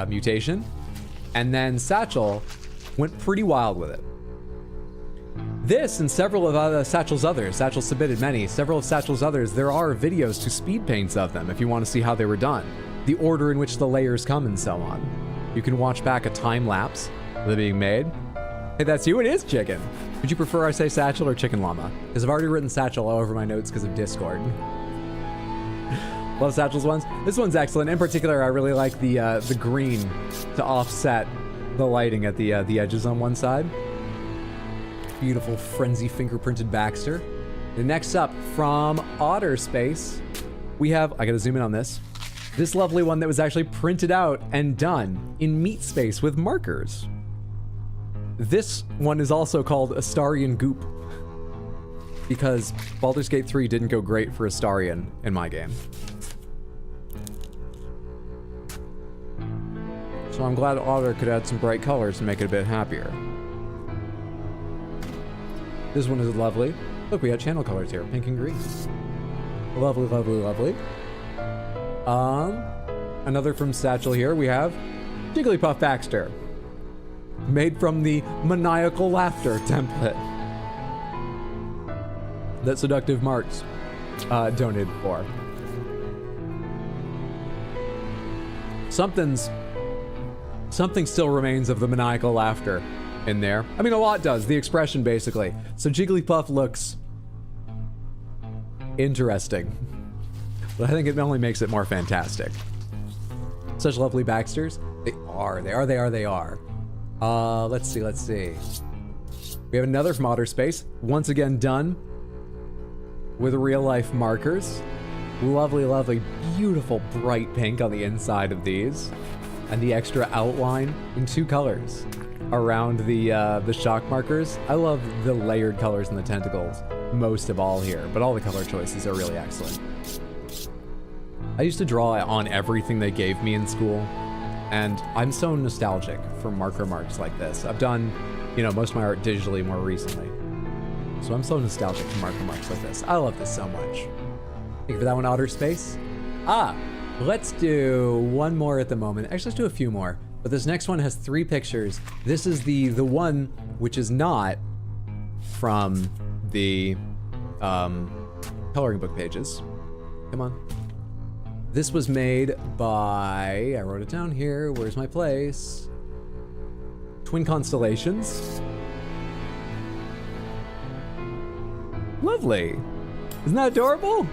mutation, and then Satchel went pretty wild with it. This and several of Satchel's others, Satchel submitted many, several of Satchel's others, there are videos to speed paints of them if you want to see how they were done, the order in which the layers come and so on. You can watch back a time lapse of it being made. Hey, that's you, it is Chicken. Would you prefer I say Satchel or Chicken Llama? Because I've already written Satchel all over my notes because of Discord. Love Satchel's ones. This one's excellent. In particular, I really like the green to offset the lighting at the edges on one side. Beautiful Frenzy fingerprinted Baxter. And next up from Otter Space, we have, I gotta zoom in on this lovely one that was actually printed out and done in Meat Space with markers. This one is also called Astarian Goop because Baldur's Gate 3 didn't go great for Astarian in my game. So I'm glad Otter could add some bright colors to make it a bit happier. This one is lovely. Look, we got channel colors here, pink and green. Lovely, lovely, lovely. Another from Satchel here, we have Jigglypuff Baxter, made from the maniacal laughter template that Seductive Marks donated for. Something still remains of the maniacal laughter in there. I mean, a lot does, the expression basically. So Jigglypuff looks interesting, but I think it only makes it more fantastic. Such lovely Baxters. They are. Let's see. We have another from Otter Space, once again done with real life markers. Lovely, lovely, beautiful bright pink on the inside of these, and the extra outline in 2 colors around the shock markers. I love the layered colors in the tentacles most of all here, but all the color choices are really excellent. I used to draw on everything they gave me in school, and I'm so nostalgic for marker marks like this. I've done, most of my art digitally more recently, so I'm so nostalgic for marker marks like this. I love this so much. Thank you for that one, Otter Space. Let's do one more at the moment. Actually, let's do a few more. But this next one has 3 pictures. This is the one which is not from the coloring book pages. Come on. This was made by, I wrote it down here, where's my place? Twin Constellations. Lovely. Isn't that adorable?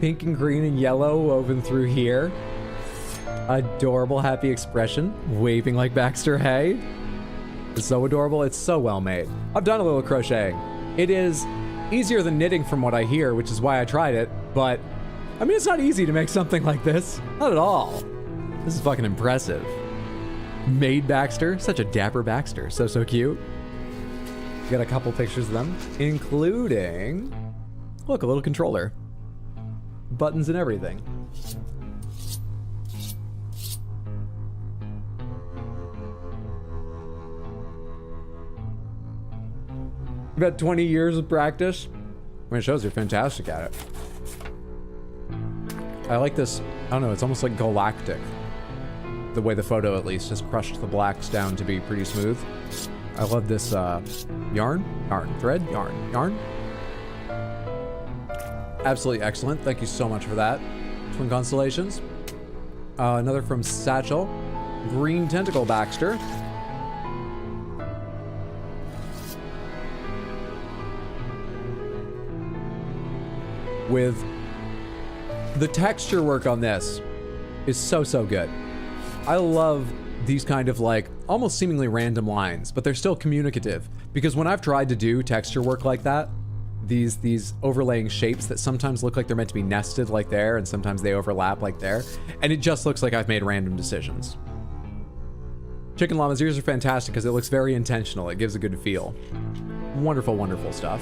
Pink and green and yellow woven through here. Adorable, happy expression, waving like Baxter Hay. It's so adorable, it's so well made. I've done a little crocheting. It is easier than knitting from what I hear, which is why I tried it, but I mean, it's not easy to make something like this. Not at all. This is fucking impressive. Made Baxter, such a dapper Baxter, so cute. Got a couple pictures of them, including, look, a little controller. Buttons and everything. You've had 20 years of practice. I mean, it shows you're fantastic at it. I like this, I don't know, it's almost like galactic. the way the photo at least has crushed the blacks down to be pretty smooth. I love this yarn. Absolutely excellent. Thank you so much for that. Twin Constellations. Another from Satchel. Green Tentacle Baxter. With the texture work on this is so good. I love these kind of like almost seemingly random lines, but they're still communicative, because when I've tried to do texture work like that, these overlaying shapes that sometimes look like they're meant to be nested like there, and sometimes they overlap like there, and it just looks like I've made random decisions. Chicken Llama's ears are fantastic because it looks very intentional. It gives a good feel. Wonderful, wonderful stuff.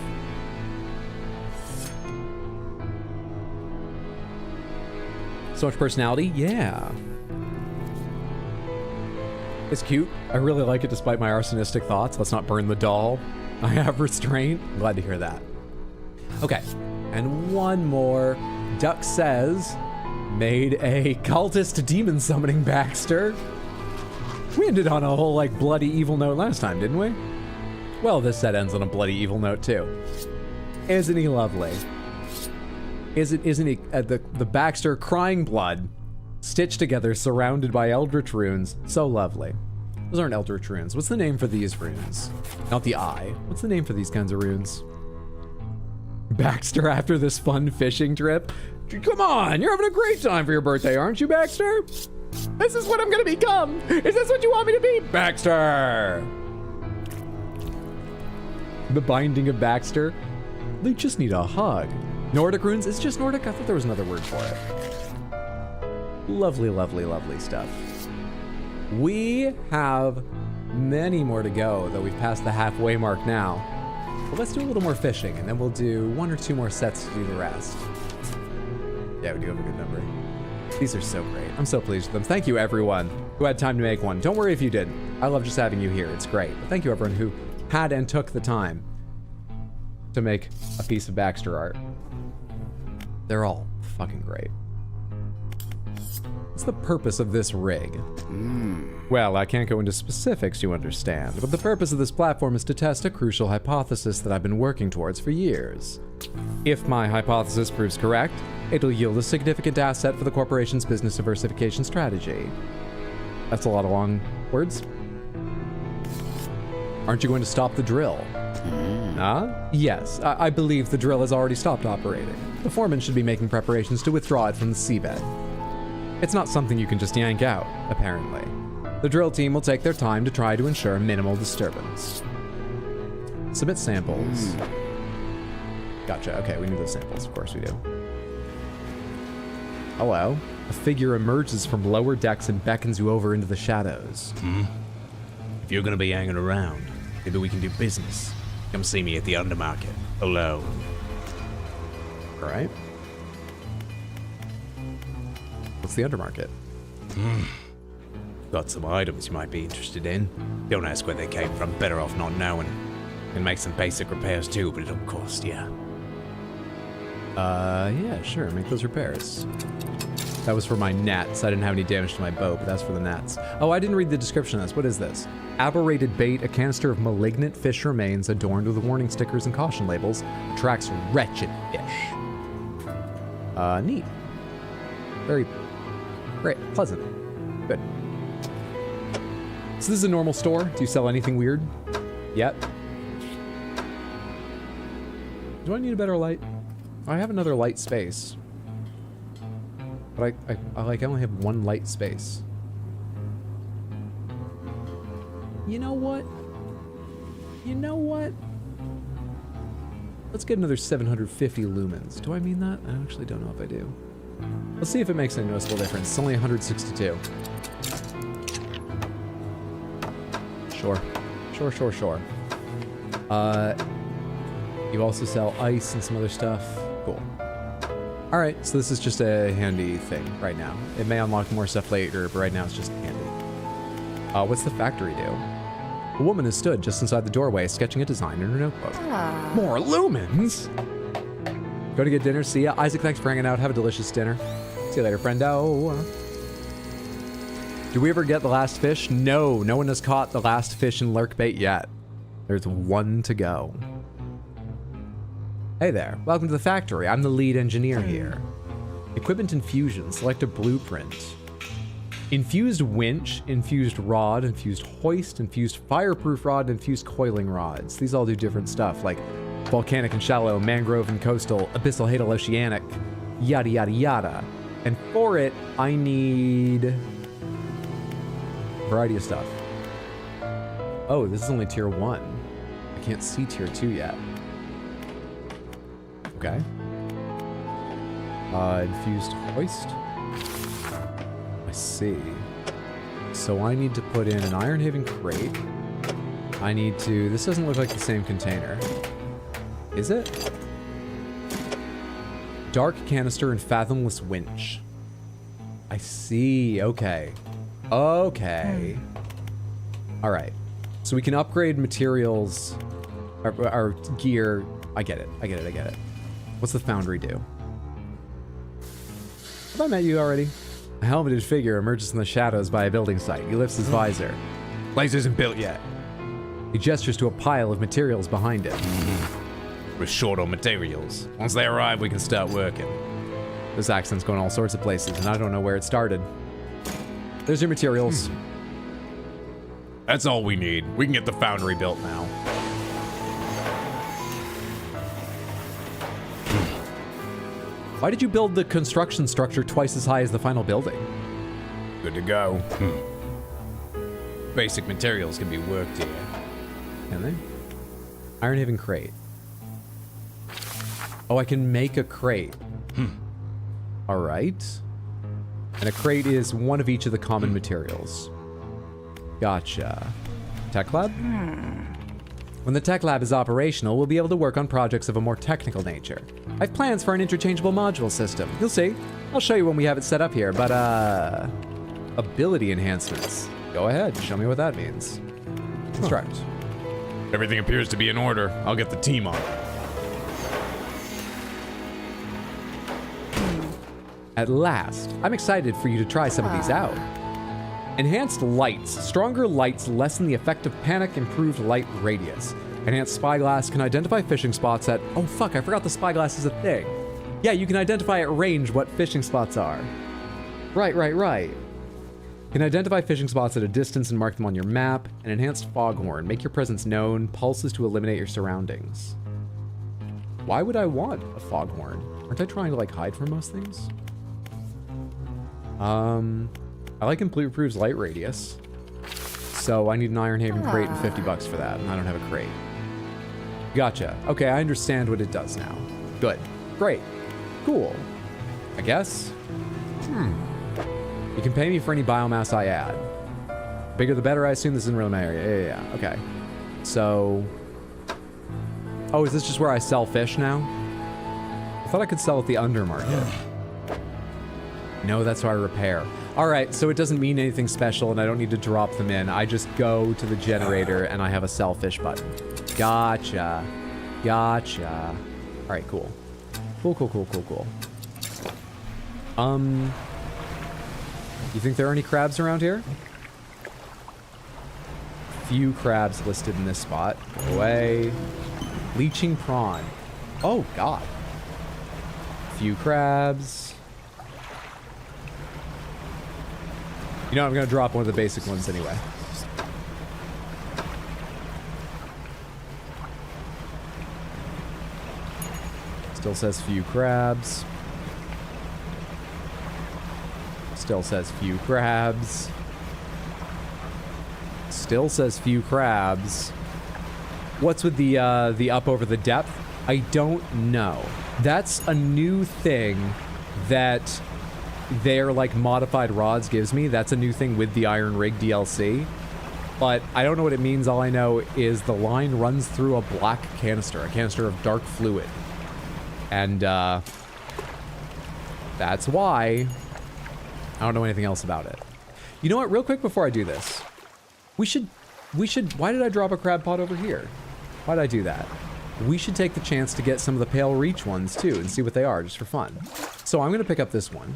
So much personality, yeah. It's cute. I really like it despite my arsonistic thoughts. Let's not burn the doll. I have restraint. I'm glad to hear that. Okay, and one more. Duck says, made a cultist demon summoning Baxter. We ended on a whole like bloody evil note last time, didn't we? Well, this set ends on a bloody evil note too. Isn't he lovely? Isn't he the Baxter crying blood, stitched together, surrounded by eldritch runes? So lovely. Those aren't eldritch runes. What's the name for these runes? Not the eye. What's the name for these kinds of runes? Baxter after this fun fishing trip? Come on, you're having a great time for your birthday, aren't you, Baxter? This is what I'm gonna become. Is this what you want me to be, Baxter? The binding of Baxter. They just need a hug. Nordic runes? It's just Nordic? I thought there was another word for it. Lovely, lovely, lovely stuff. We have many more to go, though we've passed the halfway mark now. But let's do a little more fishing, and then we'll do 1 or 2 more sets to do the rest. Yeah, we do have a good number. These are so great. I'm so pleased with them. Thank you, everyone who had time to make one. Don't worry if you didn't. I love just having you here. It's great. But thank you, everyone who had and took the time to make a piece of Baxter art. They're all fucking great. What's the purpose of this rig? Well, I can't go into specifics, you understand, but the purpose of this platform is to test a crucial hypothesis that I've been working towards for years. If my hypothesis proves correct, it'll yield a significant asset for the corporation's business diversification strategy. That's a lot of long words. Aren't you going to stop the drill? Yes, I believe the drill has already stopped operating. The foreman should be making preparations to withdraw it from the seabed. It's not something you can just yank out, apparently. The drill team will take their time to try to ensure minimal disturbance. Submit samples. Gotcha, okay, we need those samples, of course we do. Hello. A figure emerges from lower decks and beckons you over into the shadows. If you're gonna be hanging around, maybe we can do business. Come see me at the Undermarket. Hello. All right. What's the Undermarket? Got some items you might be interested in. Don't ask where they came from, better off not knowing. Can make some basic repairs too, but it'll cost ya. Yeah, sure, make those repairs. That was for my nets. I didn't have any damage to my boat, but that's for the nets. Oh, I didn't read the description of this. What is this? Aberrated bait, a canister of malignant fish remains adorned with warning stickers and caution labels, attracts wretched fish. Neat. Very great, pleasant, good. So this is a normal store. Do you sell anything weird? Yet? Do I need a better light? I have another light space. But I only have one light space. You know what? You know what? Let's get another 750 lumens. Do I mean that? I actually don't know if I do. Let's see if it makes a noticeable difference. It's only 162. Sure. Sure. You also sell ice and some other stuff. Cool. All right, so this is just a handy thing right now. It may unlock more stuff later, but right now it's just handy. What's the factory do? A woman has stood just inside the doorway, sketching a design in her notebook. More lumens? Go to get dinner. See ya. Isaac, thanks for hanging out. Have a delicious dinner. See you later, friendo. Did we ever get the last fish? No, no one has caught the last fish in lurkbait yet. There's one to go. Hey there, welcome to the factory. I'm the lead engineer here. Equipment infusion, select a blueprint. Infused winch, infused rod, infused hoist, infused fireproof rod, infused coiling rods. These all do different stuff, like volcanic and shallow, mangrove and coastal, abyssal, hadal, oceanic, yada yada yada. And for it, I need a variety of stuff. Oh, this is only tier 1. I can't see tier 2 yet. Okay. Infused hoist. I see. So I need to put in an Iron Haven crate. I need to... This doesn't look like the same container. Is it? Dark canister and fathomless winch. I see. Okay. Okay. All right. So we can upgrade materials, our gear. I get it. I get it. I get it. What's the foundry do? Have I met you already? A helmeted figure emerges from the shadows by a building site. He lifts his visor. Place isn't built yet. He gestures to a pile of materials behind him. We're short on materials. Once they arrive, we can start working. This accent's going all sorts of places, and I don't know where it started. There's your materials. That's all we need. We can get the foundry built now. Why did you build the construction structure twice as high as the final building? Good to go. Basic materials can be worked here. Can they? Iron Haven crate. Oh, I can make a crate. All right. And a crate is one of each of the common materials. Gotcha. Tech lab? When the tech lab is operational, we'll be able to work on projects of a more technical nature. I have plans for an interchangeable module system. You'll see. I'll show you when we have it set up here, but ability enhancements. Go ahead, show me what that means. Construct. Everything appears to be in order. I'll get the team on it. At last. I'm excited for you to try some of these out. Enhanced lights. Stronger lights lessen the effect of panic, improved light radius. Enhanced spyglass can identify fishing spots at... Oh fuck, I forgot the spyglass is a thing. Yeah, you can identify at range what fishing spots are. Right. Can identify fishing spots at a distance and mark them on your map. An enhanced foghorn. Make your presence known. Pulses to eliminate your surroundings. Why would I want a foghorn? Aren't I trying to like hide from most things? I like improves light radius. So I need an Iron Haven crate and $50 for that, and I don't have a crate. Gotcha. Okay, I understand what it does now. Good. Great. Cool. I guess. You can pay me for any biomass I add. Bigger the better, I assume this isn't really my area. Yeah. Okay. So... Oh, is this just where I sell fish now? I thought I could sell at the undermarket. No, that's how I repair. All right, so it doesn't mean anything special and I don't need to drop them in. I just go to the generator and I have a sell fish button. Gotcha. All right, cool. Cool. You think there are any crabs around here? Few crabs listed in this spot. Away. Leeching prawn. Oh, God. Few crabs. You know, I'm going to drop one of the basic ones anyway. Still says few crabs. Still says few crabs. Still says few crabs. What's with the up over the depth? I don't know. That's a new thing that their like modified rods gives me. That's a new thing with the Iron Rig DLC. But I don't know what it means. All I know is the line runs through a black canister, a canister of dark fluid. And that's why I don't know anything else about it. You know what? Real quick before I do this, we should, why did I drop a crab pot over here? Why did I do that? We should take the chance to get some of the pale reach ones too and see what they are just for fun. So I'm going to pick up this one.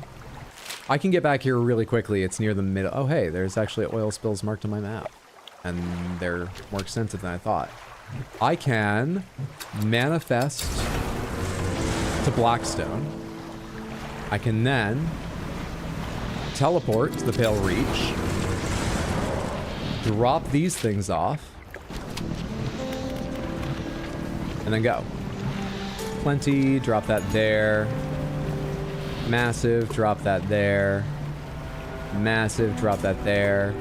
I can get back here really quickly. It's near the middle. Oh, hey, there's actually oil spills marked on my map. And they're more extensive than I thought. I can manifest to Blackstone. I can then teleport to the Pale Reach. Drop these things off. And then go. Plenty, drop that there. Massive, drop that there. Massive, drop that there.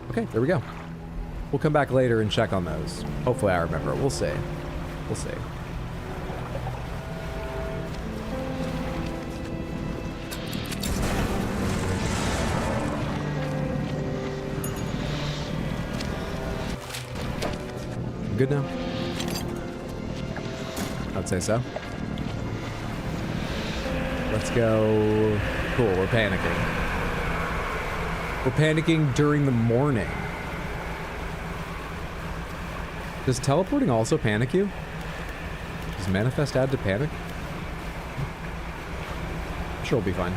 Okay, there we go. We'll come back later and check on those. Hopefully I remember. We'll see. We'll see. Good now? I'd say so. Let's go. Cool, we're panicking. We're panicking during the morning. Does teleporting also panic you? Does manifest add to panic? I'm sure we'll be fine.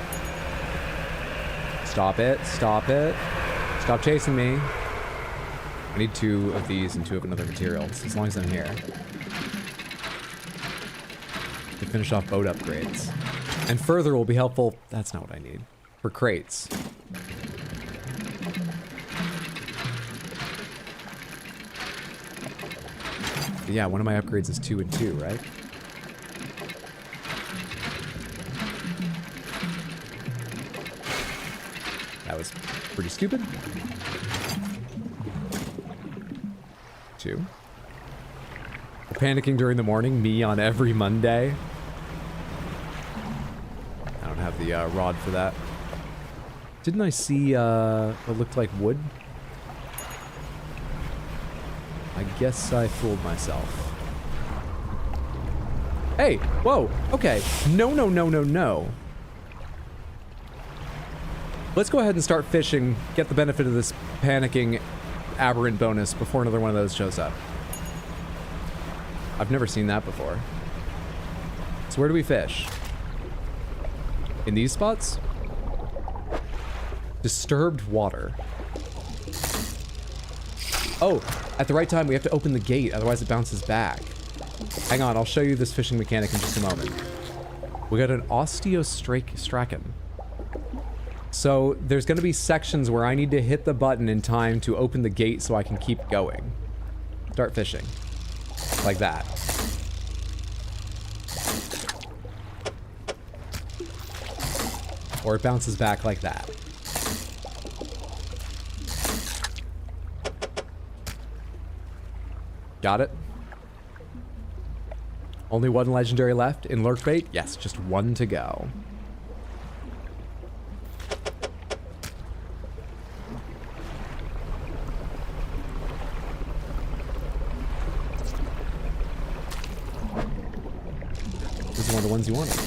Stop it, stop it. Stop chasing me. I need 2 of these and 2 of another material, as long as I'm here. To finish off boat upgrades. And further will be helpful, that's not what I need, for crates. But yeah, one of my upgrades is 2 and 2, right? That was pretty stupid. 2. We're panicking during the morning, me on every Monday. I don't have the rod for that. Didn't I see what looked like wood? I guess I fooled myself. Hey, whoa, okay. No, no, no, no, no. Let's go ahead and start fishing, get the benefit of this panicking aberrant bonus before another one of those shows up. I've never seen that before. So where do we fish? In these spots? Disturbed water. Oh, at the right time we have to open the gate, otherwise it bounces back. Hang on, I'll show you this fishing mechanic in just a moment. We got an osteostraken. So there's going to be sections where I need to hit the button in time to open the gate so I can keep going. Start fishing. Like that. Or it bounces back like that. Got it? Only 1 legendary left in lurk bait? Yes, just 1 to go. This is one of the ones you wanted.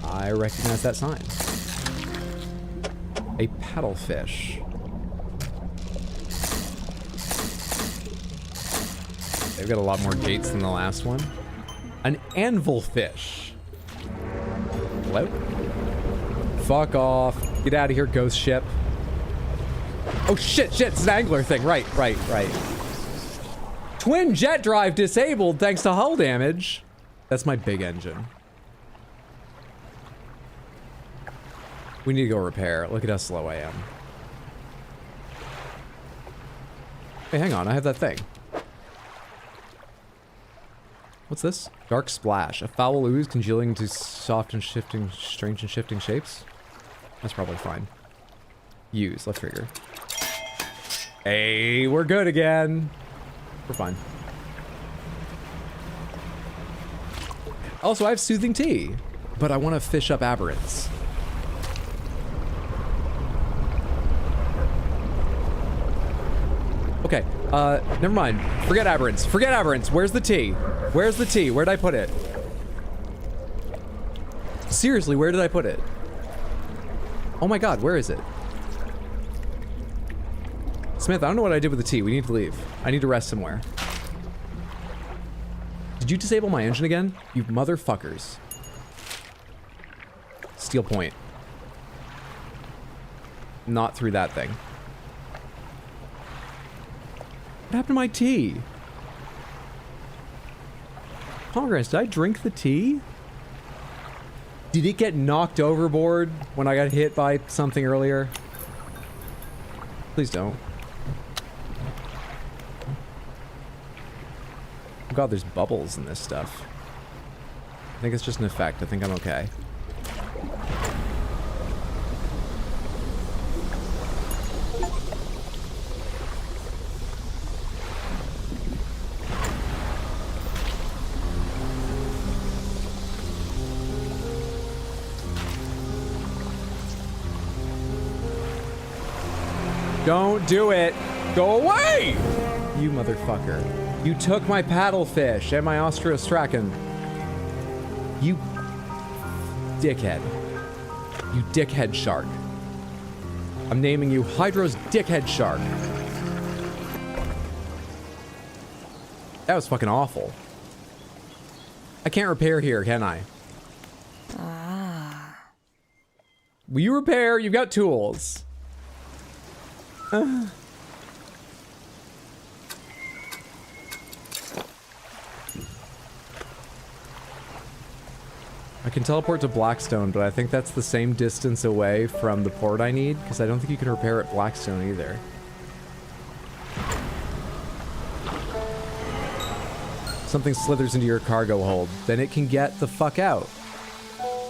I recognize that sign. A paddlefish. They've got a lot more gates than the last one. An anvilfish. Hello? Fuck off. Get out of here, ghost ship. Oh shit, shit, it's an angler thing. Right. Twin jet drive disabled thanks to hull damage. That's my big engine. We need to go repair. Look at how slow I am. Hey, hang on, I have that thing. What's this? Dark splash. A foul ooze congealing into soft and shifting, strange and shifting shapes. That's probably fine. Use. Left trigger. Hey, we're good again. We're fine. Also, I have soothing tea, but I want to fish up aberrants. Okay, never mind. Forget aberrants. Forget aberrants. Where's the tea? Where's the tea? Where'd I put it? Seriously, where did I put it? Oh my god, where is it? Smith, I don't know what I did with the tea. We need to leave. I need to rest somewhere. Did you disable my engine again? You motherfuckers. Steel point. not through that thing. What happened to my tea? Congress, did I drink the tea? Did it get knocked overboard when I got hit by something earlier? Please don't. Oh god, there's bubbles in this stuff. I think it's just an effect. I think I'm okay. Don't do it. Go away! You motherfucker. You took my paddlefish and my Ostrostracan. You dickhead. You dickhead shark. I'm naming you Hydro's dickhead shark. That was fucking awful. I can't repair here, can I? Will you repair? You've got tools. I can teleport to Blackstone, but I think that's the same distance away from the port I need, because I don't think you can repair at Blackstone either. Something slithers into your cargo hold, then it can get the fuck out.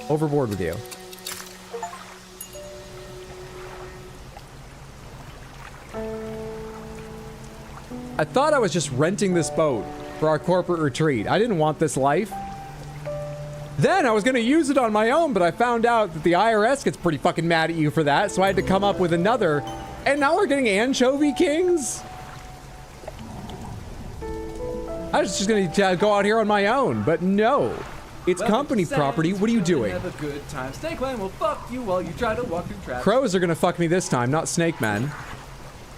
Overboard with you. I thought I was just renting this boat for our corporate retreat. I didn't want this life. Then I was gonna use it on my own, but I found out that the IRS gets pretty fucking mad at you for that, so I had to come up with another. And now we're getting anchovy kings? I was just gonna go out here on my own, but no. It's company property. What are you doing? Have a good time. Snake Man will fuck you while you try to walk through traffic. Crows are gonna fuck me this time, not snake men.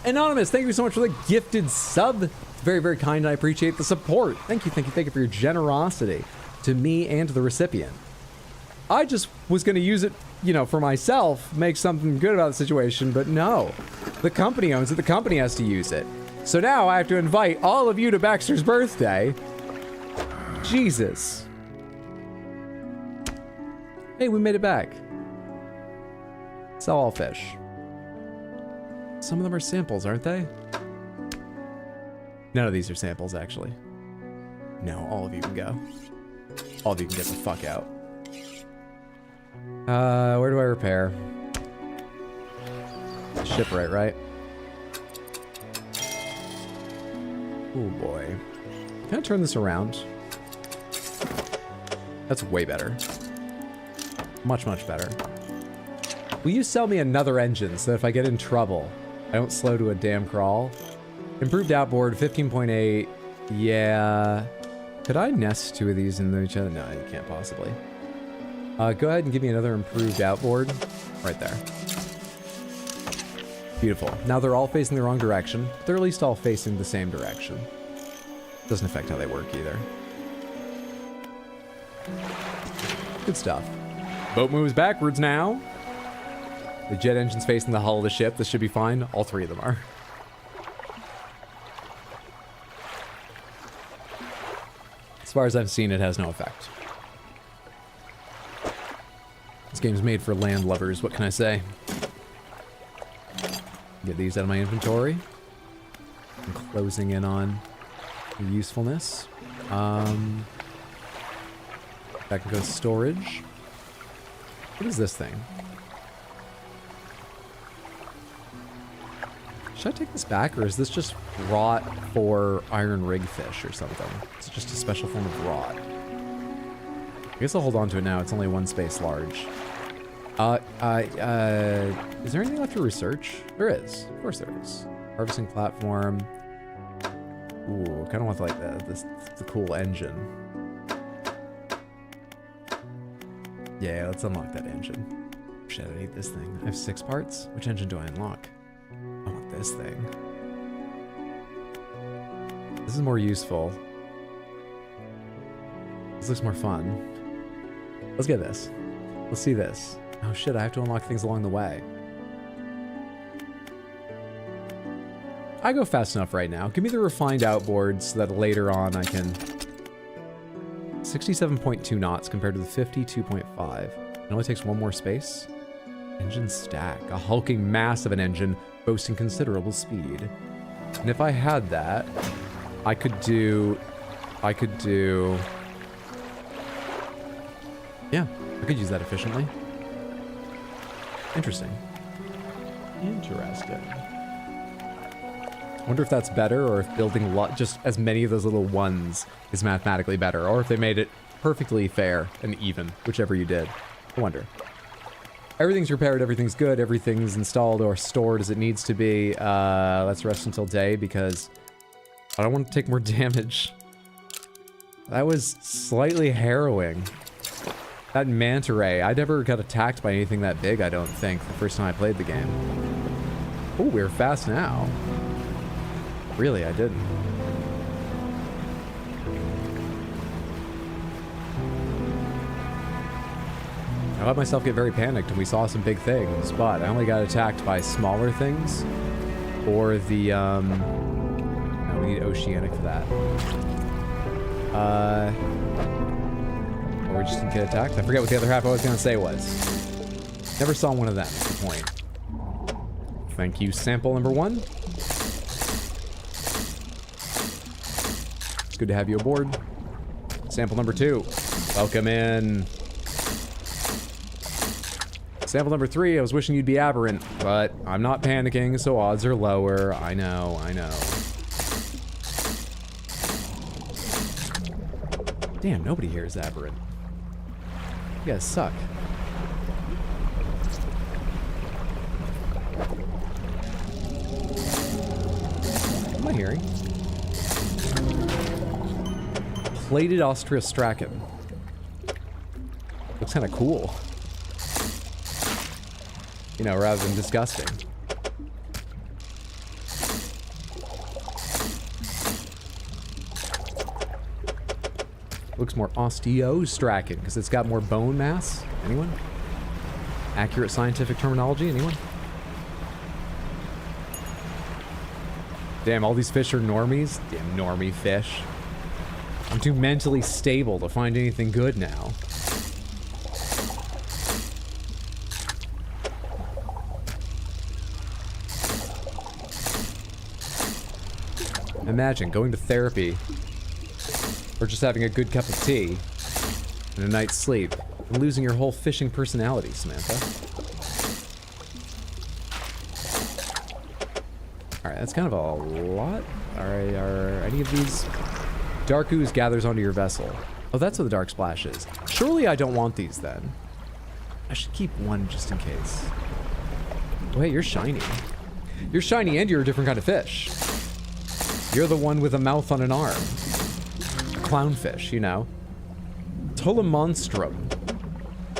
Anonymous, thank you so much for the gifted sub. Very, very kind. I appreciate the support. Thank you for your generosity to me and to the recipient. I just was going to use it, you know, for myself, make something good about the situation, but no. The company owns it. The company has to use it. So now I have to invite all of you to Baxter's birthday. Jesus. Hey, we made it back. Sell all fish. Some of them are samples, aren't they? None of these are samples, actually. No, all of you can go. All of you can get the fuck out. Where do I repair? Shipwright, right? Oh boy. Can I turn this around? That's way better. Much, much better. Will you sell me another engine so that if I get in trouble, I don't slow to a damn crawl? Improved outboard, 15.8. Yeah. Could I nest two of these in each other? No, you can't possibly. Go ahead and give me another improved outboard. Right there. Beautiful. Now they're all facing the wrong direction. They're at least all facing the same direction. Doesn't affect how they work either. Good stuff. Boat moves backwards now. The jet engine's facing the hull of the ship. This should be fine. All three of them are. As far as I've seen, it has no effect. This game's made for land lovers. What can I say? Get these out of my inventory. I'm closing in on the usefulness. That can go to storage. What is this thing? Should I take this back, or is this just rot for iron rig fish or something? It's just a special form of rot. I guess I'll hold on to it now. It's only one space large. Is there anything left to research? There is. Of course there is. Harvesting platform. Ooh, kind of want like the cool engine. Yeah, let's unlock that engine. Shit, I need this thing. I have 6 parts. Which engine do I unlock? I want this thing. This is more useful. This looks more fun. Let's get this. Let's see this. Oh shit, I have to unlock things along the way. I go fast enough right now. Give me the refined outboard so that later on I can... 67.2 knots compared to the 52.5. It only takes one more space. Engine stack. A hulking mass of an engine boasting considerable speed. And if I had that, I could do... Yeah, I could use that efficiently. Interesting. Interesting. I wonder if that's better, or if building just as many of those little ones is mathematically better, or if they made it perfectly fair and even, whichever you did. I wonder. Everything's repaired, everything's good, everything's installed or stored as it needs to be. Let's rest until day because I don't want to take more damage. That was slightly harrowing. That manta ray, I never got attacked by anything that big, I don't think, the first time I played the game. Oh, we're fast now. Really, I didn't. I let myself get very panicked and we saw some big things, but I only got attacked by smaller things. Or the, no, we need oceanic for that. Or we just didn't get attacked. I forget what the other half I was gonna say was. Never saw one of them, that's the point. Thank you, sample number 1. It's good to have you aboard. Sample number 2. Welcome in. Sample number 3, I was wishing you'd be aberrant, but I'm not panicking, so odds are lower. I know, I know. Damn, nobody here is aberrant. You guys suck. What am I hearing? Plated Austria Strachan. Looks kind of cool. You know, rather than disgusting. Looks more osteo-strachan because it's got more bone mass. Anyone? Accurate scientific terminology? Anyone? Damn, all these fish are normies? Damn normie fish. I'm too mentally stable to find anything good now. Imagine going to therapy, or just having a good cup of tea, and a night's sleep, and losing your whole fishing personality, Samantha. Alright, that's kind of a lot. Alright, are any of these... Dark ooze gathers onto your vessel. Oh, that's what the dark splash is. Surely I don't want these then. I should keep one just in case. Oh, hey, you're shiny. You're shiny and you're a different kind of fish. You're the one with a mouth on an arm. A clownfish, you know. Tolomonstrum.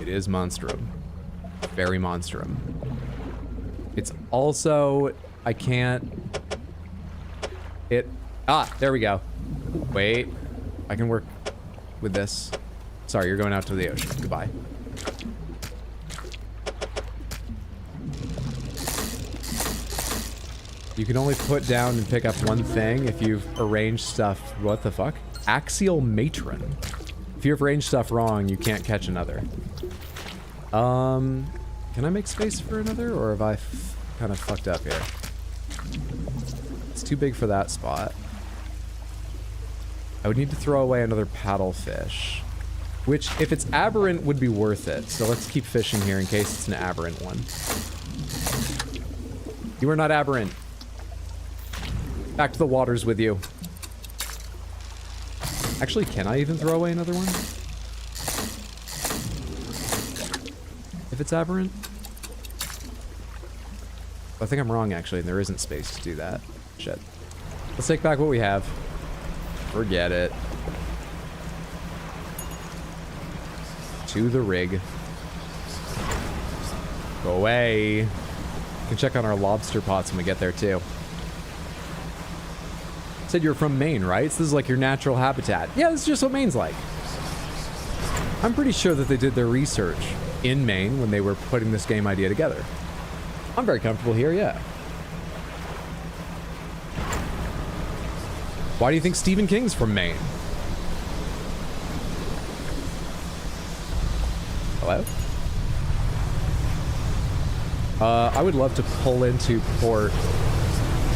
It is monstrum. Very monstrum. It's also... I can't... Ah, there we go. Wait. I can work with this. Sorry, you're going out to the ocean. Goodbye. You can only put down and pick up one thing if you've arranged stuff. What the fuck? Axial matron. If you've arranged stuff wrong, you can't catch another. Can I make space for another, or have I kind of fucked up here? It's too big for that spot. I would need to throw away another paddlefish, which, if it's aberrant, would be worth it. So let's keep fishing here in case it's an aberrant one. You are not aberrant. Back to the waters with you. Actually, can I even throw away another one? If it's aberrant? I think I'm wrong, actually, and there isn't space to do that. Shit. Let's take back what we have. Forget it. To the rig. Go away. We can check on our lobster pots when we get there, too. Said you're from Maine, right? So this is like your natural habitat. Yeah, this is just what Maine's like. I'm pretty sure that they did their research in Maine when they were putting this game idea together. I'm very comfortable here, yeah. Why do you think Stephen King's from Maine? Hello? I would love to pull into port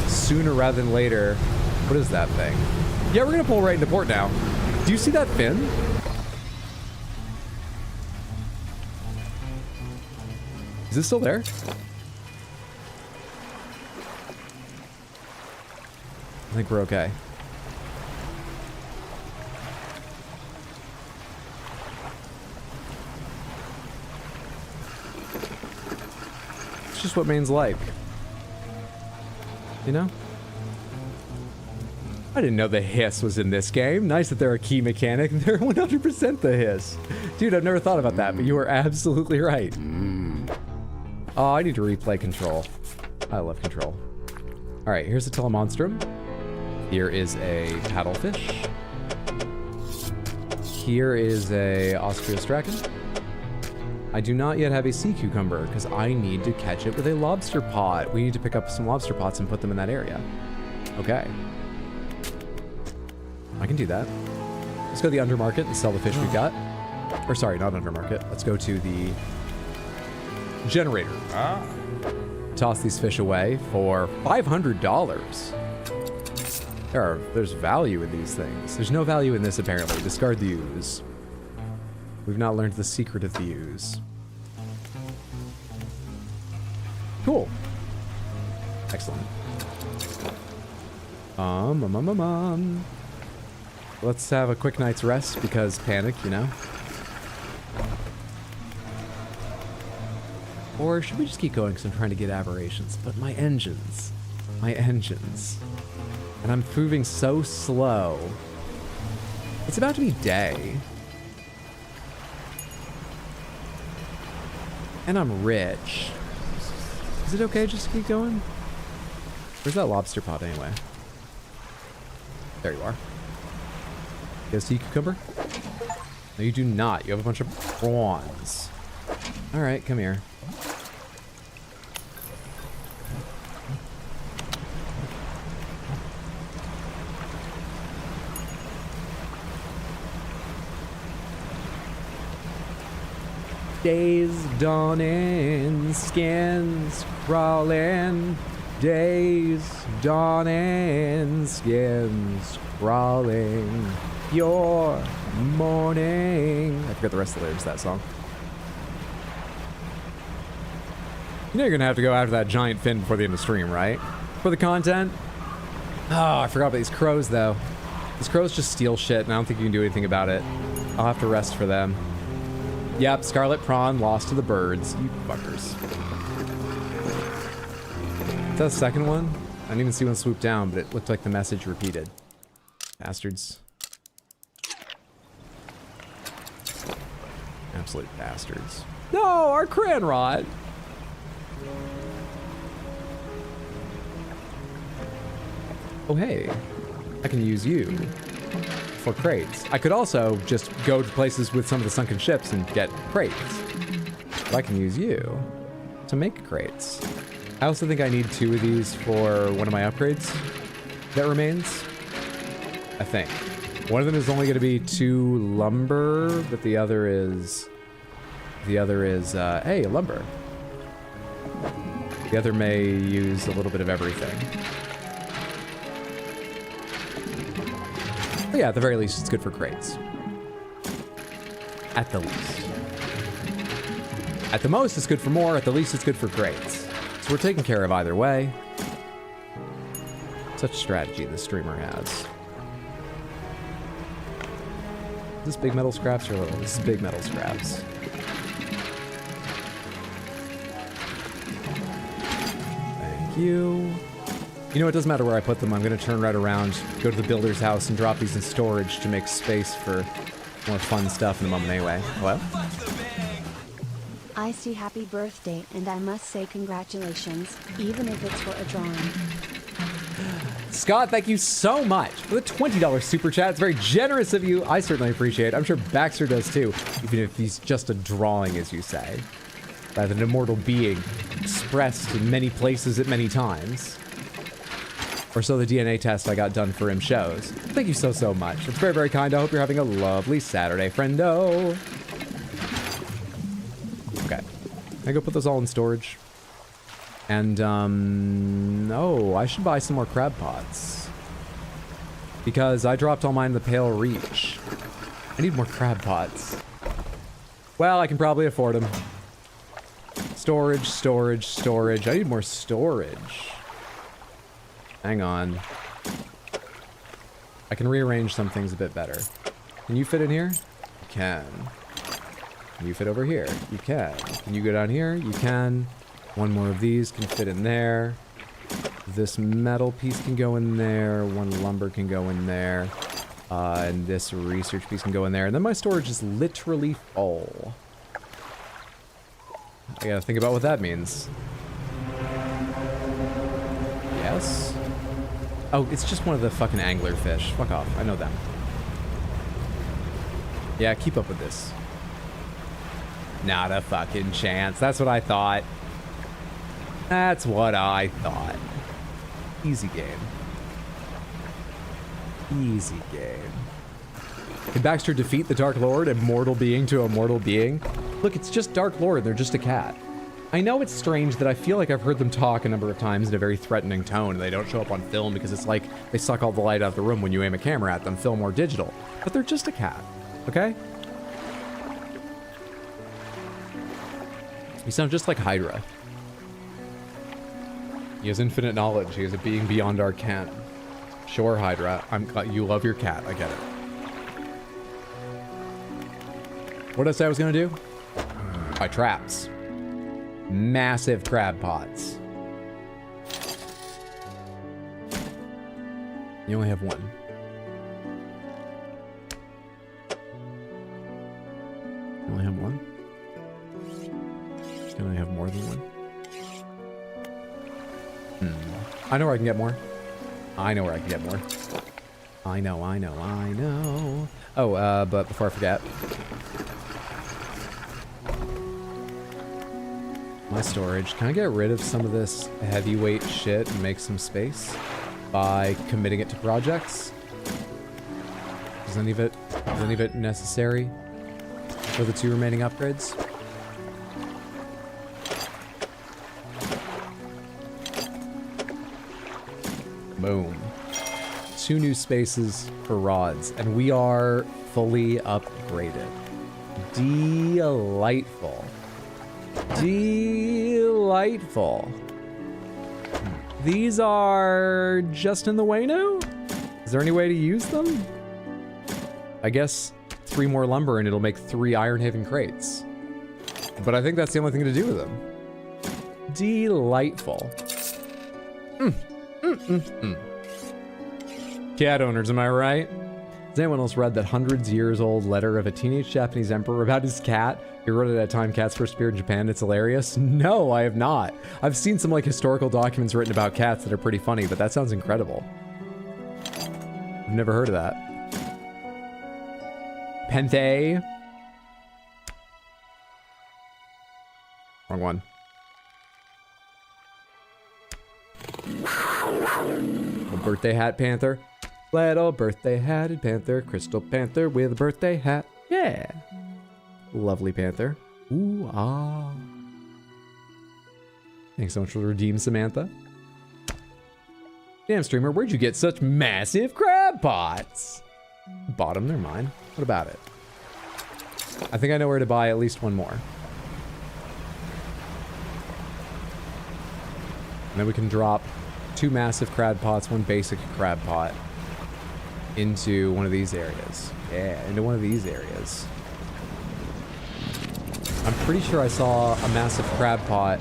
sooner rather than later. What is that thing? Yeah, we're gonna pull right into port now. Do you see that fin? Is it still there? I think we're okay. It's just what Maine's like. You know? I didn't know the hiss was in this game. Nice that they're a key mechanic. They're 100% the hiss. Dude, I've never thought about that, but you are absolutely right. Oh, I need to replay Control. I love Control. All right, here's a Telemonstrum. Here is a paddlefish. Here is a Austriostracan. I do not yet have a sea cucumber because I need to catch it with a lobster pot. We need to pick up some lobster pots and put them in that area. Okay. I can do that. Let's go to the undermarket and sell the fish we got. Or sorry, not undermarket. Let's go to the generator. Toss these fish away for $500. There's value in these things. There's no value in this apparently. Discard the ooze. We've not learned the secret of the ooze. Cool. Excellent. Let's have a quick night's rest because panic, you know? Or should we just keep going because I'm trying to get aberrations? But my engines. And I'm moving so slow. It's about to be day. And I'm rich. Is it okay just to keep going? Where's that lobster pot anyway? There you are. You got a sea cucumber? No, you do not. You have a bunch of prawns. Alright, come here. Days dawning, skins crawling. Days dawning, skins crawling. Your morning. I forgot the rest of the lyrics of that song. You know you're gonna have to go after that giant fin before the end of the stream, right? For the content? Oh, I forgot about these crows though. These crows just steal shit and I don't think you can do anything about it. I'll have to rest for them. Yep, Scarlet Prawn lost to the birds. You fuckers. Is that the second one? I didn't even see one swoop down, but it looked like the message repeated. Bastards. Absolute bastards. No, our cran rod! Oh hey, I can use you for crates. I could also just go to places with some of the sunken ships and get crates. But I can use you to make crates. I also think I need 2 of these for one of my upgrades that remains. I think. One of them is only going to be 2 lumber, but the other is... hey, lumber. The other may use a little bit of everything. But yeah, at the very least, it's good for crates. At the least. At the most, it's good for more. At the least, it's good for crates. So we're taken care of either way. Such strategy the streamer has. Is this big metal scraps or little? This is big metal scraps. Thank you. You know, it doesn't matter where I put them. I'm going to turn right around, go to the builder's house, and drop these in storage to make space for more fun stuff in a moment anyway. Hello? I see happy birthday and I must say congratulations, even if it's for a drawing. Scott, thank you so much for the $20 super chat. It's very generous of you. I certainly appreciate it. I'm sure Baxter does too, even if he's just a drawing, as you say. Rather than an immortal being expressed in many places at many times. Or so the DNA test I got done for him shows. Thank you so, so much. It's very, very kind. I hope you're having a lovely Saturday, friendo. Okay. I go put those all in storage. And, oh, I should buy some more crab pots. Because I dropped all mine in the Pale Reach. I need more crab pots. Well, I can probably afford them. Storage, storage, storage. I need more storage. Hang on. I can rearrange some things a bit better. Can you fit in here? You can. Can you fit over here? You can. Can you go down here? You can. One more of these can fit in there. This metal piece can go in there. One lumber can go in there. And this research piece can go in there. And then my storage is literally full. I gotta think about what that means. Yes? Oh, it's just one of the fucking angler fish. Fuck off. I know them. Yeah, keep up with this. Not a fucking chance. That's what I thought. That's what I thought. Easy game. Easy game. Can Baxter defeat the Dark Lord, a mortal being to a mortal being? Look, it's just Dark Lord. They're just a cat. I know it's strange that I feel like I've heard them talk a number of times in a very threatening tone, and they don't show up on film because it's like they suck all the light out of the room when you aim a camera at them, film or digital. But they're just a cat, okay? You sound just like Hydra. He has infinite knowledge. He is a being beyond our ken. Sure, Hydra. You love your cat. I get it. What did I say I was gonna do? Buy traps. Massive crab pots. You only have one. You only have one? Can I have more than one? I know where I can get more. I know where I can get more. I know. Oh, but before I forget. My storage. Can I get rid of some of this heavyweight shit and make some space by committing it to projects? Is any of it necessary for the 2 remaining upgrades? Boom. 2 new spaces for rods, and we are fully upgraded. Delightful. Delightful. These are just in the way now? Is there any way to use them? I guess 3 more lumber and it'll make 3 Ironhaven crates. But I think that's the only thing to do with them. Delightful. Cat owners, am I right? Has anyone else read that hundreds years old letter of a teenage Japanese emperor about his cat? He wrote it at a time cats first appeared in Japan. It's hilarious. No, I have not. I've seen some like historical documents written about cats that are pretty funny, but that sounds incredible. I've never heard of that. Pente. Wrong one. A birthday hat panther. Little birthday hatted panther. Crystal panther with a birthday hat. Yeah. Lovely panther. Ooh, ah. Thanks so much for the redeem, Samantha. Damn, streamer, where'd you get such massive crab pots? Bought them, they're mine. What about it? I think I know where to buy at least 1 more. And then we can drop 2 massive crab pots, 1 basic crab pot into one of these areas. Yeah, into one of these areas. I'm pretty sure I saw a massive crab pot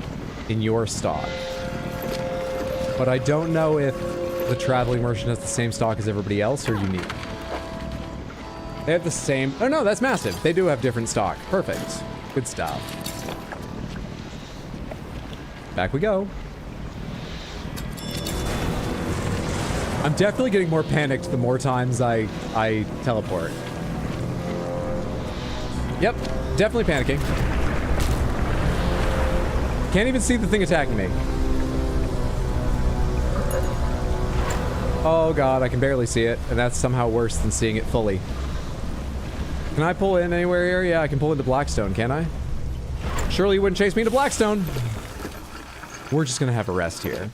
in your stock. But I don't know if the traveling merchant has the same stock as everybody else or unique. They have the same... Oh no, that's massive. They do have different stock. Perfect. Good stuff. Back we go. I'm definitely getting more panicked the more times I teleport. Yep, definitely panicking. Can't even see the thing attacking me. Oh god, I can barely see it, and that's somehow worse than seeing it fully. Can I pull in anywhere here? Yeah, I can pull into Blackstone, can I? Surely you wouldn't chase me into Blackstone! We're just gonna have a rest here.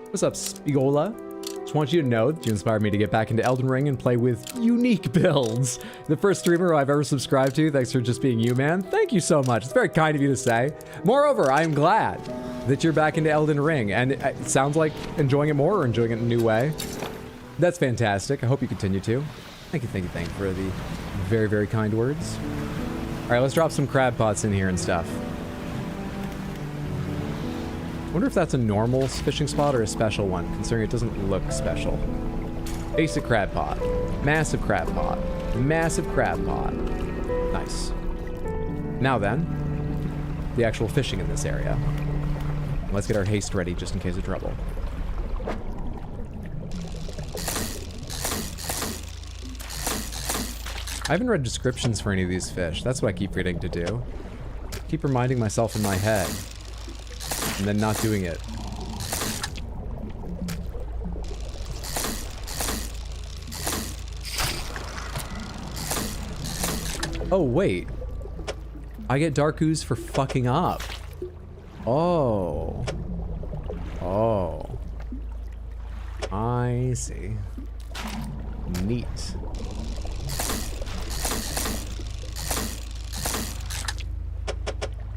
What's up, Spigola? Just want you to know that you inspired me to get back into Elden Ring and play with unique builds. The first streamer I've ever subscribed to, thanks for just being you, man. Thank you so much. It's very kind of you to say. Moreover, I'm glad that you're back into Elden Ring, and it sounds like enjoying it more or enjoying it in a new way. That's fantastic. I hope you continue to. Thank you for the very, very kind words. All right, let's drop some crab pots in here and stuff. I wonder if that's a normal fishing spot or a special one, considering it doesn't look special. Basic crab pot. Massive crab pot. Massive crab pot. Nice. Now then, the actual fishing in this area. Let's get our haste ready just in case of trouble. I haven't read descriptions for any of these fish. That's what I keep forgetting to do. Keep reminding myself in my head. And then not doing it. Oh, wait. I get dark ooze for fucking up. Oh. Oh. I see. Neat.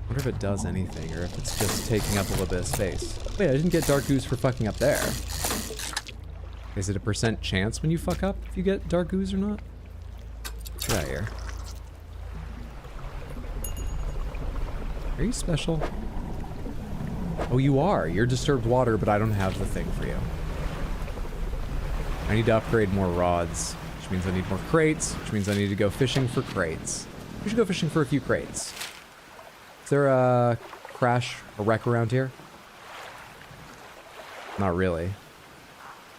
I wonder if it does anything, or if it's just taking up a little bit of space. Wait, I didn't get dark ooze for fucking up there. Is it a % chance when you fuck up if you get dark ooze or not? Get out of here. Are you special? Oh, you are. You're disturbed water, but I don't have the thing for you. I need to upgrade more rods, which means I need more crates, which means I need to go fishing for crates. We should go fishing for a few crates. Is there a crash or wreck around here? Not really.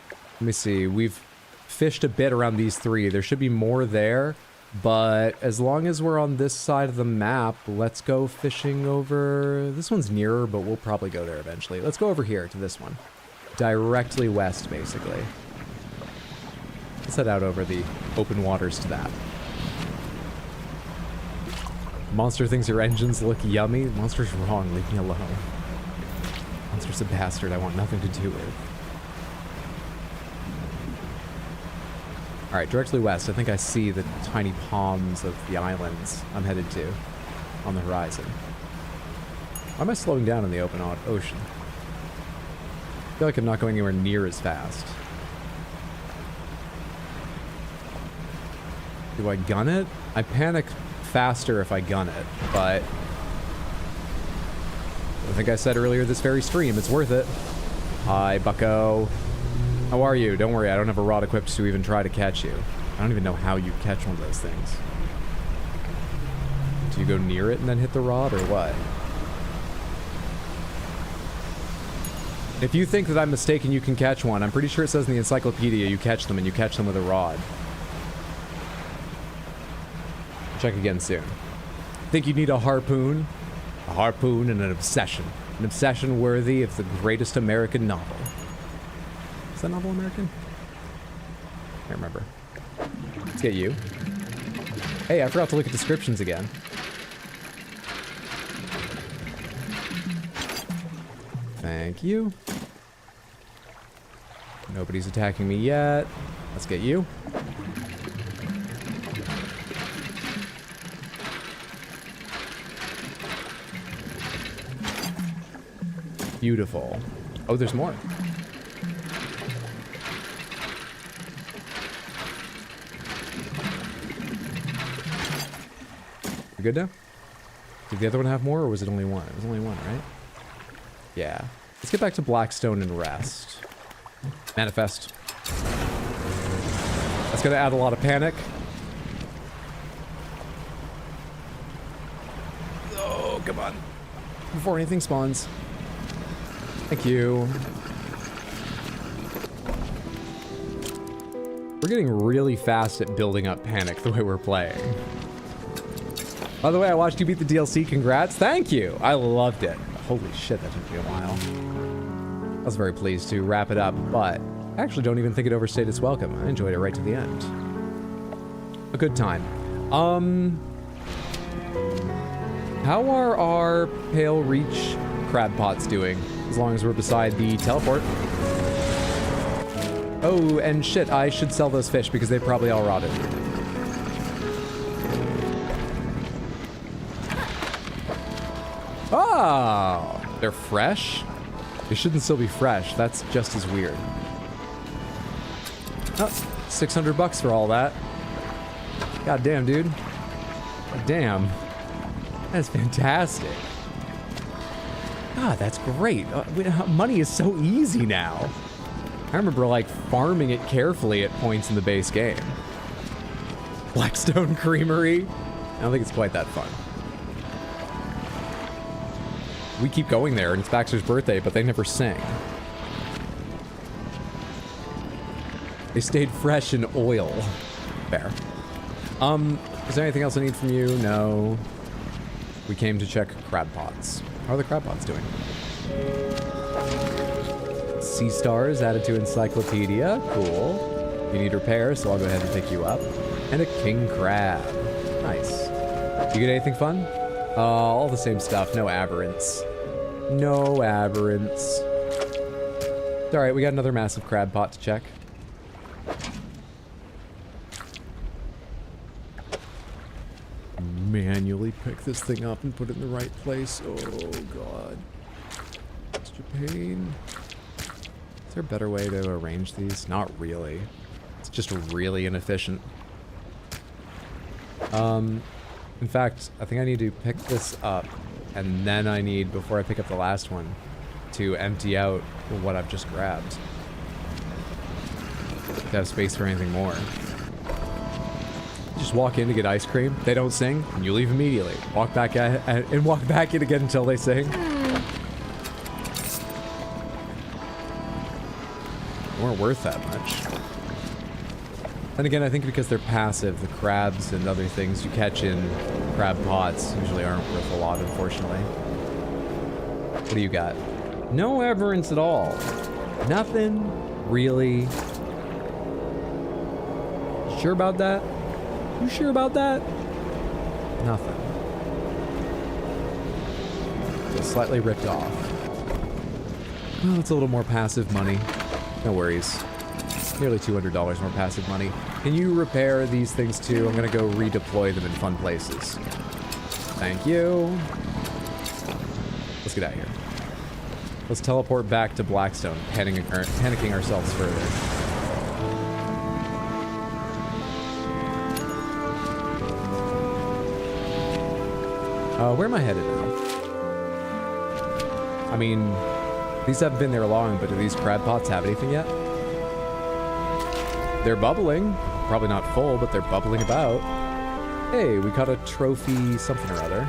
Let me see. We've fished a bit around these three. There should be more there, but as long as we're on this side of the map, let's go fishing over... This one's nearer, but we'll probably go there eventually. Let's go over here to this one. Directly west, basically. Let's head out over the open waters to that. Monster thinks your engines look yummy. Monster's wrong. Leave me alone. Monster's a bastard I want nothing to do with. Alright, directly west. I think I see the tiny palms of the islands I'm headed to on the horizon. Why am I slowing down in the open ocean? I feel like I'm not going anywhere near as fast. Do I gun it? I panic faster if I gun it, but I think I said earlier this very stream, it's worth it. Hi, bucko. How are you? Don't worry, I don't have a rod equipped to even try to catch you. I don't even know how you catch one of those things. Do you go near it and then hit the rod, or what? If you think that I'm mistaken you can catch one, I'm pretty sure it says in the encyclopedia you catch them and you catch them with a rod. Check again soon. Think you need a harpoon? A harpoon and an obsession. An obsession worthy of the greatest American novel. Is that novel American? Can't remember. Let's get you. Hey, I forgot to look at descriptions again. Thank you. Nobody's attacking me yet. Let's get you. Beautiful. Oh, there's more. You good now? Did the other one have more, or was it only one? It was only one, right? Yeah. Let's get back to Blackstone and rest. Manifest. That's gonna add a lot of panic. Oh, come on. Before anything spawns. Thank you. We're getting really fast at building up panic the way we're playing. By the way, I watched you beat the DLC. Congrats. Thank you. I loved it. Holy shit, that took me a while. I was very pleased to wrap it up, but I actually don't even think it overstayed its welcome. I enjoyed it right to the end. A good time. How are our Pale Reach crab pots doing? As long as we're beside the teleport. Oh, and shit, I should sell those fish because they probably all rotted. Oh, they're fresh? They shouldn't still be fresh. That's just as weird. Oh, 600 bucks for all that. God damn, dude. God damn. That's fantastic. God, that's great. Money is so easy now. I remember, like, farming it carefully at points in the base game. Blackstone Creamery. I don't think it's quite that fun. We keep going there, and it's Baxter's birthday, but they never sing. They stayed fresh in oil. Fair. Is there anything else I need from you? No. We came to check crab pots. How are the crab pots doing? Sea stars added to encyclopedia. Cool. You need repair, so I'll go ahead and pick you up. And a king crab. Nice. You get anything fun? All the same stuff. No aberrants. No aberrants. It's alright, we got another massive crab pot to check. Manually pick this thing up and put it in the right place. Oh god. Extra pain. Is there a better way to arrange these? Not really. It's just really inefficient. In fact, I think I need to pick this up, and then I need, before I pick up the last one, to empty out what I've just grabbed. To have space for anything more. Just walk in to get ice cream, they don't sing, and you leave immediately. Walk back and walk back in again until they sing. They weren't worth that much. Then again, I think because they're passive, the crabs and other things you catch in crab pots usually aren't worth a lot, unfortunately. What do you got? No aberrants at all. Nothing really. Sure about that? You sure about that? Nothing. Just slightly ripped off. Well, it's a little more passive money. No worries. Nearly $200 more passive money. Can you repair these things too? I'm gonna go redeploy them in fun places. Thank you. Let's get out of here. Let's teleport back to Blackstone, panicking ourselves further. Where am I headed now? I mean, these haven't been there long, but do these crab pots have anything yet? They're bubbling. Probably not full, but they're bubbling about. Hey, we caught a trophy something or other.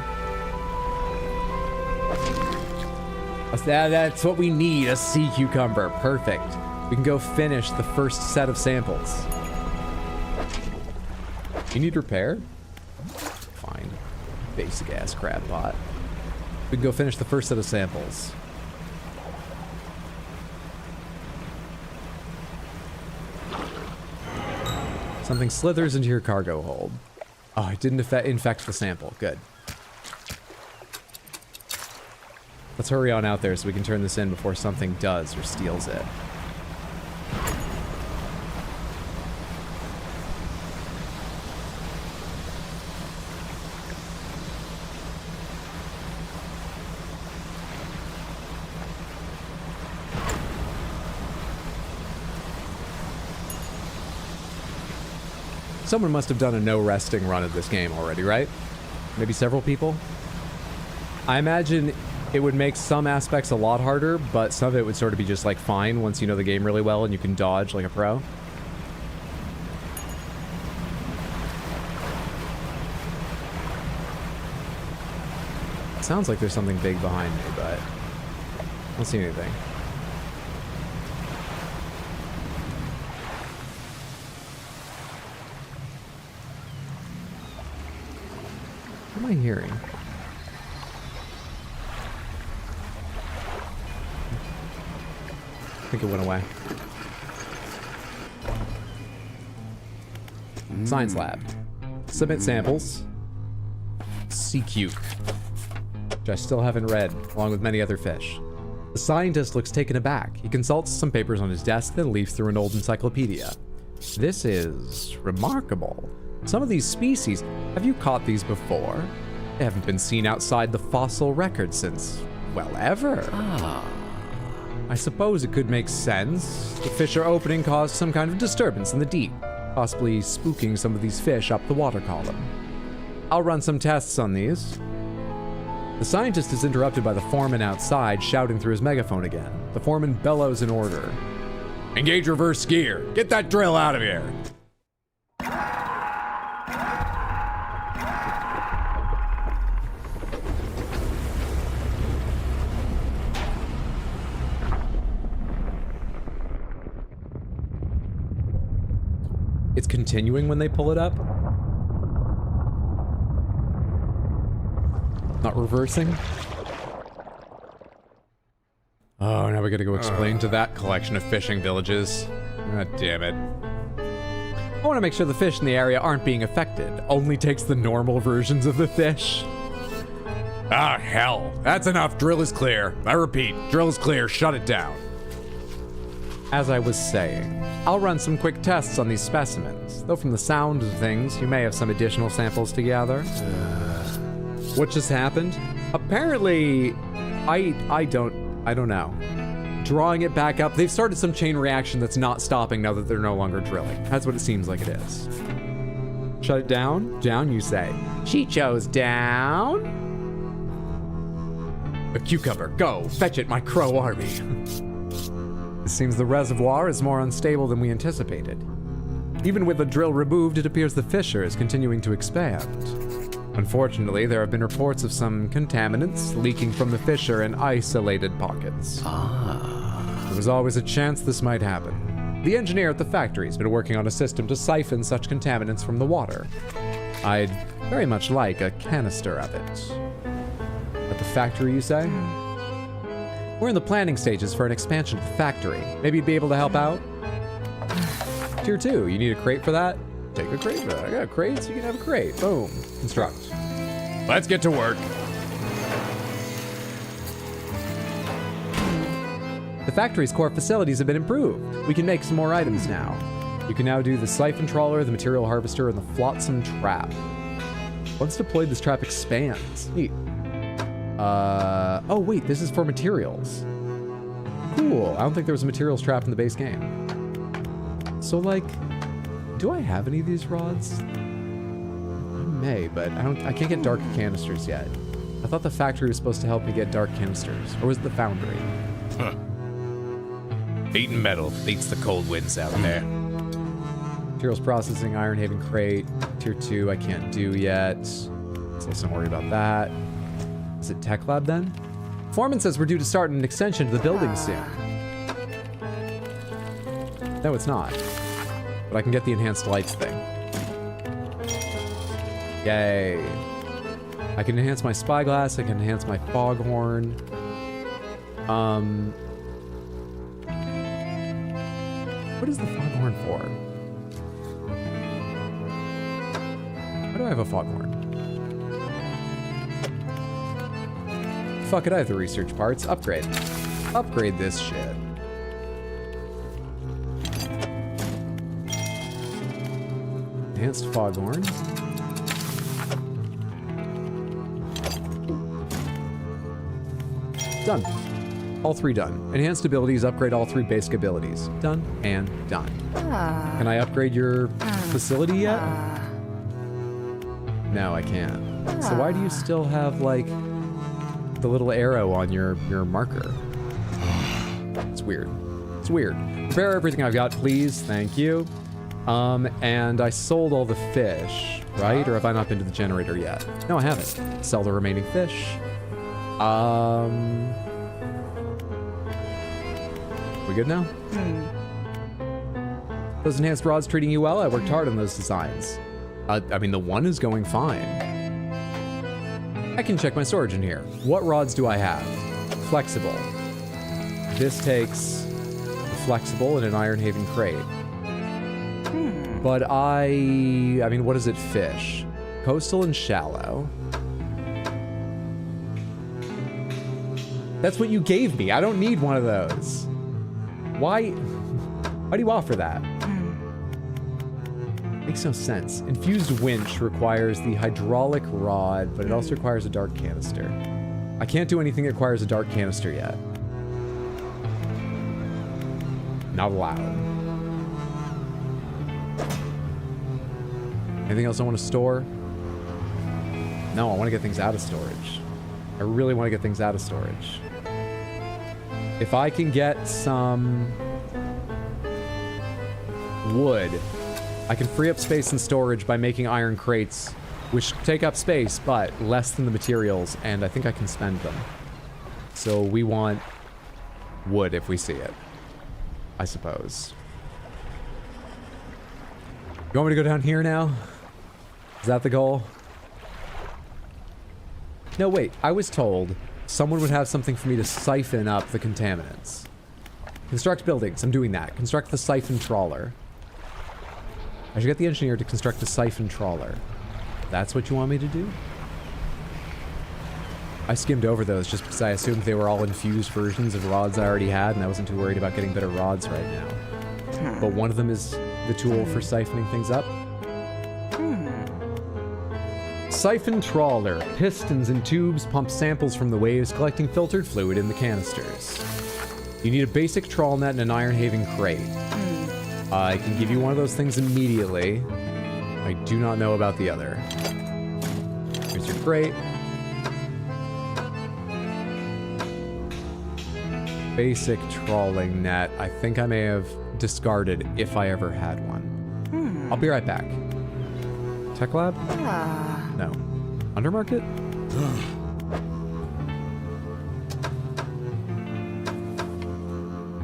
That's what we need, a sea cucumber. Perfect. We can go finish the first set of samples. You need repair? Fine. Basic ass crab pot. We can go finish the first set of samples. Something slithers into your cargo hold. Oh, it didn't infect the sample. Good. Let's hurry on out there so we can turn this in before something does or steals it. Someone must have done a no resting run of this game already, right? Maybe several people? I imagine it would make some aspects a lot harder, but some of it would sort of be just like fine once you know the game really well and you can dodge like a pro. It sounds like there's something big behind me, but I don't see anything. Where am am I hearing? I think it went away. Science lab. Submit samples. CQ. Which I still haven't read, along with many other fish. The scientist looks taken aback. He consults some papers on his desk, then leafs through an old encyclopedia. This is remarkable. Some of these species, have you caught these before? They haven't been seen outside the fossil record since, well, ever. I suppose it could make sense. The fish are opening caused some kind of disturbance in the deep, possibly spooking some of these fish up the water column. I'll run some tests on these. The scientist is interrupted by the foreman outside shouting through his megaphone again. The foreman bellows an order. Engage reverse gear. Get that drill out of here. It's continuing when they pull it up? Not reversing? Oh, now we gotta go explain to that collection of fishing villages. God damn it. I want to make sure the fish in the area aren't being affected. Only takes the normal versions of the fish. Ah, hell. That's enough. Drill is clear. I repeat, drill is clear. Shut it down. As I was saying, I'll run some quick tests on these specimens, though from the sound of things, you may have some additional samples to gather. What just happened? Apparently, I don't know. Drawing it back up, they've started some chain reaction that's not stopping now that they're no longer drilling. That's what it seems like it is. Shut it down? Down, you say. She chose down? A cucumber, go, fetch it, my crow army. It seems the reservoir is more unstable than we anticipated. Even with the drill removed, it appears the fissure is continuing to expand. Unfortunately, there have been reports of some contaminants leaking from the fissure in isolated pockets. There was always a chance this might happen. The engineer at the factory has been working on a system to siphon such contaminants from the water. I'd very much like a canister of it. At the factory, you say? We're in the planning stages for an expansion of the factory. Maybe you'd be able to help out? Tier 2, you need a crate for that? Take a crate for that. I got crates, you can have a crate. Boom. Construct. Let's get to work. The factory's core facilities have been improved. We can make some more items now. You can now do the siphon trawler, the material harvester, and the flotsam trap. Once deployed, this trap expands. Neat. Oh wait, this is for materials. Cool. I don't think there was a materials trap in the base game. So like, do I have any of these rods? I may, but I can't get dark canisters yet. I thought the factory was supposed to help me get dark canisters. Or was it the foundry? Huh. Beaten metal beats the cold winds out there. Materials processing, Iron Haven crate. Tier 2 I can't do yet. So let's not worry about that. Is it Tech Lab then? Foreman says we're due to start an extension to the building soon. No, it's not. But I can get the enhanced lights thing. Yay. I can enhance my spyglass, I can enhance my foghorn. What is the foghorn for? Why do I have a foghorn? Fuck it, I have the research parts. Upgrade. Upgrade this shit. Enhanced foghorn. Done. All 3 done. Enhanced abilities, upgrade all 3 basic abilities. Done and done. Can I upgrade your facility yet? No, I can't. So why do you still have, like, the little arrow on your marker? It's weird. It's weird. Prepare everything I've got, please. Thank you. And I sold all the fish, right? Or have I not been to the generator yet? No, I haven't. Sell the remaining fish. We good now? Those enhanced rods treating you well? I worked hard on those designs. I mean, the one is going fine. I can check my storage in here. What rods do I have? Flexible. This takes flexible in an Iron Haven crate. But I mean, what does it fish? Coastal and shallow. That's what you gave me. I don't need one of those. Why do you offer that? Makes no sense. Infused winch requires the hydraulic rod, but it also requires a dark canister. I can't do anything that requires a dark canister yet. Not allowed. Anything else I want to store? No, I want to get things out of storage. I really want to get things out of storage. If I can get some wood, I can free up space in storage by making iron crates, which take up space, but less than the materials, and I think I can spend them. So we want wood if we see it, I suppose. You want me to go down here now? Is that the goal? No, wait. I was told someone would have something for me to siphon up the contaminants. Construct buildings. I'm doing that. Construct the siphon trawler. I should get the engineer to construct the siphon trawler. That's what you want me to do? I skimmed over those just because I assumed they were all infused versions of rods I already had, and I wasn't too worried about getting better rods right now. But one of them is the tool for siphoning things up. Siphon trawler. Pistons and tubes pump samples from the waves, collecting filtered fluid in the canisters. You need a basic trawl net and an Iron Haven crate. I can give you one of those things immediately. I do not know about the other. Here's your crate. Basic trawling net. I think I may have discarded if I ever had one. I'll be right back. Tech lab? No. Undermarket?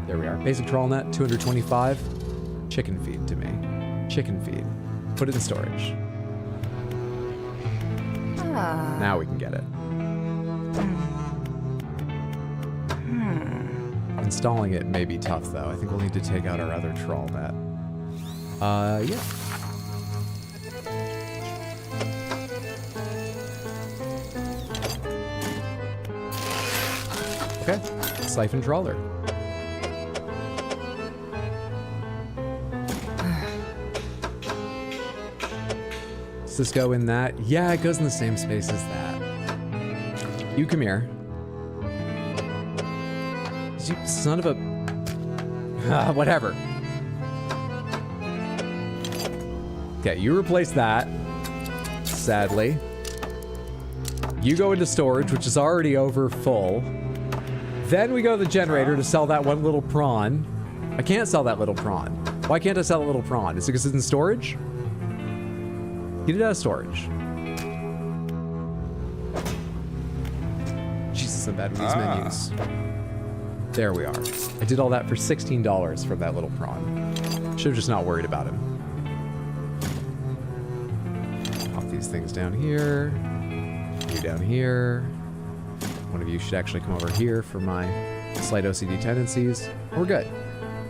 There we are. Basic trawl net, 225. Chicken feed to me. Chicken feed. Put it in storage. Now we can get it. Installing it may be tough, though. I think we'll need to take out our other trawl net. Yeah. Okay. Siphon trawler. Does this go in that? Yeah, it goes in the same space as that. You come here. You son of a... whatever. Okay, you replace that. Sadly. You go into storage, which is already over full. Then we go to the generator to sell that one little prawn. I can't sell that little prawn. Why can't I sell a little prawn? Is it because it's in storage? Get it out of storage. Jesus, I'm bad with these menus. There we are. I did all that for $16 from that little prawn. Should have just not worried about him. Pop these things down here. You down here. One of you should actually come over here for my slight OCD tendencies. We're good.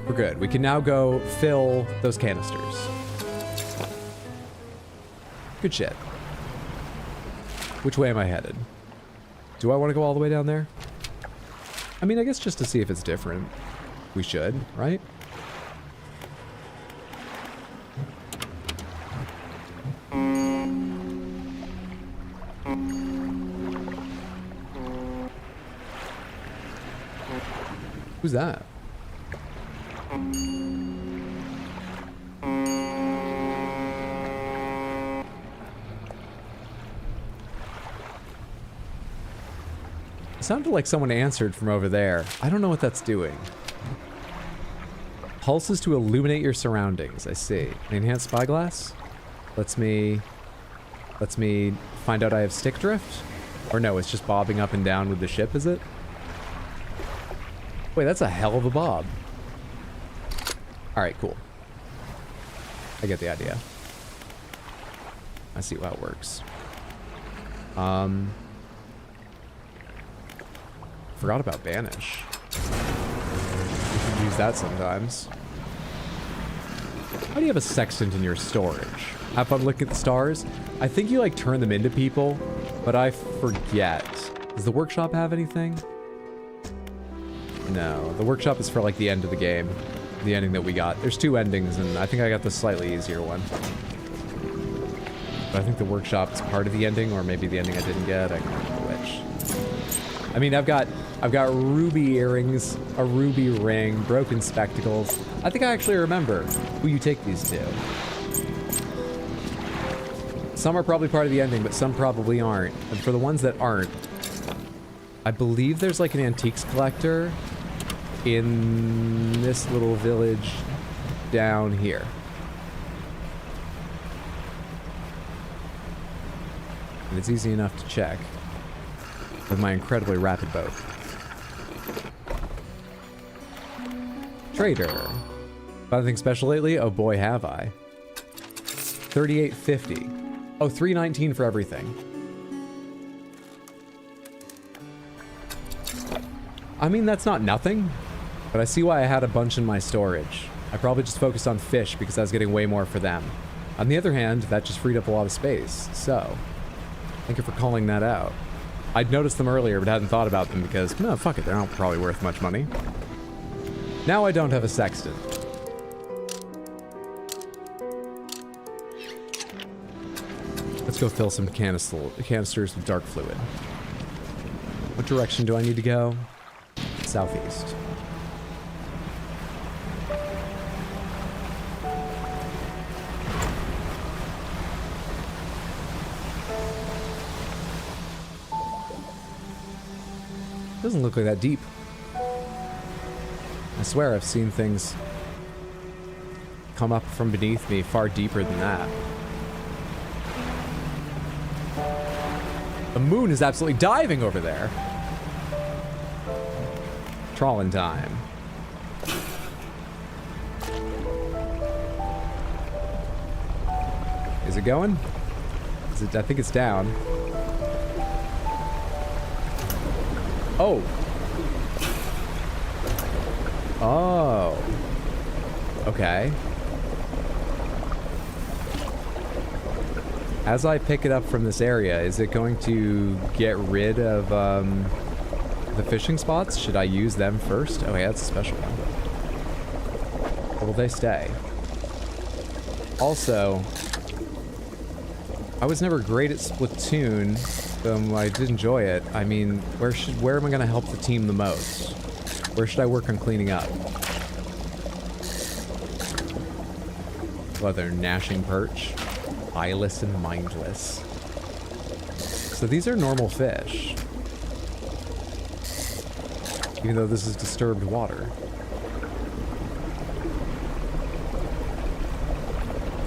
We're good. We can now go fill those canisters. Good shit. Which way am I headed? Do I want to go all the way down there? I mean, I guess just to see if it's different. We should, right? Who's that? It sounded like someone answered from over there. I don't know what that's doing. Pulses to illuminate your surroundings. I see. Enhanced spyglass? Lets me find out I have stick drift? Or no, it's just bobbing up and down with the ship, is it? Wait, that's a hell of a bob. Alright, cool. I get the idea. I see how it works. Forgot about Banish. You can use that sometimes. How do you have a sextant in your storage? Have fun looking at the stars? I think you like turn them into people, but I forget. Does the workshop have anything? No, the workshop is for like the end of the game. The ending that we got. There's 2 endings, and I think I got the slightly easier one. But I think the workshop is part of the ending, or maybe the ending I didn't get. I can't remember which. I mean, I've got ruby earrings, a ruby ring, broken spectacles. I think I actually remember who you take these to. Some are probably part of the ending, but some probably aren't. And for the ones that aren't, I believe there's like an antiques collector in this little village down here. And it's easy enough to check with my incredibly rapid boat. Trader. Got anything special lately? Oh boy, have I. 38.50. Oh, 319 for everything. I mean, that's not nothing, but I see why I had a bunch in my storage. I probably just focused on fish because I was getting way more for them. On the other hand, that just freed up a lot of space, so thank you for calling that out. I'd noticed them earlier, but hadn't thought about them because, no, fuck it, they're not probably worth much money. Now I don't have a sextant. Let's go fill some canisters with dark fluid. What direction do I need to go? Southeast. Doesn't look like that deep. I swear I've seen things come up from beneath me far deeper than that. The moon is absolutely diving over there. Trawling time. Is it going? Is it, I think it's down. Oh. Oh. Okay. As I pick it up from this area, is it going to get rid of the fishing spots? Should I use them first? Oh yeah, that's a special one. Or will they stay? Also, I was never great at Splatoon, though I did enjoy it. I mean, where am I going to help the team the most? Where should I work on cleaning up? Well, they're gnashing perch. Eyeless and mindless. So these are normal fish. Even though this is disturbed water.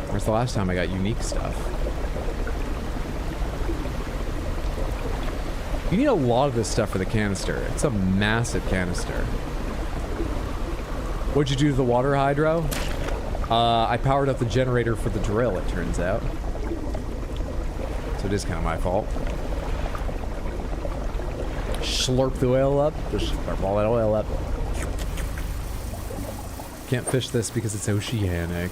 Where's the last time I got unique stuff? You need a lot of this stuff for the canister. It's a massive canister. What'd you do to the water hydro? I powered up the generator for the drill, it turns out. So it is kind of my fault. Slurp the oil up. Just slurp all that oil up. Can't fish this because it's oceanic.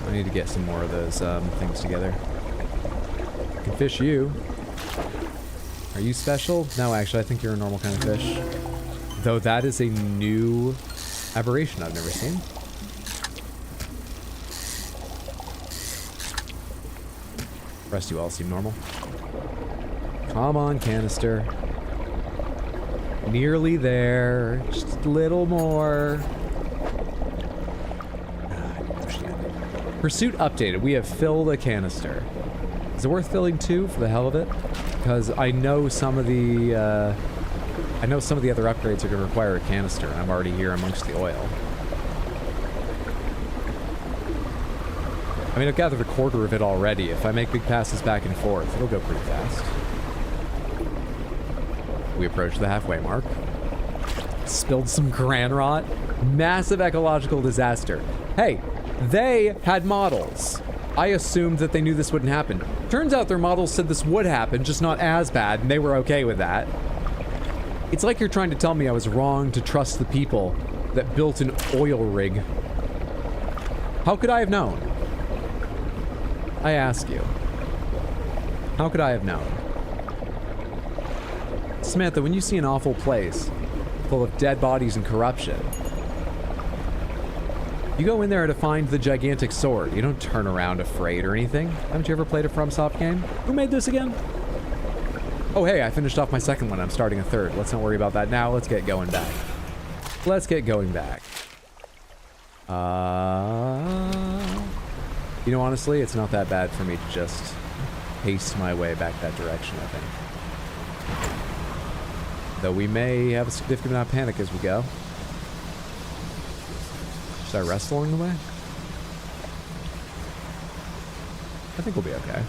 I need to get some more of those things together. I can fish you. Are you special? No, actually, I think you're a normal kind of fish. Though that is a new aberration I've never seen. The rest of you all seem normal. Come on, canister. Nearly there. Just a little more. Pursuit updated. We have filled a canister. Is it worth filling 2 for the hell of it? Because I know some of the other upgrades are going to require a canister, and I'm already here amongst the oil. I mean, I've gathered a quarter of it already. If I make big passes back and forth, it'll go pretty fast. We approach the halfway mark. Spilled some gran rot. Massive ecological disaster. Hey, they had models. I assumed that they knew this wouldn't happen. Turns out their models said this would happen, just not as bad, and they were okay with that. It's like you're trying to tell me I was wrong to trust the people that built an oil rig. How could I have known? I ask you. How could I have known? Samantha, when you see an awful place full of dead bodies and corruption, you go in there to find the gigantic sword. You don't turn around afraid or anything. Haven't you ever played a FromSoft game? Who made this again? Oh, hey, I finished off my second one. I'm starting a third. Let's not worry about that now. Let's get going back. Let's get going back. You know, honestly, it's not that bad for me to just haste my way back that direction, I think. Though we may have a significant amount of panic as we go. Should I rest along the way? I think we'll be okay.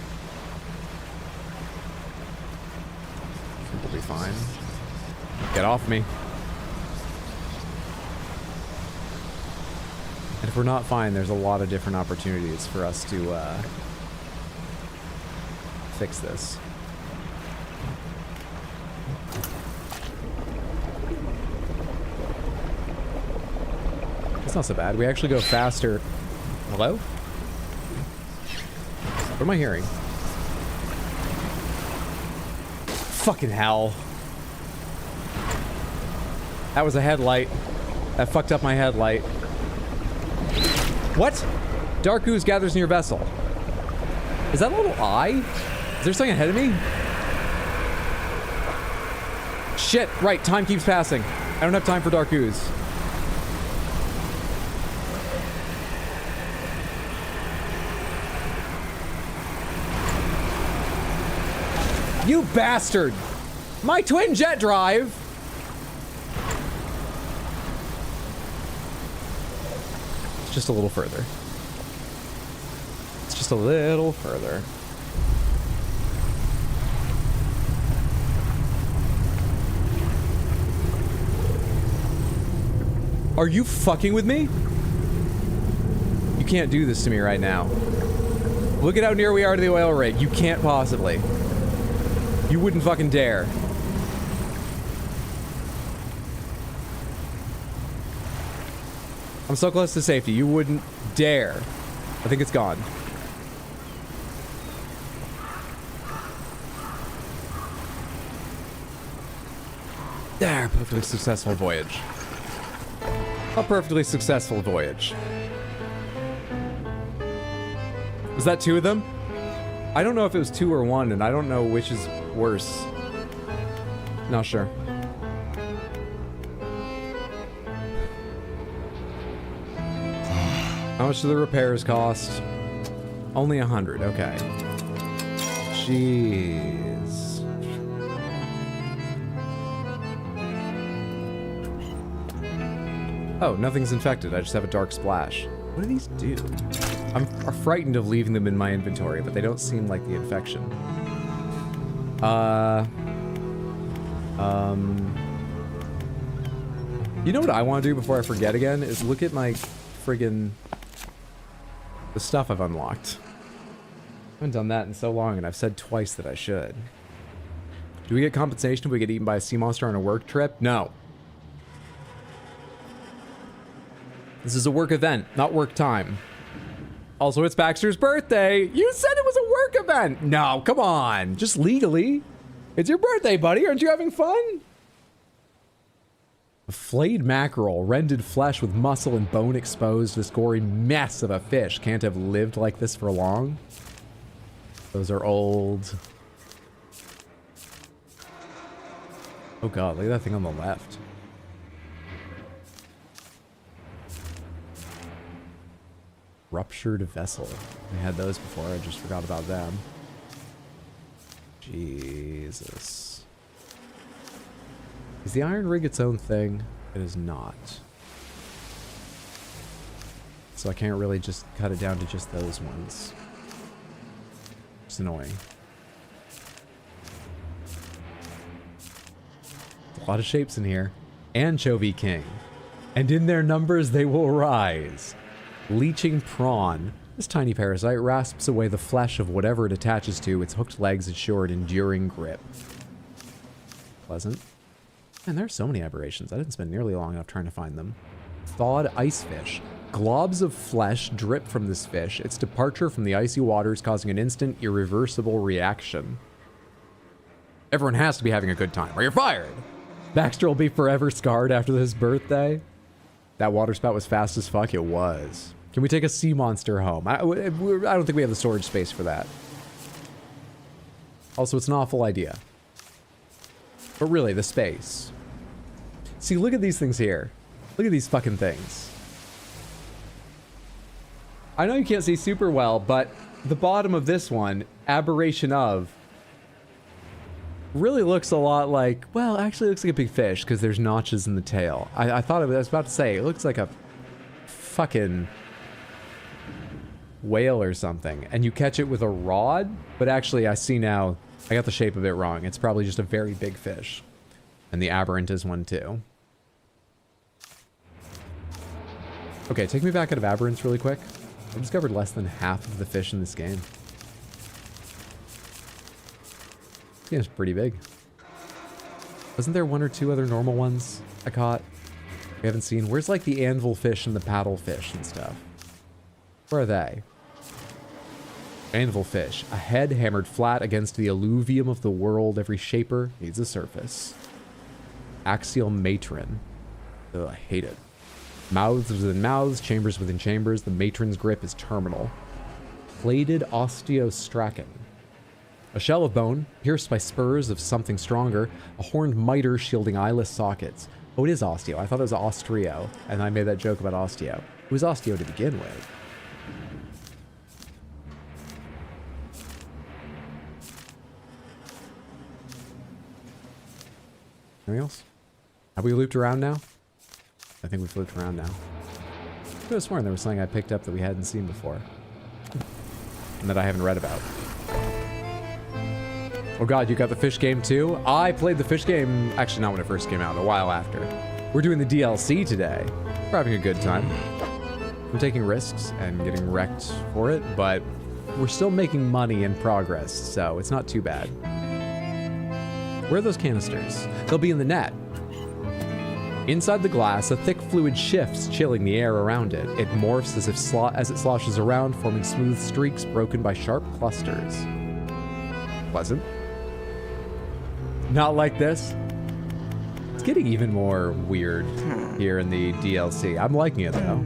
I think we'll be fine. Get off me. And if we're not fine, there's a lot of different opportunities for us to fix this. It's not so bad. We actually go faster. Hello? What am I hearing? Fucking hell. That was a headlight. That fucked up my headlight. What? Dark ooze gathers near vessel. Is that a little eye? Is there something ahead of me? Shit, right, time keeps passing. I don't have time for dark ooze. You bastard! My twin jet drive! It's just a little further. It's just a little further. Are you fucking with me? You can't do this to me right now. Look at how near we are to the oil rig. You can't possibly. You wouldn't fucking dare. I'm so close to safety. You wouldn't dare. I think it's gone. There, perfectly successful voyage. A perfectly successful voyage. Was that two of them? I don't know if it was two or one, and I don't know which is worse. Not sure. How much do the repairs cost? Only 100, okay. Jeez. Oh, nothing's infected. I just have a dark splash. What do these do? I'm frightened of leaving them in my inventory, but they don't seem like the infection. You know what I want to do before I forget again? Is look at my friggin' the stuff I've unlocked. I haven't done that in so long, and I've said twice that I should. Do we get compensation if we get eaten by a sea monster on a work trip? No. This is a work event, not work time. Also, it's Baxter's birthday. You said it was a work event. No, come on. Just legally. It's your birthday, buddy. Aren't you having fun? A flayed mackerel, rended flesh with muscle and bone exposed. This gory mess of a fish can't have lived like this for long. Those are old. Oh god, look at that thing on the left. Ruptured vessel. We had those before, I just forgot about them. Jesus. Is the iron rig its own thing? It is not. So I can't really just cut it down to just those ones. It's annoying. A lot of shapes in here. Anchovy King. And in their numbers they will rise. Leeching prawn. This tiny parasite rasps away the flesh of whatever it attaches to. Its hooked legs ensure an enduring grip. Pleasant. And there are so many aberrations. I didn't spend nearly long enough trying to find them. Thawed ice fish. Globs of flesh drip from this fish. Its departure from the icy waters causing an instant, irreversible reaction. Everyone has to be having a good time, or you're fired! Baxter will be forever scarred after his birthday. That water spout was fast as fuck. It was. Can we take a sea monster home? I don't think we have the storage space for that. Also, it's an awful idea. But really, the space. See, look at these things here. Look at these fucking things. I know you can't see super well, but the bottom of this one, aberration of, really looks a lot like, well, actually it looks like a big fish because there's notches in the tail. I thought of it, I was about to say, it looks like a fucking whale or something. And you catch it with a rod, but actually I see now, I got the shape of it wrong. It's probably just a very big fish. And the aberrant is one too. Okay, take me back out of aberrants really quick. I discovered less than half of the fish in this game. This game's pretty big. Wasn't there one or two other normal ones I caught? We haven't seen. Where's like the anvil fish and the paddle fish and stuff? Where are they? Anvil fish. A head hammered flat against the alluvium of the world. Every shaper needs a surface. Axial matron. Ugh, I hate it. Mouths within mouths, chambers within chambers. The matron's grip is terminal. Plated osteostrachan. A shell of bone, pierced by spurs of something stronger. A horned miter shielding eyeless sockets. Oh, it is osteo. I thought it was ostrio, and I made that joke about osteo. It was osteo to begin with. Anything else? Have we looped around now? I think we've looped around now. I could have sworn there was something I picked up that we hadn't seen before. And that I haven't read about. Oh god, you got the fish game too? I played the fish game, actually not when it first came out, a while after. We're doing the DLC today. We're having a good time. We're taking risks and getting wrecked for it, but we're still making money in progress, so it's not too bad. Where are those canisters? They'll be in the net. Inside the glass, a thick fluid shifts, chilling the air around it. It morphs as it sloshes around, forming smooth streaks broken by sharp clusters. Pleasant. Not like this. It's getting even more weird here in the DLC. I'm liking it though.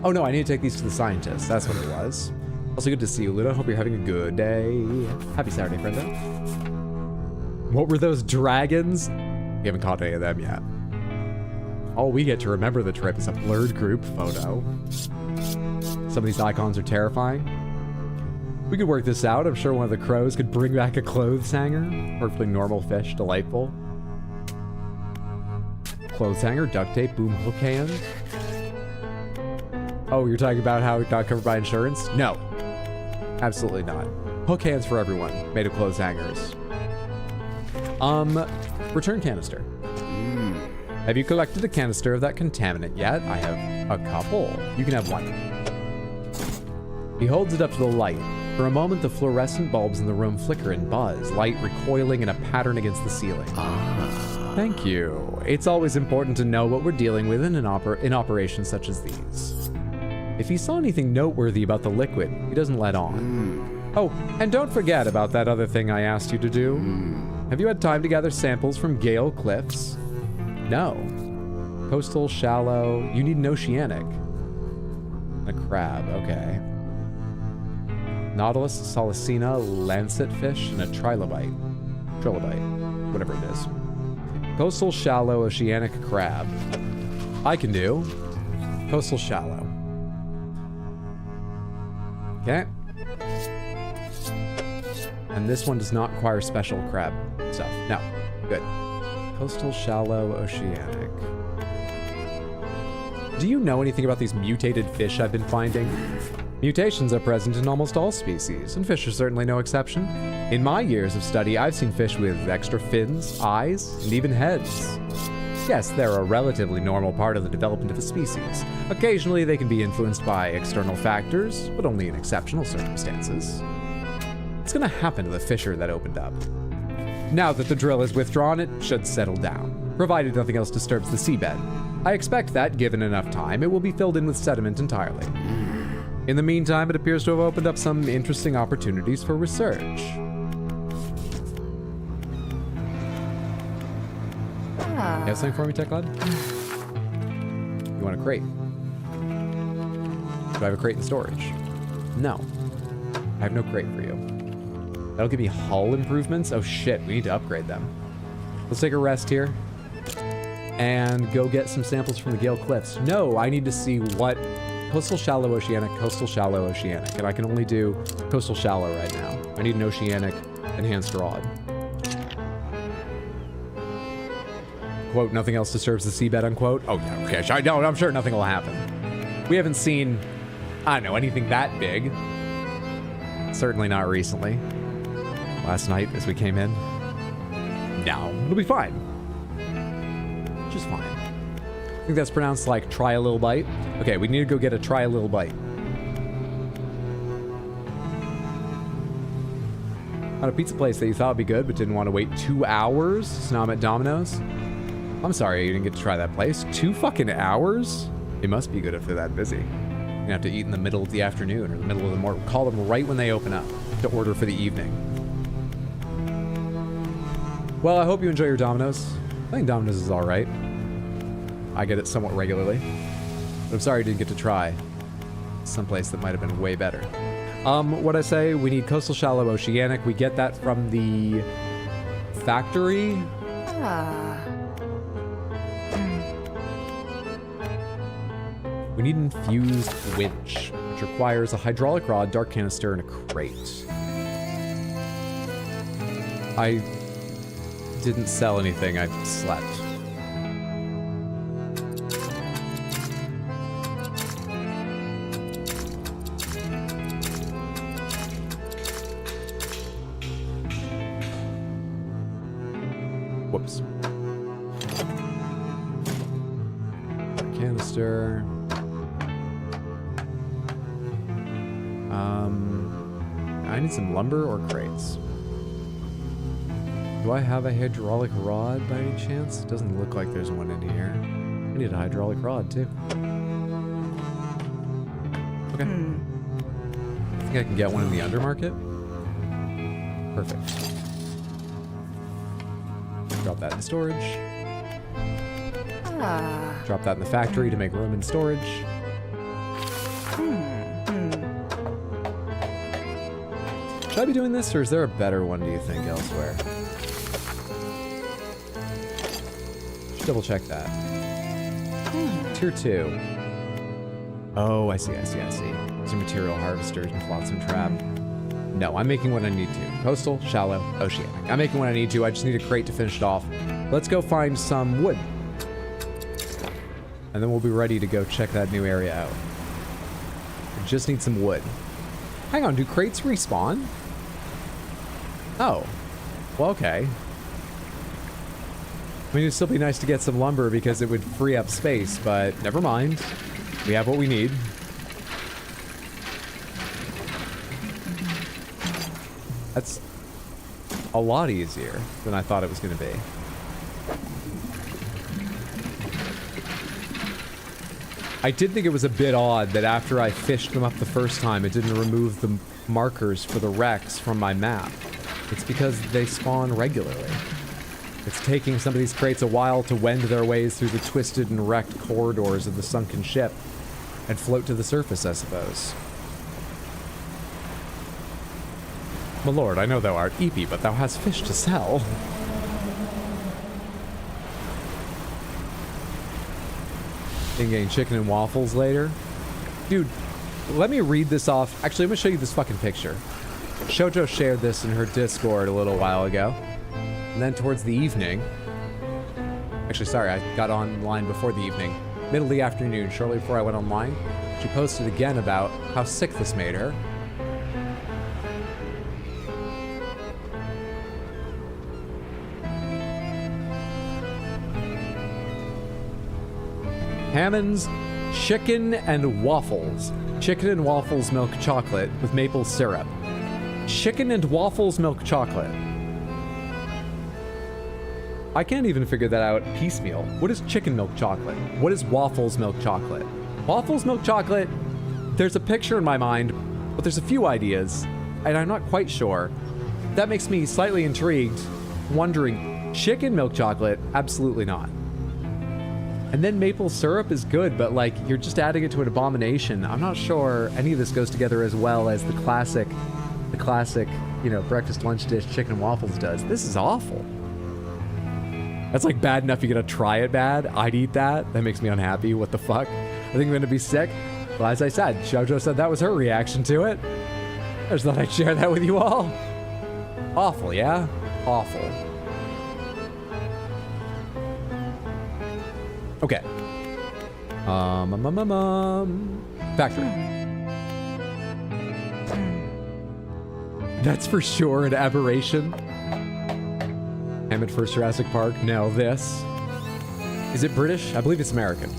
Oh no, I need to take these to the scientist. That's what it was. Also good to see you, Ludo. Hope you're having a good day. Happy Saturday, friendo. What were those dragons? We haven't caught any of them yet. All we get to remember the trip is a blurred group photo. Some of these icons are terrifying. We could work this out. I'm sure one of the crows could bring back a clothes hanger. Perfectly normal fish, delightful. Clothes hanger, duct tape, boom, hook hand. Oh, you're talking about how it's not covered by insurance? No, absolutely not. Hook hands for everyone, made of clothes hangers. Return canister. Have you collected a canister of that contaminant yet? I have a couple. You can have one. He holds it up to the light. For a moment, the fluorescent bulbs in the room flicker and buzz, light recoiling in a pattern against the ceiling. Thank you. It's always important to know what we're dealing with in operations such as these. If he saw anything noteworthy about the liquid, he doesn't let on. Oh, and don't forget about that other thing I asked you to do. Have you had time to gather samples from Gale Cliffs? No. Coastal, shallow. You need an oceanic. A crab, okay. Nautilus, Solicina, lancetfish, and a trilobite. Trilobite. Whatever it is. Coastal, shallow, oceanic crab. I can do. Coastal, shallow. Okay. And this one does not require special crab stuff. No. Good. Coastal, shallow, oceanic. Do you know anything about these mutated fish I've been finding? Mutations are present in almost all species, and fish are certainly no exception. In my years of study, I've seen fish with extra fins, eyes, and even heads. Yes, they're a relatively normal part of the development of a species. Occasionally, they can be influenced by external factors, but only in exceptional circumstances. What's gonna happen to the fissure that opened up? Now that the drill is withdrawn, it should settle down. provided nothing else disturbs the seabed. I expect that, given enough time, it will be filled in with sediment entirely. In the meantime, it appears to have opened up some interesting opportunities for research. You have something for me, Tech Lad? You want a crate? Do I have a crate in storage? No. I have no crate for you. That'll give me hull improvements? Oh shit, we need to upgrade them. Let's take a rest here. And go get some samples from the Gale Cliffs. No, I need to see what... Coastal Shallow Oceanic, Coastal Shallow Oceanic. And I can only do Coastal Shallow right now. I need an Oceanic Enhanced Rod. Quote, nothing else disturbs the seabed, unquote. Oh yeah, okay, I'm sure nothing will happen. We haven't seen, I don't know, anything that big. Certainly not recently. Last night as we came in. No, it'll be fine. Just fine. I think that's pronounced like try a little bite. Okay, we need to go get a try a little bite. At a pizza place that you thought would be good but didn't want to wait 2 hours. So now I'm at Domino's. I'm sorry you didn't get to try that place. 2 fucking hours? It must be good if they're that busy. You're gonna have to eat in the middle of the afternoon or the middle of the morning. Call them right when they open up to order for the evening. Well, I hope you enjoy your Domino's. I think Domino's is alright. I get it somewhat regularly. But I'm sorry you didn't get to try someplace that might have been way better. What'd I say? We need Coastal Shallow Oceanic. We get that from the factory. We need infused winch, which requires a hydraulic rod, dark canister, and a crate. I didn't sell anything. I slept. Whoops. Canister. I need some lumber or crates. Do I have a hydraulic rod by any chance? It doesn't look like there's one in here. I need a hydraulic rod too. Okay. I think I can get one in the undermarket. Perfect. Drop that in storage. Drop that in the factory to make room in storage. Should I be doing this, or is there a better one, do you think, elsewhere? Should double check that. Tier 2. Oh, I see. Some material harvesters and flotsam trap. No, I'm making what I need to. Coastal, shallow, oceanic. I'm making what I need to. I just need a crate to finish it off. Let's go find some wood. And then we'll be ready to go check that new area out. I just need some wood. Hang on, do crates respawn? Oh. Well, okay. I mean, it'd still be nice to get some lumber because it would free up space, but never mind. We have what we need. That's a lot easier than I thought it was going to be. I did think it was a bit odd that after I fished them up the first time, it didn't remove the markers for the wrecks from my map. It's because they spawn regularly. It's taking some of these crates a while to wend their ways through the twisted and wrecked corridors of the sunken ship and float to the surface, I suppose. My lord, I know thou art Eepy, but thou hast fish to sell. Think getting chicken and waffles later? Dude, let me read this off. Actually, I'm gonna show you this fucking picture. Shoujo shared this in her Discord a little while ago. And then towards the evening... Actually, sorry, I got online before the evening. Middle of the afternoon, shortly before I went online, she posted again about how sick this made her. Hammond's Chicken and Waffles. Chicken and Waffles milk chocolate with maple syrup. Chicken and Waffles milk chocolate. I can't even figure that out piecemeal. What is chicken milk chocolate? What is waffles milk chocolate? Waffles milk chocolate, there's a picture in my mind, but there's a few ideas, and I'm not quite sure. That makes me slightly intrigued, wondering, chicken milk chocolate? Absolutely not. And then maple syrup is good, but like, you're just adding it to an abomination. I'm not sure any of this goes together as well as the classic, you know, breakfast, lunch dish, chicken and waffles does. This is awful. That's like bad enough you gotta try it bad. I'd eat that. That makes me unhappy. What the fuck? I think I'm gonna be sick. Well, as I said, JoJo said that was her reaction to it. I just thought I'd share that with you all. Awful, yeah? Awful. Okay. Factory. That's for sure an aberration. Hammond First Jurassic Park. No, this. Is it British? I believe it's American.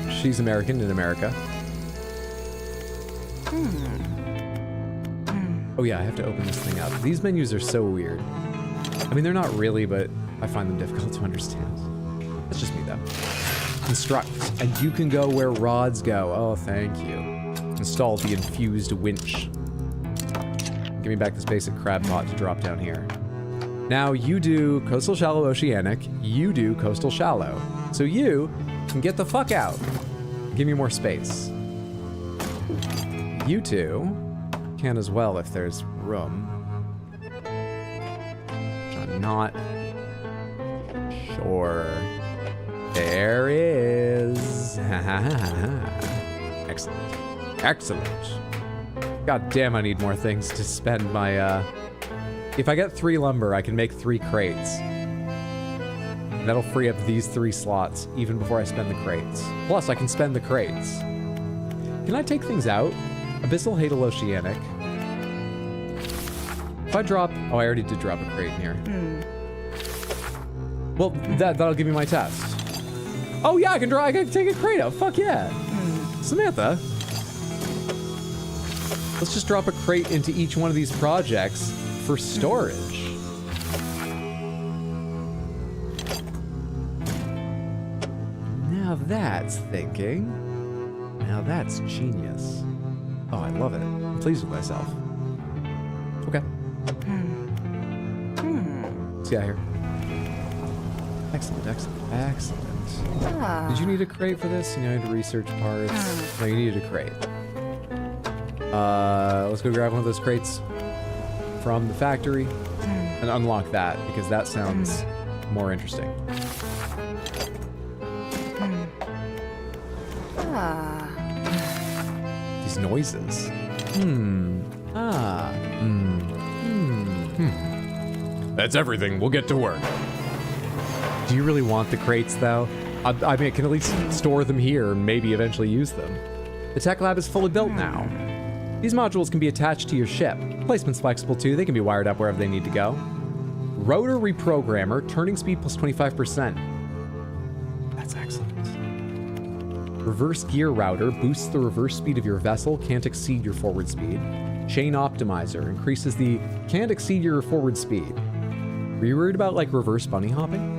She's American in America. Oh yeah, I have to open this thing up. These menus are so weird. I mean, they're not really, but I find them difficult to understand. That's just me though. Construct, and you can go where rods go. Oh, thank you. Install the infused winch. Give me back this basic crab pot to drop down here. Now you do coastal shallow oceanic, you do coastal shallow. So you can get the fuck out. Give me more space. You two can as well if there's room. Which I'm not sure. There is. Excellent. Excellent. God damn, I need more things to spend my, If I get 3 lumber, I can make 3 crates. And that'll free up these 3 slots even before I spend the crates. Plus, I can spend the crates. Can I take things out? Abyssal Hadal Oceanic. If I drop... Oh, I already did drop a crate in here. Well, that'll give me my test. Oh yeah, I can take a crate out. Fuck yeah. Samantha. Let's just drop a crate into each one of these projects for storage. Now that's thinking. Now that's genius. Oh, I love it. I'm pleased with myself. Okay. See ya here. Excellent, excellent, excellent. Did you need a crate for this? You need to research parts. No, you needed a crate. Let's go grab one of those crates from the factory and unlock that because that sounds more interesting. These noises. That's everything. We'll get to work. Do you really want the crates, though? I mean, I can at least store them here and maybe eventually use them. The tech lab is fully built now. These modules can be attached to your ship. Placement's flexible, too. They can be wired up wherever they need to go. Rotor reprogrammer, turning speed plus 25%. That's excellent. Reverse gear router boosts the reverse speed of your vessel, can't exceed your forward speed. Chain optimizer increases the can't exceed your forward speed. Were you worried about, like, reverse bunny hopping?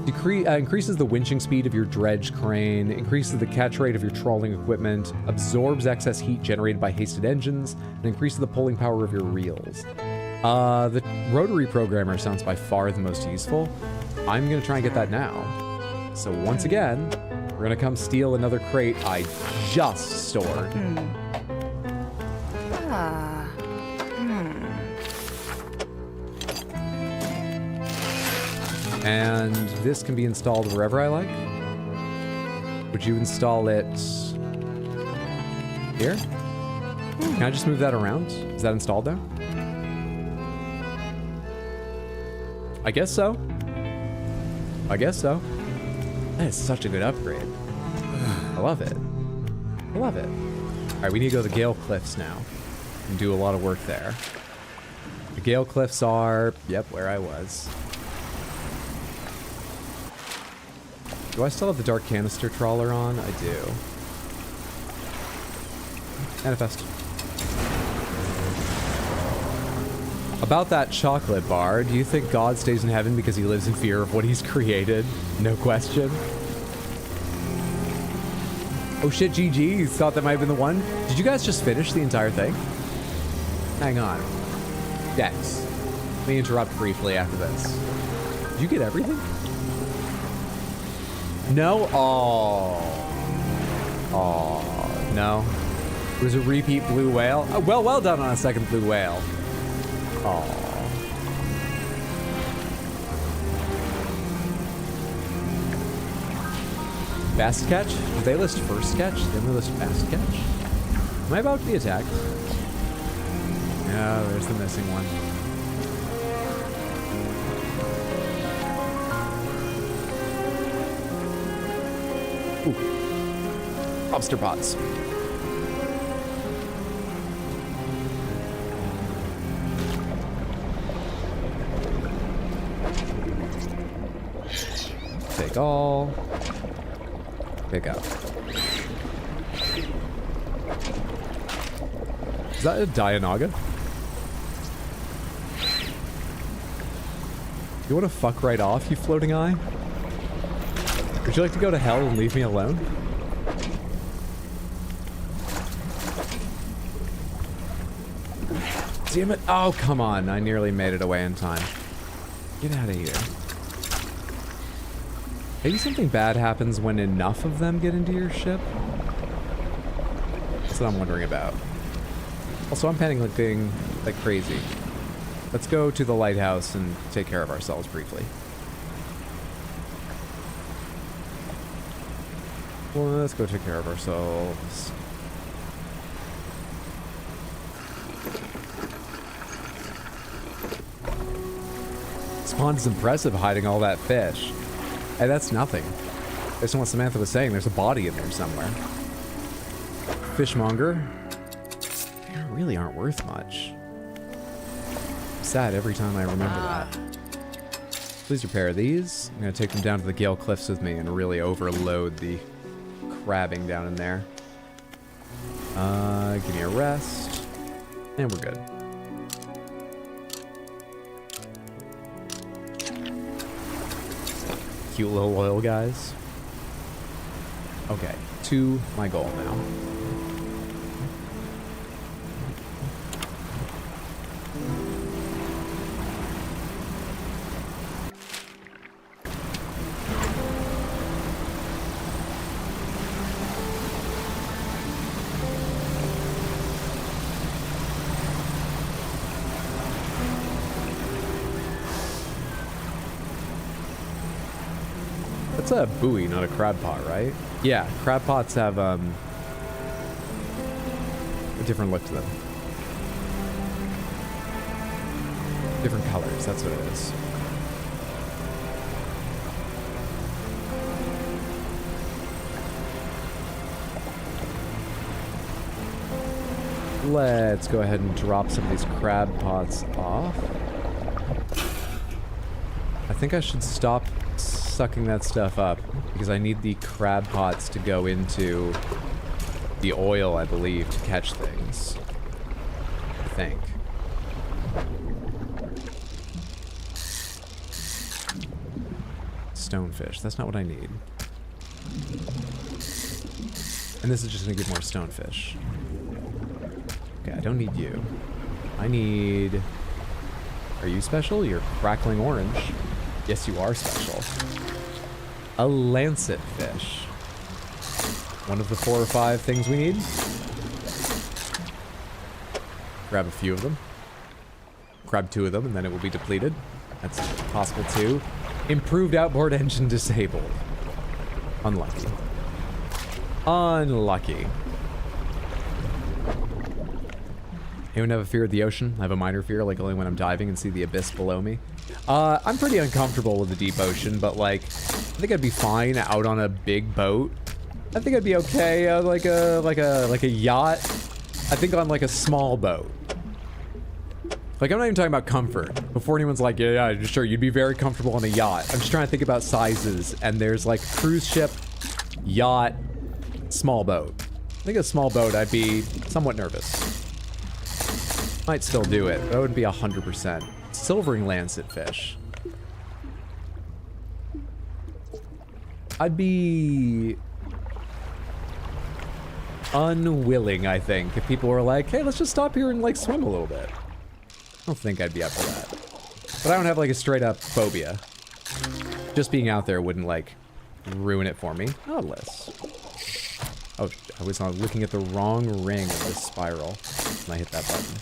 Increases the winching speed of your dredge crane, increases the catch rate of your trawling equipment, absorbs excess heat generated by hasted engines, and increases the pulling power of your reels. The rotary programmer sounds by far the most useful. I'm going to try and get that now. So once again, we're going to come steal another crate I just stored. And this can be installed wherever I like. Would you install it here? Can I just move that around? Is that installed now? I guess so. I guess so. That is such a good upgrade. I love it. I love it. All right, we need to go to the Gale Cliffs now and do a lot of work there. The Gale Cliffs are, yep, where I was. Do I still have the Dark Canister Trawler on? I do. Manifest. About that chocolate bar, do you think God stays in heaven because he lives in fear of what he's created? No question. Oh shit, GG, thought that might have been the one. Did you guys just finish the entire thing? Hang on. Dex, let me interrupt briefly after this. Did you get everything? No? Oh, no. It was a repeat blue whale. Oh, well done on a second blue whale. Oh. Best catch? Did they list first catch? Did they list best catch? Am I about to be attacked? No, there's the missing one. Ooh. Lobster pots. Take all. Pick up. Is that a Dianoga? You want to fuck right off, you floating eye? Would you like to go to hell and leave me alone? Damn it. Oh, come on. I nearly made it away in time. Get out of here. Maybe something bad happens when enough of them get into your ship? That's what I'm wondering about. Also, I'm panicking like crazy. Let's go to the lighthouse and take care of ourselves briefly. Well, let's go take care of ourselves. This pond is impressive, hiding all that fish. Hey, that's nothing. Based on what Samantha was saying, there's a body in there somewhere. Fishmonger. They really aren't worth much. I'm sad every time I remember that. Please repair these. I'm gonna take them down to the Gale Cliffs with me and really overload the crabbing down in there. Give me a rest. And we're good. Cute little oil guys. Okay, to my goal now. That's a buoy, not a crab pot, right? Yeah, crab pots have a different look to them. Different colors, that's what it is. Let's go ahead and drop some of these crab pots off. I think I should stop sucking that stuff up because I need the crab pots to go into the oil, I believe, to catch things. I think. Stonefish. That's not what I need. And this is just gonna give more stonefish. Okay, I don't need you. I need... Are you special? You're crackling orange. Yes, you are special. A lancet fish. One of the 4 or 5 things we need. Grab a few of them. Grab 2 of them and then it will be depleted. That's possible too. Improved outboard engine disabled. Unlucky. Unlucky. Anyone have a fear of the ocean? I have a minor fear, like only when I'm diving and see the abyss below me. I'm pretty uncomfortable with the deep ocean, but like, I think I'd be fine out on a big boat. I think I'd be okay, like a yacht. I think on like a small boat. Like, I'm not even talking about comfort. Before anyone's like, yeah, sure, you'd be very comfortable on a yacht. I'm just trying to think about sizes, and there's like cruise ship, yacht, small boat. I think a small boat, I'd be somewhat nervous. Might still do it, but I wouldn't be 100%. Silvering lancet fish. I'd be unwilling, I think, if people were like, hey, let's just stop here and like swim a little bit. I don't think I'd be up for that. But I don't have like a straight up phobia. Just being out there wouldn't like ruin it for me. Nautilus. Oh, I was looking at the wrong ring of this spiral when I hit that button.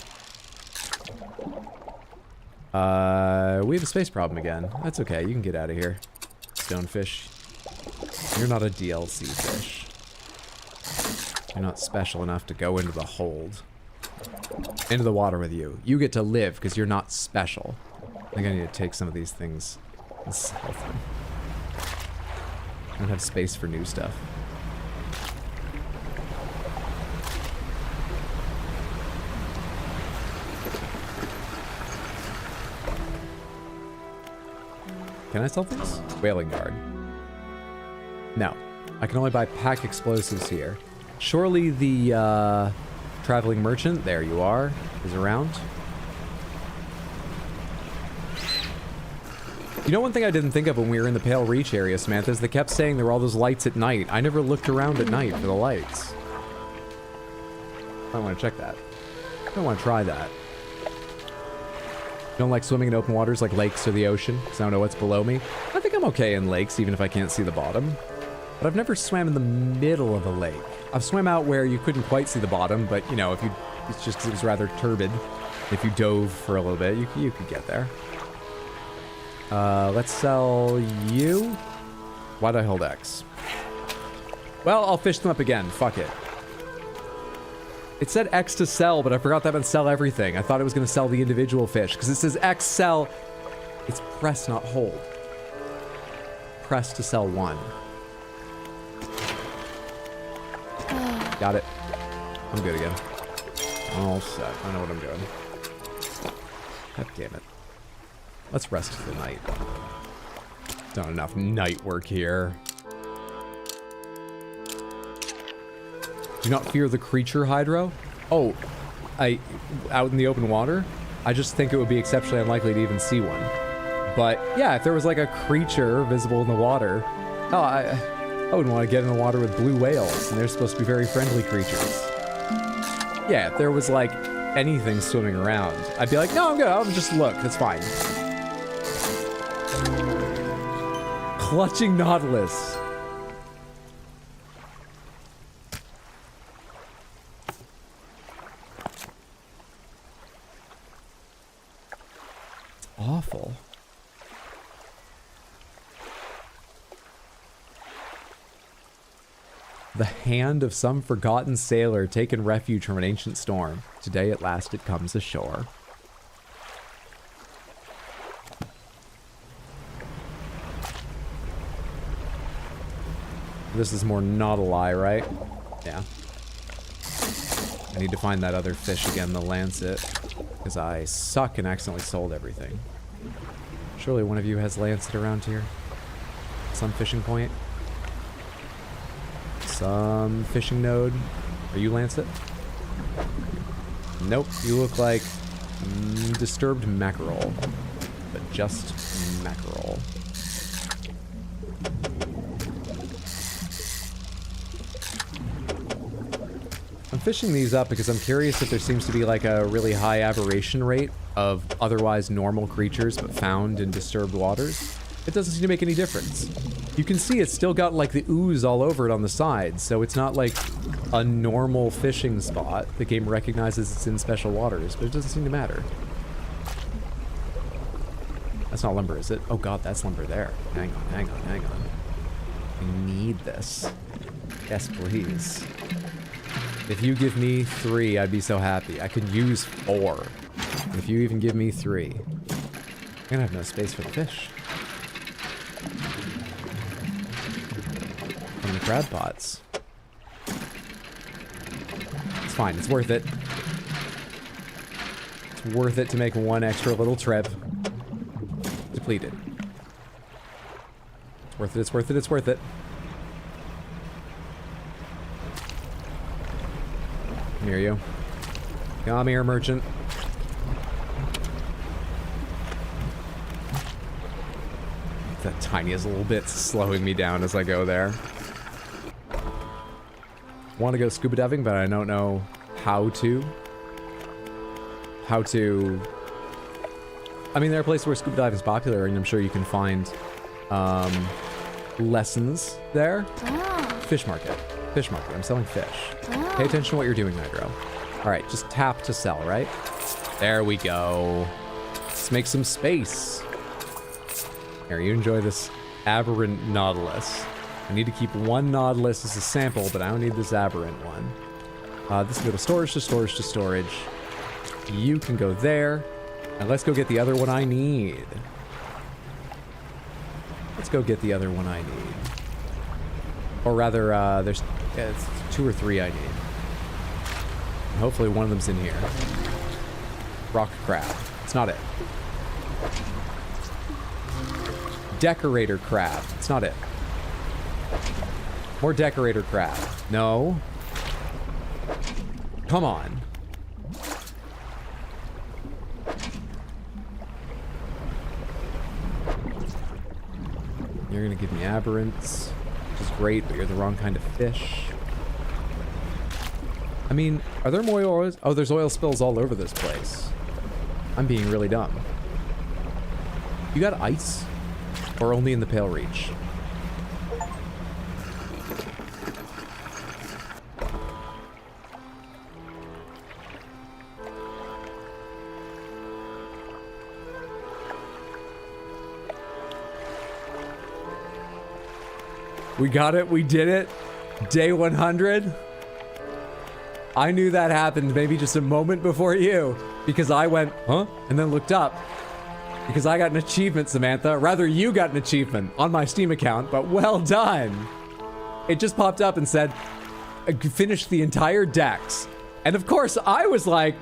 We have a space problem again. That's okay, you can get out of here. Stonefish. You're not a DLC fish. You're not special enough to go into the hold. Into the water with you. You get to live because you're not special. I think I need to take some of these things and sell them. I don't have space for new stuff. Can I sell things? Whaling guard. No. I can only buy pack explosives here. Surely the traveling merchant, there you are, is around. You know, one thing I didn't think of when we were in the Pale Reach area, Samantha, is they kept saying there were all those lights at night. I never looked around at night for the lights. I want to check that. I want to try that. Don't like swimming in open waters like lakes or the ocean, because I don't know what's below me. I think I'm okay in lakes, even if I can't see the bottom. But I've never swam in the middle of a lake. I've swam out where you couldn't quite see the bottom, but, you know, if you, it's just because it was rather turbid. If you dove for a little bit, you could get there. Let's sell you. Why'd I hold X? Well, I'll fish them up again. Fuck it. It said X to sell, but I forgot that meant sell everything. I thought it was going to sell the individual fish, because it says X sell. It's press, not hold. Press to sell one. Got it. I'm good again. All set. I know what I'm doing. God damn it. Let's rest for the night. Done enough night work here. Do not fear the creature, Hydro. Oh, out in the open water? I just think it would be exceptionally unlikely to even see one. But yeah, if there was like a creature visible in the water, oh, I wouldn't want to get in the water with blue whales, and they're supposed to be very friendly creatures. Yeah, if there was like anything swimming around, I'd be like, no, I'm good, I'll just look, that's fine. Clutching Nautilus. It's awful. The hand of some forgotten sailor taken refuge from an ancient storm. Today at last it comes ashore. This is more nautili, right? Yeah. I need to find that other fish again, the lancet, because I suck and accidentally sold everything. Surely one of you has lancet around here. Some fishing point. Some fishing node. Are you lancet? Nope, you look like disturbed mackerel, but just mackerel. I'm fishing these up because I'm curious if there seems to be like a really high aberration rate of otherwise normal creatures but found in disturbed waters. It doesn't seem to make any difference. You can see it's still got like the ooze all over it on the side, so it's not like a normal fishing spot. The game recognizes it's in special waters, but it doesn't seem to matter. That's not lumber, is it? Oh god, that's lumber there. Hang on, hang on, hang on. I need this. Yes, please. If you give me 3, I'd be so happy. I could use 4. If you even give me 3, I'm gonna have no space for the fish. And the crab pots. It's fine, it's worth it. It's worth it to make one extra little trip. Depleted. It's worth it, it's worth it, it's worth it. Come here, you. Come here, merchant. tiniest little bits slowing me down as I go there. Want to go scuba diving, but I don't know how to. I mean, there are places where scuba diving is popular, and I'm sure you can find lessons there. Fish market. Fish market. I'm selling fish. Pay attention to what you're doing, Nitro. All right, just tap to sell, right? There we go. Let's make some space. Here, you enjoy this aberrant Nautilus. I need to keep one Nautilus as a sample, but I don't need this aberrant one. This can go to storage, to storage, to storage. You can go there. And let's go get the other one I need. Let's go get the other one I need. Or rather, there's it's 2 or 3 I need. And hopefully one of them's in here. Rock crab. It's not it. Decorator crab. It's not it. More decorator crab. No. Come on. You're gonna give me aberrants, which is great, but you're the wrong kind of fish. I mean, are there more oils? Oh, there's oil spills all over this place. I'm being really dumb. You got ice? Or only in the Pale Reach? We got it. We did it. Day 100. I knew that happened maybe just a moment before you because I went, huh? And then looked up because I got an achievement, Samantha. Rather, you got an achievement on my Steam account, but well done. It just popped up and said, finish the entire dex. And of course, I was like,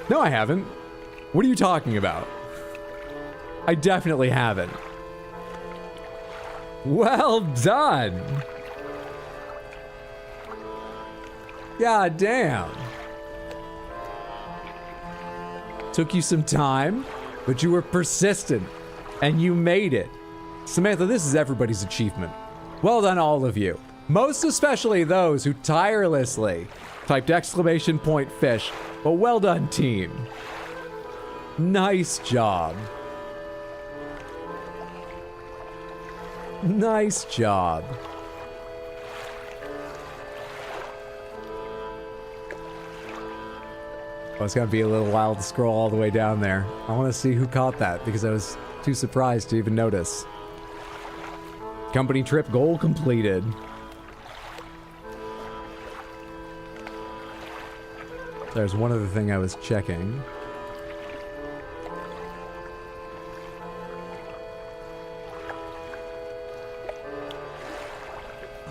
no, I haven't. What are you talking about? I definitely haven't. Well done. God damn. Took you some time, but you were persistent and you made it. Samantha, this is everybody's achievement. Well done, all of you. Most especially those who tirelessly typed exclamation point fish, but well done, team. Nice job. Nice job. Oh, it's gonna be a little while to scroll all the way down there. I want to see who caught that because I was too surprised to even notice. Company trip goal completed. There's one other thing I was checking.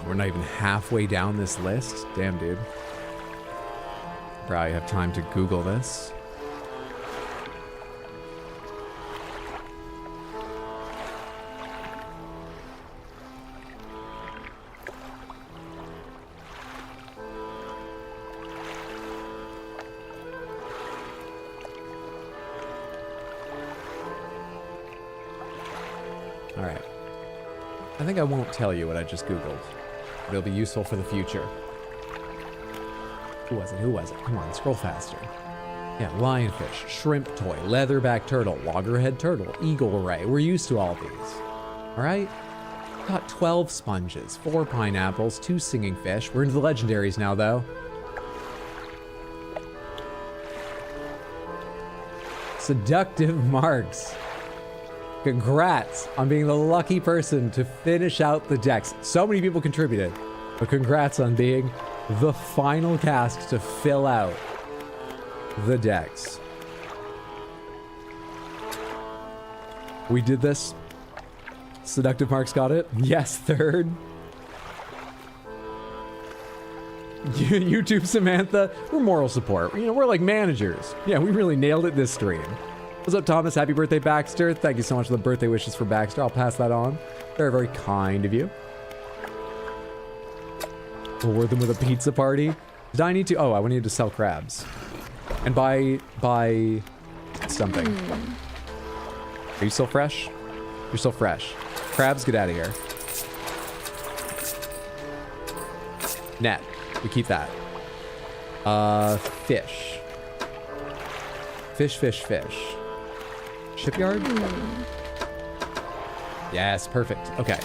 We're not even halfway down this list. Damn, dude. Probably have time to Google this. All right. I think I won't tell you what I just Googled. It'll be useful for the future. Who was it? Who was it? Come on, scroll faster. Yeah, lionfish, shrimp toy, leatherback turtle, loggerhead turtle, eagle ray. We're used to all these. All right? Got 12 sponges, 4 pineapples, 2 singing fish. We're into the legendaries now, though. Seductive marks. Congrats on being the lucky person to finish out the decks. So many people contributed, but congrats on being the final cast to fill out the decks. We did this. Seductive Marks got it. Yes, third. YouTube Samantha, we're moral support. You know, we're like managers. Yeah, we really nailed it this stream. What's up, Thomas? Happy birthday, Baxter. Thank you so much for the birthday wishes for Baxter. I'll pass that on. Very, very kind of you. Reward them with a pizza party. Did I need to? Oh, I needed to sell crabs. And buy something. Are you still fresh? You're still fresh. Crabs, get out of here. Net. We keep that. Fish. Fish, fish, fish. Shipyard? Yes, perfect. Okay.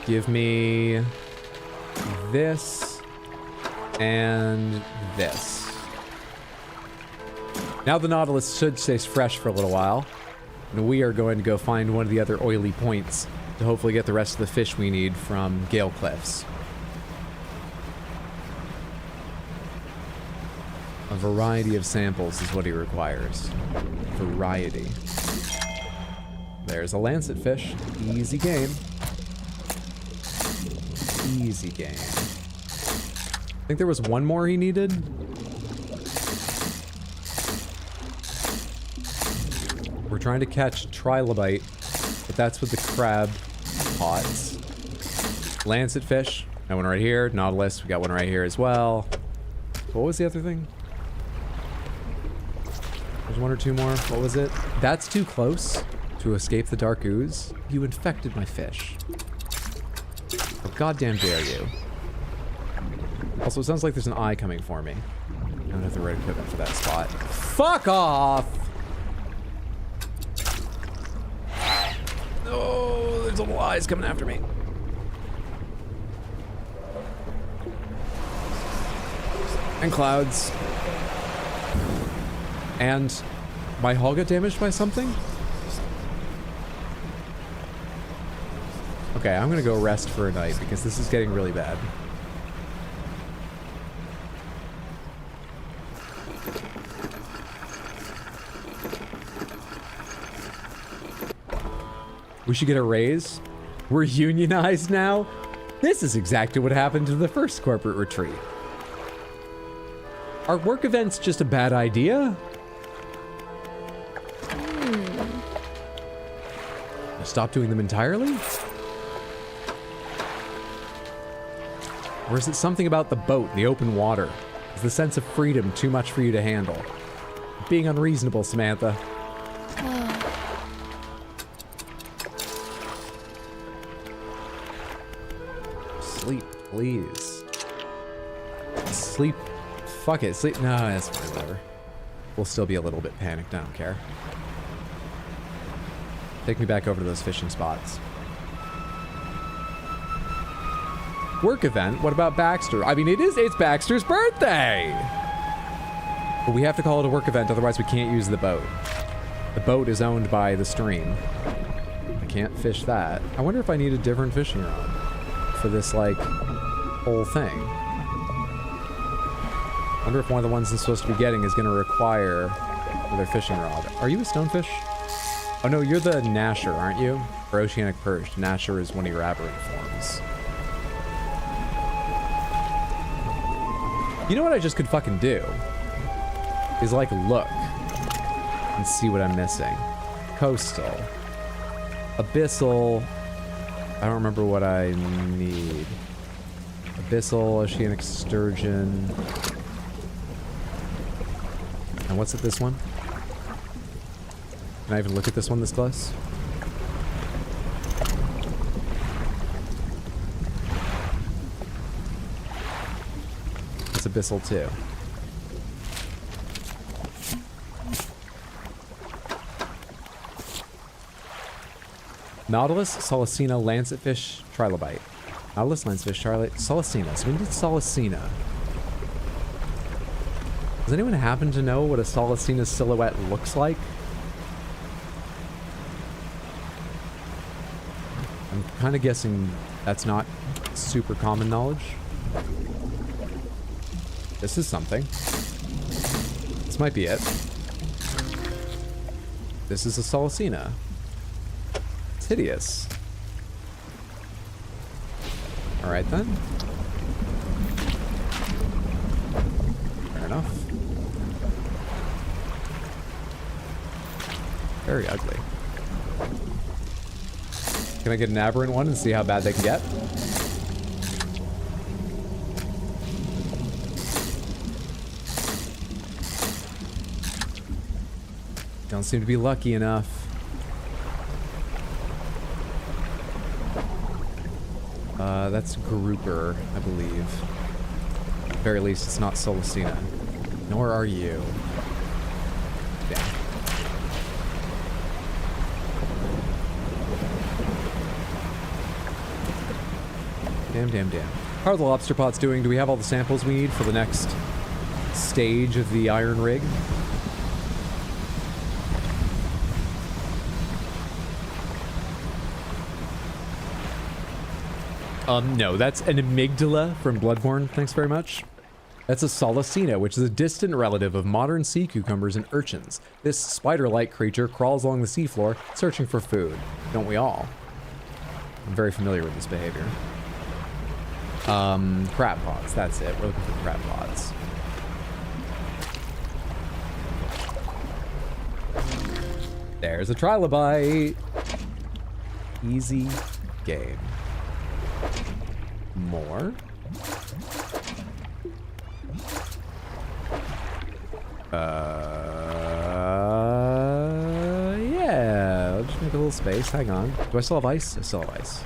Give me this and this. Now the Nautilus should stay fresh for a little while. And we are going to go find one of the other oily points to hopefully get the rest of the fish we need from Gale Cliffs. A variety of samples is what he requires. Variety. There's a lancet fish. Easy game. Easy game. I think there was one more he needed. We're trying to catch trilobite, but that's with the crab pods. Lancet fish. Got one right here. Nautilus. We got one right here as well. What was the other thing? There's one or two more. What was it? That's too close to escape the dark ooze. You infected my fish. How goddamn dare you. Also, it sounds like there's an eye coming for me. I don't have the right equipment for that spot. Fuck off! Oh, there's little eyes coming after me. And clouds. And my hull got damaged by something? Okay, I'm gonna go rest for a night because this is getting really bad. We should get a raise. We're unionized now? This is exactly what happened to the first corporate retreat. Are work events just a bad idea? Stop doing them entirely? Or is it something about the boat, the open water? Is the sense of freedom too much for you to handle? Being unreasonable, Samantha. Sleep, please. Sleep. Fuck it, sleep. No, that's fine, whatever. We'll still be a little bit panicked, I don't care. Take me back over to those fishing spots. Work event? What about Baxter? I mean, it's Baxter's birthday! But we have to call it a work event, otherwise we can't use the boat. The boat is owned by the stream. I can't fish that. I wonder if I need a different fishing rod for this, like, whole thing. I wonder if one of the ones I'm supposed to be getting is going to require another fishing rod. Are you a stonefish? Oh no, you're the Gnasher, aren't you? Or Oceanic Perch. Gnasher is one of your aberrant forms. You know what I just could fucking do? Is like look and see what I'm missing. Coastal. Abyssal. I don't remember what I need. Abyssal, Oceanic Sturgeon. And what's it, this one? Can I even look at this one this close? It's Abyssal too. Nautilus, Solicina, Lancetfish, Trilobite. Nautilus, Lancetfish, Trilobite, Solicina. So we need Solicina. Does anyone happen to know what a Solicina silhouette looks like? I'm kind of guessing that's not super common knowledge. This is something. This might be it. This is a Solicina. It's hideous. Alright then. Fair enough. Very ugly. Can I get an aberrant one and see how bad they can get? Don't seem to be lucky enough. That's grouper, I believe. At the very least, it's not Solacina. Nor are you. Damn. Damn. How are the lobster pots doing? Do we have all the samples we need for the next stage of the iron rig? No, that's an amygdala from Bloodborne. Thanks very much. That's a Solacina, which is a distant relative of modern sea cucumbers and urchins. This spider-like creature crawls along the seafloor, searching for food. Don't we all? I'm very familiar with this behavior. Crab pots, that's it. We're looking for crab pots. There's a trilobite. Easy game. More. Yeah. I'll just make a little space. Hang on. Do I still have ice? I still have ice.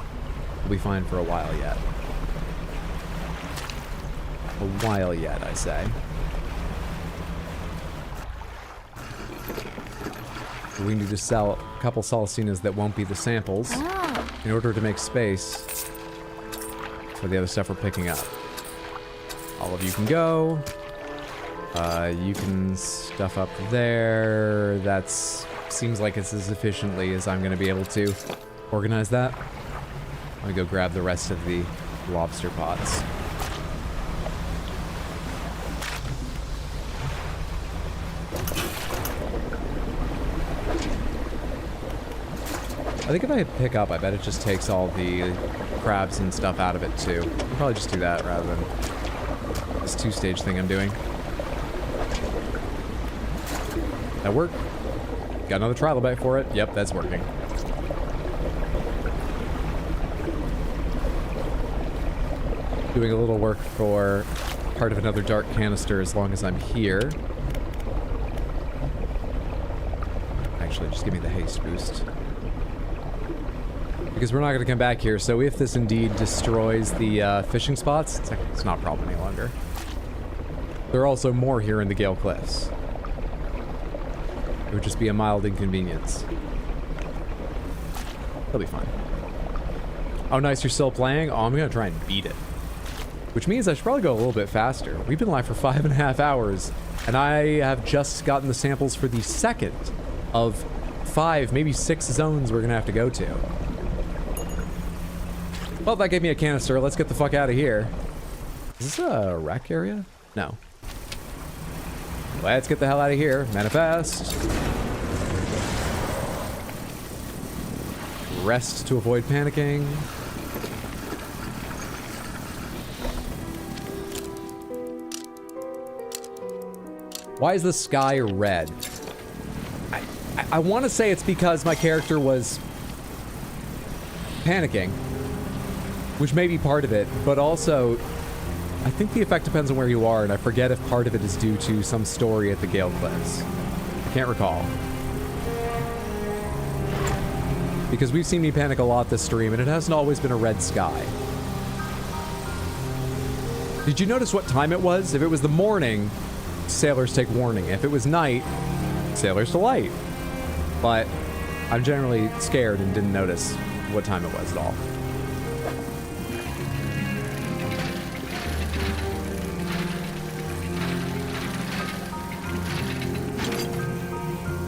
We'll be fine for a while yet. A while yet, I say. We need to sell a couple Solacinas that won't be the samples in order to make space for the other stuff we're picking up. All of you can go. You can stuff up there. That's seems like it's as efficiently as I'm going to be able to organize that. I'm going to go grab the rest of the lobster pots. I think if I pick up, I bet it just takes all the crabs and stuff out of it too. I'll probably just do that rather than this two-stage thing I'm doing. That worked. Got another trilobite for it. Yep, that's working. Doing a little work for part of another dark canister as long as I'm here. Actually, just give me the haste boost. Because we're not going to come back here, so if this indeed destroys the fishing spots, it's not a problem any longer. There are also more here in the Gale Cliffs. It would just be a mild inconvenience. It'll be fine. Oh, nice, you're still playing? Oh, I'm going to try and beat it. Which means I should probably go a little bit faster. We've been live for 5.5 hours, and I have just gotten the samples for the second of 5, maybe 6 zones we're going to have to go to. Well, that gave me a canister. Let's get the fuck out of here. Is this a wreck area? No. Let's get the hell out of here. Manifest. Rest to avoid panicking. Why is the sky red? I want to say it's because my character was panicking, which may be part of it, but also I think the effect depends on where you are, and I forget if part of it is due to some story at the Gale Cliffs. I can't recall. Because we've seen me panic a lot this stream, and it hasn't always been a red sky. Did you notice what time it was? If it was the morning, sailors take warning. If it was night, sailors delight. But I'm generally scared and didn't notice what time it was at all.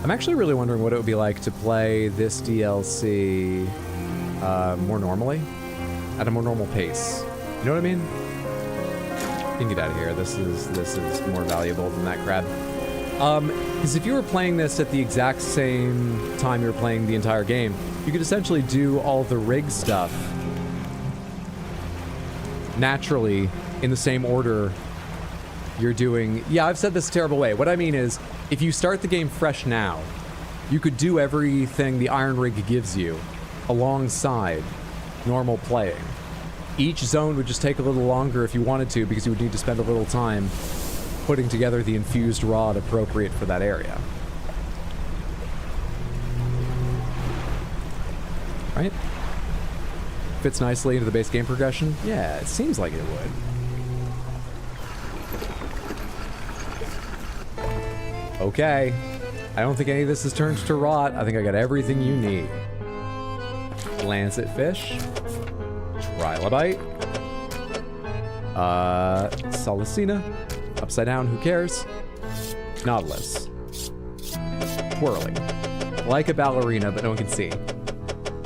I'm actually really wondering what it would be like to play this DLC more normally, at a more normal pace. You know what I mean? You can get out of here. This is more valuable than that crab. Because if you were playing this at the exact same time you were playing the entire game, you could essentially do all the rig stuff naturally in the same order you're doing. Yeah, I've said this a terrible way. What I mean is, if you start the game fresh now, you could do everything the Iron Rig gives you alongside normal playing. Each zone would just take a little longer if you wanted to, because you would need to spend a little time putting together the infused rod appropriate for that area. Right? fits nicely into the base game progression? Yeah, it seems like it would. Okay. I don't think any of this has turned to rot. I think I got everything you need. Lancet fish. Trilobite. Salicina. Upside down, who cares? Nautilus. Twirling. Like a ballerina, but no one can see.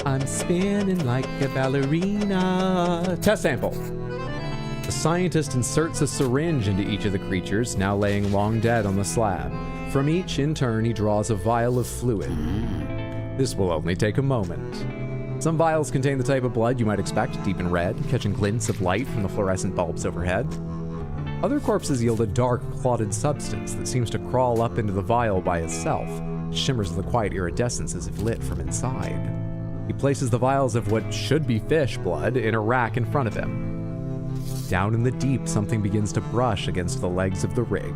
I'm spinning like a ballerina. Test sample. The scientist inserts a syringe into each of the creatures, now laying long dead on the slab. From each, in turn, he draws a vial of fluid. This will only take a moment. Some vials contain the type of blood you might expect, deep and red, catching glints of light from the fluorescent bulbs overhead. Other corpses yield a dark, clotted substance that seems to crawl up into the vial by itself. It shimmers with a quiet iridescence as if lit from inside. He places the vials of what should be fish blood in a rack in front of him. Down in the deep, something begins to brush against the legs of the rig.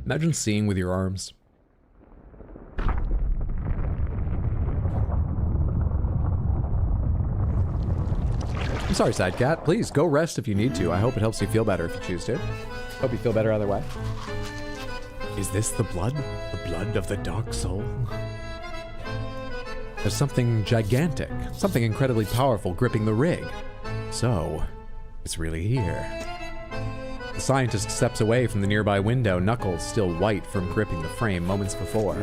Imagine seeing with your arms. I'm sorry, Side Cat. Please, go rest if you need to. I hope it helps you feel better if you choose to. Hope you feel better either way. Is this the blood? The blood of the dark soul? There's something gigantic, something incredibly powerful gripping the rig. So, it's really here. The scientist steps away from the nearby window, knuckles still white from gripping the frame moments before.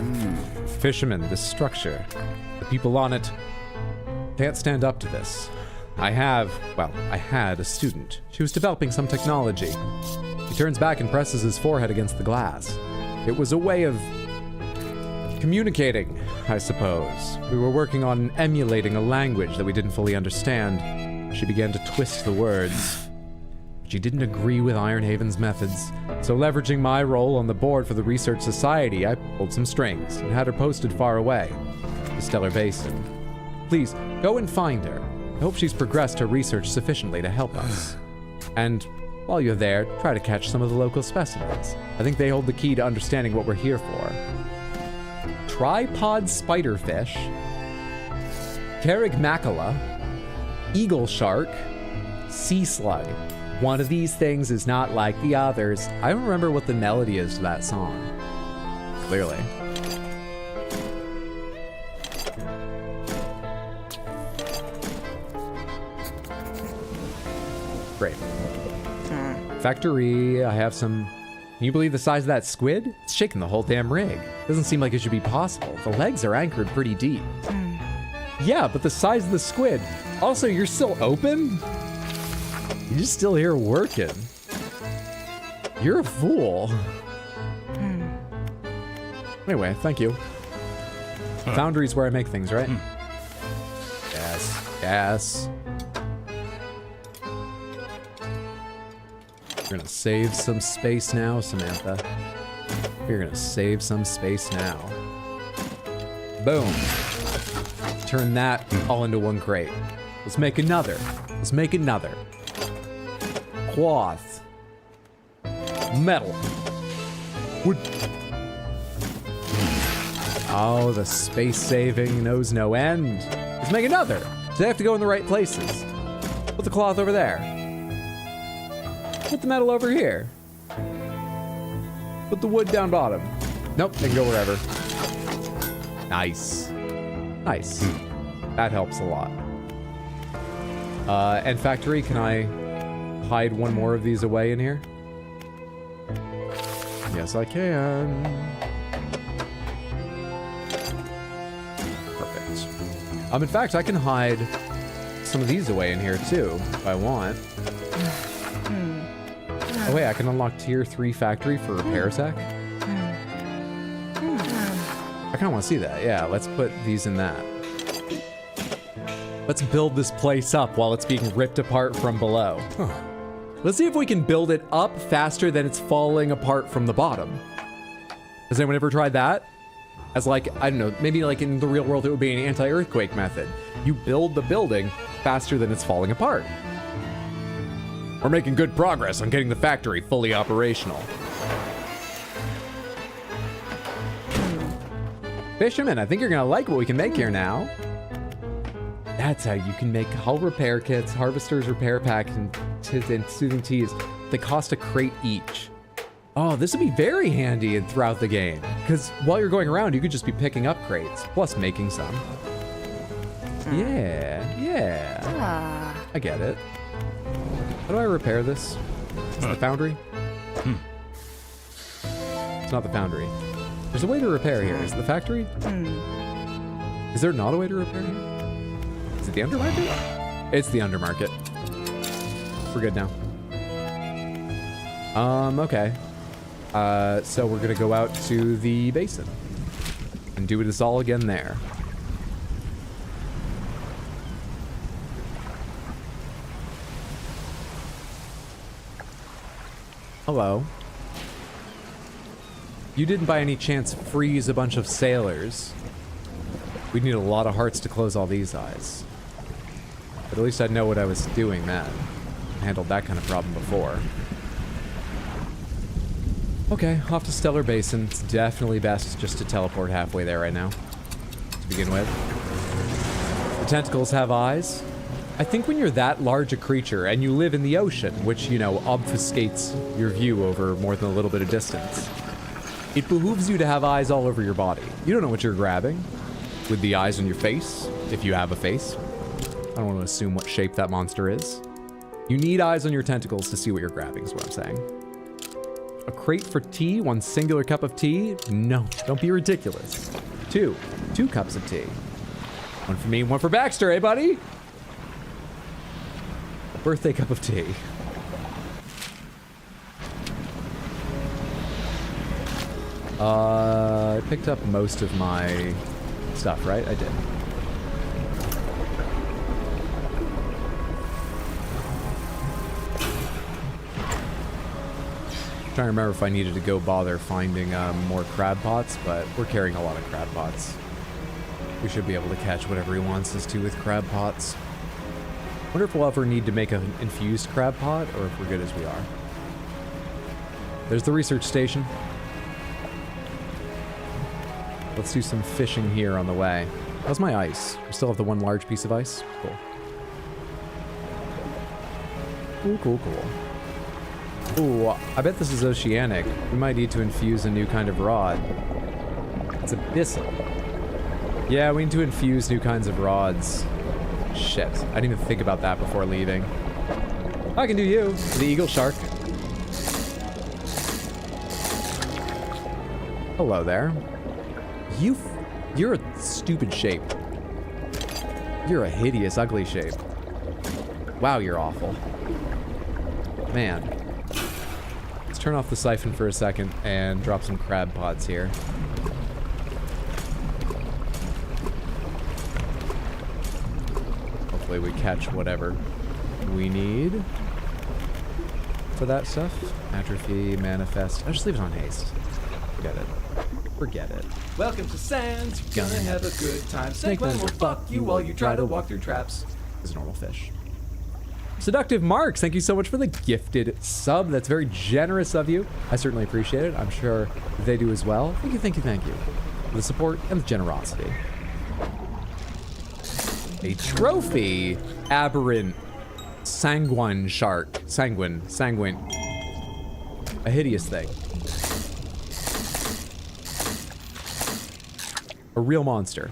Fisherman, this structure. The people on it can't stand up to this. I had a student. She was developing some technology. He turns back and presses his forehead against the glass. It was a way of communicating, I suppose. We were working on emulating a language that we didn't fully understand. She began to twist the words. She didn't agree with Ironhaven's methods, so leveraging my role on the board for the Research Society, I pulled some strings and had her posted far away, the Stellar Basin. Please, go and find her. I hope she's progressed her research sufficiently to help us. And while you're there, try to catch some of the local specimens. I think they hold the key to understanding what we're here for. Tripod spiderfish, Carigmacula, eagle shark, sea slug. One of these things is not like the others. I don't remember what the melody is to that song. Clearly. Great. Factory, I have some... Can you believe the size of that squid? It's shaking the whole damn rig. Doesn't seem like it should be possible. The legs are anchored pretty deep. Yeah, but the size of the squid. Also, you're still open? You're still here working. You're a fool. Anyway, thank you. Foundry's where I make things, right? Yes, yes. You're gonna save some space now, Samantha. You're gonna save some space now. Boom. Turn that all into one crate. Let's make another. Let's make another. Cloth. Metal. Wood. Oh, the space saving knows no end. Let's make another. So they have to go in the right places. Put the cloth over there. Put the metal over here. Put the wood down bottom. Nope, they can go wherever. Nice. Nice. That helps a lot. And factory, can I hide one more of these away in here? Yes, I can. Perfect. In fact, I can hide some of these away in here too, if I want. Oh wait, I can unlock tier 3 factory for repair tech? I kind of want to see that. Yeah, let's put these in that. Let's build this place up while it's being ripped apart from below. Let's see if we can build it up faster than it's falling apart from the bottom. Has anyone ever tried that? As like, I don't know, maybe like in the real world it would be an anti-earthquake method. You build the building, faster than it's falling apart. We're making good progress on getting the factory fully operational. Fisherman, I think you're gonna like what we can make here now. That's how you can make hull repair kits, harvesters repair packs, and soothing teas. They cost a crate each. Oh, this would be very handy throughout the game. Because while you're going around, you could just be picking up crates, plus making some. Yeah. I get it. How do I repair this? Is it the foundry? It's not the foundry. There's a way to repair here. Is it the factory? Is there not a way to repair here? Is it the undermarket? It's the undermarket. We're good now. Okay. So we're gonna go out to the basin and do this all again there. Hello. You didn't by any chance freeze a bunch of sailors. We'd need a lot of hearts to close all these eyes. But at least I'd know what I was doing then. I handled that kind of problem before. Okay, off to Stellar Basin. It's definitely best just to teleport halfway there right now. To begin with. The tentacles have eyes. I think when you're that large a creature and you live in the ocean, which, you know, obfuscates your view over more than a little bit of distance, it behooves you to have eyes all over your body. You don't know what you're grabbing. With the eyes on your face, if you have a face. I don't want to assume what shape that monster is. You need eyes on your tentacles to see what you're grabbing, is what I'm saying. A crate for tea, one singular cup of tea? No, don't be ridiculous. Two cups of tea. One for me, one for Baxter, eh, buddy? A birthday cup of tea. I picked up most of my stuff, right? I did. I'm trying to remember if I needed to go bother finding more crab pots, but we're carrying a lot of crab pots. We should be able to catch whatever he wants us to with crab pots. Wonder if we'll ever need to make an infused crab pot, or if we're good as we are. There's the research station. Let's do some fishing here on the way. How's my ice? We still have the one large piece of ice? Cool. Cool. Ooh, I bet this is oceanic. We might need to infuse a new kind of rod. It's abyssal. Yeah, we need to infuse new kinds of rods. Shit, I didn't even think about that before leaving. I can do you. The eagle shark. Hello there. You're a stupid shape. You're a hideous, ugly shape. Wow, you're awful. Man. Let's turn off the siphon for a second and drop some crab pots here. Hopefully we catch whatever we need for that stuff. Atrophy, manifest. I'll just leave it on haste. Forget it. Welcome to Sands. You're gonna have a good time. Snakeman will fuck you while you try to walk through traps. It's a normal fish. Seductive Marks, thank you so much for the gifted sub. That's very generous of you. I certainly appreciate it. I'm sure they do as well. Thank you. For the support and the generosity. A trophy. Aberrant. Sanguine shark. Sanguine. A hideous thing. A real monster.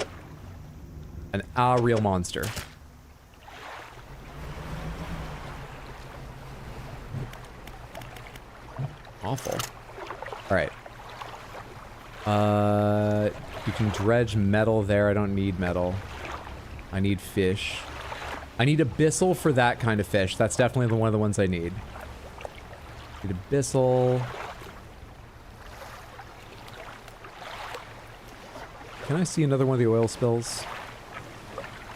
A real monster. Awful. Alright. You can dredge metal there. I don't need metal. I need fish. I need abyssal for that kind of fish. That's definitely one of the ones I need. Need abyssal. Can I see another one of the oil spills?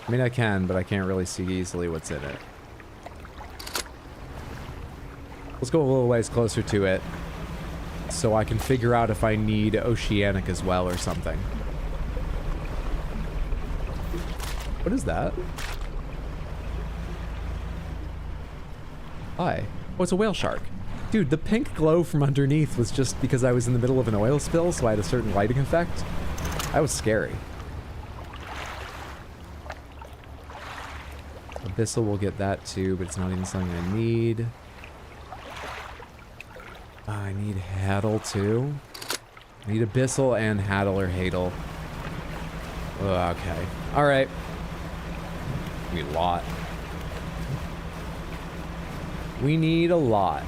I mean, I can, but I can't really see easily what's in it. Let's go a little ways closer to it so I can figure out if I need oceanic as well or something. What is that? Hi. Oh, it's a whale shark. Dude, the pink glow from underneath was just because I was in the middle of an oil spill, so I had a certain lighting effect. That was scary. Abyssal will get that too, but it's not even something I need. I need Haddle too. I need Abyssal and Haddle or Hadel. Okay. Alright. We need a lot. We need a lot.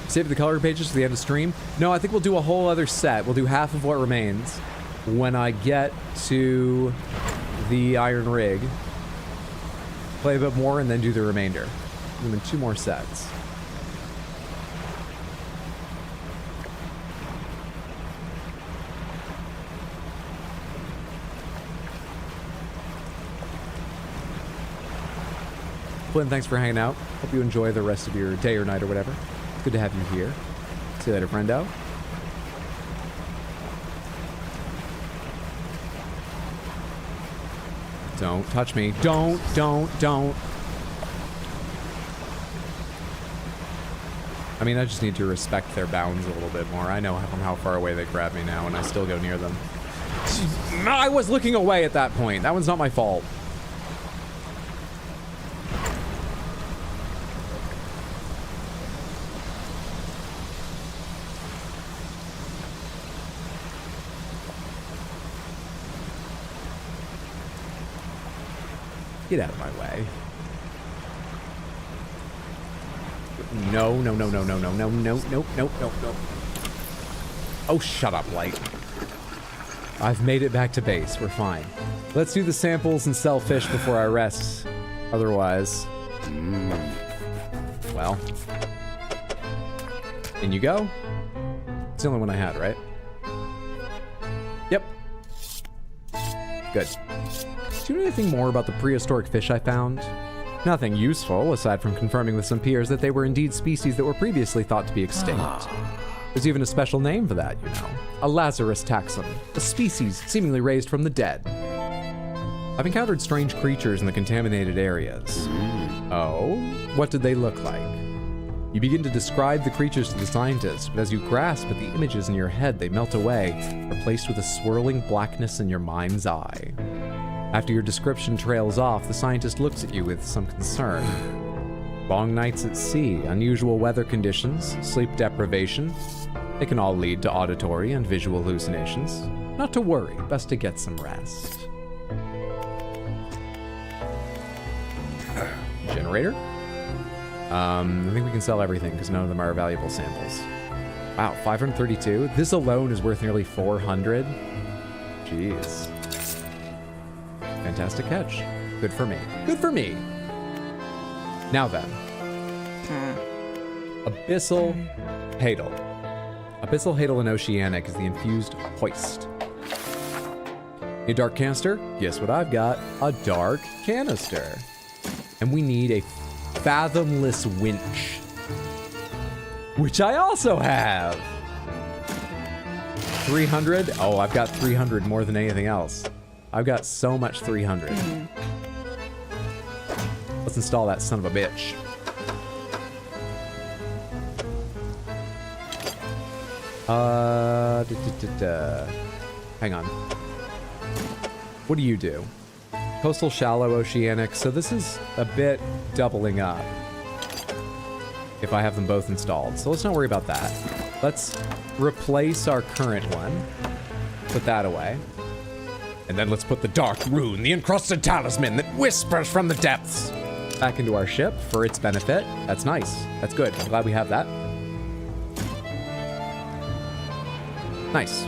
Save the color pages to the end of stream. No, I think we'll do a whole other set. We'll do half of what remains when I get to the Iron Rig. Play a bit more and then do the remainder. And then 2 more sets. Flynn, thanks for hanging out. Hope you enjoy the rest of your day or night or whatever. It's good to have you here. See you later, friendo. Don't touch me. Don't. I mean, I just need to respect their bounds a little bit more. I know from how far away they grab me now, and I still go near them. I was looking away at that point. That one's not my fault. Get out of my way. No. Oh, shut up, Light. I've made it back to base. We're fine. Let's do the samples and sell fish before I rest. Otherwise... Well. In you go. It's the only one I had, right? Yep. Good. Do you know anything more about the prehistoric fish I found? Nothing useful, aside from confirming with some peers that they were indeed species that were previously thought to be extinct. There's even a special name for that, you know. A Lazarus taxon, a species seemingly raised from the dead. I've encountered strange creatures in the contaminated areas. Oh? What did they look like? You begin to describe the creatures to the scientist, but as you grasp at the images in your head, they melt away, replaced with a swirling blackness in your mind's eye. After your description trails off, the scientist looks at you with some concern. Long nights at sea, unusual weather conditions, sleep deprivation. They can all lead to auditory and visual hallucinations. Not to worry, best to get some rest. Generator? I think we can sell everything because none of them are valuable samples. Wow, 532? This alone is worth nearly 400? Jeez. Fantastic catch. Good for me. Good for me. Now then. Abyssal Hadal. Abyssal Hadal and Oceanic is the infused hoist. A dark canister? Guess what I've got? A dark canister. And we need a fathomless winch. Which I also have. 300? Oh, I've got 300 more than anything else. I've got so much 300. Let's install that son of a bitch. Hang on. What do you do? Coastal, shallow, oceanic. So this is a bit doubling up. If I have them both installed. So let's not worry about that. Let's replace our current one. Put that away. And then let's put the dark rune, the encrusted talisman that whispers from the depths, back into our ship for its benefit. That's nice. That's good. I'm glad we have that. Nice.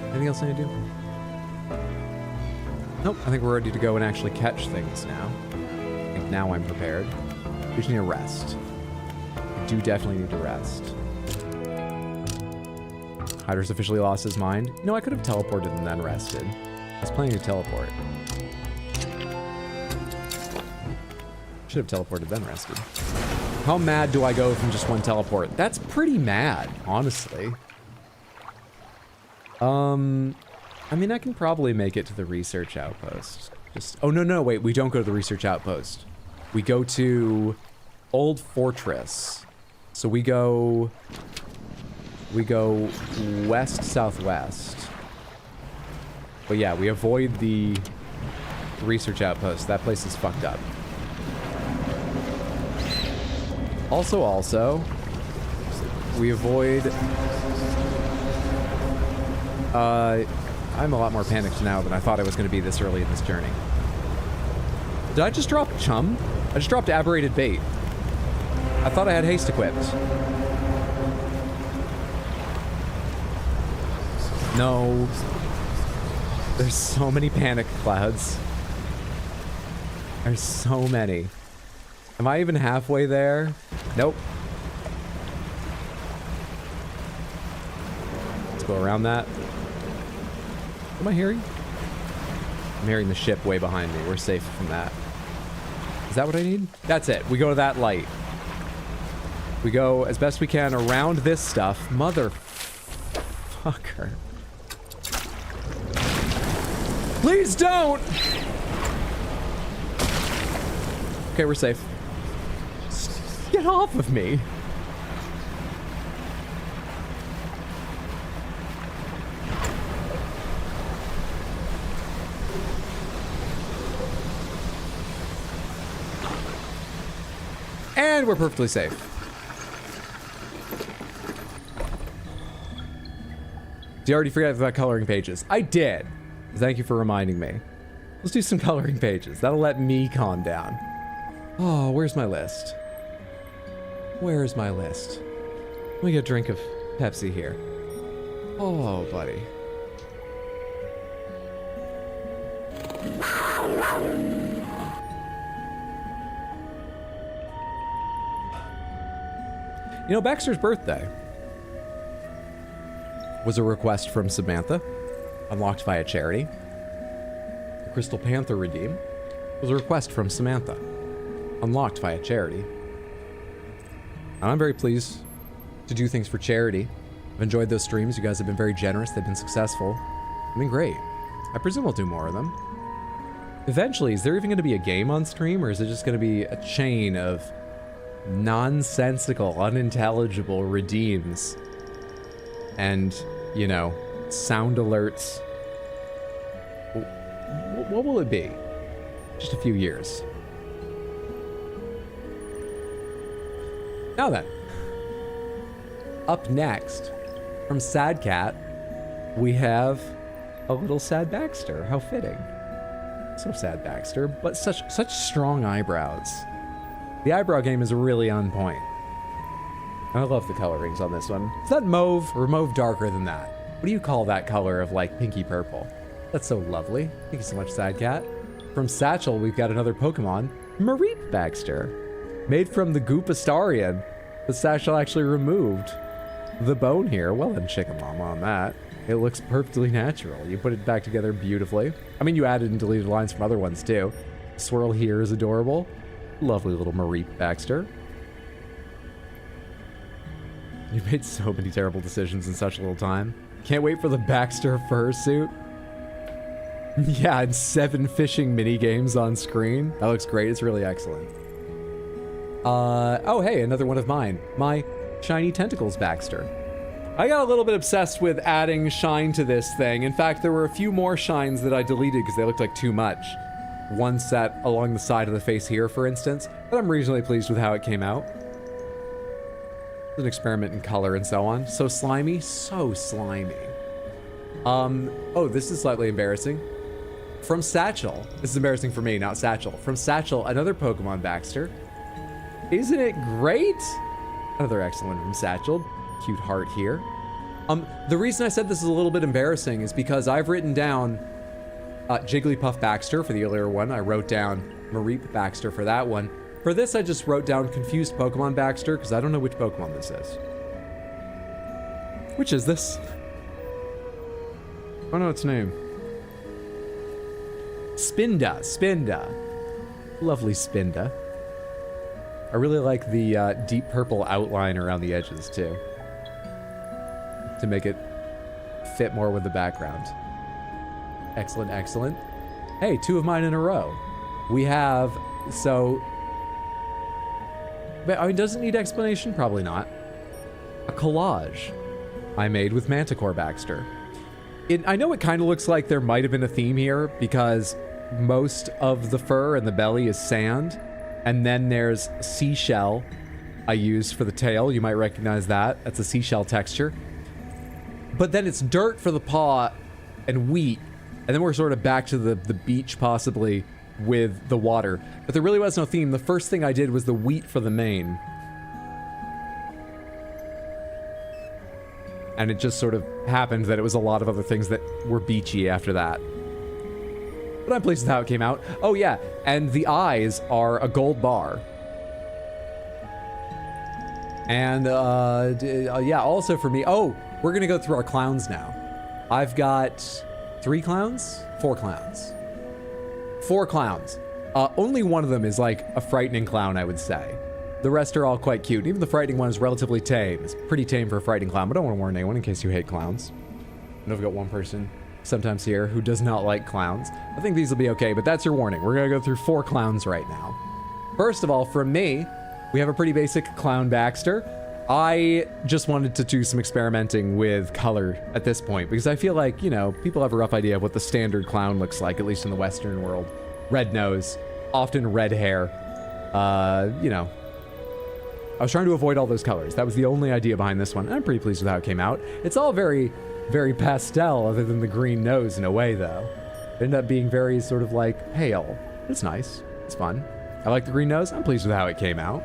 Anything else I need to do? Nope. I think we're ready to go and actually catch things now. I think now I'm prepared. We just need a rest. I do definitely need to rest. Hyder's officially lost his mind. You know, I could have teleported and then rested. I was planning to teleport. Should have teleported then rested. How mad do I go from just one teleport? That's pretty mad, honestly. I mean, I can probably make it to the research outpost. Oh, no, wait, we don't go to the research outpost. We go to Old Fortress. So we go west-southwest. But yeah, we avoid the research outpost. That place is fucked up. Also, we avoid... I'm a lot more panicked now than I thought I was going to be this early in this journey. Did I just drop chum? I just dropped aberrated bait. I thought I had haste equipped. No. There's so many panic clouds. There's so many. Am I even halfway there? Nope. Let's go around that. What am I hearing? I'm hearing the ship way behind me. We're safe from that. Is that what I need? That's it. We go to that light. We go as best we can around this stuff. Motherfucker. Please don't! Okay, we're safe. Just get off of me. And we're perfectly safe. Did you already forget about coloring pages? I did. Thank you for reminding me. Let's do some coloring pages. That'll let me calm down. Oh, where's my list? Where's my list? Let me get a drink of Pepsi here. Oh, buddy. You know, Baxter's birthday was a request from Samantha, unlocked via charity. The Crystal Panther redeem was a request from Samantha, unlocked via charity. And I'm very pleased to do things for charity. I've enjoyed those streams. You guys have been very generous. They've been successful. I mean, great. I presume I'll do more of them. Eventually, is there even going to be a game on stream, or is it just going to be a chain of nonsensical, unintelligible redeems and, you know, sound alerts? What will it be? Just a few years. Now then, up next from Sad Cat, we have a little Sad Baxter. How fitting. So Sad Baxter, but such strong eyebrows. The eyebrow game is really on point. I love the colorings on this one. Is that mauve or mauve darker than that? What do you call that color of like pinky purple? That's so lovely. Thank you so much, Sad Cat. From Satchel, we've got another Pokemon, Mareep Baxter. Made from the Goopastarian. The Satchel actually removed the bone here. Well done, Chicken Mama, on that. It looks perfectly natural. You put it back together beautifully. I mean, you added and deleted lines from other ones too. Swirl here is adorable. Lovely little Mareep Baxter. You made so many terrible decisions in such little time. Can't wait for the Baxter fursuit. Yeah, and 7 fishing mini games on screen. That looks great. It's really excellent. Oh, hey, another one of mine. My Shiny Tentacles Baxter. I got a little bit obsessed with adding shine to this thing. In fact, there were a few more shines that I deleted because they looked like too much. One set along the side of the face here, for instance, but I'm reasonably pleased with how it came out. It's an experiment in color and so on. So slimy, so slimy. Oh, this is slightly embarrassing. From Satchel, this is embarrassing for me, not Satchel. From Satchel, another Pokemon Baxter. Isn't it great? Another excellent from Satchel. Cute heart here. The reason I said this is a little bit embarrassing is because I've written down Jigglypuff Baxter for the earlier one. I wrote down Mareep Baxter for that one. For this, I just wrote down Confused Pokemon Baxter because I don't know which Pokemon this is. Which is this? I don't know its name. Spinda. Lovely Spinda. I really like the deep purple outline around the edges too, to make it fit more with the background. Excellent, excellent. Hey, 2 of mine in a row. We have, so, I mean, does it need explanation? Probably not. A collage I made with Manticore Baxter. I know it kind of looks like there might have been a theme here because most of the fur and the belly is sand, and then there's seashell I used for the tail. You might recognize that. That's a seashell texture. But then it's dirt for the paw and wheat, and then we're sort of back to the beach possibly with the water. But there really was no theme. The first thing I did was the wheat for the mane. And it just sort of happened that it was a lot of other things that were beachy after that. But I'm pleased with how it came out. Oh yeah, and the eyes are a gold bar. And yeah, also for me, oh, we're gonna go through our clowns now. I've got 3 clowns? 4 clowns. 4 clowns. Only one of them is like a frightening clown, I would say. The rest are all quite cute. Even the frightening one is relatively tame. It's pretty tame for a frightening clown, but I don't want to warn anyone in case you hate clowns. I know I've got one person sometimes here who does not like clowns. I think these will be okay, but that's your warning. We're gonna go through 4 clowns right now. First of all, from me, we have a pretty basic clown Baxter. I just wanted to do some experimenting with color at this point because I feel like, you know, people have a rough idea of what the standard clown looks like, at least in the Western world. Red nose, often red hair, you know. I was trying to avoid all those colors. That was the only idea behind this one. I'm pretty pleased with how it came out. It's all very, very pastel, other than the green nose in a way, though. It ended up being very sort of like pale. It's nice. It's fun. I like the green nose. I'm pleased with how it came out.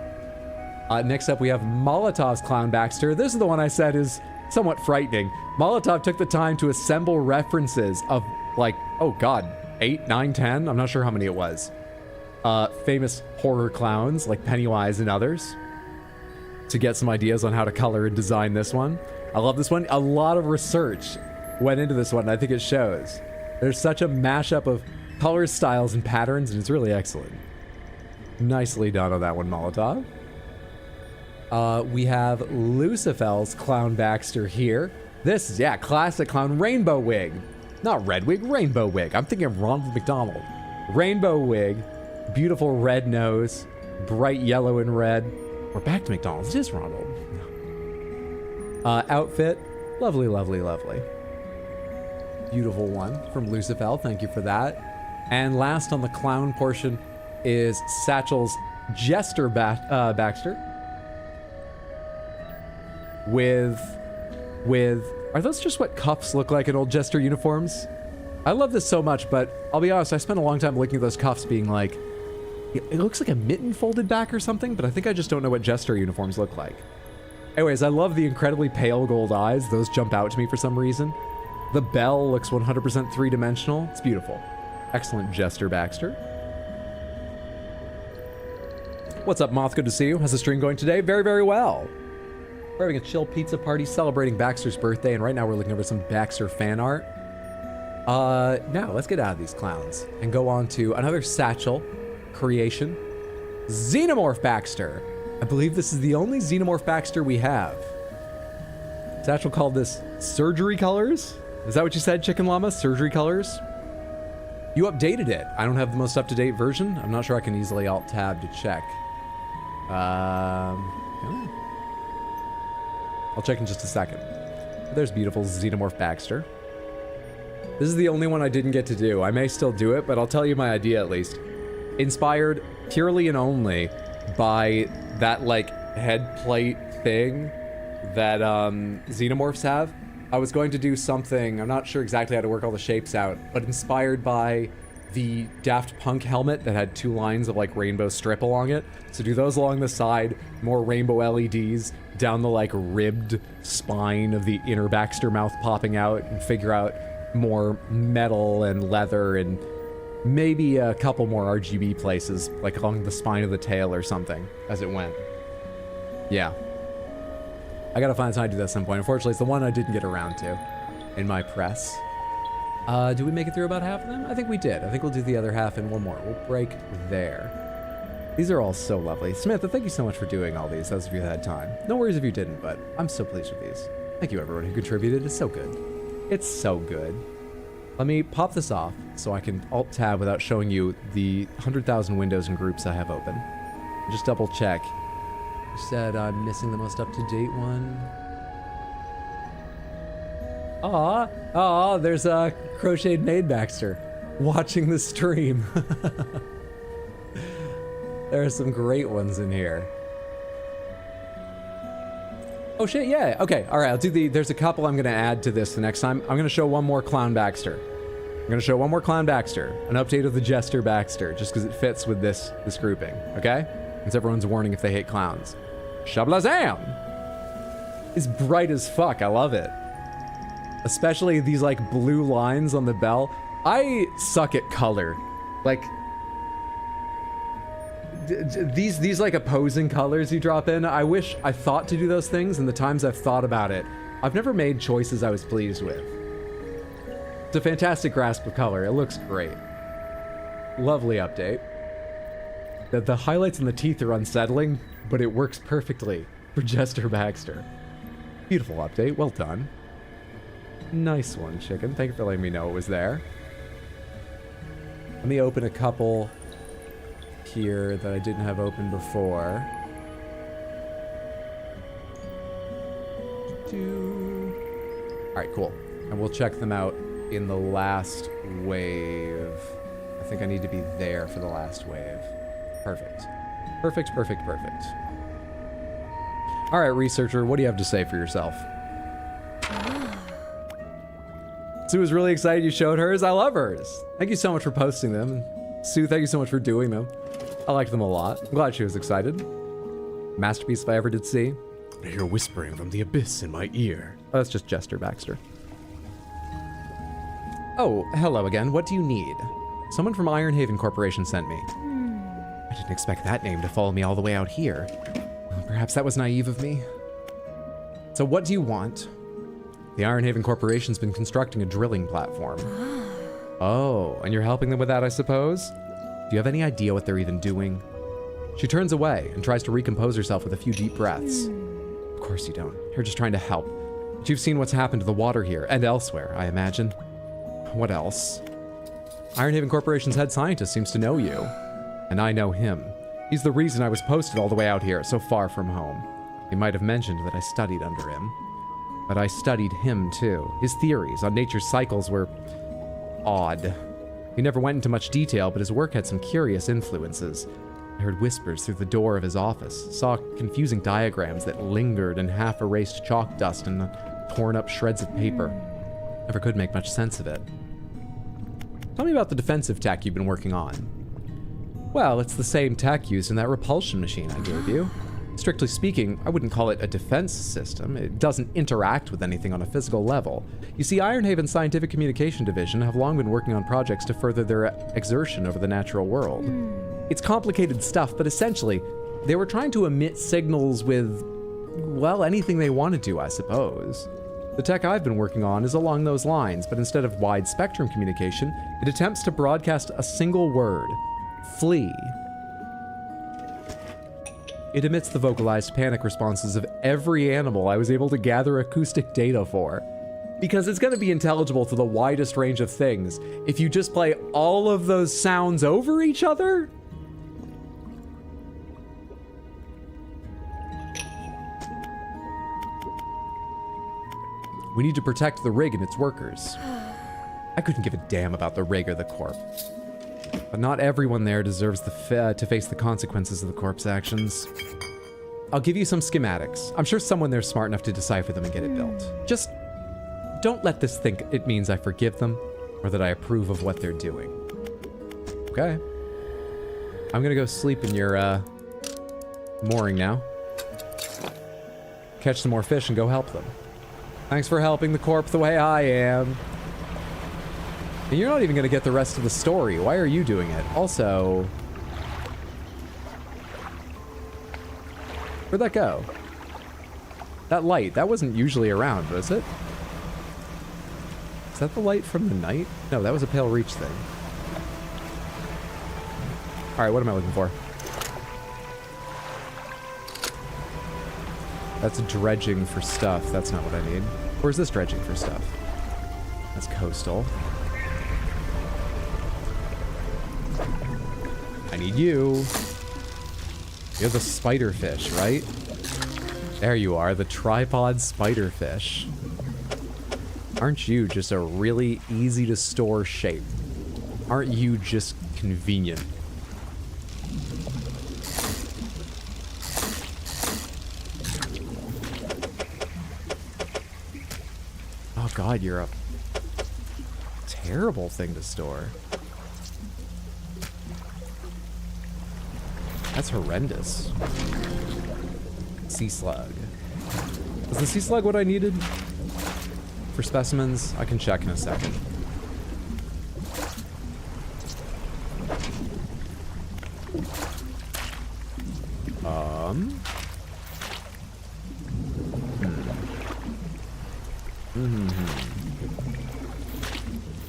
Next up, we have Molotov's Clown Baxter. This is the one I said is somewhat frightening. Molotov took the time to assemble references of, like, oh god, 8, 9, 10? I'm not sure how many it was. Famous horror clowns, like Pennywise and others, to get some ideas on how to color and design this one. I love this one. A lot of research went into this one, and I think it shows. There's such a mashup of colors, styles, and patterns, and it's really excellent. Nicely done on that one, Molotov. We have Lucifel's Clown Baxter here. This is, yeah, classic clown rainbow wig. Not red wig, rainbow wig. I'm thinking of Ronald McDonald. Rainbow wig, beautiful red nose, bright yellow and red. We're back to McDonald's. It is Ronald. Outfit, lovely, lovely, lovely. Beautiful one from Lucifel. Thank you for that. And last on the clown portion is Satchel's Jester Baxter. With, are those just what cuffs look like in old Jester uniforms? I love this so much, but I'll be honest, I spent a long time looking at those cuffs being like, it looks like a mitten folded back or something, but I think I just don't know what Jester uniforms look like. Anyways, I love the incredibly pale gold eyes. Those jump out to me for some reason. The bell looks 100% three-dimensional. It's beautiful. Excellent Jester Baxter. What's up, Moth? Good to see you. How's the stream going today? Very, very well. We're having a chill pizza party celebrating Baxter's birthday, and right now we're looking over some Baxter fan art. Now, let's get out of these clowns and go on to another Satchel creation. Xenomorph Baxter. I believe this is the only Xenomorph Baxter we have. Satchel called this surgery colors? Is that what you said, Chicken Llama? Surgery colors? You updated it. I don't have the most up-to-date version. I'm not sure I can easily Alt-Tab to check. I'll check in just a second. There's beautiful Xenomorph Baxter. This is the only one I didn't get to do. I may still do it, but I'll tell you my idea at least. Inspired purely and only by that, like, head plate thing that Xenomorphs have. I was going to do something, I'm not sure exactly how to work all the shapes out, but inspired by the Daft Punk helmet that had 2 lines of, like, rainbow strip along it. So do those along the side, more rainbow LEDs down the, like, ribbed spine of the inner Baxter mouth popping out, and figure out more metal and leather and maybe a couple more RGB places, like along the spine of the tail or something, as it went. Yeah. I gotta find time to do that at some point. Unfortunately, it's the one I didn't get around to in my press. Do we make it through about half of them? I think we did. I think we'll do the other half in one more. We'll break there. These are all so lovely. Samantha, thank you so much for doing all these, those of you that had time. No worries if you didn't, but I'm so pleased with these. Thank you everyone who contributed. It's so good. It's so good. Let me pop this off so I can Alt-Tab without showing you the 100,000 windows and groups I have open. Just double check. You said I'm missing the most up-to-date one. Aw, there's a Crocheted Maid Baxter watching the stream. There are some great ones in here. Oh shit, yeah. Okay, all right, I'll do there's a couple I'm gonna add to this the next time. I'm gonna show one more Clown Baxter. I'm gonna show one more Clown Baxter, an update of the Jester Baxter, just because it fits with this grouping, okay? It's everyone's warning if they hate clowns. Shablazam! It's bright as fuck, I love it. Especially these like blue lines on the bell. I suck at color. Like, these like opposing colors you drop in, I wish I thought to do those things, and the times I've thought about it, I've never made choices I was pleased with. It's a fantastic grasp of color. It looks great. Lovely update. The highlights and the teeth are unsettling, but it works perfectly for Jester Baxter. Beautiful update. Well done. Nice one, Chicken. Thank you for letting me know it was there. Let me open a couple here that I didn't have open before. Alright, cool. And we'll check them out in the last wave. I think I need to be there for the last wave. Perfect. Perfect, perfect, perfect. Alright, researcher, what do you have to say for yourself? Sue was really excited you showed hers. I love hers. Thank you so much for posting them. Sue, thank you so much for doing them. I liked them a lot. I'm glad she was excited. Masterpiece if I ever did see. I hear whispering from the abyss in my ear. Oh, that's just Jester Baxter. Oh, hello again. What do you need? Someone from Ironhaven Corporation sent me. I didn't expect that name to follow me all the way out here. Well, perhaps that was naive of me. So what do you want? The Ironhaven Corporation's been constructing a drilling platform. Oh, and you're helping them with that, I suppose? Do you have any idea what they're even doing? She turns away and tries to recompose herself with a few deep breaths. Of course you don't. You're just trying to help. But you've seen what's happened to the water here, and elsewhere, I imagine. What else? Ironhaven Corporation's head scientist seems to know you. And I know him. He's the reason I was posted all the way out here, so far from home. He might have mentioned that I studied under him. But I studied him, too. His theories on nature's cycles were odd. He never went into much detail, but his work had some curious influences. I heard whispers through the door of his office, saw confusing diagrams that lingered in half-erased chalk dust and torn-up shreds of paper. Never could make much sense of it. Tell me about the defensive tech you've been working on. Well, it's the same tech used in that repulsion machine I gave you. Strictly speaking, I wouldn't call it a defense system. It doesn't interact with anything on a physical level. You see, Ironhaven's Scientific Communication Division have long been working on projects to further their exertion over the natural world. It's complicated stuff, but essentially, they were trying to emit signals with, well, anything they wanted to, I suppose. The tech I've been working on is along those lines, but instead of wide spectrum communication, it attempts to broadcast a single word: flee. It emits the vocalized panic responses of every animal I was able to gather acoustic data for. Because it's going to be intelligible to the widest range of things if you just play all of those sounds over each other. We need to protect the rig and its workers. I couldn't give a damn about the rig or the corp. But not everyone there deserves to face the consequences of the corp's actions. I'll give you some schematics. I'm sure someone there's smart enough to decipher them and get it built. Just don't let this think it means I forgive them or that I approve of what they're doing. Okay. I'm gonna go sleep in your mooring now. Catch some more fish and go help them. Thanks for helping the corp the way I am. And you're not even gonna get the rest of the story. Why are you doing it? Also, where'd that go? That light, that wasn't usually around, was it? Is that the light from the night? No, that was a Pale Reach thing. All right, what am I looking for? That's dredging for stuff. That's not what I need. Or is this dredging for stuff? That's coastal. I need you. You're the spiderfish, right? There you are, the tripod spiderfish. Aren't you just a really easy to store shape? Aren't you just convenient? Oh god, you're a terrible thing to store. That's horrendous. Sea slug. Is the sea slug what I needed? For specimens? I can check in a second.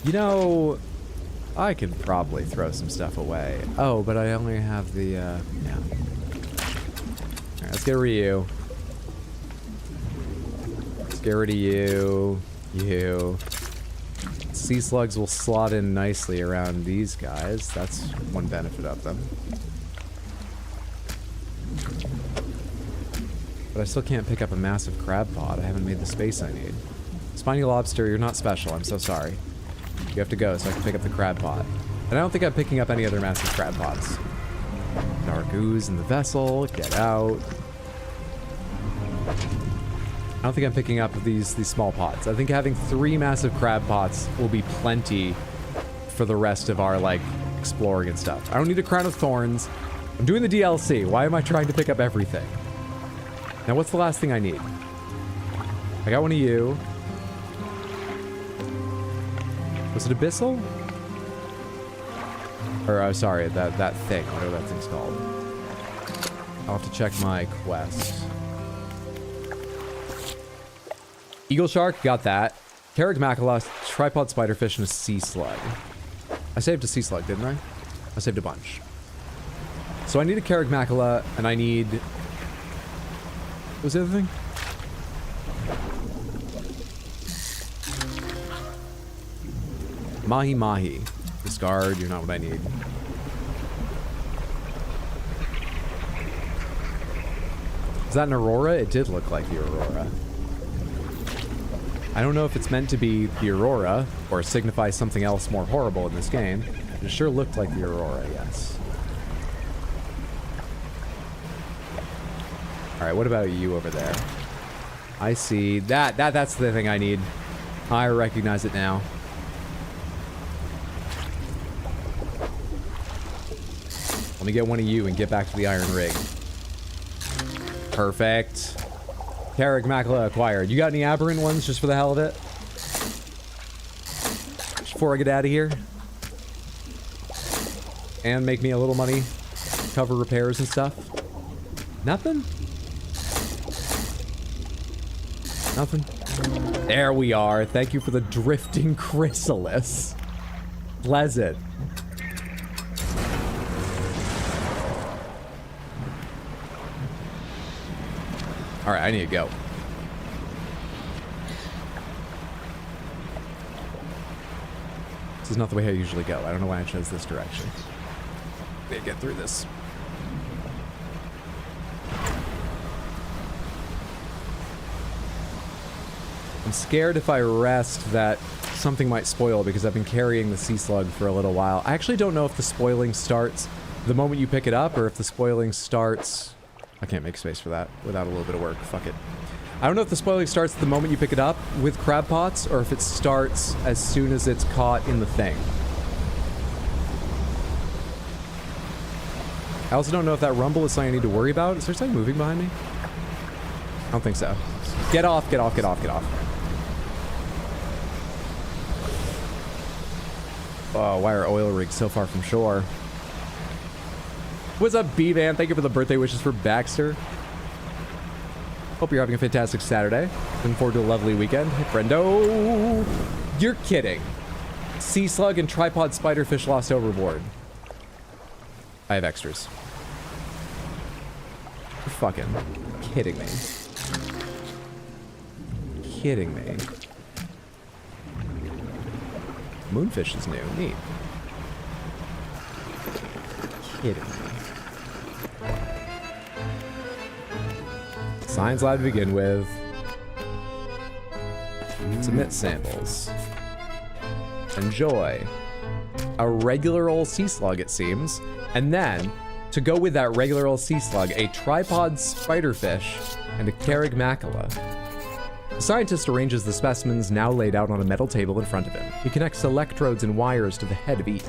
You know, I could probably throw some stuff away. Oh, but I only have the, yeah. Alright, let's get rid of you. Let's get rid of you. You. Sea slugs will slot in nicely around these guys. That's one benefit of them. But I still can't pick up a massive crab pod. I haven't made the space I need. Spiny lobster, you're not special. I'm so sorry. You have to go so I can pick up the crab pod. And I don't think I'm picking up any other massive crab pods. Dark ooze in the vessel. Get out. I don't think I'm picking up these small pods. I think having 3 massive crab pots will be plenty for the rest of our, like, exploring and stuff. I don't need a crown of thorns. I'm doing the DLC. Why am I trying to pick up everything? Now, what's the last thing I need? I got one of you. Was it Abyssal? Or, sorry, that thing. Whatever that thing's called. I'll have to check my quest. Eagle shark, got that. Carragmacula, tripod spiderfish, and a sea slug. I saved a sea slug, didn't I? I saved a bunch. So I need a Carragmacula, and I need... What was the other thing? Mahi Mahi. Discard, you're not what I need. Is that an Aurora? It did look like the Aurora. I don't know if it's meant to be the Aurora, or signify something else more horrible in this game. It sure looked like the Aurora, yes. Alright, what about you over there? I see. That's the thing I need. I recognize it now. Let me get one of you and get back to the iron rig. Perfect. Carragmacula acquired. You got any aberrant ones just for the hell of it? Before I get out of here? And make me a little money. Cover repairs and stuff. Nothing? Nothing? There we are. Thank you for the drifting chrysalis. Pleasant. Alright, I need to go. This is not the way I usually go. I don't know why I chose this direction. Let me get through this. I'm scared if I rest that something might spoil because I've been carrying the sea slug for a little while. I actually don't know if the spoiling starts the moment you pick it up or if the spoiling starts... I can't make space for that without a little bit of work. Fuck it. I don't know if the spoiling starts the moment you pick it up with crab pots or if it starts as soon as it's caught in the thing. I also don't know if that rumble is something I need to worry about. Is there something moving behind me? I don't think so. Get off, get off, get off, get off. Oh, why are oil rigs so far from shore? What's up, B-Man? Thank you for the birthday wishes for Baxter. Hope you're having a fantastic Saturday. Looking forward to a lovely weekend. Hey, friendo. You're kidding. Sea slug and tripod spiderfish lost overboard. I have extras. You're fucking kidding me. kidding me? Moonfish is new. Neat. Kidding me. Science lab to begin with. Submit samples. Enjoy. A regular old sea slug, it seems. And then, to go with that regular old sea slug, a tripod spiderfish and a Carigmacula. The scientist arranges the specimens now laid out on a metal table in front of him. He connects electrodes and wires to the head of each.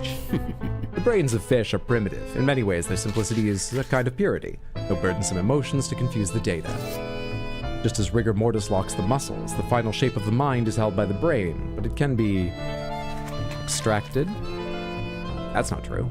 The brains of fish are primitive. In many ways, their simplicity is a kind of purity. No burdensome emotions to confuse the data. Just as rigor mortis locks the muscles, the final shape of the mind is held by the brain, but it can be extracted. That's not true.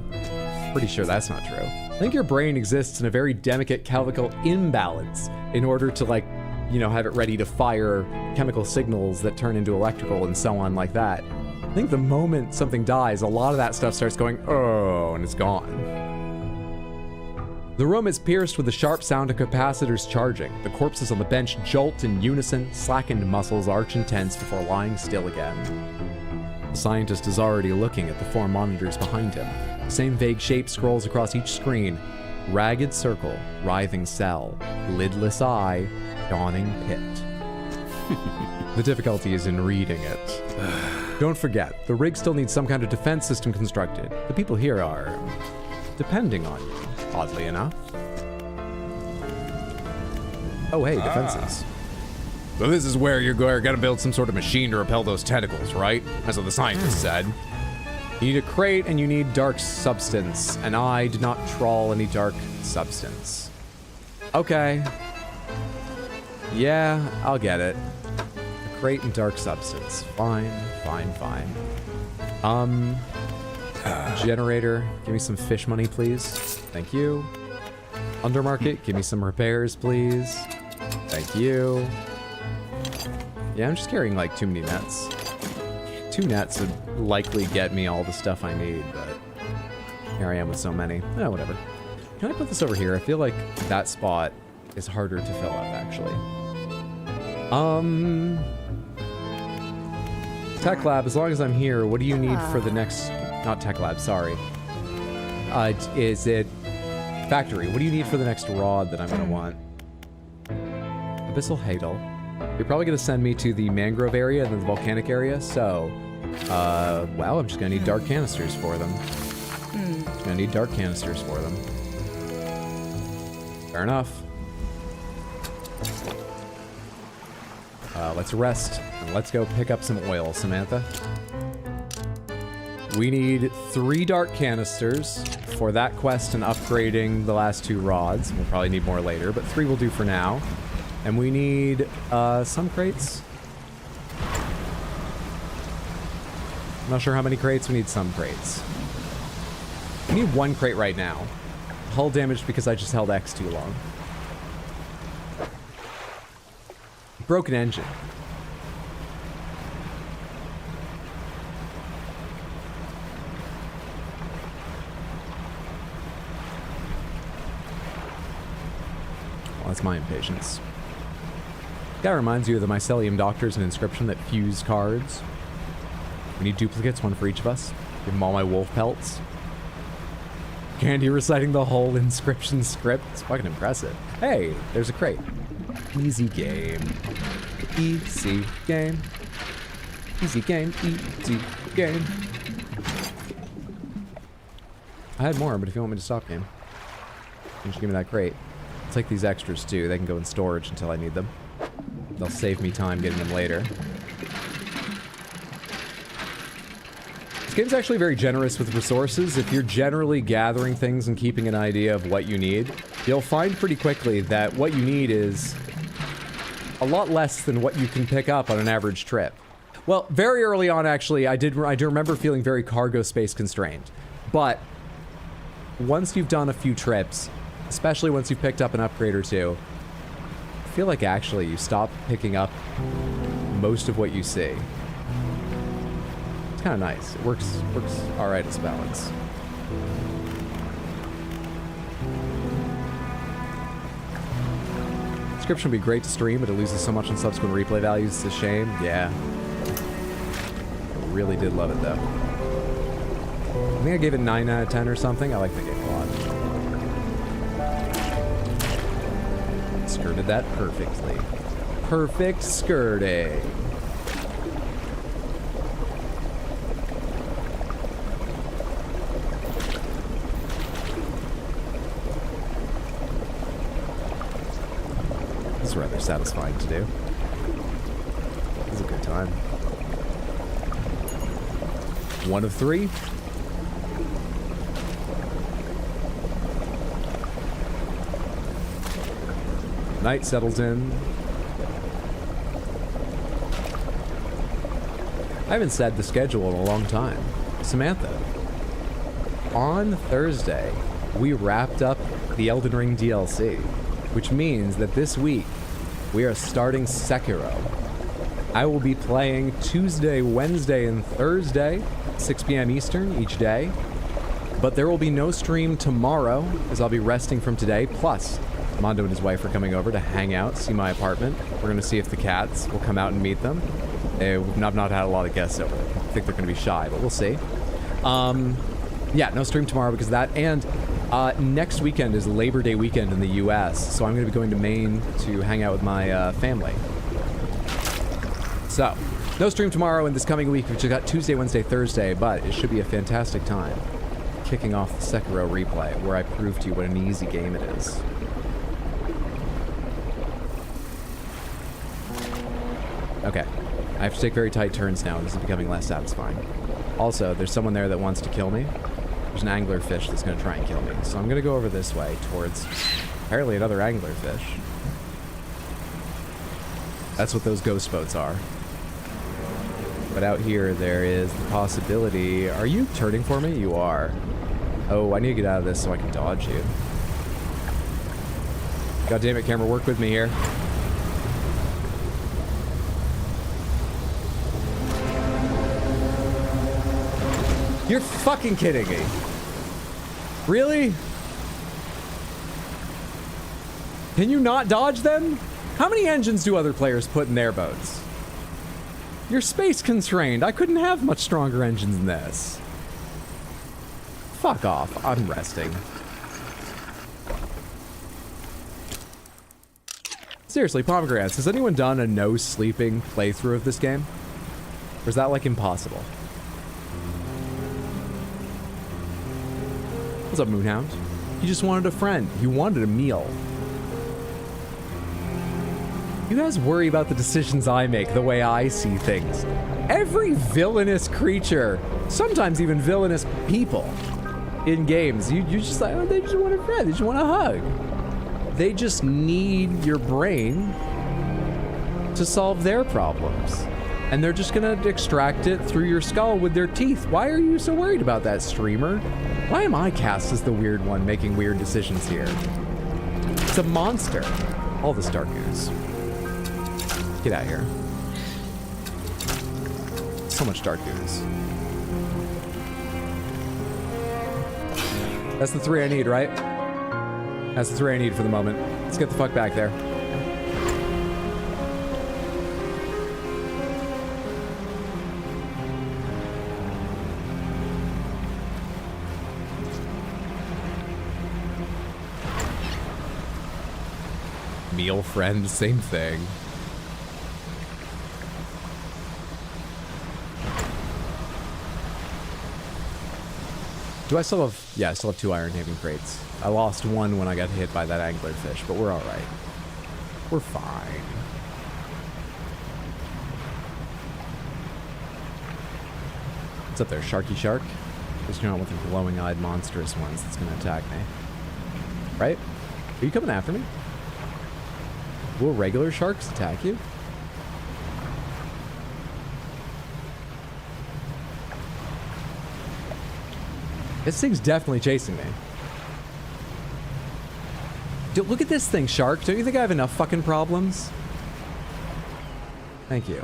Pretty sure that's not true. I think your brain exists in a very delicate chemical imbalance in order to, like, you know, have it ready to fire chemical signals that turn into electrical and so on like that. I think the moment something dies, a lot of that stuff starts going, oh, and it's gone. The room is pierced with the sharp sound of capacitors charging. The corpses on the bench jolt in unison, slackened muscles arch and tense before lying still again. The scientist is already looking at the four monitors behind him. The same vague shape scrolls across each screen. Ragged circle, writhing cell, lidless eye, dawning pit. The difficulty is in reading it. Don't forget, the rig still needs some kind of defense system constructed. The people here are depending on you, oddly enough. Oh, hey, defenses. So this is where you're gonna build some sort of machine to repel those tentacles, right? That's what the scientist said. You need a crate and you need dark substance, and I did not trawl any dark substance. Okay. Yeah, I'll get it. A crate and dark substance. Fine, fine, fine. Generator, give me some fish money, please. Thank you. Undermarket, give me some repairs, please. Thank you. Yeah, I'm just carrying like too many nets. 2 nets would likely get me all the stuff I need, but here I am with so many. Oh, whatever. Can I put this over here? I feel like that spot is harder to fill up, actually. Tech lab, as long as I'm here, what do you need for the next... Not tech lab, sorry. Is it... Factory, what do you need for the next rod that I'm going to want? Abyssal Hadal. You're probably going to send me to the mangrove area and then the volcanic area, so... well, I'm just going to need dark canisters for them. Just going to need dark canisters for them. Fair enough. Let's rest, and let's go pick up some oil, Samantha. We need 3 dark canisters for that quest and upgrading the last 2 rods. We'll probably need more later, but 3 will do for now. And we need some crates. I'm not sure how many crates. We need some crates. We need 1 crate right now. Hull damaged because I just held X too long. Broken engine. Well, that's my impatience. Guy reminds you of the mycelium doctors and inscription that fuse cards. We need duplicates, 1 for each of us. Give them all my wolf pelts. Candy reciting the whole inscription script. It's fucking impressive. Hey, there's a crate. Easy game. Easy game. Easy game. Easy game. I had more, but if you want me to stop game, you can just give me that crate. I'll take these extras too. They can go in storage until I need them. They'll save me time getting them later. This game's actually very generous with resources. If you're generally gathering things and keeping an idea of what you need, you'll find pretty quickly that what you need is a lot less than what you can pick up on an average trip. Well, very early on, actually, I do remember feeling very cargo space constrained. But once you've done a few trips, especially once you've picked up an upgrade or 2, I feel like actually you stop picking up most of what you see. It's kind of nice. It works all right as a balance. subscription would be great to stream, but it loses so much in subsequent replay values. It's a shame. Yeah. I really did love it, though. I think I gave it 9 out of 10 or something. I like the game a lot. Skirted that perfectly. Perfect skirting. This is rather satisfying to do. This is a good time. 1 of 3. Night settles in. I haven't said the schedule in a long time. Samantha, on Thursday, we wrapped up the Elden Ring DLC, which means that this week, we are starting Sekiro. I will be playing Tuesday, Wednesday, and Thursday, 6 p.m. Eastern each day. But there will be no stream tomorrow, as I'll be resting from today. Plus, Mondo and his wife are coming over to hang out, see my apartment. We're going to see if the cats will come out and meet them. I've not had a lot of guests over. I think they're going to be shy, but we'll see. Yeah, no stream tomorrow because of that. And next weekend is Labor Day weekend in the U.S., so I'm going to be going to Maine to hang out with my family. So, no stream tomorrow in this coming week. We've just got Tuesday, Wednesday, Thursday, but it should be a fantastic time. Kicking off the Sekiro replay, where I prove to you what an easy game it is. Okay, I have to take very tight turns now. This is becoming less satisfying. Also, there's someone there that wants to kill me. There's an anglerfish that's going to try and kill me. So I'm going to go over this way towards apparently another anglerfish. That's what those ghost boats are. But out here, there is the possibility... Are you turning for me? You are. Oh, I need to get out of this so I can dodge you. God damn it, camera, work with me here. You're fucking kidding me. Really? Can you not dodge them? How many engines do other players put in their boats? You're space constrained. I couldn't have much stronger engines than this. Fuck off. I'm resting. Seriously, pomegranates, has anyone done a no sleeping playthrough of this game? Or is that like impossible? What's up, Moonhound? You just wanted a friend. You wanted a meal. You guys worry about the decisions I make, the way I see things. Every villainous creature, sometimes even villainous people in games, you just like, oh, they just want a friend, they just want a hug. They just need your brain to solve their problems. And they're just gonna extract it through your skull with their teeth. Why are you so worried about that, streamer? Why am I cast as the weird one making weird decisions here? It's a monster. All the Stark ooze. Get out of here. So much dark ooze. That's the 3 I need, right? That's the 3 I need for the moment. Let's get the fuck back there. Meal friend, same thing. Do I still have... Yeah, I still have 2 iron having crates. I lost 1 when I got hit by that anglerfish, but we're alright. We're fine. What's up there, Sharky Shark? Just not with the glowing-eyed monstrous ones that's gonna attack me. Right? Are you coming after me? Will regular sharks attack you? This thing's definitely chasing me. Dude, look at this thing, Shark. Don't you think I have enough fucking problems? Thank you.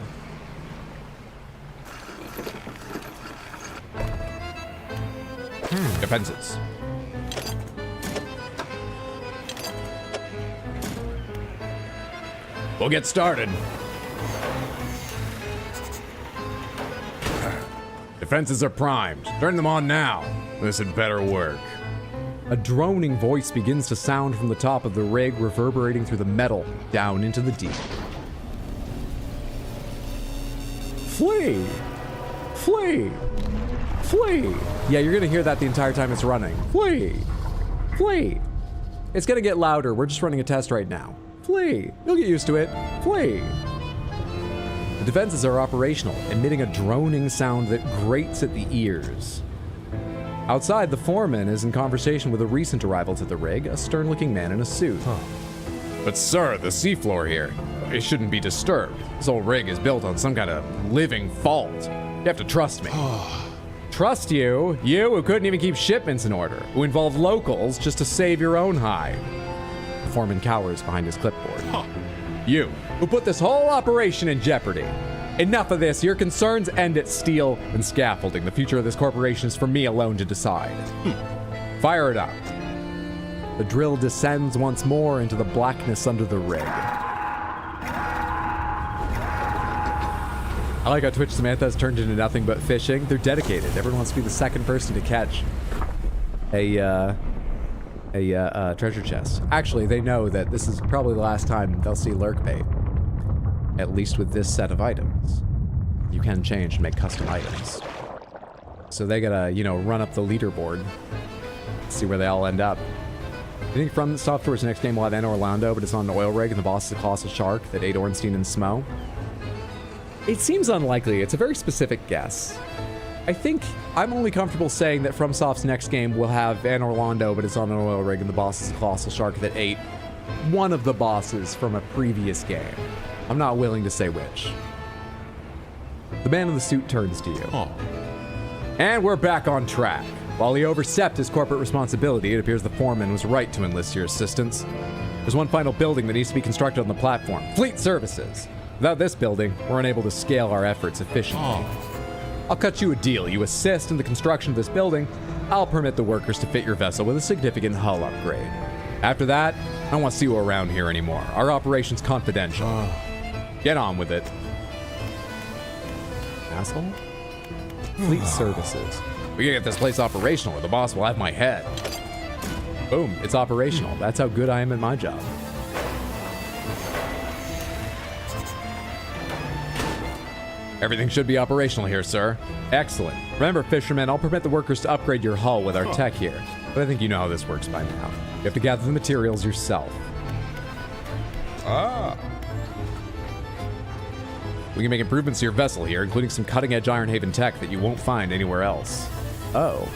Defenses. We'll get started. Defenses are primed. Turn them on now. This had better work. A droning voice begins to sound from the top of the rig, reverberating through the metal down into the deep. Flee! Flee! Flee! Yeah, you're gonna hear that the entire time it's running. Flee! Flee! It's gonna get louder. We're just running a test right now. Flee! You'll get used to it. Flee! The defenses are operational, emitting a droning sound that grates at the ears. Outside, the foreman is in conversation with a recent arrival to the rig, a stern-looking man in a suit. But sir, the seafloor here, it shouldn't be disturbed. This whole rig is built on some kind of living fault. You have to trust me. Trust you? You who couldn't even keep shipments in order, who involved locals just to save your own hide. The foreman cowers behind his clipboard. You, who put this whole operation in jeopardy. Enough of this. Your concerns end at steel and scaffolding. The future of this corporation is for me alone to decide. Fire it up. The drill descends once more into the blackness under the rig. I like how Twitch Samantha has turned into nothing but fishing. They're dedicated. Everyone wants to be the second person to catch a treasure chest. Actually, they know that this is probably the last time they'll see lurk bait. At least with this set of items. You can change and make custom items. So they gotta, you know, run up the leaderboard. See where they all end up. I think From Software's next game will have Anna Orlando, but it's on an oil rig and the boss is a colossal shark that ate Ornstein and Smo. It seems unlikely. It's a very specific guess. I think I'm only comfortable saying that FromSoft's next game will have Anna Orlando, but it's on an oil rig and the boss is a colossal shark that ate one of the bosses from a previous game. I'm not willing to say which. The man in the suit turns to you. And we're back on track. While he overstepped his corporate responsibility, it appears the foreman was right to enlist your assistance. There's one final building that needs to be constructed on the platform. Fleet Services. Without this building, we're unable to scale our efforts efficiently. I'll cut you a deal. You assist in the construction of this building. I'll permit the workers to fit your vessel with a significant hull upgrade. After that, I don't want to see you around here anymore. Our operation's confidential. Get on with it. Asshole? Fleet Services. We gotta get this place operational or the boss will have my head. Boom, it's operational. That's how good I am at my job. Everything should be operational here, sir. Excellent. Remember, fishermen, I'll permit the workers to upgrade your hull with our tech here. But I think you know how this works by now. You have to gather the materials yourself. We can make improvements to your vessel here, including some cutting-edge Ironhaven tech that you won't find anywhere else. Oh.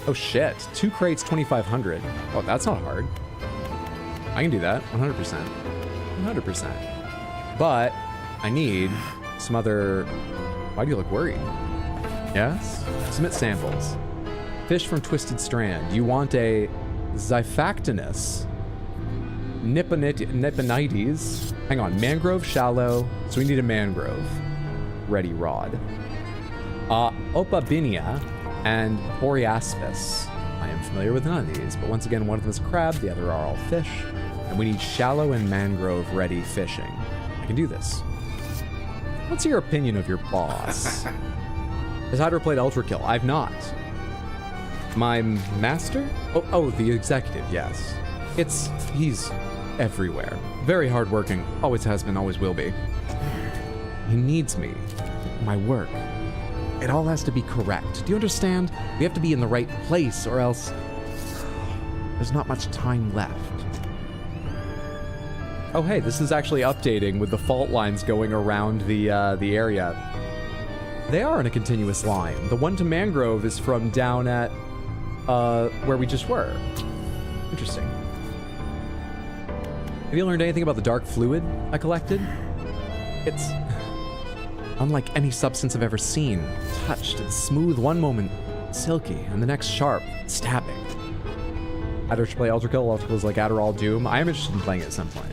Oh shit. 2 crates, 2,500. Oh, that's not hard. I can do that, 100%. 100%. But I need some other... Why do you look worried? Yes? Submit samples. Fish from Twisted Strand. You want a Xiphactinus. Nipponites. Hang on, mangrove shallow. So we need a mangrove. Ready rod. Opabinia and Boreaspis. I am familiar with none of these, but once again, one of them is crab, the other are all fish. And we need shallow and mangrove ready fishing. I can do this. What's your opinion of your boss? Has Hydra played Ultra Kill? I've not. My master? Oh, the executive, yes. He's everywhere. Very hardworking. Always has been, always will be. He needs me. My work. It all has to be correct. Do you understand? We have to be in the right place or else there's not much time left. Oh hey, this is actually updating with the fault lines going around the area. They are in a continuous line. The one to Mangrove is from down at where we just were. Interesting. Have you learned anything about the dark fluid I collected? It's unlike any substance I've ever seen. Touched, it's smooth one moment, silky, and the next sharp, stabbing. Adder should play Ultra Kill. Ultra Kill is like Adderall Doom. I am interested in playing it at some point.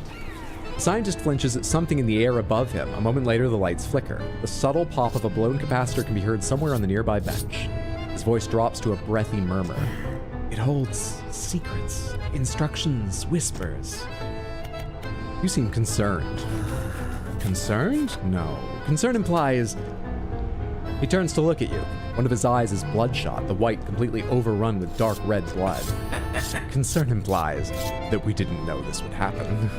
The scientist flinches at something in the air above him. A moment later, the lights flicker. The subtle pop of a blown capacitor can be heard somewhere on the nearby bench. His voice drops to a breathy murmur. It holds secrets, instructions, whispers. You seem concerned. Concerned? No. Concern implies he turns to look at you. One of his eyes is bloodshot, the white completely overrun with dark red blood. Concern implies that we didn't know this would happen.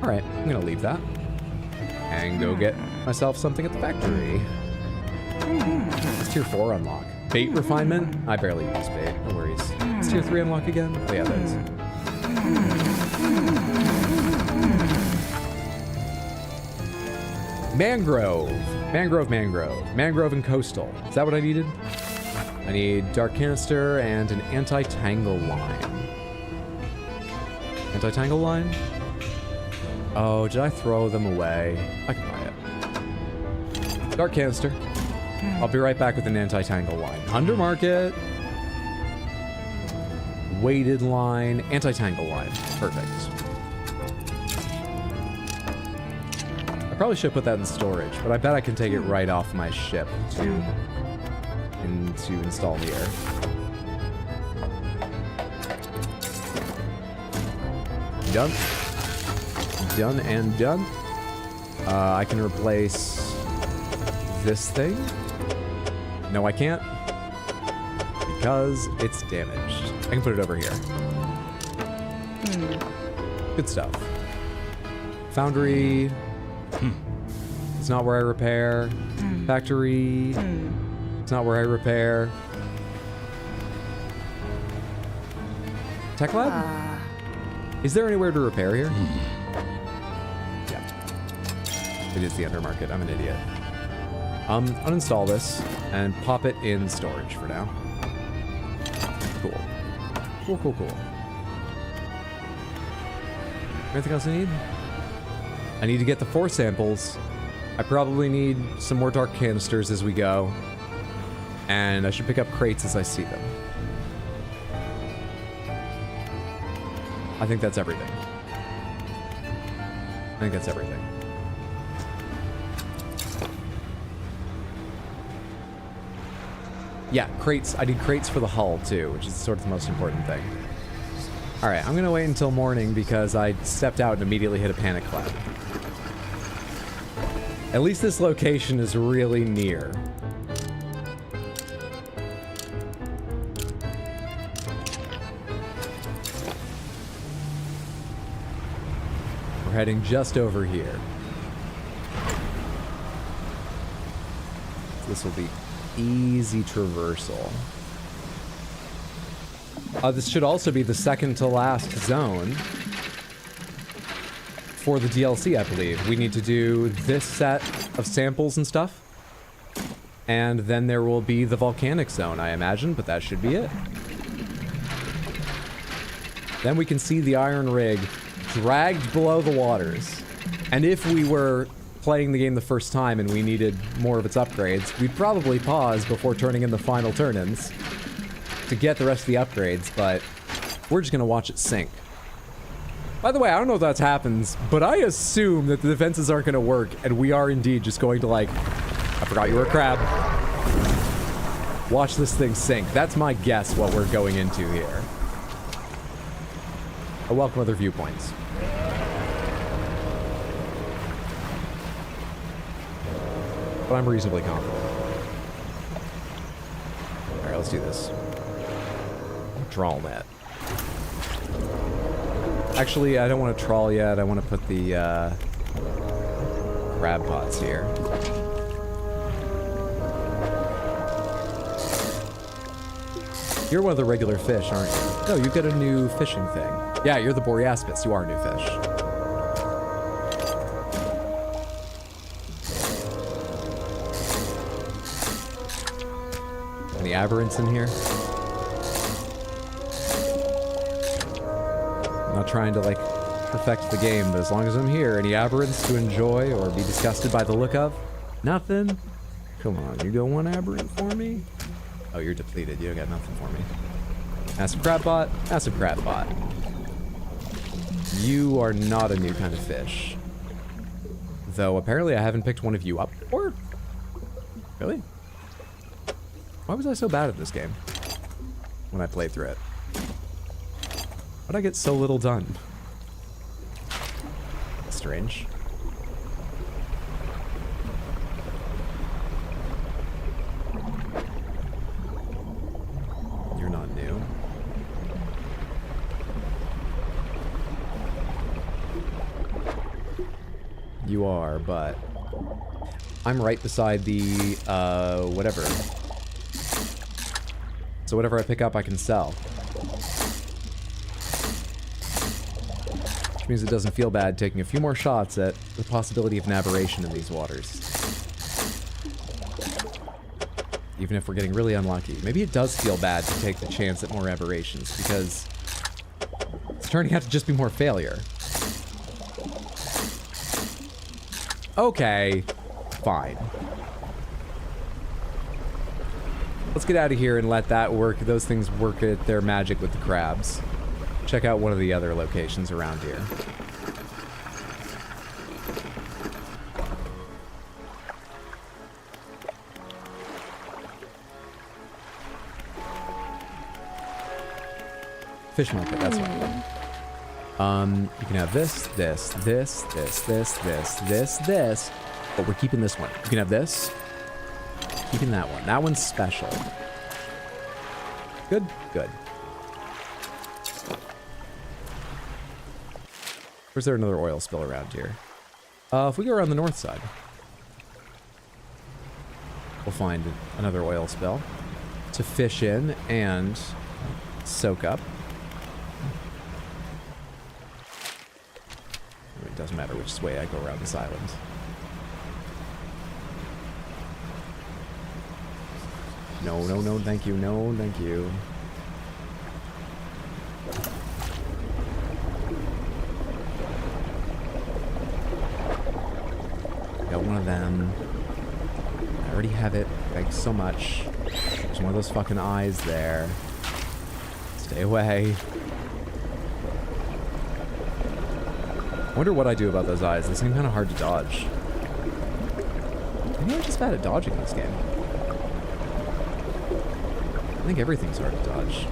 Alright, I'm gonna leave that. And go get myself something at the factory. It's tier 4 unlock. Bait refinement? I barely use bait, no worries. It's tier 3 unlock again? Oh yeah, that is. Mangrove. Mangrove and coastal. Is that what I needed? I need dark canister and an anti-tangle line. Anti-tangle line? Oh, did I throw them away? I can buy it. Dark canister. I'll be right back with an anti-tangle line. Undermarket. Weighted line. Anti-tangle line. Perfect. I probably should put that in storage, but I bet I can take it right off my ship to install here. Done. Done and done. I can replace this thing. No, I can't. Because it's damaged. I can put it over here. Good stuff. Foundry. It's not where I repair. Factory. It's not where I repair. Tech lab? Is there anywhere to repair here? Yeah. It is the undermarket. I'm an idiot. Uninstall this and pop it in storage for now. Cool. Cool. Anything else I need? I need to get the 4 samples. I probably need some more dark canisters as we go. And I should pick up crates as I see them. I think that's everything. Yeah, crates. I need crates for the hull, too, which is sort of the most important thing. Alright, I'm going to wait until morning because I stepped out and immediately hit a panic cloud. At least this location is really near. We're heading just over here. This will be easy traversal. This should also be the second to last zone for the DLC, I believe. We need to do this set of samples and stuff. And then there will be the volcanic zone, I imagine, but that should be it. Then we can see the iron rig dragged below the waters. And if we were playing the game the first time and we needed more of its upgrades, we'd probably pause before turning in the final turn-ins to get the rest of the upgrades, but we're just gonna watch it sink. By the way, I don't know if that happens, but I assume that the defenses aren't gonna work, and we are indeed just going to, like, I forgot you were a crab. Watch this thing sink. That's my guess what we're going into here. I welcome other viewpoints. But I'm reasonably confident. Alright, let's do this. Trawl net. Actually, I don't want to trawl yet. I want to put the crab pots here. You're one of the regular fish, aren't you? No, you get a new fishing thing. Yeah, you're the Boreaspis. You are a new fish. Any aberrants in here? I'm not trying to, like, affect the game, but as long as I'm here, any aberrants to enjoy or be disgusted by the look of? Nothing? Come on, you got one aberrant for me? Oh, you're depleted. You don't got nothing for me. Massive crab bot. Massive crab bot. You are not a new kind of fish. Though, apparently I haven't picked one of you up before? Really? Why was I so bad at this game when I played through it? Why'd I get so little done? strange. You're not new. You are, but I'm right beside the, whatever. So whatever I pick up, I can sell. Which means it doesn't feel bad taking a few more shots at the possibility of an aberration in these waters. Even if we're getting really unlucky. Maybe it does feel bad to take the chance at more aberrations, because it's turning out to just be more failure. Okay, fine. Let's get out of here and let that work. Those things work at their magic with the crabs. Check out one of the other locations around here. Fish market, that's right. You can have this, this, this, this, this, this, this, this. But we're keeping this one. You can have this. Keeping that one. That one's special. Good, good. Or is there another oil spill around here? If we go around the north side, we'll find another oil spill to fish in and soak up. It doesn't matter which way I go around this island. No, no, no, thank you. No, thank you. Got one of them. I already have it. Thanks so much. There's one of those fucking eyes there. Stay away. I wonder what I do about those eyes. They seem kind of hard to dodge. Maybe I'm just bad at dodging in this game. I think everything's hard to dodge.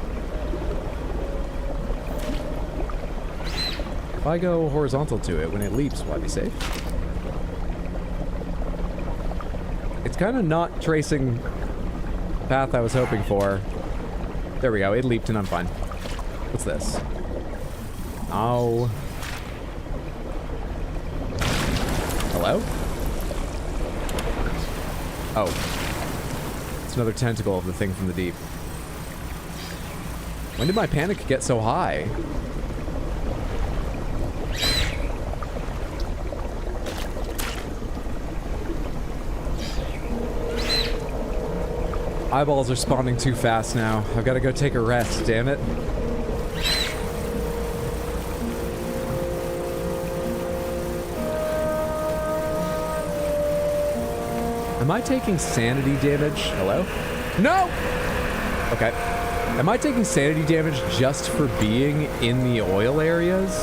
If I go horizontal to it, when it leaps, will I be safe? It's kind of not tracing the path I was hoping for. There we go. It leaped and I'm fine. What's this? Oh. Hello? Oh. It's another tentacle of the thing from the deep. When did my panic get so high? Eyeballs are spawning too fast now. I've got to go take a rest, damn it. Am I taking sanity damage? Hello? No! Okay. Am I taking sanity damage just for being in the oil areas?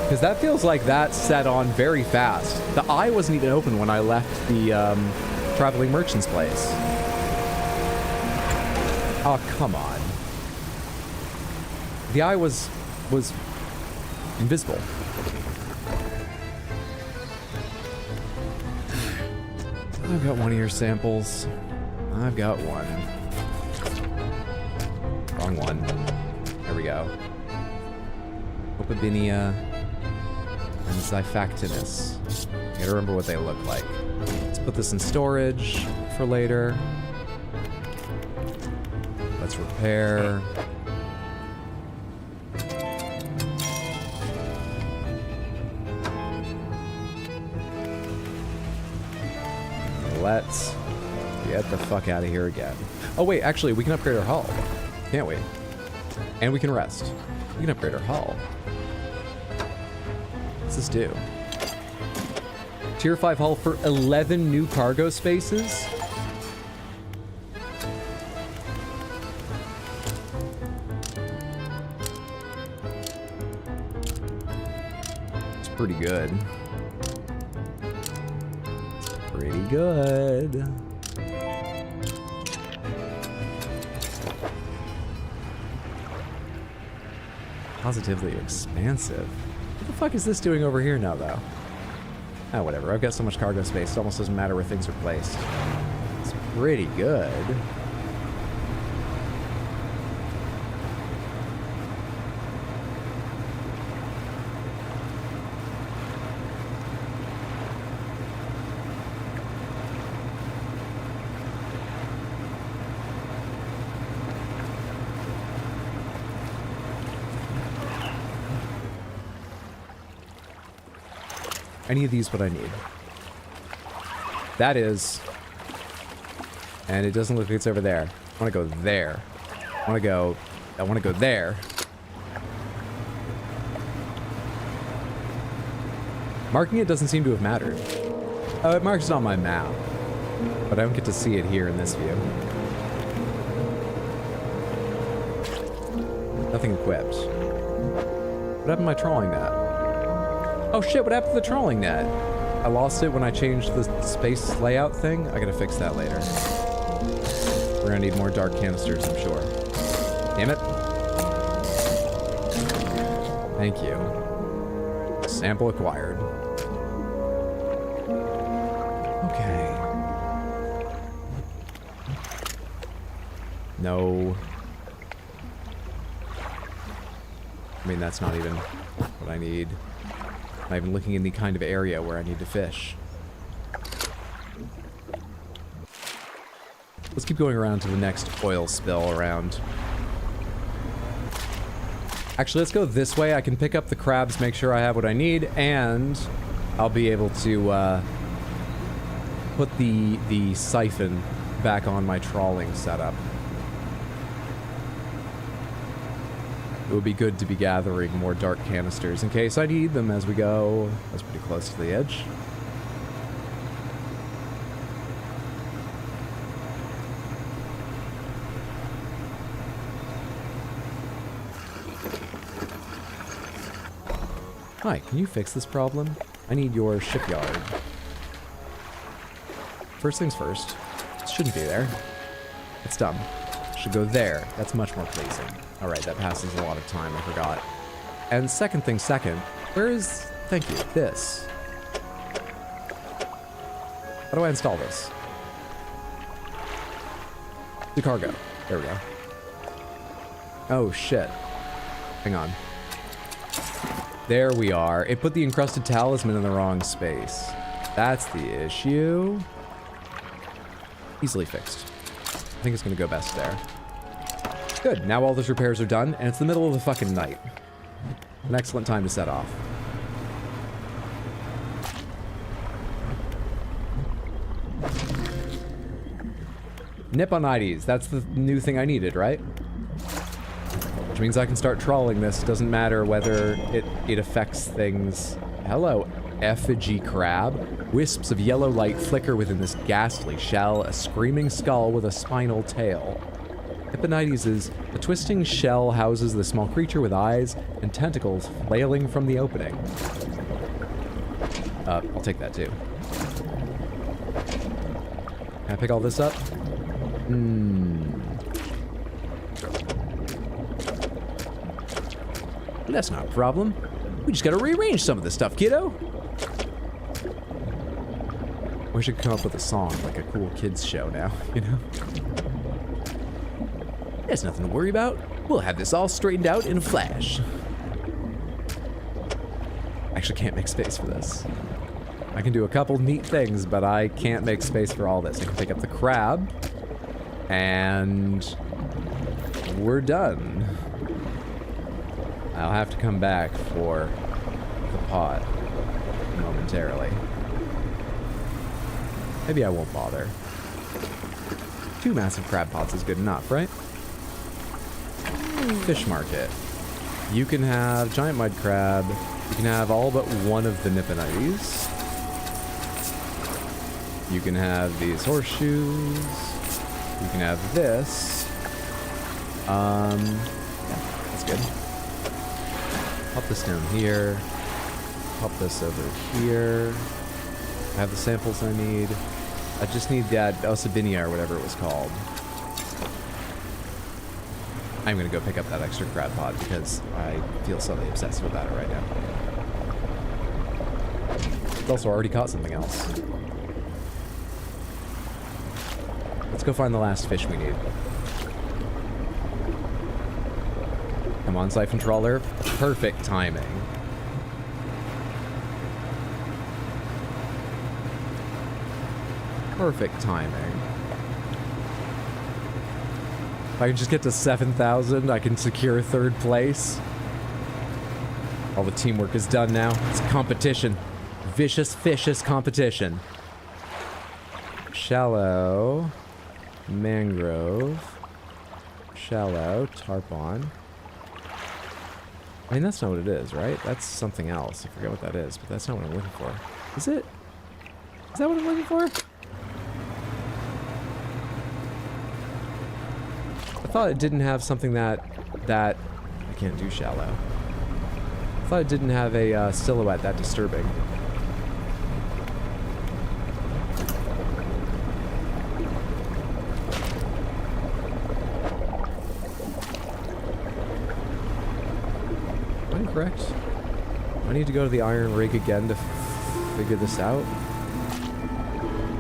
Because that feels like that set on very fast. The eye wasn't even open when I left the traveling merchant's place. Oh, come on. The eye was invisible. I've got one of your samples. I've got one. Wrong one. There we go. Opabinia and Xiphactinus. I gotta remember what they look like. Let's put this in storage for later. Let's repair. Let's get the fuck out of here again. Oh wait, actually, we can upgrade our hull. Can't we? And we can rest. We can upgrade our hull. What's this do? Tier 5 hull for 11 new cargo spaces? It's pretty good. Pretty good. Positively expansive. What the fuck is this doing over here now, though? Ah, whatever. I've got so much cargo space, it almost doesn't matter where things are placed. It's pretty good. Any of these what I need. That is. And it doesn't look like it's over there. I want to go there. I want to go there. Marking it doesn't seem to have mattered. Oh, it marks it on my map. But I don't get to see it here in this view. Nothing equipped. What happened to my trawling net? Oh shit, what happened to the trawling net? I lost it when I changed the space layout thing. I gotta fix that later. We're gonna need more dark canisters, I'm sure. Damn it. Thank you. Sample acquired. Okay. No. I mean, that's not even what I need. I'm not even looking in the kind of area where I need to fish. Let's keep going around to the next oil spill around. Actually, let's go this way. I can pick up the crabs, make sure I have what I need, and I'll be able to put the siphon back on my trawling setup. It would be good to be gathering more dark canisters in case I need them as we go. That's pretty close to the edge. Hi, can you fix this problem? I need your shipyard. First things first. It shouldn't be there. It's dumb. Should go there. That's much more pleasing. Alright, that passes a lot of time, I forgot. And second thing second, where is... Thank you. This. How do I install this? The cargo. There we go. Oh, shit. Hang on. There we are. It put the encrusted talisman in the wrong space. That's the issue. Easily fixed. I think it's gonna go best there. Good, now all those repairs are done, and it's the middle of the fucking night. An excellent time to set off. Nipponides, that's the new thing I needed, right? Which means I can start trawling this. Doesn't matter whether it affects things. Hello, effigy crab. Wisps of yellow light flicker within this ghastly shell, a screaming skull with a spinal tail. Nipponides is a twisting shell houses the small creature with eyes and tentacles flailing from the opening. I'll take that too. Can I pick all this up? That's not a problem. We just gotta rearrange some of this stuff, kiddo. We should come up with a song, like a cool kids show now, you know? There's nothing to worry about. We'll have this all straightened out in a flash. I actually can't make space for this. I can do a couple neat things, but I can't make space for all this. I can pick up the crab, and we're done. I'll have to come back for the pot momentarily. Maybe I won't bother. 2 massive crab pots is good enough, right? Fish market. You can have giant mud crab. You can have all but one of the Nipponides. You can have these horseshoes. You can have this. Yeah, that's good. Pop this down here. Pop this over here. I have the samples I need. I just need that Osabinia or whatever it was called. I'm gonna go pick up that extra crab pod because I feel slightly obsessed with that right now. It's also already caught something else. Let's go find the last fish we need. Come on, siphon trawler. Perfect timing. Perfect timing. If I can just get to 7,000, I can secure third place. All the teamwork is done now. It's competition. Vicious, vicious competition. Shallow. Mangrove. Shallow. Tarpon. I mean, that's not what it is, right? That's something else. I forget what that is, but that's not what I'm looking for. Is it? Is that what I'm looking for? I thought it didn't have something that I can't do shallow. I thought it didn't have a silhouette that disturbing. Am I correct? I need to go to the iron rig again to figure this out.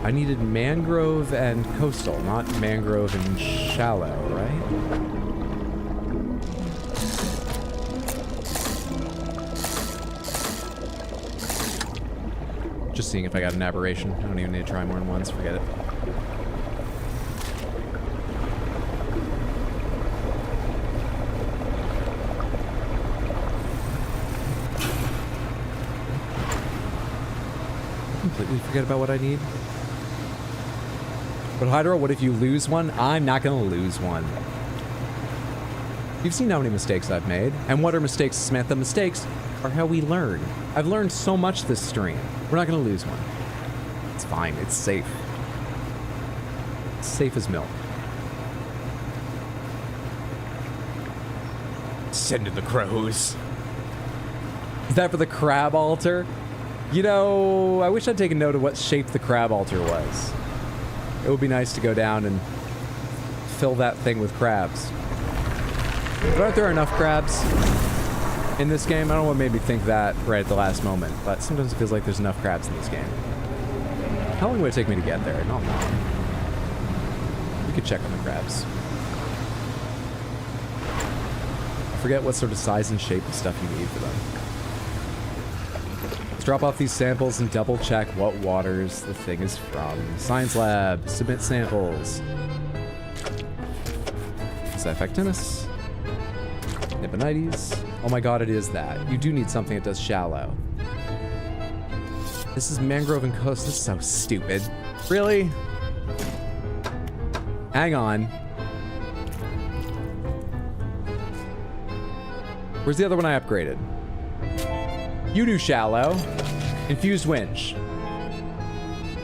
I needed mangrove and coastal, not mangrove and shallow, right? Just seeing if I got an aberration. I don't even need to try more than once, forget it. Completely forget about what I need. But Hydro, what if you lose one? I'm not gonna lose one. You've seen how many mistakes I've made. And what are mistakes, Samantha? Mistakes are how we learn. I've learned so much this stream. We're not gonna lose one. It's fine, it's safe. It's safe as milk. Send in the crows. Is that for the crab altar? You know, I wish I'd taken note of what shape the crab altar was. It would be nice to go down and fill that thing with crabs. But aren't there enough crabs in this game? I don't know what made me think that right at the last moment, but sometimes it feels like there's enough crabs in this game. How long would it take me to get there? Not long. We could check on the crabs. I forget what sort of size and shape of stuff you need for them. Let's drop off these samples and double check what waters the thing is from. Science lab, submit samples. Xiphactinus. Nibonites. Oh my god, it is that. You do need something that does shallow. This is mangrove and coast. This is so stupid. Really? Hang on. Where's the other one I upgraded? You do shallow. Infused winch.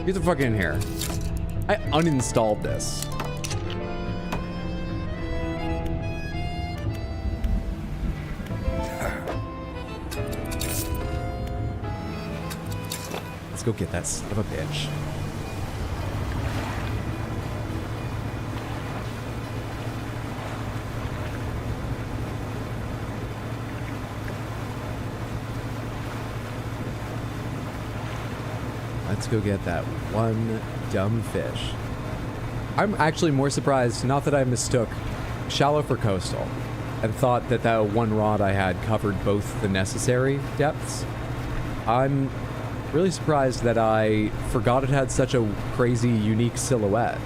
Get the fuck in here. I uninstalled this. Let's go get that son of a bitch. Let's go get that one dumb fish. I'm actually more surprised, not that I mistook shallow for coastal and thought that that one rod I had covered both the necessary depths. I'm really surprised that I forgot it had such a crazy, unique silhouette.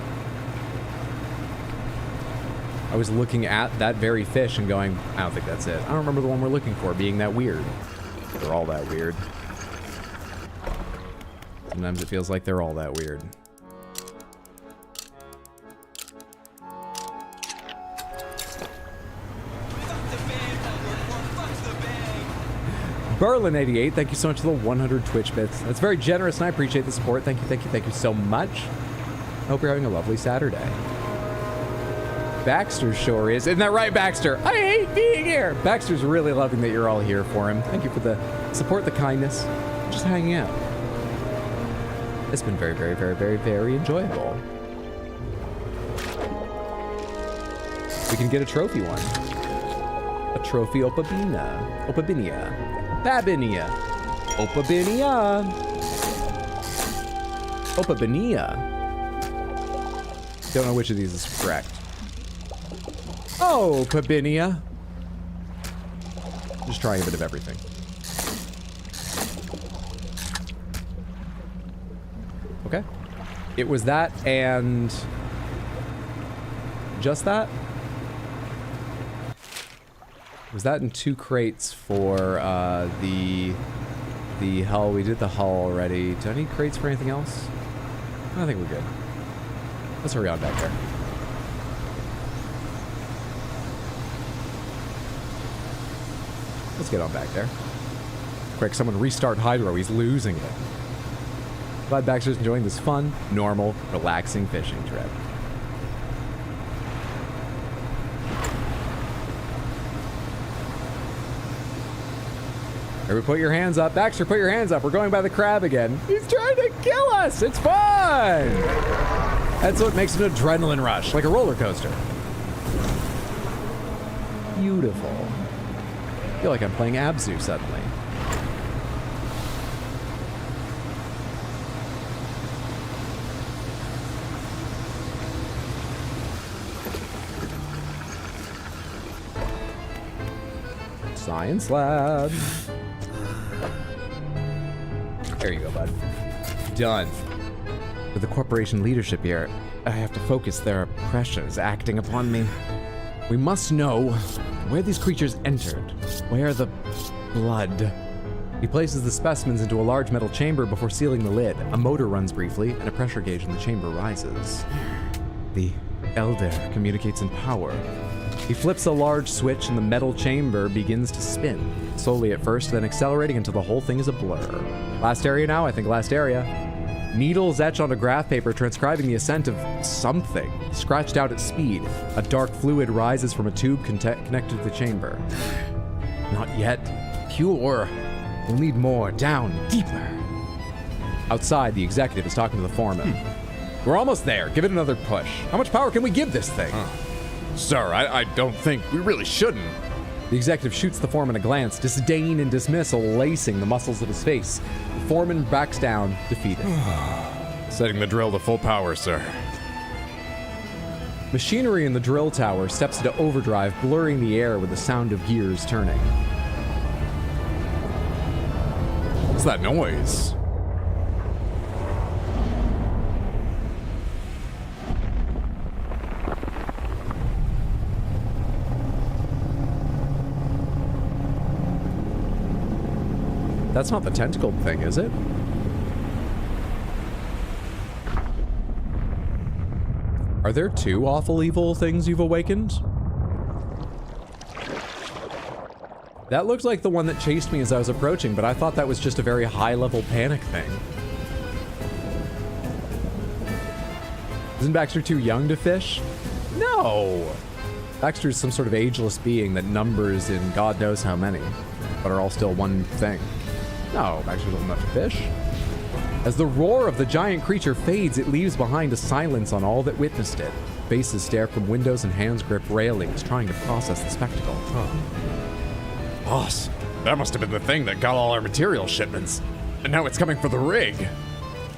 I was looking at that very fish and going, I don't think that's it. I don't remember the one we're looking for being that weird. They're all that weird. Sometimes it feels like they're all that weird. Berlin88, thank you so much for the 100 Twitch bits. That's very generous and I appreciate the support. Thank you, thank you, thank you so much. I hope you're having a lovely Saturday. Baxter sure is. Isn't that right, Baxter? I hate being here. Baxter's really loving that you're all here for him. Thank you for the support, the kindness, just hanging out. It's been very, very, very, very, very enjoyable. We can get a trophy one. A trophy Opabinia. Opabinia. Babinia. Opabinia. Opabania. Don't know which of these is correct. Oh, Pabinia. Just trying a bit of everything. Okay. It was that and just that? Was that in 2 crates for the hull? We did the hull already. Do I need crates for anything else? I think we're good. Let's hurry on back there. Let's get on back there. Quick, someone restart Hydro. He's losing it. Glad Baxter's enjoying this fun, normal, relaxing fishing trip. Everybody put your hands up. Baxter, put your hands up. We're going by the crab again. He's trying to kill us. It's fun. That's what makes an adrenaline rush, like a roller coaster. Beautiful. I feel like I'm playing Abzu suddenly. Science lab. There you go, bud. Done. With the corporation leadership here, I have to focus. Their pressures acting upon me. We must know where these creatures entered. Where the blood. He places the specimens into a large metal chamber before sealing the lid. A motor runs briefly, and a pressure gauge in the chamber rises. The Elder communicates in power. He flips a large switch and the metal chamber begins to spin. Slowly at first, then accelerating until the whole thing is a blur. Last area now? I think last area. Needles etch onto graph paper, transcribing the ascent of something. Scratched out at speed. A dark fluid rises from a tube connected to the chamber. Not yet. Pure. We'll need more. Down. Deeper. Outside, the executive is talking to the foreman. We're almost there. Give it another push. How much power can we give this thing? Sir, I don't think we really shouldn't. The executive shoots the foreman a glance, disdain and dismissal lacing the muscles of his face. The foreman backs down, defeated. Setting the drill to full power, sir. Machinery in the drill tower steps into overdrive, blurring the air with the sound of gears turning. What's that noise? That's not the tentacled thing, is it? Are there 2 awful evil things you've awakened? That looks like the one that chased me as I was approaching, but I thought that was just a very high-level panic thing. Isn't Baxter too young to fish? No! Baxter's some sort of ageless being that numbers in God knows how many, but are all still one thing. No, Baxter's old enough to fish. As the roar of the giant creature fades, it leaves behind a silence on all that witnessed it. Faces stare from windows and hands grip railings, trying to process the spectacle. Boss, that must have been the thing that got all our material shipments. And now it's coming for the rig.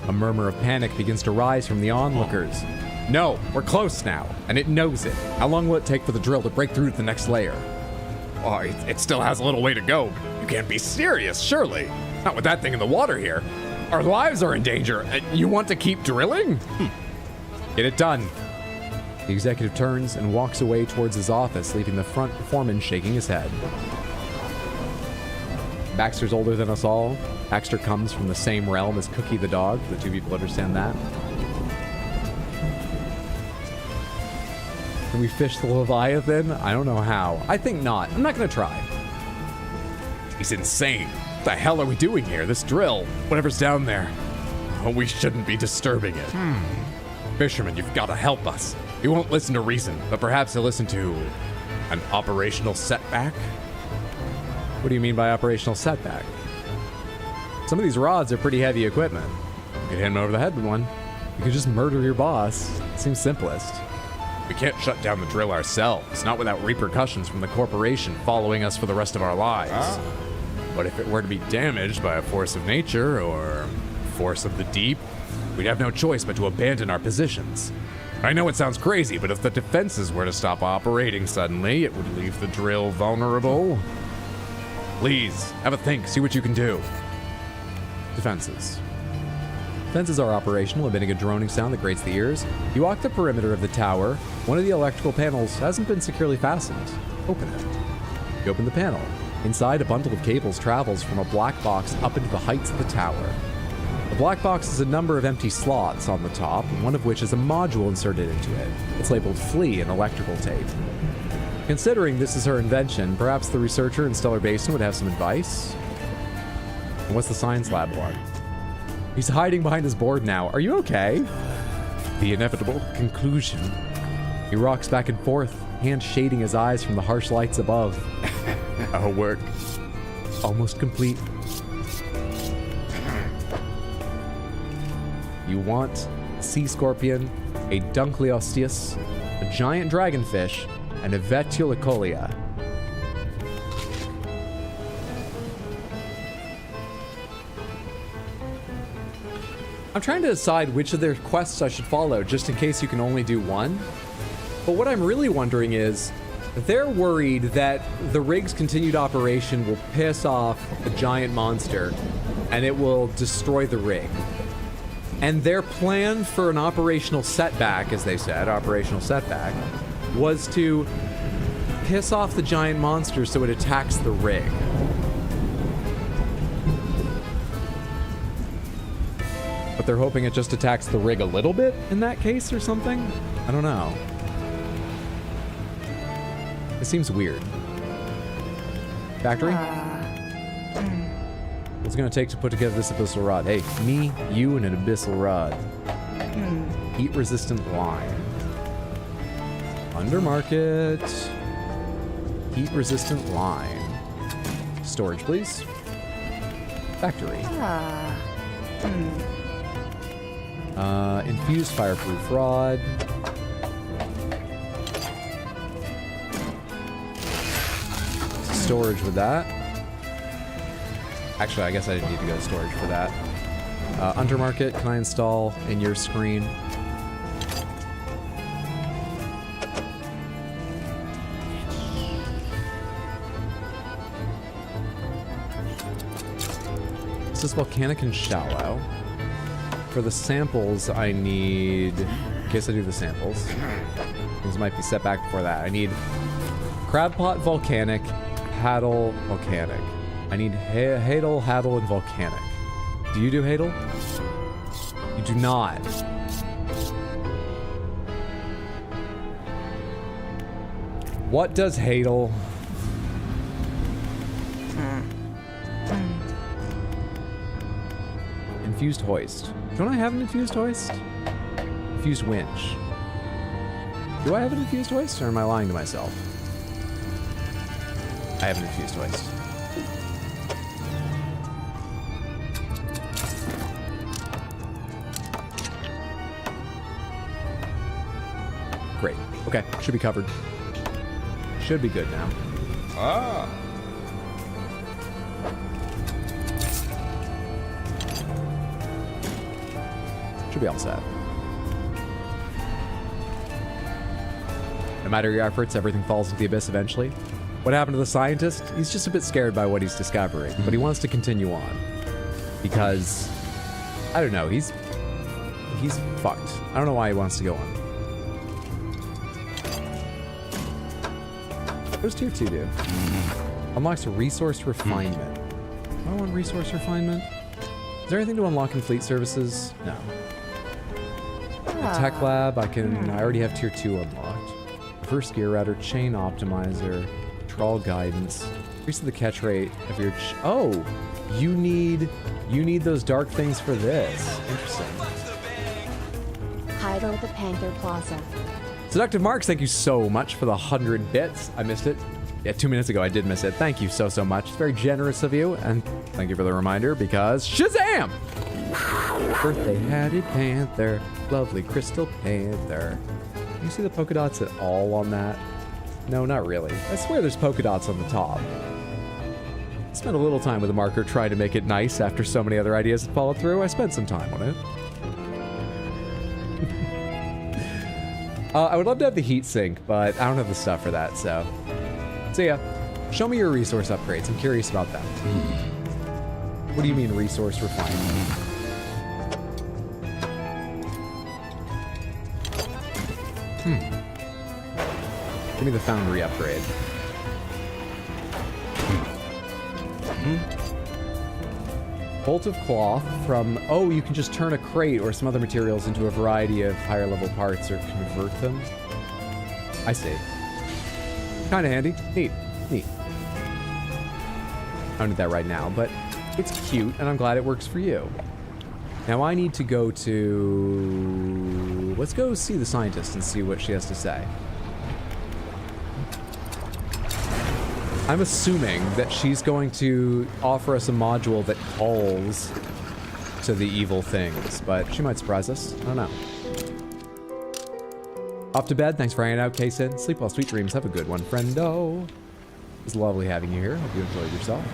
A murmur of panic begins to rise from the onlookers. No, we're close now, and it knows it. How long will it take for the drill to break through to the next layer? Oh, it still has a little way to go. You can't be serious, surely. Not with that thing in the water here. Our lives are in danger, and you want to keep drilling? Get it done. The executive turns and walks away towards his office, leaving the front foreman shaking his head. Baxter's older than us all. Baxter comes from the same realm as Cookie the dog. The 2 people understand that. Can we fish the Leviathan? I don't know how. I think not. I'm not going to try. He's insane. What the hell are we doing here? This drill, whatever's down there. Oh, we shouldn't be disturbing it. Fisherman, you've got to help us. He won't listen to reason, but perhaps he'll listen to an operational setback? What do you mean by operational setback? Some of these rods are pretty heavy equipment. You could hit him over the head with one. You could just murder your boss. It seems simplest. We can't shut down the drill ourselves, not without repercussions from the corporation following us for the rest of our lives. But if it were to be damaged by a force of nature or force of the deep, we'd have no choice but to abandon our positions. I know it sounds crazy, but if the defenses were to stop operating suddenly, it would leave the drill vulnerable. Please, have a think, see what you can do. Defenses. Defenses are operational, emitting a droning sound that grates the ears. You walk the perimeter of the tower. One of the electrical panels hasn't been securely fastened. Open it. You open the panel. Inside, a bundle of cables travels from a black box up into the heights of the tower. The black box has a number of empty slots on the top, one of which is a module inserted into it. It's labeled Flea in electrical tape. Considering this is her invention, perhaps the researcher in Stellar Basin would have some advice? And what's the science lab one? He's hiding behind his board now. Are you okay? The inevitable conclusion. He rocks back and forth, hand shading his eyes from the harsh lights above. Our work. Almost complete. You want a sea scorpion, a Dunkleosteus, a giant dragonfish, and a Vetulicolia. I'm trying to decide which of their quests I should follow, just in case you can only do one. But what I'm really wondering is, they're worried that the rig's continued operation will piss off a giant monster, and it will destroy the rig. And their plan for an operational setback, as they said, operational setback, was to piss off the giant monster so it attacks the rig. But they're hoping it just attacks the rig a little bit in that case or something? I don't know. It seems weird. Factory? What's it gonna take to put together this abyssal rod? Hey, me, you, and an abyssal rod. Heat-resistant line. Undermarket. Heat-resistant line. Storage, please. Factory. Infused fireproof rod. Storage with that. Actually, I guess I didn't need to go to storage for that. Undermarket, can I install in your screen? This is volcanic and shallow. For the samples, I need... In case I do the samples. These might be set back before that. I need crabpot volcanic, paddle volcanic. I need Hadal, Haddle, and Volcanic. Do you do Hadal? You do not. What does Hadal? Infused hoist. Don't I have an infused hoist? Infused winch. Do I have an infused hoist, or am I lying to myself? I have an infused hoist. Great. Okay, should be covered. Should be good now. Ah. Should be all set. No matter your efforts, everything falls into the abyss eventually. What happened to the scientist? He's just a bit scared by what he's discovering, but he wants to continue on. Because, I don't know, he's fucked. I don't know why he wants to go on. What does tier 2 do? Unlocks a resource refinement. Do I want resource refinement? Is there anything to unlock in fleet services? No. The tech lab, I already have tier 2 unlocked. Reverse gear router, chain optimizer, trawl guidance. Increase the catch rate of your... oh! You need those dark things for this. Interesting. Heidel the Panther Plaza. Seductive Marks, thank you so much for the 100 bits. I missed it. Yeah, 2 minutes ago I did miss it. Thank you so much. It's very generous of you, and thank you for the reminder, because Shazam! Birthday hatted panther, lovely crystal panther. Can you see the polka dots at all on that? No, not really. I swear there's polka dots on the top. I spent a little time with the marker trying to make it nice after so many other ideas had followed through. I spent some time on it. I would love to have the heat sink, but I don't have the stuff for that, so. See ya. Show me your resource upgrades. I'm curious about that. What do you mean resource refinement? Give me the foundry upgrade. Bolt of cloth from... Oh, you can just turn a crate or some other materials into a variety of higher level parts or convert them. I see. Kind of handy. Neat. Neat. I don't need that right now, but it's cute, and I'm glad it works for you. Now I need to go to... Let's go see the scientist and see what she has to say. I'm assuming that she's going to offer us a module that calls to the evil things, but she might surprise us. I don't know. Off to bed. Thanks for hanging out, K-Sin. Sleep well, sweet dreams. Have a good one, friendo. It's lovely having you here. Hope you enjoyed yourself.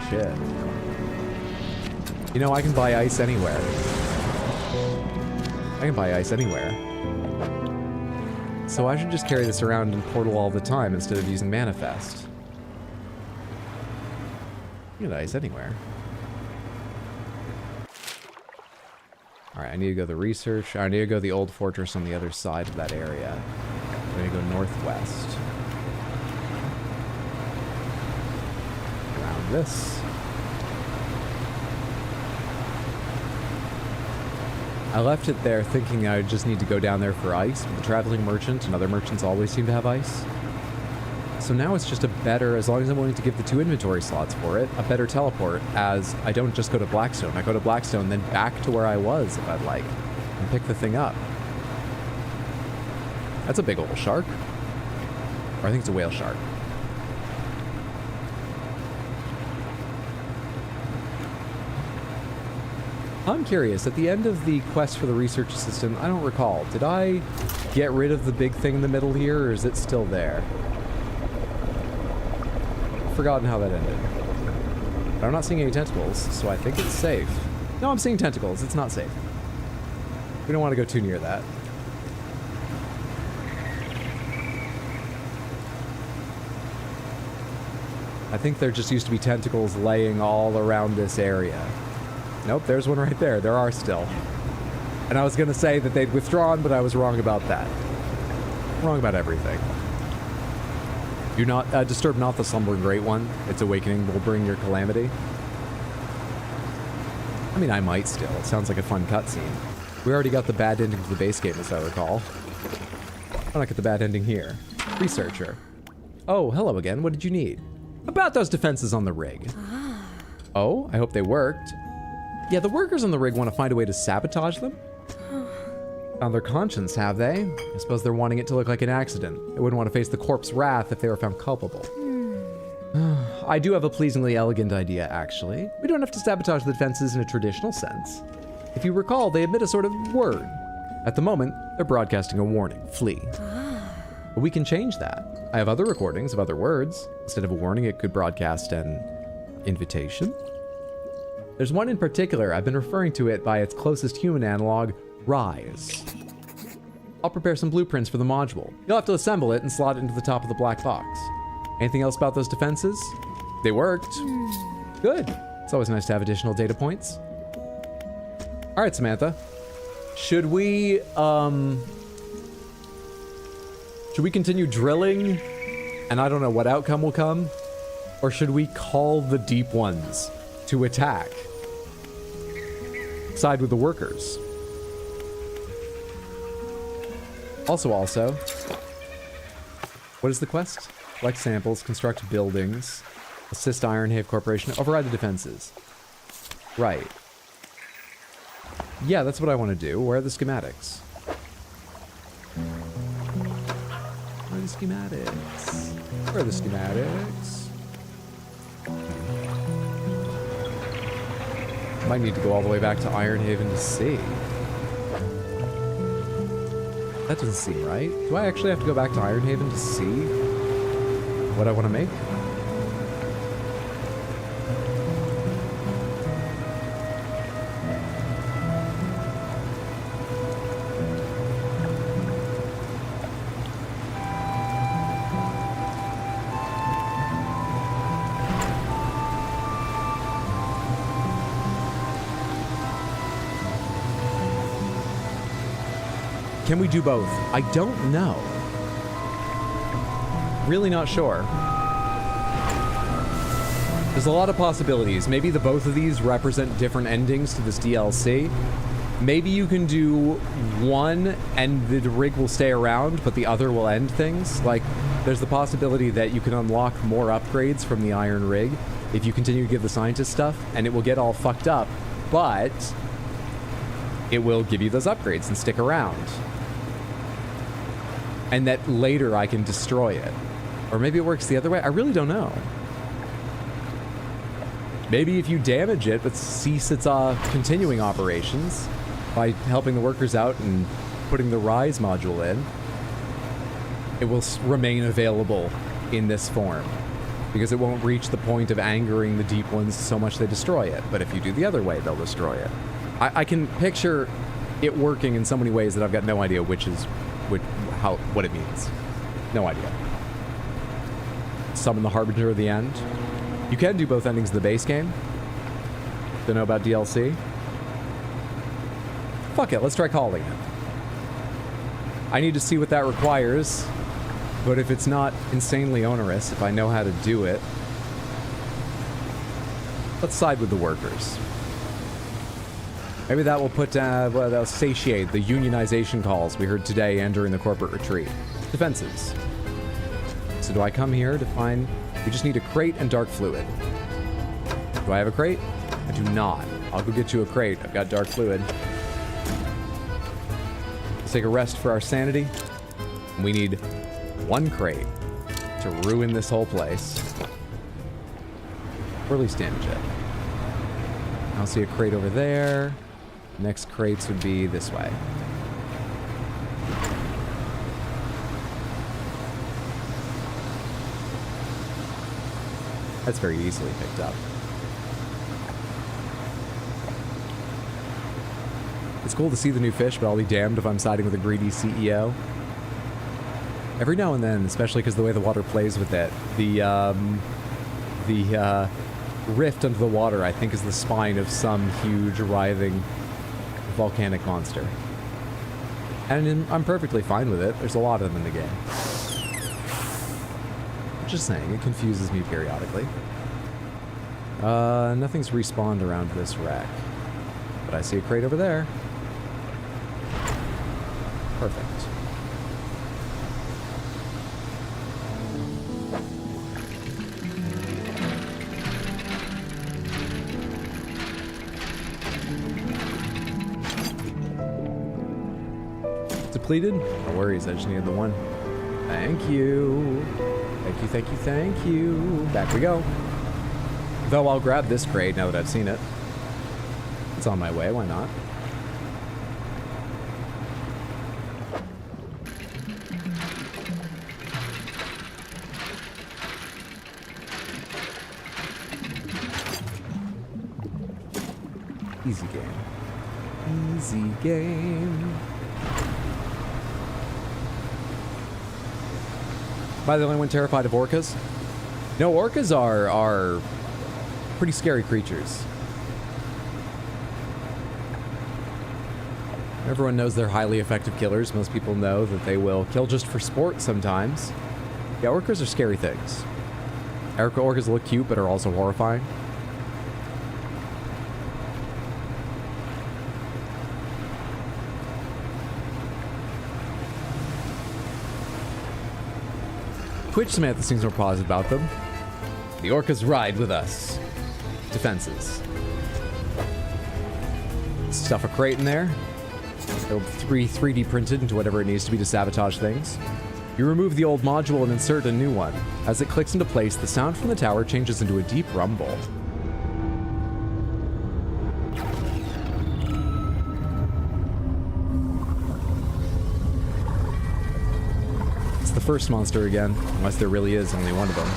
Shit. You know, I can buy ice anywhere. I can buy ice anywhere. So I should just carry this around in Portal all the time instead of using Manifest. You get ice anywhere. Alright, I need to go to the research. I need to go to the old fortress on the other side of that area. I'm gonna go northwest. Around this. I left it there thinking I just need to go down there for ice, but the traveling merchant and other merchants always seem to have ice. So now it's just a better, as long as I'm willing to give the 2 inventory slots for it, a better teleport, as I don't just go to Blackstone. I go to Blackstone, then back to where I was, if I'd like, and pick the thing up. That's a big old shark. Or I think it's a whale shark. I'm curious, at the end of the quest for the research assistant, I don't recall, did I get rid of the big thing in the middle here, or is it still there? I've forgotten how that ended. But I'm not seeing any tentacles, so I think it's safe. No, I'm seeing tentacles. It's not safe. We don't want to go too near that. I think there just used to be tentacles laying all around this area. Nope, there's one right there. There are still. And I was going to say that they'd withdrawn, but I was wrong about that. Wrong about everything. Do not disturb not the slumbering great one. Its awakening will bring your calamity. I mean, I might still. It sounds like a fun cutscene. We already got the bad ending to the base game, as I recall. Why not get the bad ending here? Researcher. Oh, hello again. What did you need? About those defenses on the rig. Oh, I hope they worked. Yeah, the workers on the rig want to find a way to sabotage them. On their conscience, have they? I suppose they're wanting it to look like an accident. They wouldn't want to face the corpse wrath if they were found culpable. I do have a pleasingly elegant idea, actually. We don't have to sabotage the defenses in a traditional sense. If you recall, they emit a sort of word. At the moment, they're broadcasting a warning. Flee. But we can change that. I have other recordings of other words. Instead of a warning, it could broadcast an invitation. There's one in particular. I've been referring to it by its closest human analog, Rise. I'll prepare some blueprints for the module. You'll have to assemble it and slot it into the top of the black box. Anything else about those defenses? They worked. Good. It's always nice to have additional data points. All right, Samantha. Should we continue drilling? And I don't know what outcome will come. Or should we call the deep ones to attack? Side with the workers. Also, what is the quest? Collect samples, construct buildings, assist Ironhaven Corporation, override the defenses. Right. Yeah, that's what I want to do. Where are the schematics? Where are the schematics? Where are the schematics? Might need to go all the way back to Ironhaven to see. That doesn't seem right. Do I actually have to go back to Ironhaven to see what I want to make? Can we do both? I don't know. Really not sure. There's a lot of possibilities. Maybe the both of these represent different endings to this DLC. Maybe you can do one and the rig will stay around, but the other will end things. Like, there's the possibility that you can unlock more upgrades from the iron rig if you continue to give the scientist stuff, and it will get all fucked up, but it will give you those upgrades and stick around. And that later I can destroy it. Or maybe it works the other way. I really don't know. Maybe if you damage it but cease its continuing operations by helping the workers out and putting the Rise module in, it will remain available in this form. Because it won't reach the point of angering the Deep Ones so much they destroy it. But if you do the other way, they'll destroy it. I can picture it working in so many ways that I've got no idea what it means. No idea. Summon the Harbinger of the End. You can do both endings of the base game. Don't know about DLC. Fuck it, let's try calling it. I need to see what that requires, but if it's not insanely onerous, if I know how to do it, let's side with the workers. Maybe that will put, that'll satiate the unionization calls we heard today and during the corporate retreat. Defenses. So do I come here to find... We just need a crate and dark fluid. Do I have a crate? I do not. I'll go get you a crate. I've got dark fluid. Let's take a rest for our sanity. We need one crate to ruin this whole place. Or at least damage it. I'll see a crate over there. Next crates would be this way. That's very easily picked up. It's cool to see the new fish, but I'll be damned if I'm siding with a greedy CEO. Every now and then, especially because the way the water plays with it, the rift under the water, I think, is the spine of some huge, writhing volcanic monster. And I'm perfectly fine with it. There's a lot of them in the game. Just saying, it confuses me periodically. Nothing's respawned around this wreck. But I see a crate over there. Perfect. Depleted? No worries, I just needed the one. Thank you. Thank you, thank you, thank you. Back we go. Though I'll grab this crate now that I've seen it. It's on my way, why not? Easy game. Easy game. By the way, anyone terrified of orcas? No, orcas are pretty scary creatures. Everyone knows they're highly effective killers. Most people know that they will kill just for sport sometimes. Yeah, orcas are scary things. Orcas look cute, but are also horrifying. Twitch Samantha seems more positive about them. The orcas ride with us. Defenses. Stuff a crate in there. It'll 3D printed into whatever it needs to be to sabotage things. You remove the old module and insert a new one. As it clicks into place, the sound from the tower changes into a deep rumble. the first monster again, unless there really is only one of them.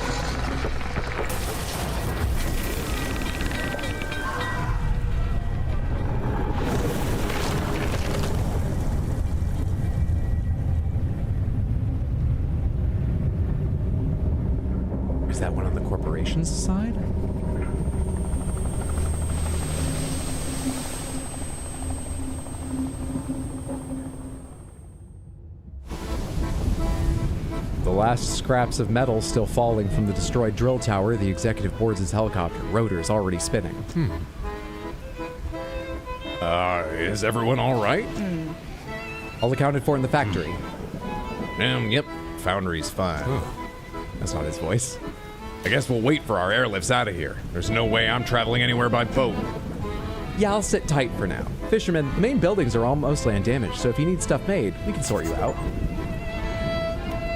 Is that one on the corporation's side? The last scraps of metal still falling from the destroyed drill tower. The executive boards his helicopter, rotors already spinning. Is everyone all right? All accounted for in the factory. Yep. Foundry's fine. That's not his voice. I guess we'll wait for our airlifts out of here. There's no way I'm traveling anywhere by boat. Yeah, I'll sit tight for now. Fisherman, the main buildings are all mostly undamaged, so if you need stuff made, we can sort you out.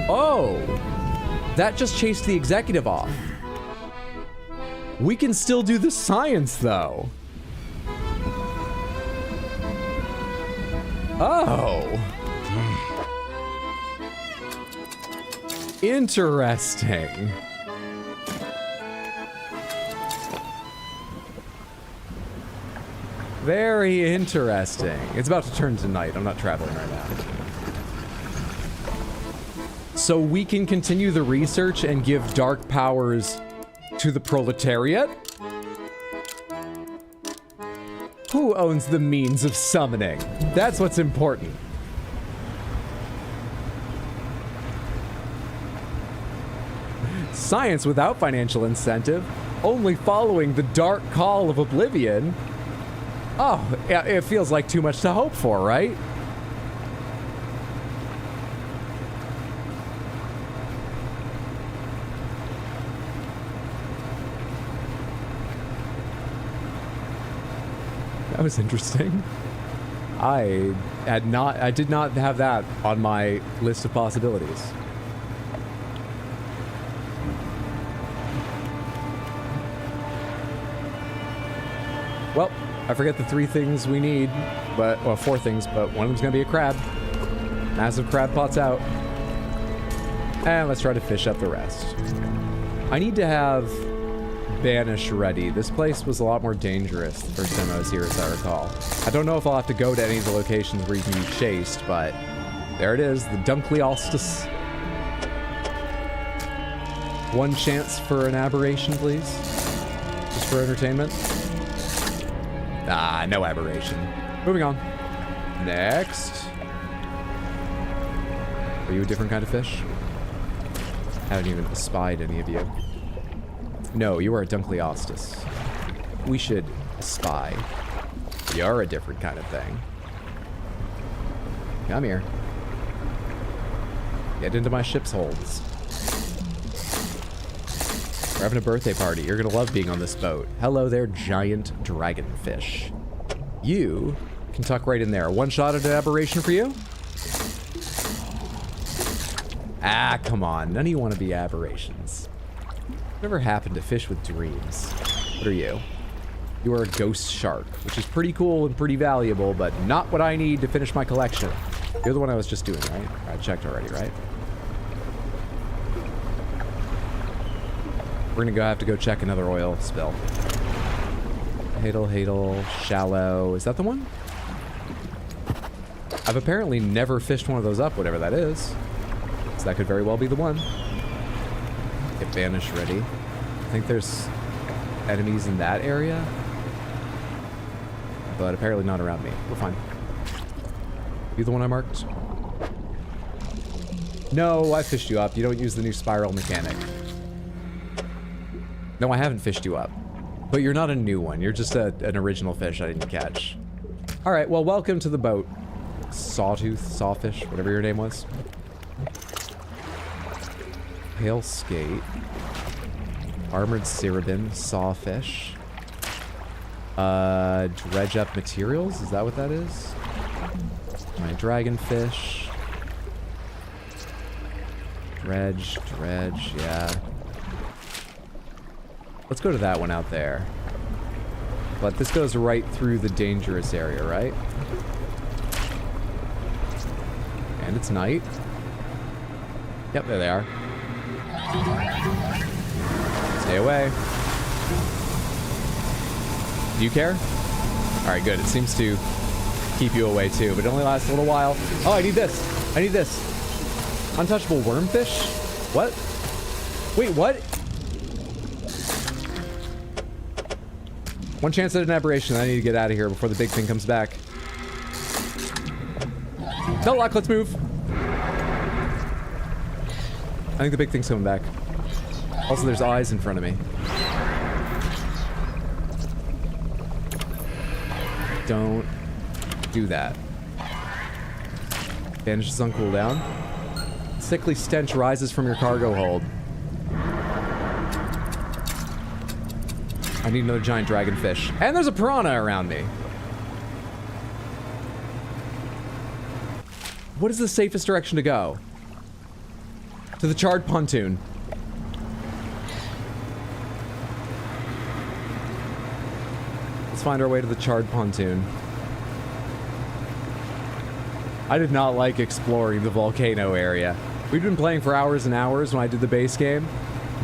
Oh! That just chased the executive off. We can still do the science, though. Oh! Interesting. Very interesting. It's about to turn to night. I'm not traveling right now. So we can continue the research and give dark powers to the proletariat? Who owns the means of summoning? That's what's important. Science without financial incentive, only following the dark call of oblivion. Oh, yeah, it feels like too much to hope for, right? That was interesting. I did not have that on my list of possibilities. Well, I forget the 3 things we need, well, 4 things, but one of them's gonna be a crab. Massive crab pots out. And let's try to fish up the rest. I need to have Banish ready. This place was a lot more dangerous the first time I was here, as I recall. I don't know if I'll have to go to any of the locations where you can be chased, but there it is, the Dunkley Alstus. One chance for an aberration, please. Just for entertainment. Ah, no aberration. Moving on. Next. Are you a different kind of fish? I haven't even espied any of you. No, you are a Dunkleostus. We should spy. You're a different kind of thing. Come here. Get into my ship's holds. We're having a birthday party. You're gonna love being on this boat. Hello there, giant dragonfish. You can tuck right in there. One shot at an aberration for you? Ah, come on. None of you want to be aberrations. Whatever happened to fish with dreams? What are you? You are a ghost shark, which is pretty cool and pretty valuable, but not what I need to finish my collection. You're the one I was just doing, right? I checked already, right? We're gonna have to go check another oil spill. Hadal, shallow. Is that the one? I've apparently never fished one of those up, whatever that is. So that could very well be the one. Get Banish ready. I think there's enemies in that area, but apparently not around me. We're fine. You the one I marked? No, I fished you up. You don't use the new spiral mechanic. No, I haven't fished you up. But you're not a new one. You're just an original fish I didn't catch. All right, well, welcome to the boat. Sawtooth, Sawfish, whatever your name was. Pale Skate. Armored Cerebin, Sawfish. Dredge up materials? Is that what that is? My dragonfish. Dredge, yeah. Let's go to that one out there. But this goes right through the dangerous area, right? And it's night. Yep, there they are. Stay away. Do you care? Alright, good. It seems to keep you away too, but it only lasts a little while. Oh, I need this. I need this. Untouchable wormfish? What? Wait, what? One chance at an aberration. I need to get out of here before the big thing comes back. No luck, let's move. I think the big thing's coming back. Also, there's eyes in front of me. Don't do that. Bandages on cooldown. Sickly stench rises from your cargo hold. I need another giant dragonfish. And there's a piranha around me. What is the safest direction to go? To the charred pontoon. Let's find our way to the charred pontoon. I did not like exploring the volcano area. We'd been playing for hours and hours when I did the base game,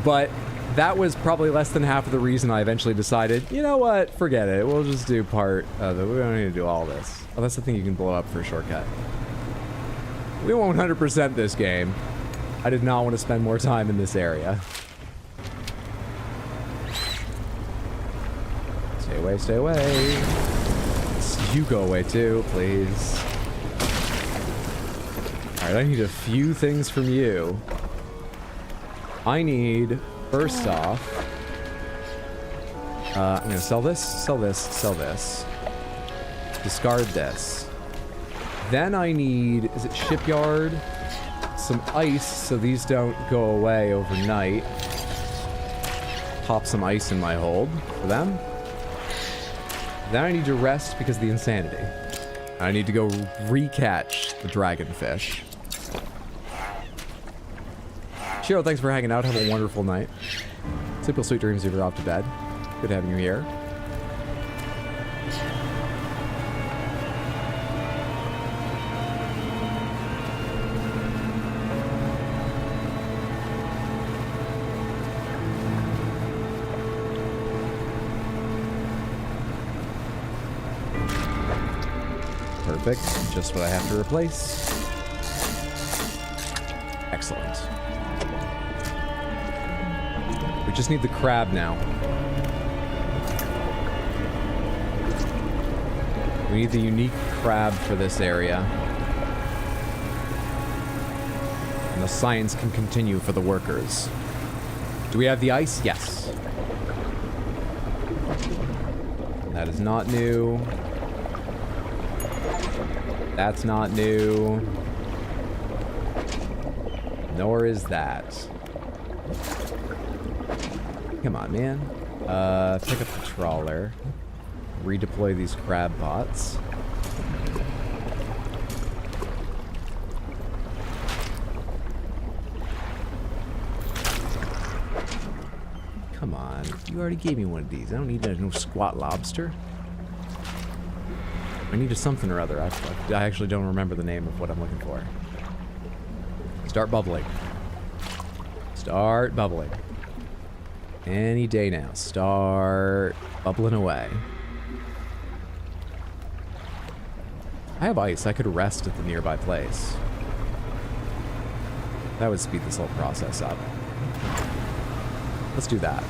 but that was probably less than half of the reason I eventually decided, you know what, forget it. We'll just do part of it. We don't need to do all this. Oh, that's the thing you can blow up for a shortcut. We won't 100% this game. I did not want to spend more time in this area. Stay away, stay away. You go away too, please. Alright, I need a few things from you. I need, first off, I'm gonna sell this, sell this, sell this. Discard this. Then I need, is it shipyard? Some ice so these don't go away overnight. Pop some ice in my hold for them. Then I need to rest because of the insanity. I need to go recatch the dragonfish. Shiro, thanks for hanging out. Have a wonderful night. Simple sweet dreams if you're off to bed. Good having you here. Perfect. Just what I have to replace. Excellent. We just need the crab now. We need the unique crab for this area. And the science can continue for the workers. Do we have the ice? Yes. That is not new. That's not new. Nor is that. Come on, man. Pick up the trawler. Redeploy these crab bots. Come on. You already gave me one of these. I don't need no squat lobster. I need a something or other. I actually don't remember the name of what I'm looking for. Start bubbling. Start bubbling. Any day now. Start bubbling away. I have ice. I could rest at the nearby place. That would speed this whole process up. Let's do that.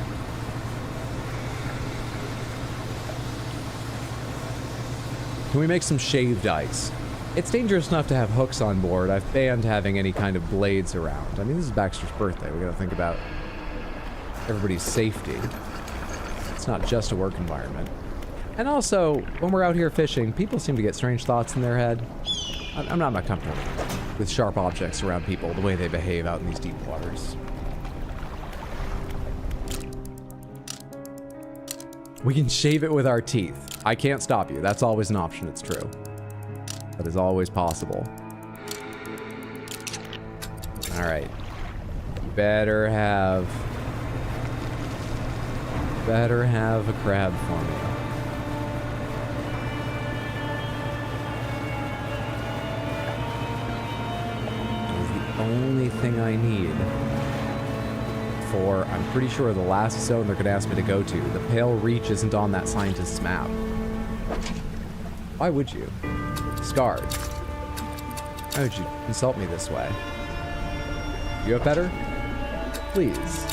Can we make some shaved ice? It's dangerous enough to have hooks on board. I've banned having any kind of blades around. I mean, this is Baxter's birthday. We gotta think about everybody's safety. It's not just a work environment. And also, when we're out here fishing, people seem to get strange thoughts in their head. I'm not comfortable with sharp objects around people, the way they behave out in these deep waters. We can shave it with our teeth. I can't stop you. That's always an option. It's true. That is always possible. All right. Better have a crab for me. only thing I need for, I'm pretty sure, the last zone they're going to ask me to go to. The Pale Reach isn't on that scientist's map. Why would you? Scarred. Why would you insult me this way? You have better? Please.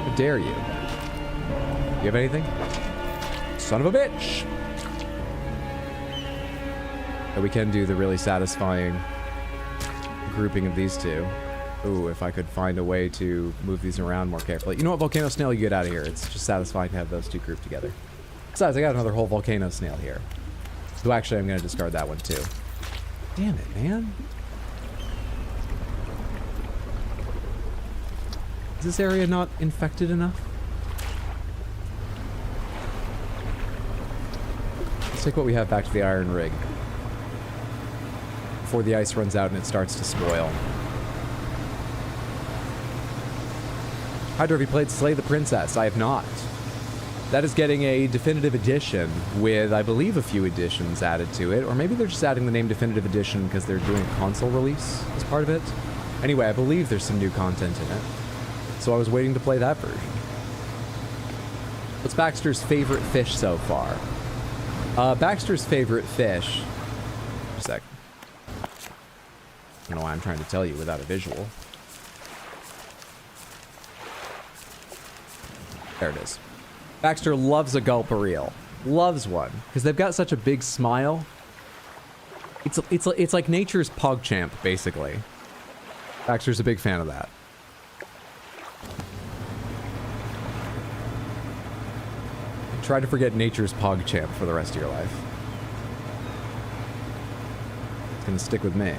How dare you? You have anything? Son of a bitch! But we can do the really satisfying grouping of these two. Ooh, if I could find a way to move these around more carefully. You know what, Volcano Snail, you get out of here. It's just satisfying to have those two grouped together. Besides, I got another whole Volcano Snail here. So actually, I'm going to discard that one too. Damn it, man. Is this area not infected enough? Let's take what we have back to the Iron Rig before the ice runs out and it starts to spoil. Hydra, have you played Slay the Princess? I have not. That is getting a definitive edition with, I believe, a few additions added to it. Or maybe they're just adding the name definitive edition because they're doing a console release as part of it. Anyway, I believe there's some new content in it. So I was waiting to play that version. What's Baxter's favorite fish so far? Baxter's favorite fish... Just a sec. I don't know why I'm trying to tell you without a visual. There it is. Baxter loves a gulp-a-reel. Loves one. Because they've got such a big smile. It's like nature's PogChamp, basically. Baxter's a big fan of that. Try to forget nature's PogChamp for the rest of your life. It's gonna stick with me.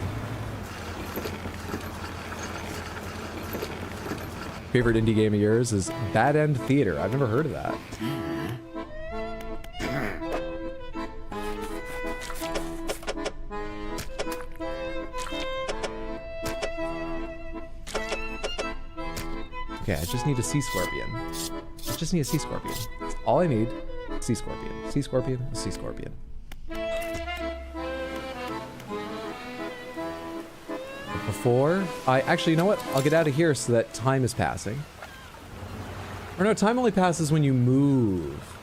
Favorite indie game of yours is Bad End Theater. I've never heard of that. Okay, I just need a sea scorpion. I just need a sea scorpion. That's all I need. Sea scorpion. Sea scorpion. A sea scorpion. Before I actually, you know what? I'll get out of here so that time is passing. Or no, time only passes when you move.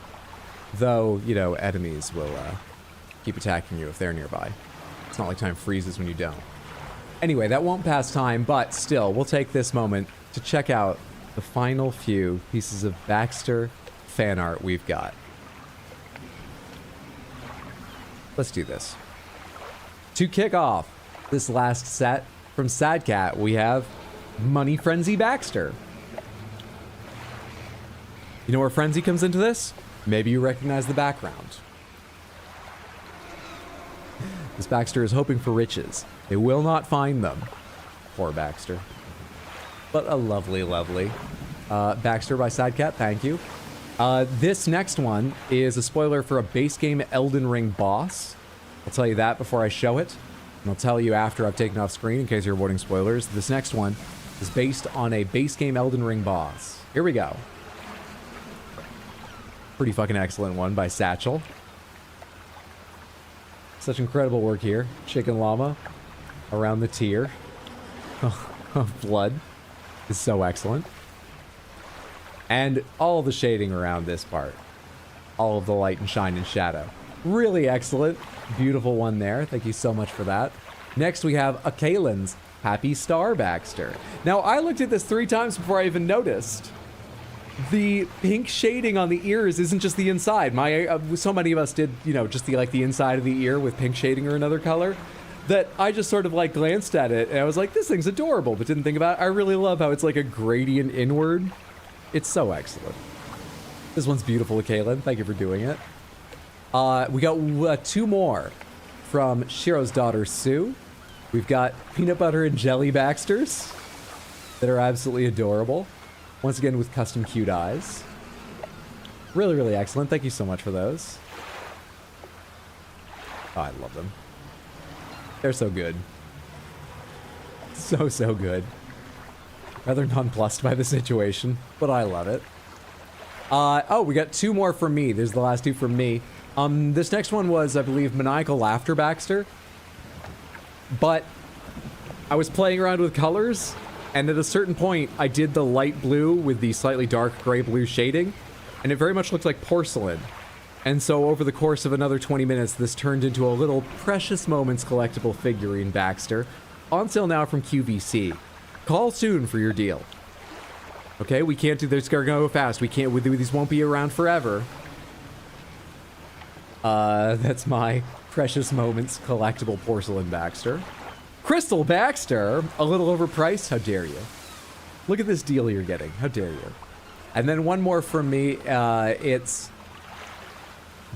Though, you know, enemies will keep attacking you if they're nearby. It's not like time freezes when you don't. Anyway, that won't pass time, but still, we'll take this moment to check out the final few pieces of Baxter fan art we've got. Let's do this. To kick off this last set from Sad Cat, we have Money Frenzy Baxter. You know where Frenzy comes into this? Maybe you recognize the background. This Baxter is hoping for riches. They will not find them. Poor Baxter. But a lovely, lovely Baxter by Sad Cat, thank you. This next one is a spoiler for a base game Elden Ring boss. I'll tell you that before I show it. And I'll tell you after I've taken off screen in case you're avoiding spoilers. This next one is based on a base game Elden Ring boss. Here we go. Pretty fucking excellent one by Satchel. Such incredible work here. Chicken llama around the tear of blood is so excellent. And all the shading around this part. All of the light and shine and shadow. Really excellent. Beautiful one there. Thank you so much for that. Next we have a Kalen's Happy Star Baxter. Now I looked at this 3 times before I even noticed. The pink shading on the ears isn't just the inside. So many of us did, you know, just the inside of the ear with pink shading or another color, that I just sort of like glanced at it and I was like, this thing's adorable, but didn't think about it. I really love how it's like a gradient inward. It's so excellent. This one's beautiful, Kalen. Thank you for doing it. We got 2 more from Shiro's daughter, Sue. We've got peanut butter and jelly Baxters that are absolutely adorable. Once again, with custom cute eyes. Really, really excellent. Thank you so much for those. Oh, I love them. They're so good. So, so good. Rather nonplussed by the situation, but I love it. Oh, we got 2 more from me. There's the last 2 from me. This next one was, I believe, Maniacal Laughter Baxter. But I was playing around with colors, and at a certain point, I did the light blue with the slightly dark gray blue shading, and it very much looked like porcelain. And so over the course of another 20 minutes, this turned into a little Precious Moments collectible figurine Baxter, on sale now from QVC. Call soon for your deal. Okay, we can't do this, gotta go fast. We can't, these won't be around forever. That's my Precious Moments collectible porcelain Baxter. Crystal Baxter, a little overpriced, how dare you? Look at this deal you're getting, how dare you? And then one more from me, it's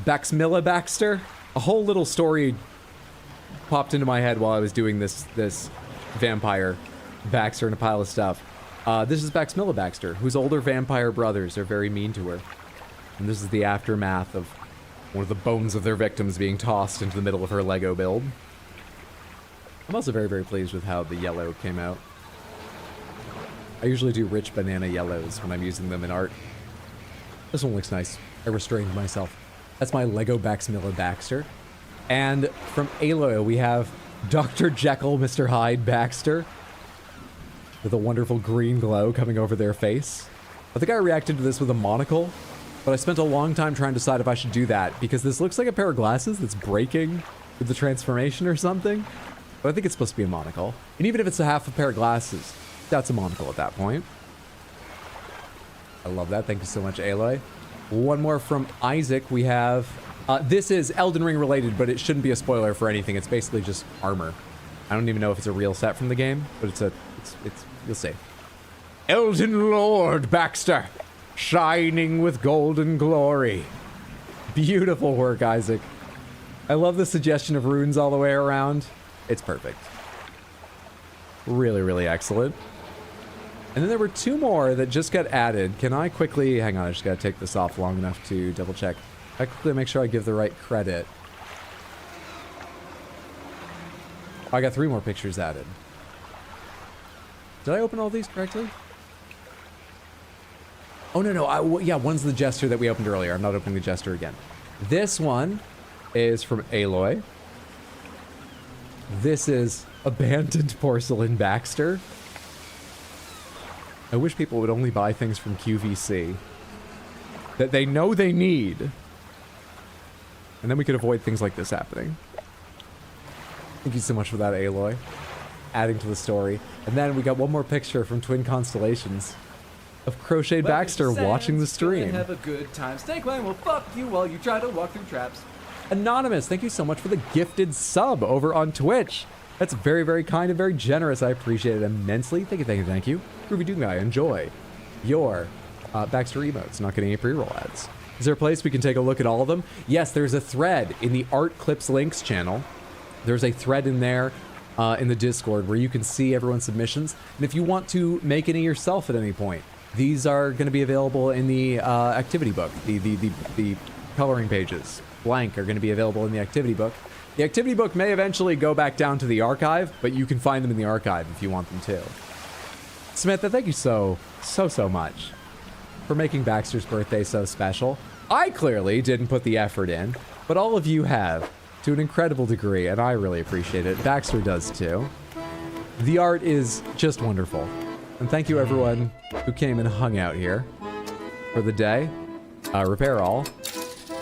Baxmilla Baxter. A whole little story popped into my head while I was doing this vampire Baxter and a pile of stuff. This is Baxmilla Baxter, whose older vampire brothers are very mean to her. And this is the aftermath of one of the bones of their victims being tossed into the middle of her Lego build. I'm also very, very pleased with how the yellow came out. I usually do rich banana yellows when I'm using them in art. This one looks nice. I restrained myself. That's my Lego Baxmilla Baxter. And from Aloy, we have Dr. Jekyll, Mr. Hyde Baxter, with a wonderful green glow coming over their face. I think I reacted to this with a monocle, but I spent a long time trying to decide if I should do that, because this looks like a pair of glasses that's breaking with the transformation or something. But I think it's supposed to be a monocle. And even if it's a half a pair of glasses, that's a monocle at that point. I love that. Thank you so much, Aloy. One more from Isaac. We have... this is Elden Ring related, but it shouldn't be a spoiler for anything. It's basically just armor. I don't even know if it's a real set from the game, but it's you'll see. Elden Lord Baxter, shining with golden glory. Beautiful work, Isaac. I love the suggestion of runes all the way around. It's perfect. Really, really excellent. And then there were two more that just got added. Can I quickly... Hang on, I just gotta take this off long enough to double check. I quickly make sure I give the right credit. Oh, I got 3 more pictures added. Did I open all these correctly? Oh, no. Yeah, one's the Jester that we opened earlier. I'm not opening the Jester again. This one is from Aloy. This is Abandoned Porcelain Baxter. I wish people would only buy things from QVC that they know they need. And then we could avoid things like this happening. Thank you so much for that, Aloy. Adding to the story. And then we got one more picture from Twin Constellations of Crocheted Baxter watching the stream. Have a good time. Snake Clan will fuck you while you try to walk through traps. Anonymous, thank you so much for the gifted sub over on Twitch. That's very, very kind and very generous. I appreciate it immensely. Thank you. Groovy Doom Guy, enjoy your Baxter emotes. Not getting any pre-roll ads. Is there a place we can take a look at all of them? Yes, there's a thread in the Art Clips Links channel. There's a thread in there in the Discord where you can see everyone's submissions. And if you want to make any yourself at any point, these are going to be available in the activity book. The coloring pages, blank, are going to be available in the activity book. The activity book may eventually go back down to the archive, but you can find them in the archive if you want them to. Samantha, thank you so much for making Baxter's birthday so special. I clearly didn't put the effort in, but all of you have to an incredible degree, and I really appreciate it. Baxter does too. The art is just wonderful. And thank you everyone who came and hung out here for the day. Repair all.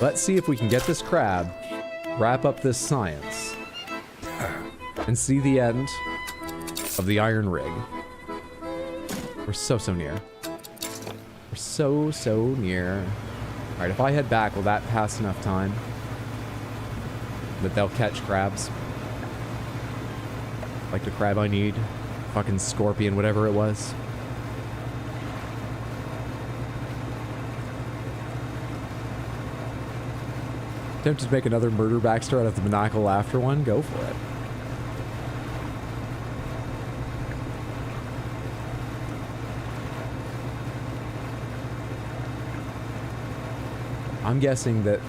Let's see if we can get this crab, wrap up this science, and see the end of the iron rig. We're so near. We're so near. All right, if I head back, will that pass enough time that they'll catch crabs? Like the crab I need. Fucking scorpion, whatever it was. Tempted to make another Murder Baxter out of the Monocle after one? Go for it. I'm guessing that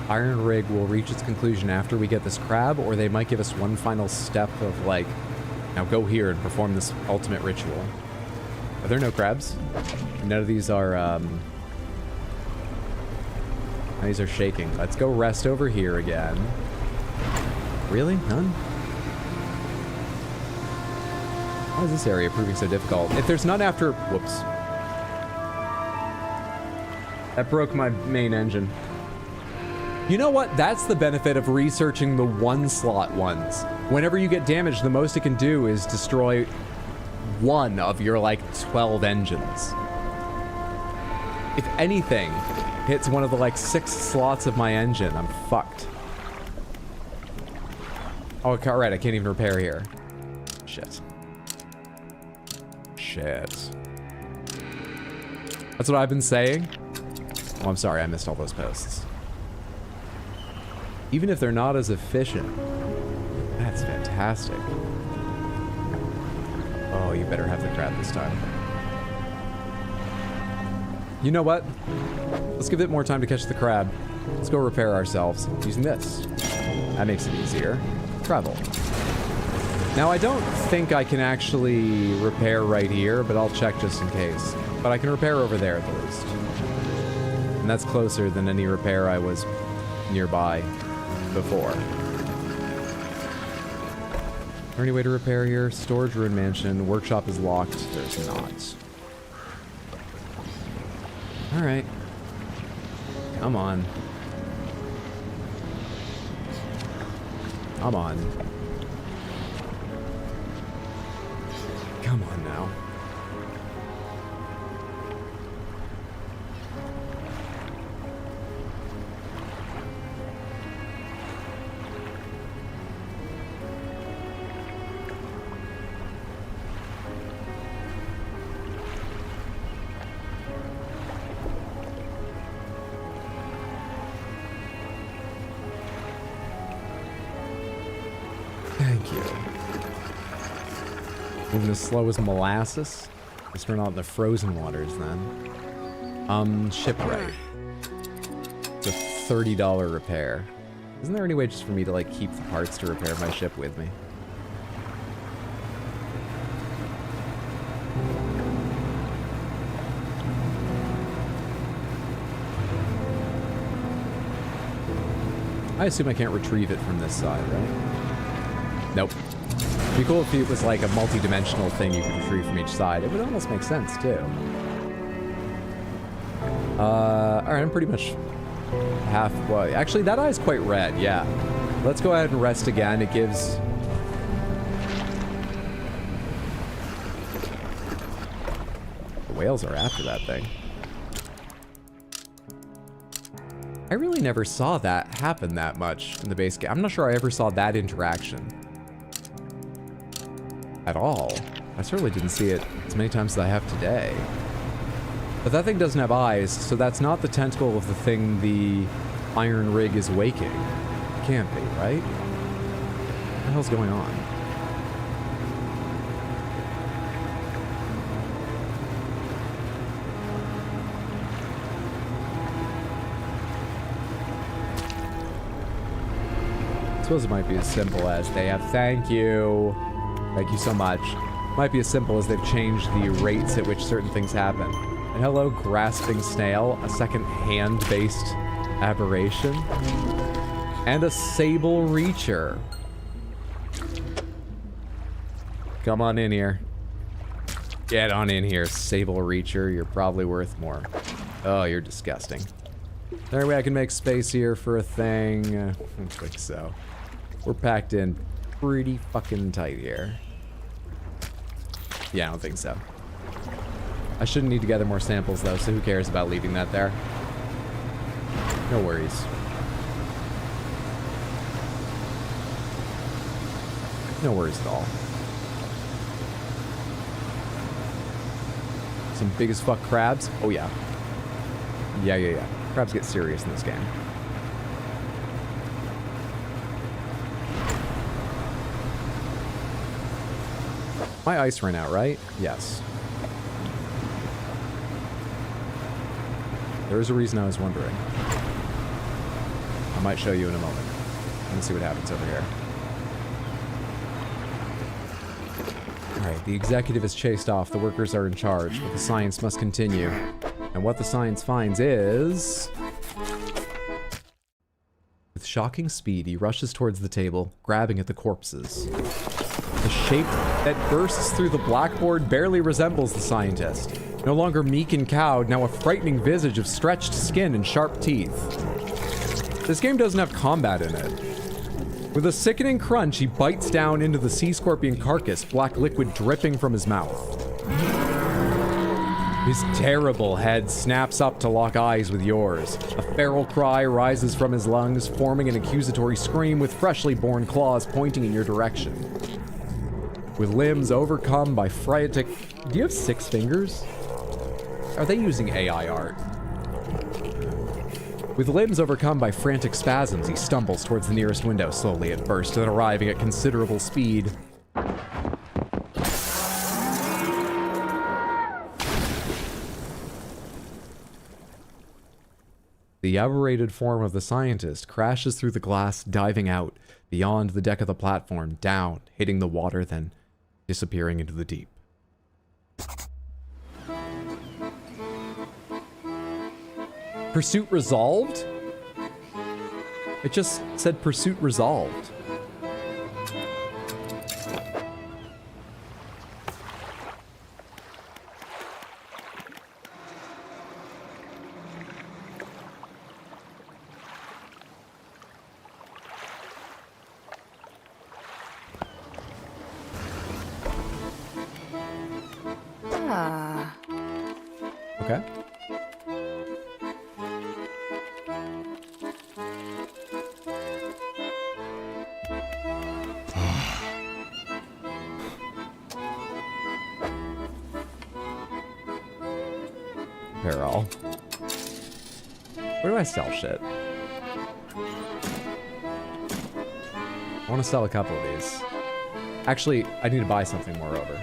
Iron Rig will reach its conclusion after we get this crab, or they might give us one final step of like, now go here and perform this ultimate ritual. Are there no crabs? None of these are, these are shaking. Let's go rest over here again. Really? None? Why is this area proving so difficult? If there's none after... Whoops. That broke my main engine. You know what? That's the benefit of researching the one-slot ones. Whenever you get damaged, the most it can do is destroy one of your, like, 12 engines. If anything hits one of the, like, 6 slots of my engine, I'm fucked. Oh, right, I can't even repair here. Shit. Shit. That's what I've been saying? Oh, I'm sorry, I missed all those posts. Even if they're not as efficient. That's fantastic. Oh, you better have the crab this time. You know what? Let's give it more time to catch the crab. Let's go repair ourselves using this. That makes it easier. Travel. Now, I don't think I can actually repair right here, but I'll check just in case. But I can repair over there at the least. And that's closer than any repair I was nearby before. Is there any way to repair here? Storage room mansion. Workshop is locked. There's not. Alright. Come on. Come on. Come on now. Thank you. Moving as slow as molasses? Let's turn on the frozen waters then. Shipwright. It's a $30 repair. Isn't there any way just for me to like keep the parts to repair my ship with me? I assume I can't retrieve it from this side, right? Nope. It'd be cool if it was like a multi-dimensional thing you could retrieve from each side. It would almost make sense, too. Alright, I'm pretty much halfway. Actually, that eye's quite red, yeah. Let's go ahead and rest again. It gives... The whales are after that thing. I really never saw that happen that much in the base game. I'm not sure I ever saw that interaction. At all. I certainly didn't see it as many times as I have today. But that thing doesn't have eyes, so that's not the tentacle of the thing the iron rig is waking. It can't be, right? What the hell's going on? I suppose it might be as simple as they have thank you so much. Might be as simple as they've changed the rates at which certain things happen. And hello, grasping snail, a second hand-based aberration, and a sable reacher. Come on in here. Get on in here, sable reacher. You're probably worth more. Oh, you're disgusting. Is there any way I can make space here for a thing? I don't think so. We're packed in pretty fucking tight here. Yeah, I don't think so. I shouldn't need to gather more samples though, so who cares about leaving that there? No worries. No worries at all. Some big as fuck crabs? Oh yeah. Yeah. Crabs get serious in this game. My ice ran out, right? Yes. There is a reason I was wondering. I might show you in a moment. Let's see what happens over here. Alright, the executive is chased off. The workers are in charge, but the science must continue. And what the science finds is... With shocking speed, he rushes towards the table, grabbing at the corpses. The shape that bursts through the blackboard barely resembles the scientist. No longer meek and cowed, now a frightening visage of stretched skin and sharp teeth. This game doesn't have combat in it. With a sickening crunch, he bites down into the sea scorpion carcass, black liquid dripping from his mouth. His terrible head snaps up to lock eyes with yours. A feral cry rises from his lungs, forming an accusatory scream with freshly born claws pointing in your direction. With limbs overcome by frantic... Do you have 6 fingers? Are they using AI art? With limbs overcome by frantic spasms, he stumbles towards the nearest window, slowly at first, then arriving at considerable speed. The aberrated form of the scientist crashes through the glass, diving out, beyond the deck of the platform, down, hitting the water, then disappearing into the deep. Pursuit resolved? It just said pursuit resolved. Okay. Peril. Where do I sell shit? I want to sell a couple of these. Actually, I need to buy something moreover.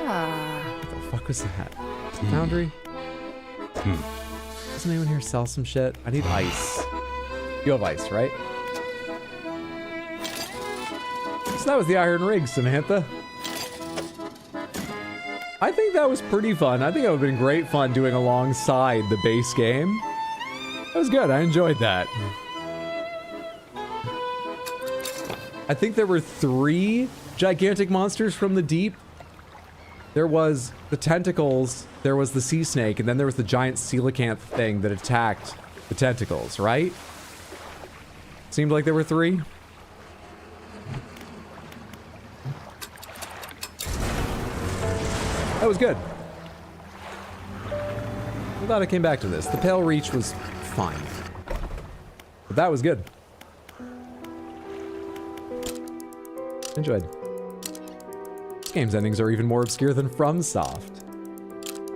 What the fuck was that? Foundry? Doesn't anyone here sell some shit? I need ice. You have ice, right? So that was the Iron Rig, Samantha. I think that was pretty fun. I think it would have been great fun doing alongside the base game. That was good. I enjoyed that. I think there were 3 gigantic monsters from the deep. There was the tentacles, there was the sea snake, and then there was the giant coelacanth thing that attacked the tentacles, right? Seemed like there were 3. That was good. I'm glad I came back to this. The Pale Reach was fine. But that was good. Enjoyed. This game's endings are even more obscure than FromSoft.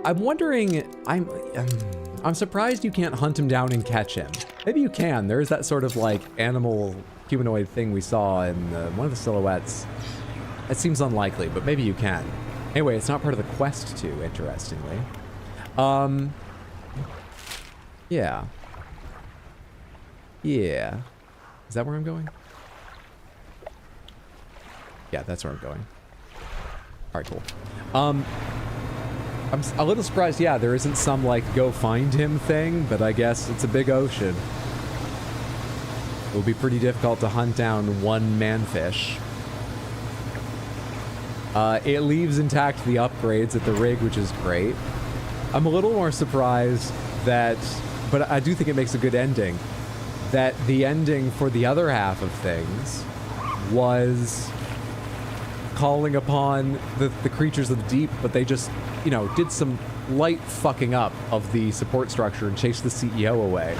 I'm wondering... I'm surprised you can't hunt him down and catch him. Maybe you can. There's that sort of, like, animal humanoid thing we saw in one of the silhouettes. It seems unlikely, but maybe you can. Anyway, it's not part of the quest too, interestingly. Yeah. Yeah. Is that where I'm going? Yeah, that's where I'm going. Alright, cool. I'm a little surprised, yeah, there isn't some, like, go find him thing, but I guess it's a big ocean. It will be pretty difficult to hunt down one manfish. It leaves intact the upgrades at the rig, which is great. I'm a little more surprised that, but I do think it makes a good ending, that the ending for the other half of things was calling upon the creatures of the deep, but they just, you know, did some light fucking up of the support structure and chased the CEO away.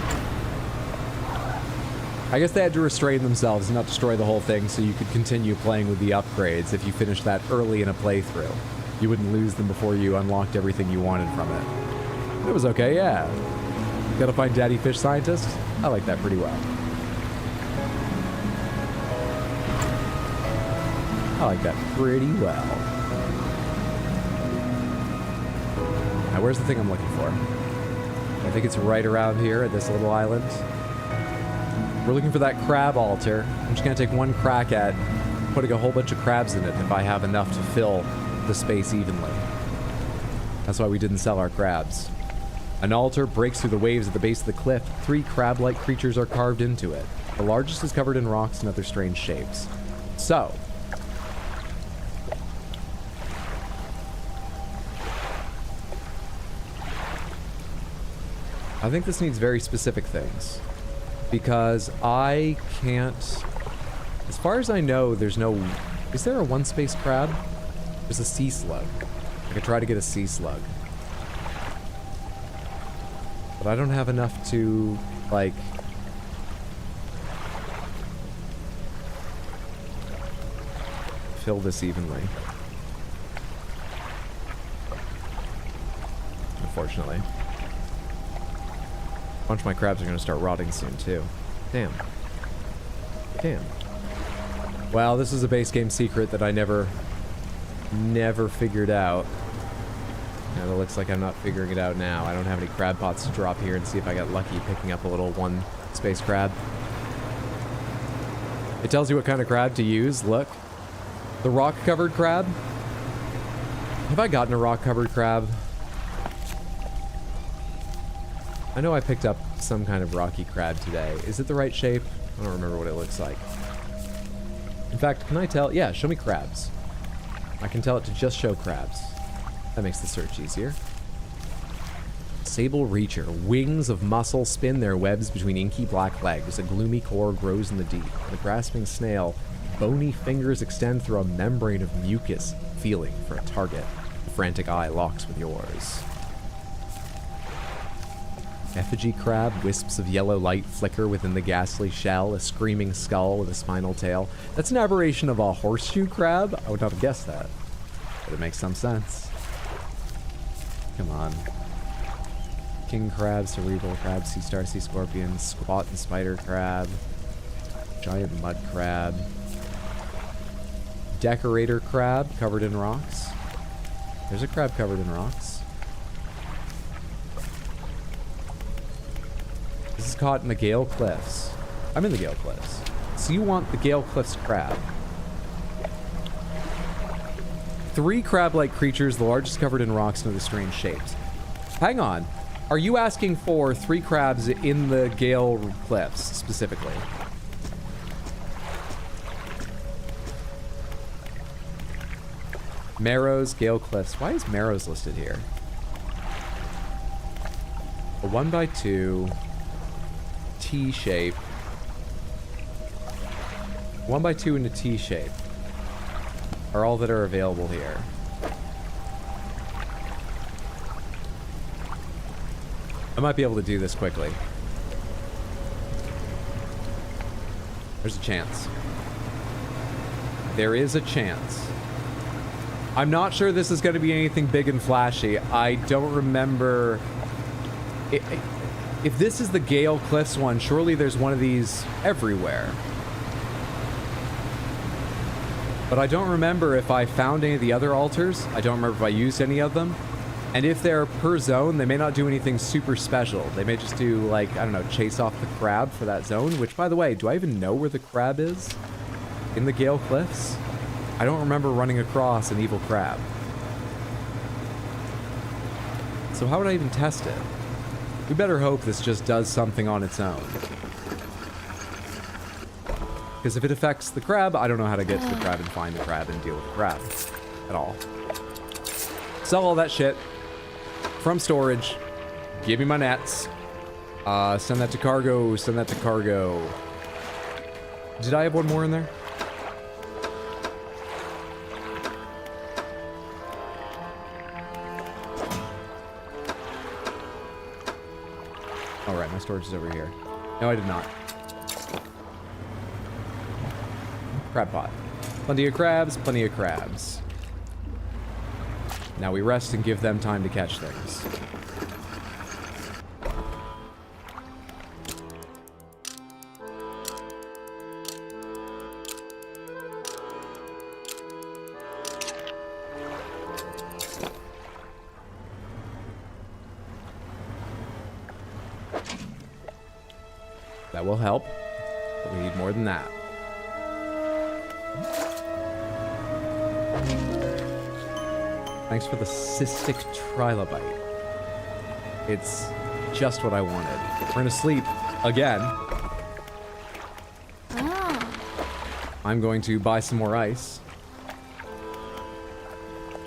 I guess they had to restrain themselves and not destroy the whole thing so you could continue playing with the upgrades if you finished that early in a playthrough. You wouldn't lose them before you unlocked everything you wanted from it. It was okay, yeah. Gotta find Daddy Fish Scientist? I like that pretty well. I like that pretty well. Now, where's the thing I'm looking for? I think it's right around here at this little island. We're looking for that crab altar. I'm just gonna take one crack at putting a whole bunch of crabs in it if I have enough to fill the space evenly. That's why we didn't sell our crabs. An altar breaks through the waves at the base of the cliff. 3 crab-like creatures are carved into it. The largest is covered in rocks and other strange shapes. So. I think this needs very specific things. Because I can't... As far as I know, there's no... Is there a one-space crab? There's a sea slug. I could try to get a sea slug. But I don't have enough to, like... fill this evenly. Unfortunately. A bunch of my crabs are going to start rotting soon, too. Damn. Damn. Well, this is a base game secret that I never figured out. And it looks like I'm not figuring it out now. I don't have any crab pots to drop here and see if I got lucky picking up a little one space crab. It tells you what kind of crab to use. Look. The rock-covered crab. Have I gotten a rock-covered crab? I know I picked up some kind of rocky crab today. Is it the right shape? I don't remember what it looks like. In fact, can I tell? Yeah, show me crabs. I can tell it to just show crabs. That makes the search easier. Sable Reacher. Wings of muscle spin their webs between inky black legs. A gloomy core grows in the deep. The grasping snail, bony fingers extend through a membrane of mucus, feeling for a target. The frantic eye locks with yours. Effigy crab. Wisps of yellow light flicker within the ghastly shell. A screaming skull with a spinal tail. That's an aberration of a horseshoe crab? I would not have guessed that. But it makes some sense. Come on. King crab, cerebral crab, sea star, sea scorpion, squat and spider crab, giant mud crab, decorator crab covered in rocks. There's a crab covered in rocks. This is caught in the Gale Cliffs. I'm in the Gale Cliffs. So you want the Gale Cliffs crab. 3 crab-like creatures, the largest covered in rocks and other strange shapes. Hang on. Are you asking for 3 crabs in the Gale Cliffs, specifically? Marrows, Gale Cliffs. Why is Marrows listed here? A 1x2 T-shape. 1x2 in a T-shape are all that are available here. I might be able to do this quickly. There's a chance. There is a chance. I'm not sure this is going to be anything big and flashy. I don't remember... If this is the Gale Cliffs one, surely there's one of these everywhere. But I don't remember if I found any of the other altars. I don't remember if I used any of them. And if they're per zone, they may not do anything super special. They may just do, like, I don't know, chase off the crab for that zone. Which, by the way, do I even know where the crab is? In the Gale Cliffs? I don't remember running across an evil crab. So how would I even test it? We better hope this just does something on its own. Because if it affects the crab, I don't know how to get to the crab and find the crab and deal with the crab at all. Sell all that shit from storage. Give me my nets. Send that to cargo. Send that to cargo. Did I have one more in there? All right, my storage is over here. No, I did not. Crab pot. Plenty of crabs, plenty of crabs. Now we rest and give them time to catch things. That will help, but we need more than that. Thanks for the cystic trilobite. It's just what I wanted. We're gonna sleep again. I'm going to buy some more ice.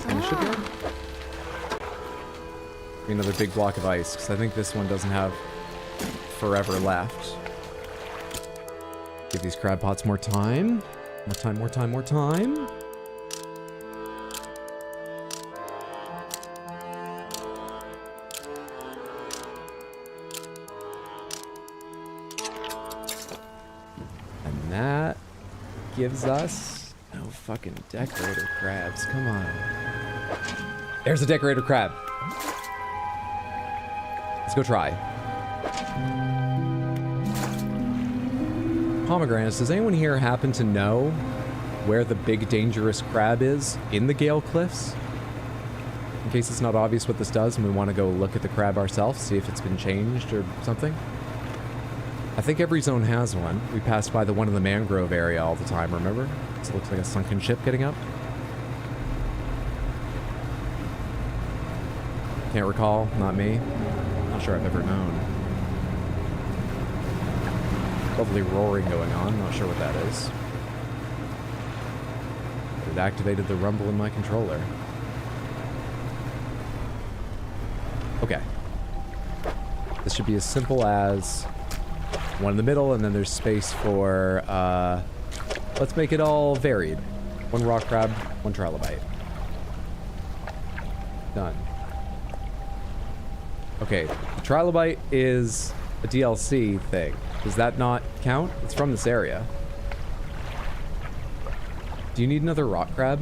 And it should be on. Another big block of ice, because I think this one doesn't have forever left. Give these crab pots more time. More time, more time, more time. And that gives us no fucking decorator crabs. Come on. There's a decorator crab. Let's go try. Pomegranates, does anyone here happen to know where the big dangerous crab is in the Gale Cliffs? In case it's not obvious what this does and we want to go look at the crab ourselves, see if it's been changed or something. I think every zone has one. We passed by the one in the mangrove area all the time, remember? This looks like a sunken ship getting up. Can't recall, not me. Not sure I've ever known. Lovely roaring going on, not sure what that is. It activated the rumble in my controller. Okay. This should be as simple as one in the middle, and then there's space for, let's make it all varied. One rock crab, one trilobite. Done. Okay, the trilobite is a DLC thing. Does that not count? It's from this area. Do you need another rock crab?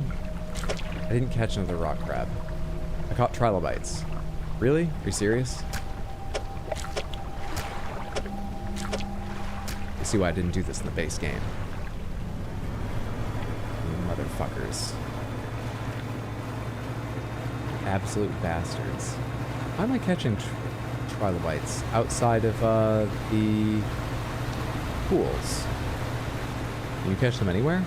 I didn't catch another rock crab. I caught trilobites. Really? Are you serious? I see why I didn't do this in the base game. You motherfuckers. Absolute bastards. Why am I catching trilobites outside of the pools? Can you catch them anywhere?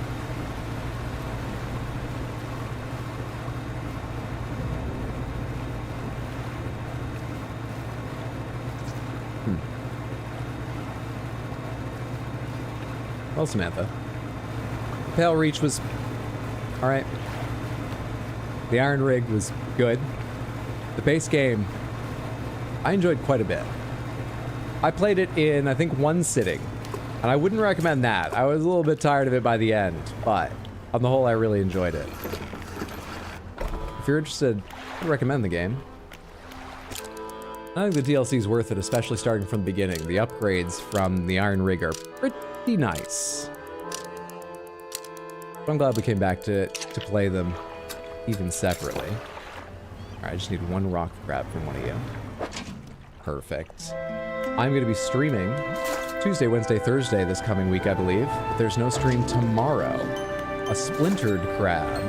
Well, Samantha. Pale Reach was alright. The Iron Rig was good. The base game, I enjoyed quite a bit. I played it in, I think, one sitting. And I wouldn't recommend that. I was a little bit tired of it by the end. But, on the whole, I really enjoyed it. If you're interested, I'd recommend the game. I think the DLC is worth it, especially starting from the beginning. The upgrades from the Iron Rig are pretty nice. But I'm glad we came back to play them even separately. Alright, I just need one rock crab from one of you. Perfect. I'm going to be streaming Tuesday, Wednesday, Thursday this coming week, I believe. But there's no stream tomorrow. A splintered crab.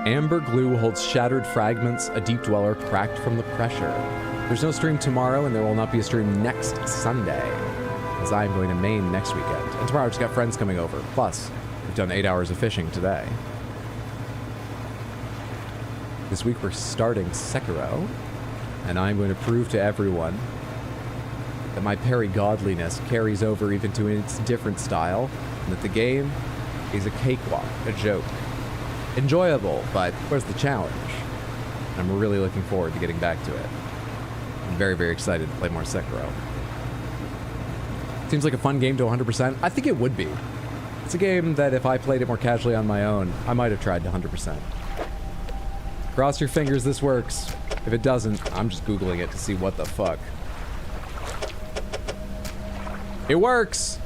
Amber glue holds shattered fragments, a deep dweller cracked from the pressure. There's no stream tomorrow, and there will not be a stream next Sunday, as I'm going to Maine next weekend. And tomorrow I've just got friends coming over. Plus, we've done 8 hours of fishing today. This week we're starting Sekiro, and I'm going to prove to everyone that my parry-godliness carries over even to its different style, and that the game is a cakewalk, a joke. Enjoyable, but where's the challenge? I'm really looking forward to getting back to it. I'm very, very excited to play more Sekiro. Seems like a fun game to 100%. I think it would be. It's a game that if I played it more casually on my own, I might have tried to 100%. Cross your fingers this works. If it doesn't, I'm just Googling it to see what the fuck. It works!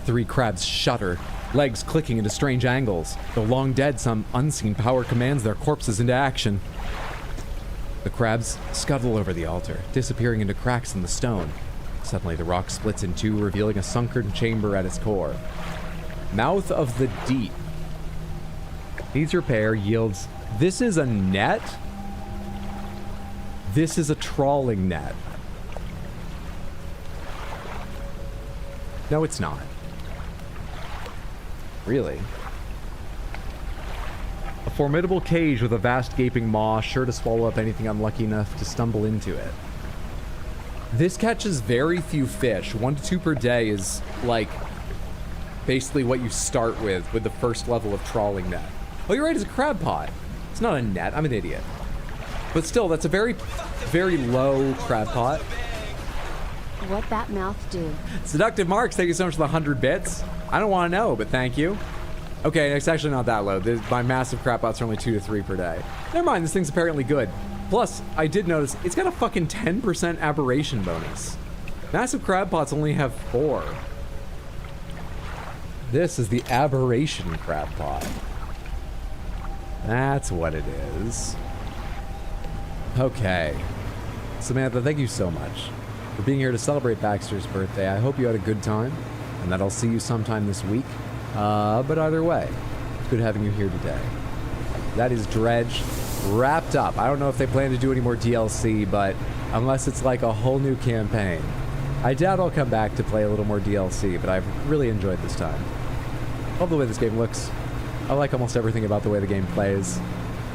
3 crabs shudder, legs clicking into strange angles. Though long dead, some unseen power commands their corpses into action. The crabs scuttle over the altar, disappearing into cracks in the stone. Suddenly, the rock splits in two, revealing a sunken chamber at its core. Mouth of the Deep. Needs repair, yields... This is a net? This is a trawling net. No, it's not. Really? A formidable cage with a vast gaping maw, sure to swallow up anything unlucky enough to stumble into it. This catches very few fish. 1 to 2 per day is like basically what you start with the first level of trawling net. Oh, you're right, it's a crab pot. It's not a net, I'm an idiot. But still, that's a very, very low crab pot. What that mouth do? Seductive Marks, thank you so much for the 100 bits. I don't want to know, but thank you. Okay, it's actually not that low. My massive crab pots are only 2 to 3 per day. Never mind, this thing's apparently good. Plus, I did notice, it's got a fucking 10% aberration bonus. Massive crab pots only have 4. This is the aberration crab pot. That's what it is. Okay. Samantha, thank you so much for being here to celebrate Baxter's birthday. I hope you had a good time, and that I'll see you sometime this week. But either way, it's good having you here today. That is Dredge wrapped up. I don't know if they plan to do any more DLC, but unless it's like a whole new campaign, I doubt I'll come back to play a little more DLC, but I've really enjoyed this time. Love the way this game looks. I like almost everything about the way the game plays.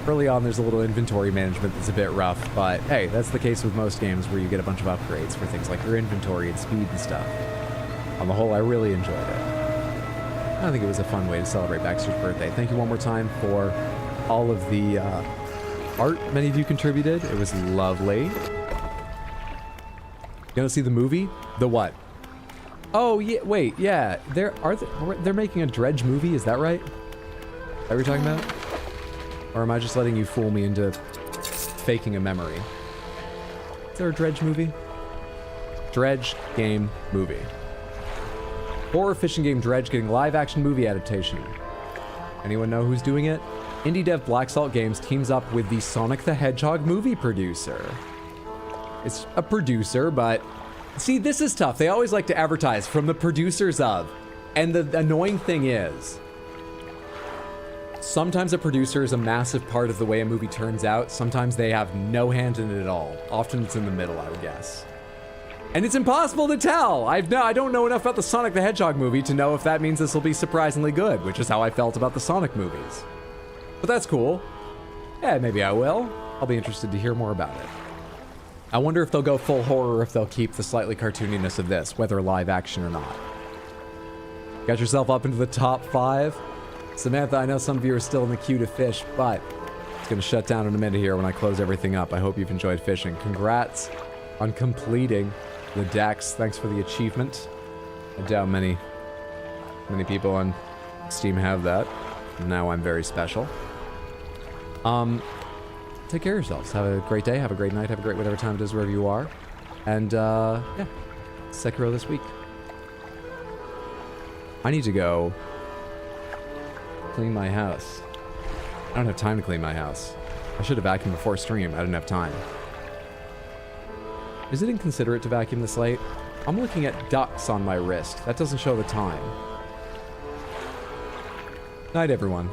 Early on, there's a little inventory management that's a bit rough, but hey, that's the case with most games where you get a bunch of upgrades for things like your inventory and speed and stuff. On the whole, I really enjoyed it. I think it was a fun way to celebrate Baxter's birthday. Thank you one more time for all of the art many of you contributed. It was lovely. You gonna see the movie? The what? Oh, yeah, wait, yeah. They're making a Dredge movie, is that right? Is that what you're talking about? Or am I just letting you fool me into faking a memory? Is there a Dredge movie? Dredge game movie. Horror fishing game Dredge getting live action movie adaptation. Anyone know who's doing it? Indie dev Black Salt Games teams up with the Sonic the Hedgehog movie producer. It's a producer, but see, this is tough. They always like to advertise from the producers of. And the annoying thing is, sometimes a producer is a massive part of the way a movie turns out. Sometimes they have no hand in it at all. Often it's in the middle, I would guess. And it's impossible to tell. I don't know enough about the Sonic the Hedgehog movie to know if that means this will be surprisingly good, which is how I felt about the Sonic movies. But that's cool. Yeah, maybe I will. I'll be interested to hear more about it. I wonder if they'll go full horror or if they'll keep the slightly cartooniness of this, whether live action or not. Got yourself up into the top 5. Samantha, I know some of you are still in the queue to fish, but it's going to shut down in a minute here when I close everything up. I hope you've enjoyed fishing. Congrats on completing the decks. Thanks for the achievement. I doubt many people on Steam have that. Now I'm very special. Take care of yourselves. Have a great day. Have a great night. Have a great whatever time it is wherever you are. And, yeah. Sekiro this week. I need to go clean my house. I don't have time to clean my house. I should have vacuumed before stream. I didn't have time. Is it inconsiderate to vacuum this late? I'm looking at ducks on my wrist. That doesn't show the time. Night, everyone.